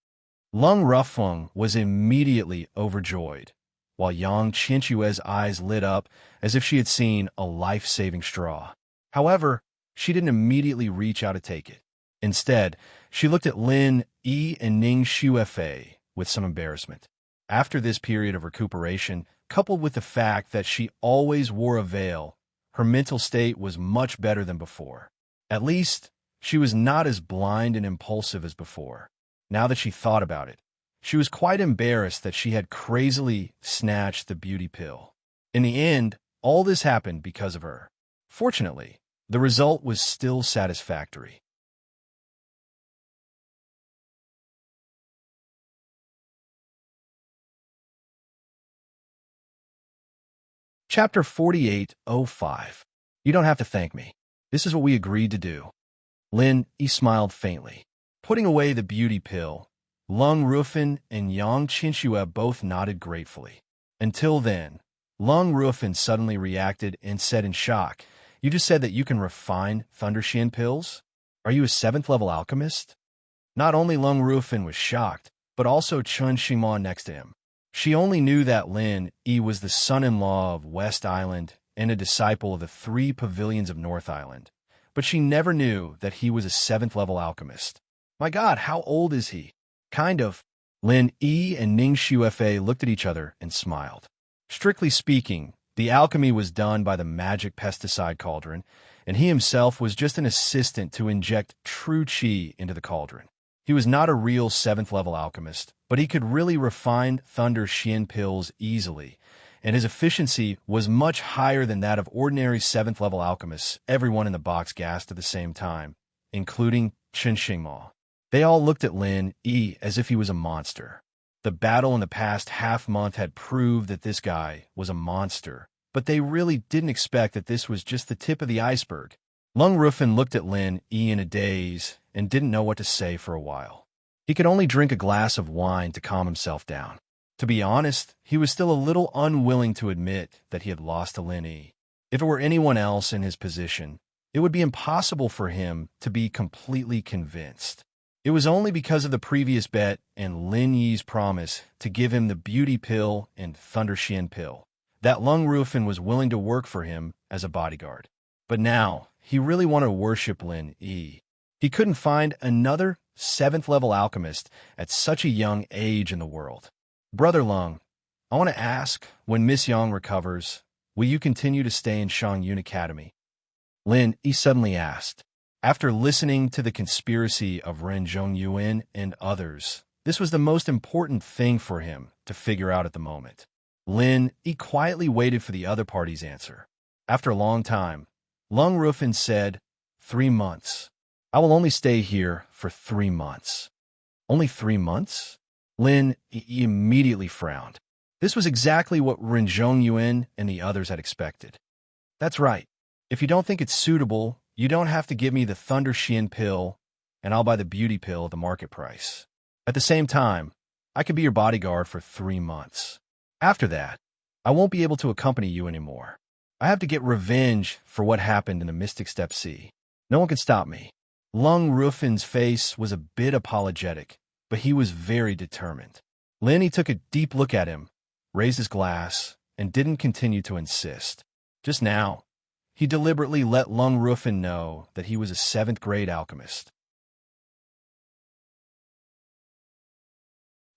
Lung Rufeng was immediately overjoyed, while Yang Qianxue's eyes lit up as if she had seen a life-saving straw. However, she didn't immediately reach out to take it. Instead, she looked at Lin Yi and Ning Shufa with some embarrassment. After this period of recuperation, coupled with the fact that she always wore a veil, her mental state was much better than before. At least, she was not as blind and impulsive as before. Now that she thought about it, she was quite embarrassed that she had crazily snatched the beauty pill. In the end, all this happened because of her. Fortunately, the result was still satisfactory. Chapter 48:05. You don't have to thank me. This is what we agreed to do. Lin Yi smiled faintly. Putting away the beauty pill, Lung Rufen and Yang Qianxue both nodded gratefully. Until then, Lung Rufen suddenly reacted and said in shock, "You just said that you can refine Thunder Xian pills? Are you a 7th level alchemist?" Not only Lung Rufen was shocked, but also Chun Xingma next to him. She only knew that Lin Yi was the son-in-law of West Island and a disciple of the 3 pavilions of North Island, but she never knew that he was a 7th level alchemist. My God, how old is he? Kind of. Lin Yi and Ning Shufa looked at each other and smiled. Strictly speaking, the alchemy was done by the magic pesticide cauldron, and he himself was just an assistant to inject true qi into the cauldron. He was not a real 7th level alchemist, but he could really refine Thunder Xian pills easily, and his efficiency was much higher than that of ordinary 7th level alchemists. Everyone in the box gasped at the same time, including Chen Xingma. They all looked at Lin Yi as if he was a monster. The battle in the past half-month had proved that this guy was a monster, but they really didn't expect that this was just the tip of the iceberg. Lung Rufen looked at Lin Yi in a daze and didn't know what to say for a while. He could only drink a glass of wine to calm himself down. To be honest, he was still a little unwilling to admit that he had lost to Lin Yi. If it were anyone else in his position, it would be impossible for him to be completely convinced. It was only because of the previous bet and Lin Yi's promise to give him the beauty pill and Thunder Xian pill that Lung Rufen was willing to work for him as a bodyguard. But now, he really wanted to worship Lin Yi. He couldn't find another 7th level alchemist at such a young age in the world. Brother Lung, I want to ask, when Miss Yang recovers, will you continue to stay in Shangyun Academy? Lin Yi suddenly asked. After listening to the conspiracy of Renjong Yuan and others, this was the most important thing for him to figure out at the moment. Lin Yi quietly waited for the other party's answer. After a long time, Lung Rufen said, 3 months. I will only stay here for 3 months. Only 3 months? Lin Yi immediately frowned. This was exactly what Renjong Yuan and the others had expected. That's right. If you don't think it's suitable, you don't have to give me the Thunder Xian pill, and I'll buy the beauty pill at the market price. At the same time, I could be your bodyguard for 3 months. After that, I won't be able to accompany you anymore. I have to get revenge for what happened in the Mystic Step Sea. No one can stop me. Lung Rufin's face was a bit apologetic, but he was very determined. Lin took a deep look at him, raised his glass, and didn't continue to insist. Just now, he deliberately let Lung Rufin know that he was a 7th-grade alchemist.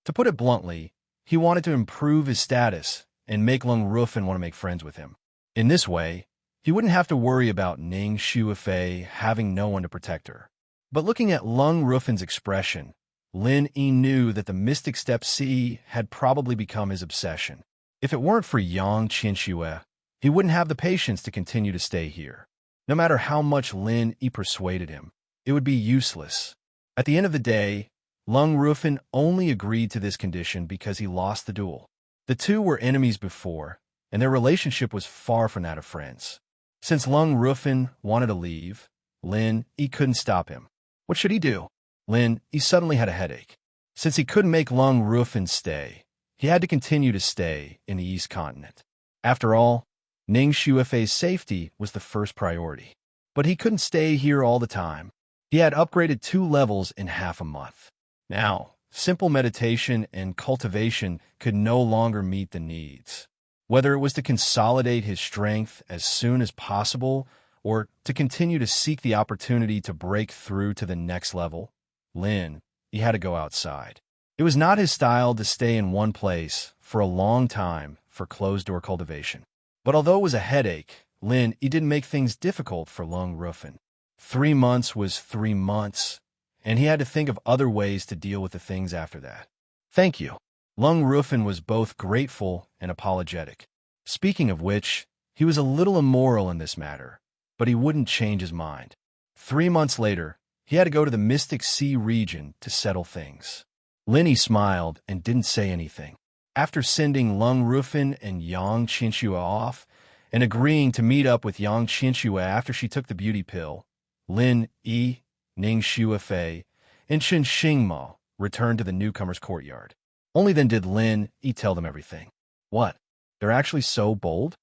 To put it bluntly, he wanted to improve his status and make Lung Rufin want to make friends with him. In this way, he wouldn't have to worry about Ning Shuifei having no one to protect her. But looking at Lung Rufin's expression, Lin Yi knew that the Mystic Step Sea had probably become his obsession. If it weren't for Yang Qianxue, he wouldn't have the patience to continue to stay here. No matter how much Lin Yi persuaded him, it would be useless. At the end of the day, Lung Rufin only agreed to this condition because he lost the duel. The two were enemies before, and their relationship was far from that of friends. Since Lung Rufin wanted to leave, Lin Yi couldn't stop him. What should he do? Lin Yi suddenly had a headache. Since he couldn't make Lung Rufin stay, he had to continue to stay in the East Continent. After all, Ning Shuifei's safety was the first priority. But he couldn't stay here all the time. He had upgraded 2 levels in half a month. Now, simple meditation and cultivation could no longer meet the needs. Whether it was to consolidate his strength as soon as possible or to continue to seek the opportunity to break through to the next level, he had to go outside. It was not his style to stay in one place for a long time for closed-door cultivation. But although it was a headache, he didn't make things difficult for Lung Rufin. 3 months was 3 months, and he had to think of other ways to deal with the things after that. Thank you. Lung Rufin was both grateful and apologetic. Speaking of which, he was a little immoral in this matter, but he wouldn't change his mind. 3 months later, he had to go to the Mystic Sea region to settle things. Lin Yi smiled and didn't say anything. After sending Lung Rufin and Yang Qianxue off and agreeing to meet up with Yang Qianxue after she took the beauty pill, Lin Yi, Ning Shuifei, and Chen Xingmo returned to the newcomer's courtyard. Only then did Lin Yi tell them everything. What? They're actually so bold?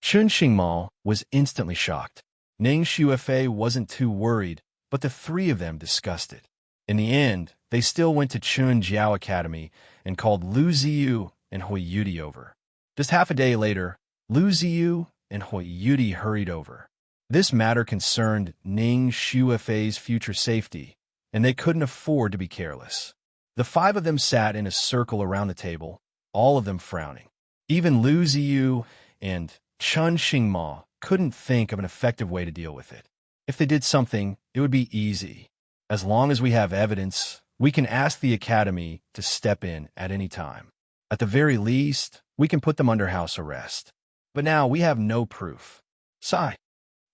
Chen Xingmo was instantly shocked. Ning Shuifei wasn't too worried, but the 3 of them discussed it. In the end, they still went to Chun Jiao Academy and called Lu Ziyu and Hui Yudi over. Just half a day later, Lu Ziyu and Hui Yudi hurried over. This matter concerned Ning Shuifei's future safety, and they couldn't afford to be careless. The 5 of them sat in a circle around the table, all of them frowning. Even Lu Ziyu and Chun Xingmo couldn't think of an effective way to deal with it. If they did something, it would be easy. As long as we have evidence, we can ask the Academy to step in at any time. At the very least, we can put them under house arrest. But now we have no proof. Sigh.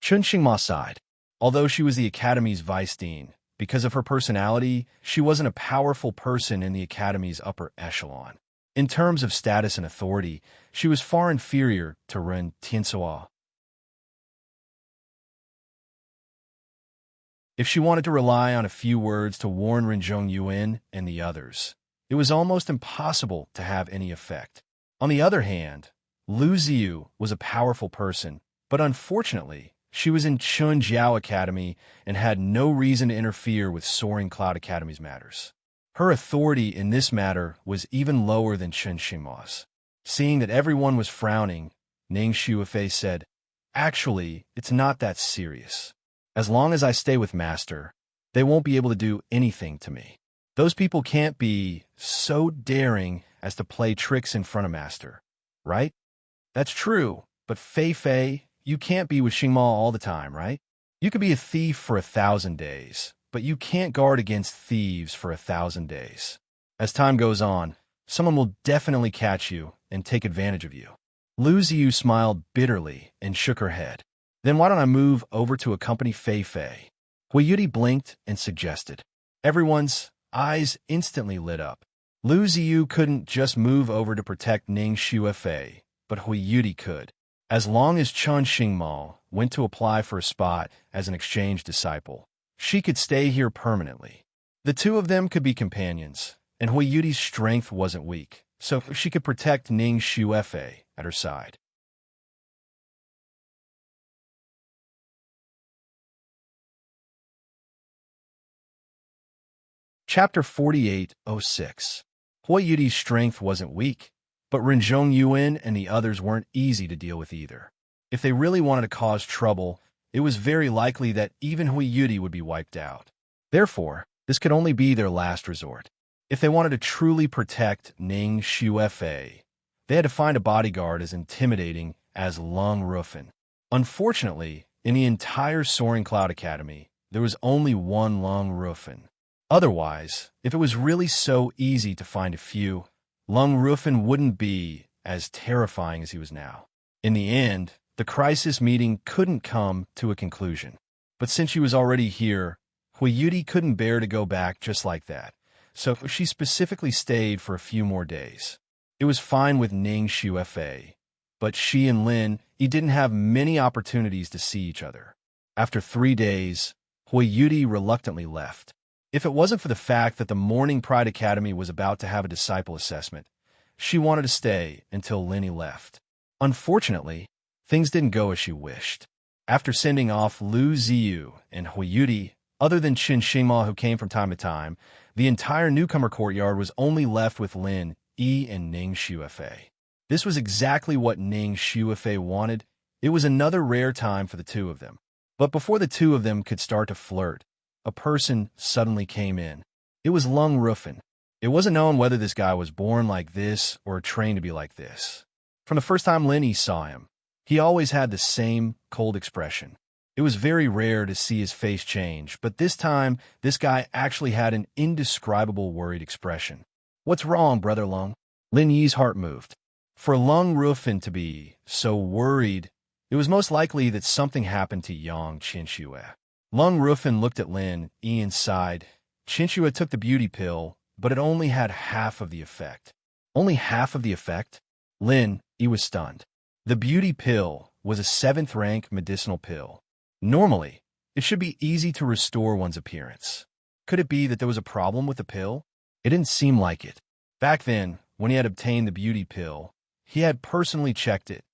Chun Xingmo sighed. Although she was the Academy's vice dean, because of her personality, she wasn't a powerful person in the Academy's upper echelon. In terms of status and authority, she was far inferior to Ren Tiansuo. If she wanted to rely on a few words to warn Renjong Yuan and the others, it was almost impossible to have any effect. On the other hand, Lu Ziyu was a powerful person, but unfortunately, she was in Chun Jiao Academy and had no reason to interfere with Soaring Cloud Academy's matters. Her authority in this matter was even lower than Chen Xingmo's. Seeing that everyone was frowning, Ning Shuifei said, "Actually, it's not that serious. As long as I stay with Master, they won't be able to do anything to me. Those people can't be so daring as to play tricks in front of Master, right?" "That's true, but Fei, you can't be with Xingmo all the time, right? You could be a thief for 1,000 days, but you can't guard against thieves for 1,000 days. As time goes on, someone will definitely catch you and take advantage of you." Lu Ziyu smiled bitterly and shook her head. "Then why don't I move over to accompany Fei? Hui Yudi blinked and suggested. Everyone's eyes instantly lit up. Lu Ziyu couldn't just move over to protect Ning Shuifei, but Hui Yudi could. As long as Chun Xingmo went to apply for a spot as an exchange disciple, she could stay here permanently. The 2 of them could be companions, and Hui Yuti's strength wasn't weak, so she could protect Ning Xuefei at her side. Chapter 4806. Hui Yuti's strength wasn't weak, but Renjong Yuan and the others weren't easy to deal with either. If they really wanted to cause trouble, it was very likely that even Hui Yuti would be wiped out. Therefore, this could only be their last resort. If they wanted to truly protect Ning Xuefei, they had to find a bodyguard as intimidating as Lung Rufin. Unfortunately, in the entire Soaring Cloud Academy, there was only one Lung Rufin. Otherwise, if it was really so easy to find a few, Lung Rufin wouldn't be as terrifying as he was now. In the end, the crisis meeting couldn't come to a conclusion. But since she was already here, Hui Yuti couldn't bear to go back just like that, so she specifically stayed for a few more days. It was fine with Ning Xuefei, but she and Lin didn't have many opportunities to see each other. After 3 days, Hui Yuti reluctantly left. If it wasn't for the fact that the Morning Pride Academy was about to have a disciple assessment, she wanted to stay until Linny left. Unfortunately, things didn't go as she wished. After sending off Lu Ziyu and Hui Yuti, other than Qin Xingma who came from time to time, the entire newcomer courtyard was only left with Lin Yi and Ning Xuefei. This was exactly what Ning Xuefei wanted. It was another rare time for the two of them. But before the two of them could start to flirt, a person suddenly came in. It was Lung Rufin. It wasn't known whether this guy was born like this or trained to be like this. From the first time Linny saw him, he always had the same cold expression. It was very rare to see his face change, but this time, this guy actually had an indescribable worried expression. "What's wrong, Brother Lung?" Lin Yi's heart moved. For Lung Rufin to be so worried, it was most likely that something happened to Yang Qinxue. Lung Rufin looked at Lin Yi and sighed. Qinxue took the beauty pill, but it only had half of the effect. Only half of the effect? Lin Yi was stunned. The beauty pill was a 7th rank medicinal pill. Normally, it should be easy to restore one's appearance. Could it be that there was a problem with the pill? It didn't seem like it. Back then, when he had obtained the beauty pill, he had personally checked it.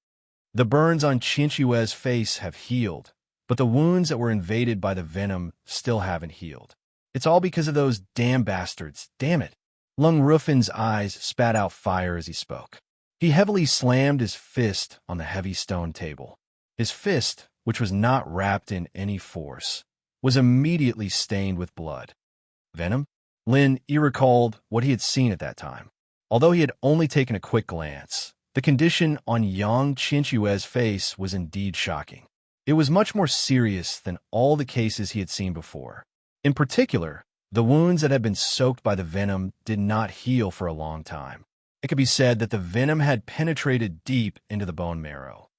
The burns on Qinxue's face have healed, but the wounds that were invaded by the venom still haven't healed. It's all because of those damn bastards, damn it. Lung Rufin's eyes spat out fire as he spoke. He heavily slammed his fist on the heavy stone table. His fist, which was not wrapped in any force, was immediately stained with blood. Venom? Lin Yi recalled what he had seen at that time. Although he had only taken a quick glance, the condition on Yang Qinxue's face was indeed shocking. It was much more serious than all the cases he had seen before. In particular, the wounds that had been soaked by the venom did not heal for a long time. It could be said that the venom had penetrated deep into the bone marrow.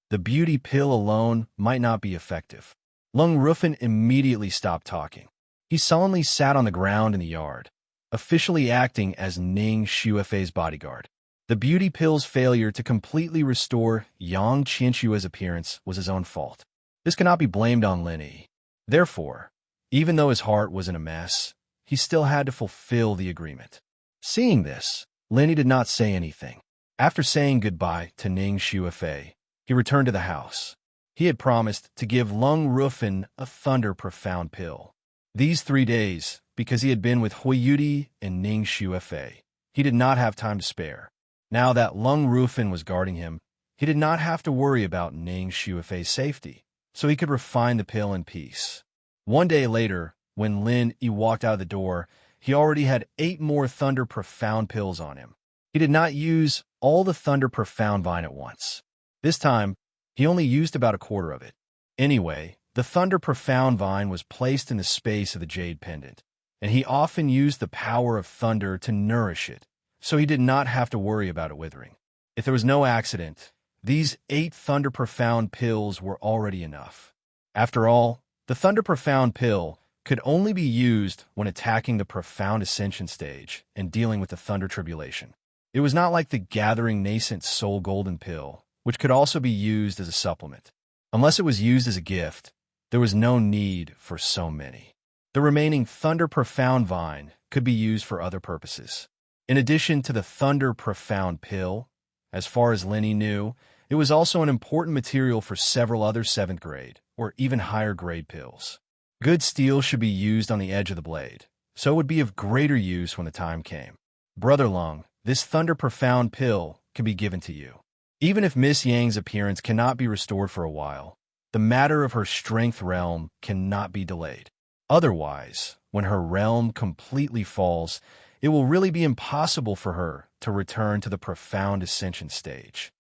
The beauty pill alone might not be effective. Lung Rufin immediately stopped talking. He sullenly sat on the ground in the yard, officially acting as Ning Xuefei's bodyguard. The beauty pill's failure to completely restore Yang Qinshue's appearance was his own fault. This cannot be blamed on Lin Yi. Therefore, even though his heart was in a mess, he still had to fulfill the agreement. Seeing this, Lin Yi did not say anything. After saying goodbye to Ning Xuefei, he returned to the house. He had promised to give Lung Rufin a Thunder Profound pill. These 3 days, because he had been with Hui Yuti and Ning Xuefei, he did not have time to spare. Now that Lung Rufin was guarding him, he did not have to worry about Ning Xuefei's safety, so he could refine the pill in peace. 1 day later, when Lin Yi walked out of the door, he already had 8 more Thunder Profound pills on him. He did not use all the Thunder Profound Vine at once. This time, he only used about a quarter of it. Anyway, the Thunder Profound Vine was placed in the space of the Jade Pendant, and he often used the power of thunder to nourish it, so he did not have to worry about it withering. If there was no accident, these 8 Thunder Profound pills were already enough. After all, the Thunder Profound pill could only be used when attacking the Profound Ascension stage and dealing with the Thunder Tribulation. It was not like the Gathering Nascent Soul Golden pill, which could also be used as a supplement. Unless it was used as a gift, there was no need for so many. The remaining Thunder Profound Vine could be used for other purposes. In addition to the Thunder Profound Pill, as far as Lenny knew, it was also an important material for several other 7th grade or even higher grade pills. Good steel should be used on the edge of the blade, so it would be of greater use when the time came. Brother Lung, this Thunder Profound Pill can be given to you. Even if Miss Yang's appearance cannot be restored for a while, the matter of her strength realm cannot be delayed. Otherwise, when her realm completely falls, it will really be impossible for her to return to the profound ascension stage.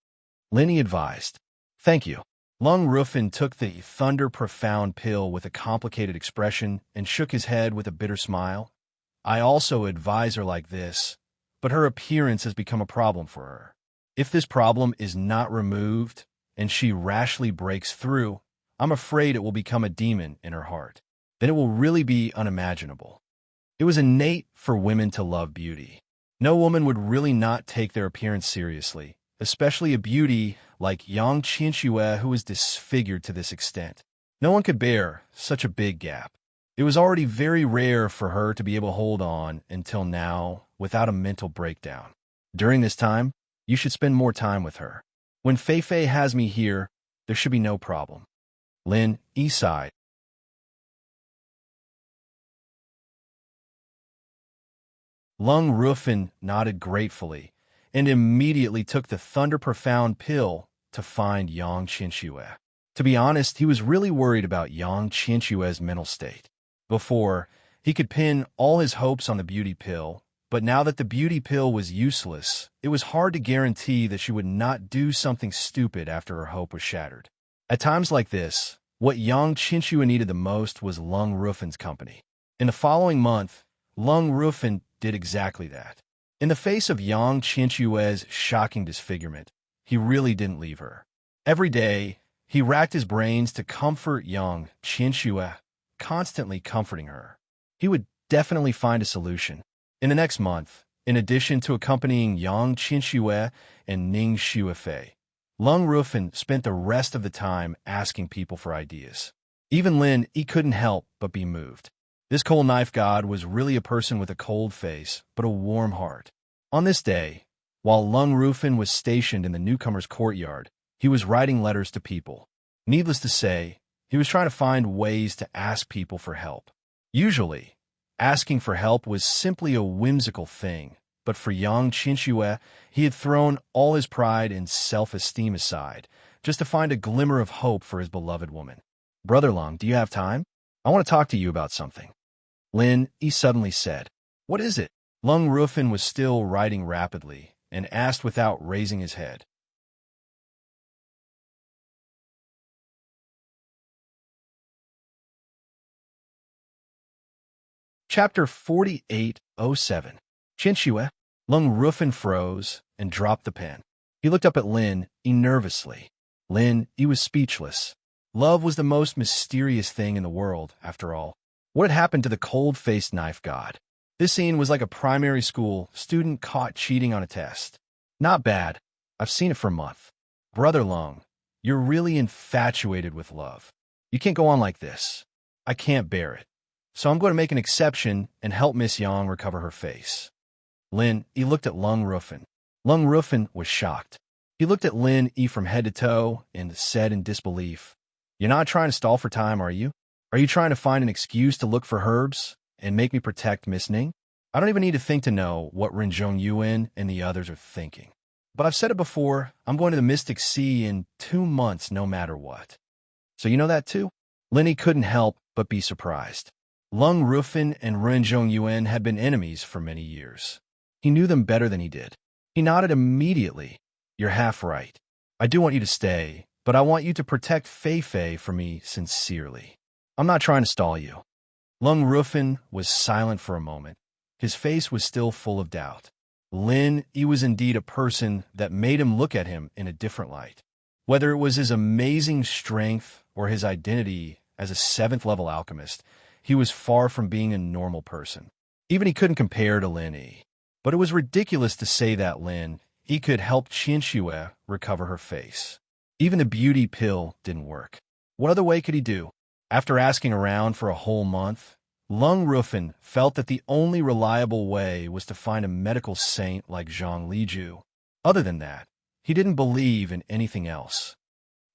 Lenny advised. Thank you. Lung Rufin took the Thunder Profound Pill with a complicated expression and shook his head with a bitter smile. I also advise her like this, but her appearance has become a problem for her. If this problem is not removed and she rashly breaks through, I'm afraid it will become a demon in her heart. Then it will really be unimaginable. It was innate for women to love beauty. No woman would really not take their appearance seriously, especially a beauty like Yang Qianxue who was disfigured to this extent. No one could bear such a big gap. It was already very rare for her to be able to hold on until now without a mental breakdown. During this time, you should spend more time with her. When Fei Fei has me here, there should be no problem. Lin Yi sighed. Lung Rufin nodded gratefully and immediately took the Thunder Profound Pill to find Yang Qianxue. To be honest, he was really worried about Yang Qianxue's mental state. Before, he could pin all his hopes on the beauty pill, but now that the beauty pill was useless, it was hard to guarantee that she would not do something stupid after her hope was shattered. At times like this, what Yang Qianxue needed the most was Lung Rufin's company. In the following month, Lung Rufin did exactly that. In the face of Yang Qianxue's shocking disfigurement, he really didn't leave her. Every day, he racked his brains to comfort Yang Qianxue, constantly comforting her. He would definitely find a solution. In the next month, in addition to accompanying Yang Qianxue and Ning Xuefei, Lung Rufin spent the rest of the time asking people for ideas. Even Lin Yi couldn't help but be moved. This cold knife god was really a person with a cold face, but a warm heart. On this day, while Lung Rufin was stationed in the newcomer's courtyard, he was writing letters to people. Needless to say, he was trying to find ways to ask people for help. Usually, asking for help was simply a whimsical thing, but for Yang Qianxue, he had thrown all his pride and self-esteem aside, just to find a glimmer of hope for his beloved woman. Brother Lung, do you have time? I want to talk to you about something. Lin Yi suddenly said. What is it? Lung Rufin was still writing rapidly and asked without raising his head. Chapter 4807. Qianxue. Lung Rufin froze and dropped the pen. He looked up at Lin Yi nervously. Lin Yi was speechless. Love was the most mysterious thing in the world, after all. What had happened to the cold-faced knife god? This scene was like a primary school student caught cheating on a test. Not bad. I've seen it for a month. Brother Lung, you're really infatuated with love. You can't go on like this. I can't bear it. So I'm going to make an exception and help Miss Yang recover her face. Lin Yi looked at Lung Rufin. Lung Rufin was shocked. He looked at Lin Yi from head to toe and said in disbelief, You're not trying to stall for time, are you? Are you trying to find an excuse to look for herbs and make me protect Miss Ning? I don't even need to think to know what Renjong Yuan and the others are thinking. But I've said it before, I'm going to the Mystic Sea in 2 months no matter what. So you know that too? Lin Yi couldn't help but be surprised. Lung Rufin and Renjong Yuan had been enemies for many years. He knew them better than he did. He nodded immediately. You're half right. I do want you to stay, but I want you to protect Fei Fei for me sincerely. I'm not trying to stall you. Lung Rufin was silent for a moment. His face was still full of doubt. Lin Yi was indeed a person that made him look at him in a different light. Whether it was his amazing strength or his identity as a 7th-level alchemist, he was far from being a normal person. Even he couldn't compare to Lin Yi. But it was ridiculous to say that Lin Yi could help Qianxue recover her face. Even the beauty pill didn't work. What other way could he do? After asking around for a whole month, Lung Rufin felt that the only reliable way was to find a medical saint like Zhang Liju. Other than that, he didn't believe in anything else.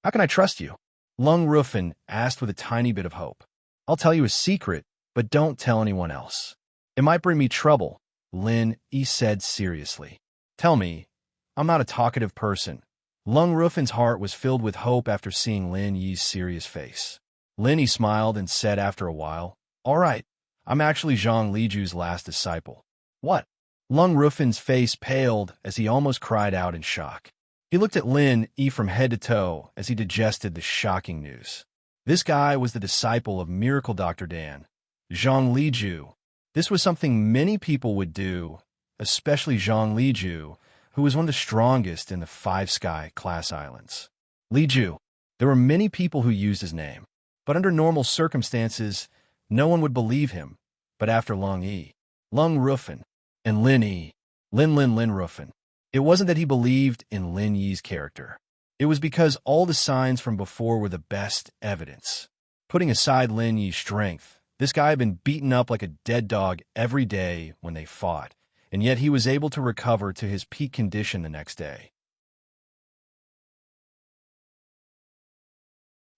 "How can I trust you?" Lung Rufin asked with a tiny bit of hope. "I'll tell you a secret, but don't tell anyone else. It might bring me trouble," Lin Yi said seriously. "Tell me, I'm not a talkative person." Lung Rufin's heart was filled with hope after seeing Lin Yi's serious face. Lin Yi smiled and said after a while, "All right, I'm actually Zhang Liju's last disciple." "What?" Lung Rufin's face paled as he almost cried out in shock. He looked at Lin Yi from head to toe as he digested the shocking news. This guy was the disciple of Miracle Dr. Dan, Zhang Liju. This was something many people would do, especially Zhang Liju, who was one of the strongest in the Five Sky class islands. Liju. There were many people who used his name, but under normal circumstances, no one would believe him. But after Lung Yi, Lung Rufin, and Lin Yi, Lin Rufin, it wasn't that he believed in Lin Yi's character. It was because all the signs from before were the best evidence. Putting aside Lin Yi's strength, this guy had been beaten up like a dead dog every day when they fought, and yet he was able to recover to his peak condition the next day.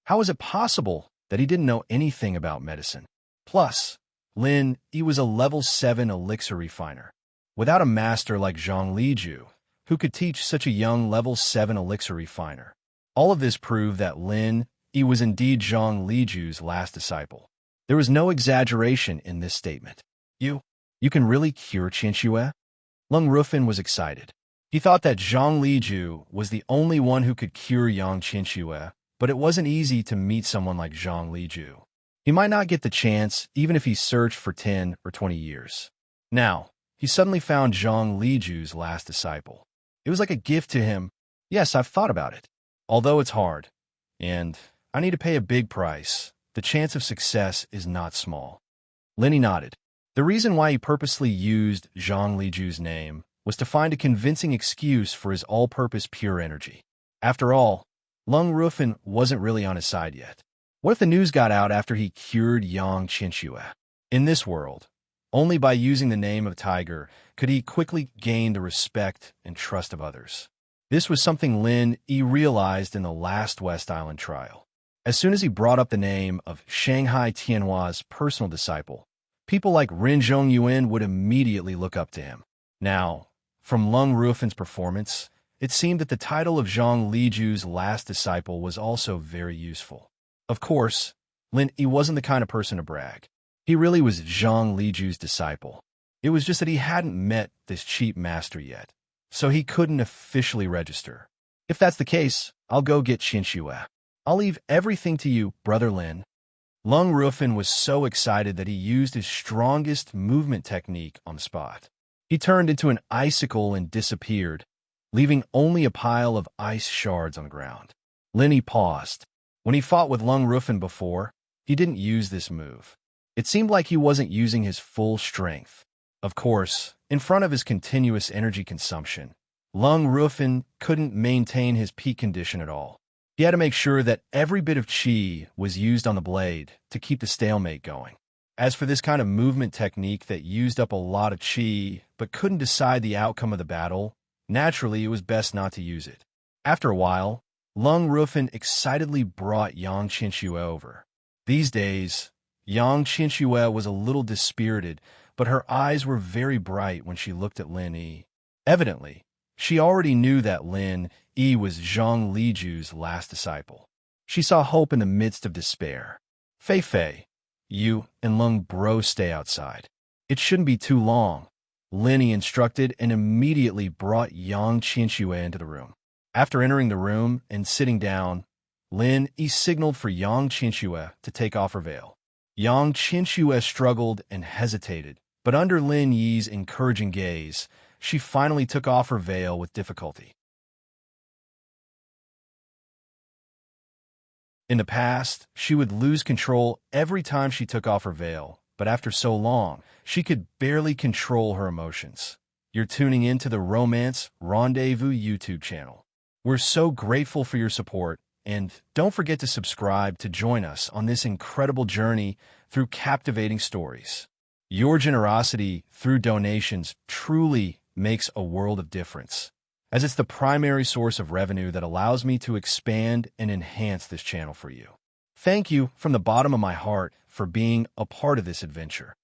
How was it possible that he didn't know anything about medicine? Plus, Lin Yi was a level 7 elixir refiner. Without a master like Zhang Liju, who could teach such a young level 7 elixir refiner. All of this proved that Lin Yi was indeed Zhang Liju's last disciple. There was no exaggeration in this statement. You can really cure Qianxue? Lung Rufin was excited. He thought that Zhang Liju was the only one who could cure young Qianxue, but it wasn't easy to meet someone like Zhang Liju. He might not get the chance even if he searched for 10 or 20 years. Now, he suddenly found Zhang Liju's last disciple. It was like a gift to him. Yes, I've thought about it. Although it's hard, and I need to pay a big price, the chance of success is not small. Lin Yi nodded. The reason why he purposely used Zhang Liju's name was to find a convincing excuse for his all-purpose pure energy. After all, Lung Rufin wasn't really on his side yet. What if the news got out after he cured Yang Qianxue? In this world, only by using the name of Tiger could he quickly gain the respect and trust of others. This was something Lin Yi realized in the last West Island trial. As soon as he brought up the name of Shanghai Tianhua's personal disciple, people like Ren Zhongyuan would immediately look up to him. Now, from Lung Rufin's performance, it seemed that the title of Zhang Liju's last disciple was also very useful. Of course, Lin Yi wasn't the kind of person to brag. He really was Zhang Liju's disciple. It was just that he hadn't met this cheap master yet, so he couldn't officially register. If that's the case, I'll go get Qianxue. I'll leave everything to you, Brother Lin. Lung Rufin was so excited that he used his strongest movement technique on the spot. He turned into an icicle and disappeared, leaving only a pile of ice shards on the ground. Lin Yi paused. When he fought with Lung Rufin before, he didn't use this move. It seemed like he wasn't using his full strength. Of course, in front of his continuous energy consumption, Lung Rufin couldn't maintain his peak condition at all. He had to make sure that every bit of qi was used on the blade to keep the stalemate going. As for this kind of movement technique that used up a lot of qi but couldn't decide the outcome of the battle, naturally it was best not to use it. After a while, Lung Rufin excitedly brought Yang Qianxue over. These days, Yang Qianxue was a little dispirited, but her eyes were very bright when she looked at Lin Yi. Evidently, she already knew that Lin Yi was Zhang Liju's last disciple. She saw hope in the midst of despair. Fei, you and Lung Bro stay outside. It shouldn't be too long, Lin Yi instructed and immediately brought Yang Qianxue into the room. After entering the room and sitting down, Lin Yi signaled for Yang Qianxue to take off her veil. Yang Qianxue struggled and hesitated, but under Lin Yi's encouraging gaze, she finally took off her veil with difficulty. In the past, she would lose control every time she took off her veil, but after so long, she could barely control her emotions. You're tuning into the Romance Rendezvous YouTube channel. We're so grateful for your support, And don't forget to subscribe to join us on this incredible journey through captivating stories. Your generosity through donations truly makes a world of difference, as it's the primary source of revenue that allows me to expand and enhance this channel for you. Thank you from the bottom of my heart for being a part of this adventure.